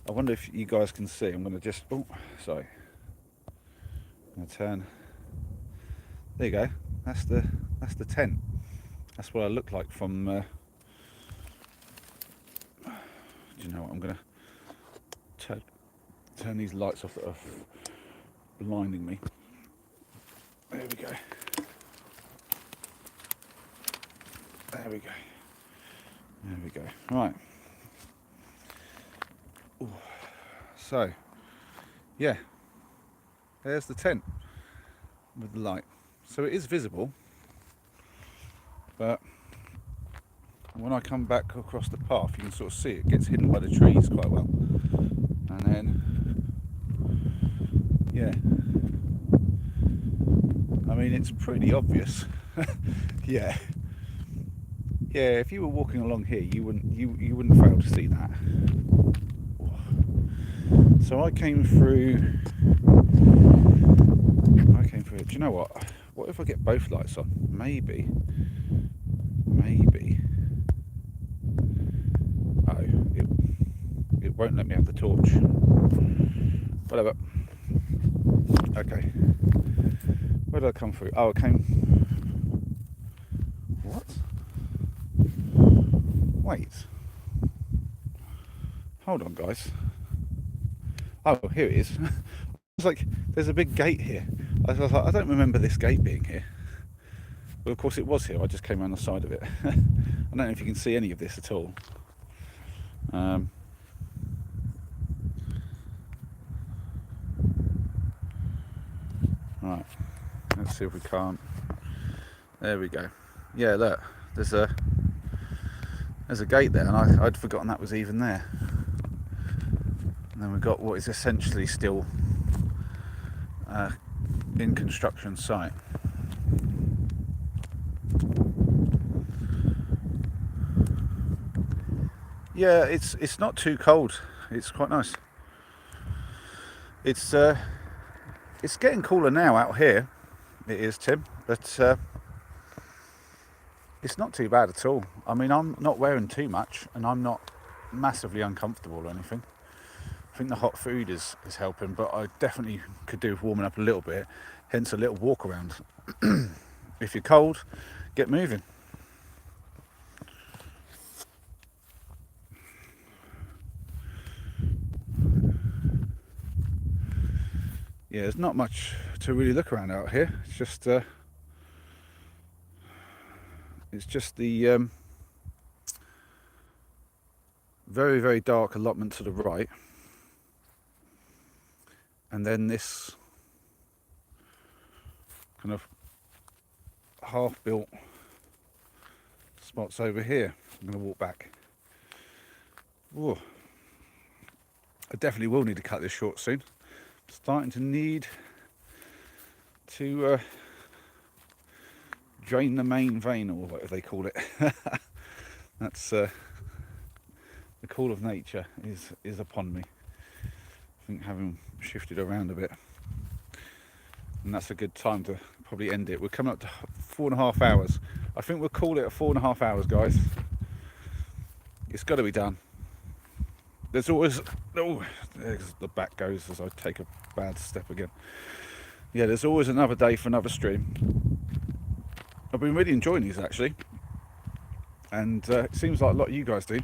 I wonder if you guys can see. I'm going to just... Oh, sorry. I'm going to turn... There you go. That's the tent. That's what I look like from... Do you know what? I'm going to turn these lights off that are blinding me. There we go. There we go. There we go. Right. Ooh. So, yeah. There's the tent with the light. So it is visible, but when I come back across the path, you can sort of see it gets hidden by the trees quite well. And then, yeah. I mean, it's pretty obvious. Yeah. Yeah, if you were walking along here, you wouldn't fail to see that. So I came through. Do you know what? What if I get both lights on? Maybe. Oh, it won't let me have the torch. Whatever. Okay. Where did I come through? Oh, I came... What? Wait. Hold on, guys. Oh, here it is. It's like, there's a big gate here. I was like, I don't remember this gate being here. Well, of course it was here. I just came around the side of it. I don't know if you can see any of this at all. Right. Let's see if we can't. There we go. Yeah, look. There's a gate there, and I'd forgotten that was even there. And then we've got what is essentially still in construction site. Yeah, it's not too cold. It's quite nice. It's getting cooler now out here. It is, Tim, but it's not too bad at all. I mean, I'm not wearing too much, and I'm not massively uncomfortable or anything. I think the hot food is helping, but I definitely could do with warming up a little bit, hence a little walk around. If you're cold, get moving. Yeah, there's not much to really look around out here. It's just the very, very dark allotment to the right, and then this kind of half-built spots over here. I'm going to walk back. Whoa. I definitely will need to cut this short soon. Starting to need to drain the main vein, or whatever they call it. That's the call of nature is upon me. I think having shifted around a bit, and that's a good time to probably end it. We're coming up to 4.5 hours. I think we'll call it a 4.5 hours, guys. It's got to be done. There's always, oh, there's the back goes as I take a bad step again. Yeah, there's always another day for another stream. I've been really enjoying these actually, and it seems like a lot of you guys do.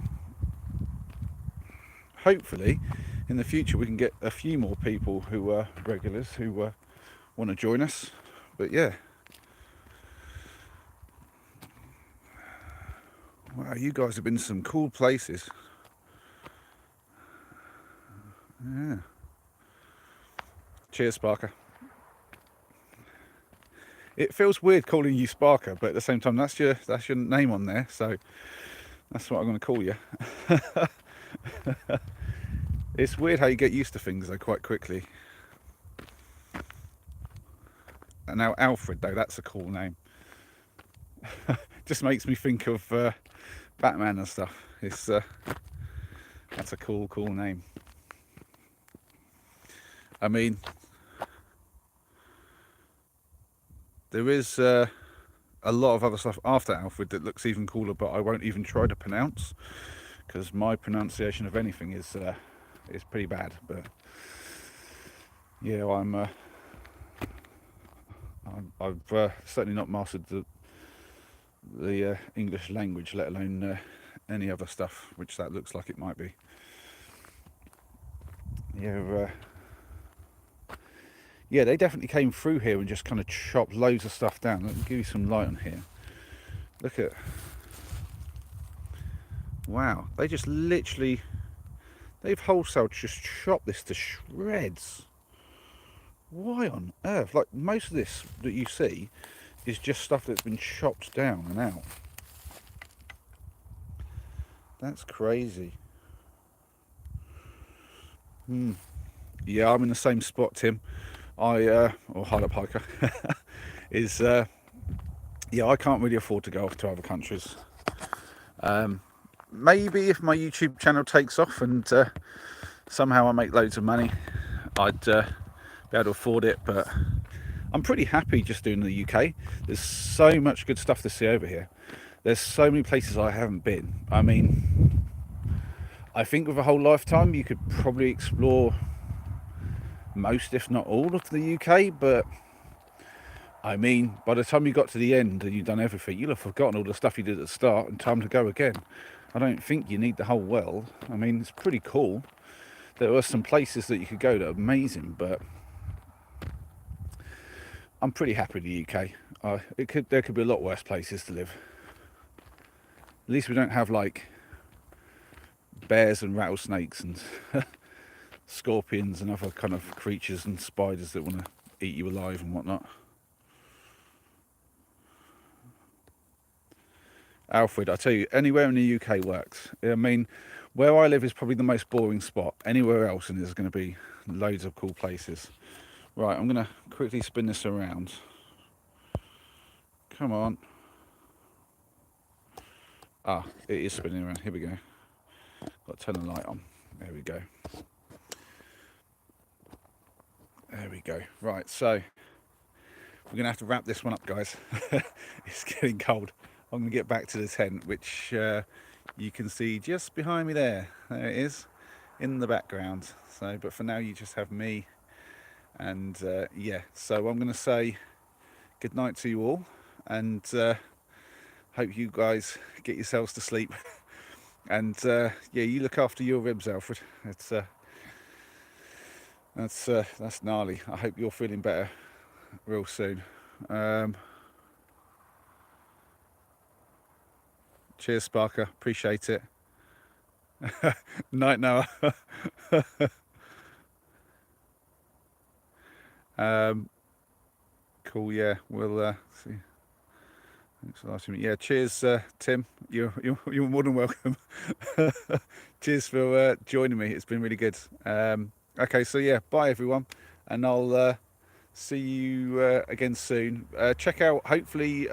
Hopefully in the future we can get a few more people who are regulars who want to join us. But yeah, wow, you guys have been to some cool places. Yeah. Cheers, Sparker. It feels weird calling you Sparker, but at the same time, that's your name on there, so that's what I'm going to call you. It's weird how you get used to things though quite quickly. And now Alfred though, that's a cool name. Just makes me think of Batman and stuff. It's that's a cool name. I mean, there is a lot of other stuff after Alfred that looks even cooler, but I won't even try to pronounce because my pronunciation of anything is pretty bad. But yeah, I've certainly not mastered the English language, let alone any other stuff, which that looks like it might be. Yeah, they definitely came through here and just kind of chopped loads of stuff down. Let me give you some light on here. Look at, wow, they just literally, they've wholesale just chopped this to shreds. Why on earth? Like, most of this that you see is just stuff that's been chopped down and out. That's crazy. Yeah, I'm in the same spot, Tim. or Hard Up Hiker, is yeah, I can't really afford to go off to other countries. Maybe if my YouTube channel takes off and somehow I make loads of money, I'd be able to afford it, but I'm pretty happy just doing the UK. There's so much good stuff to see over here. There's so many places I haven't been. I mean, I think with a whole lifetime you could probably explore most, if not all, of the UK, but I mean, by the time you got to the end and you've done everything, you'll have forgotten all the stuff you did at the start and time to go again. I don't think you need the whole world. I mean, it's pretty cool. There are some places that you could go that are amazing, but I'm pretty happy with the UK. There could be a lot worse places to live. At least we don't have like bears and rattlesnakes and scorpions and other kind of creatures and spiders that want to eat you alive and whatnot. Alfred, I tell you, anywhere in the UK works. I mean, where I live is probably the most boring spot. Anywhere else, and there's going to be loads of cool places. Right, I'm going to quickly spin this around. Come on. Ah, it is spinning around. Here we go. Got to turn the light on. There we go. There we go. Right, so we're going to have to wrap this one up, guys. It's getting cold. I'm going to get back to the tent, which you can see just behind me there. There it is, in the background. So, but for now, you just have me. And yeah, so I'm going to say good night to you all, and hope you guys get yourselves to sleep. And yeah, you look after your ribs, Alfred. It's that's gnarly. I hope you're feeling better real soon. Cheers, Sparker. Appreciate it. Night, Noah. Cool. Yeah, we'll see. Thanks for asking me. Yeah, cheers, Tim. You're more than welcome. Cheers for joining me. It's been really good. Okay, so yeah, bye everyone, and I'll see you again soon. Check out, hopefully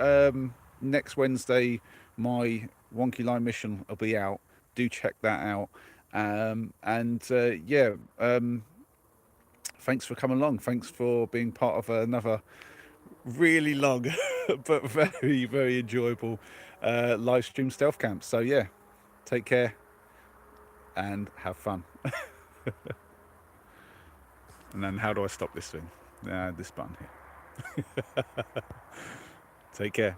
next Wednesday, my Wonky Line mission will be out. Do check that out. And yeah, thanks for coming along. Thanks for being part of another really long but very, very enjoyable live stream stealth camp. So yeah, take care and have fun. And then how do I stop this thing? This button here. Take care.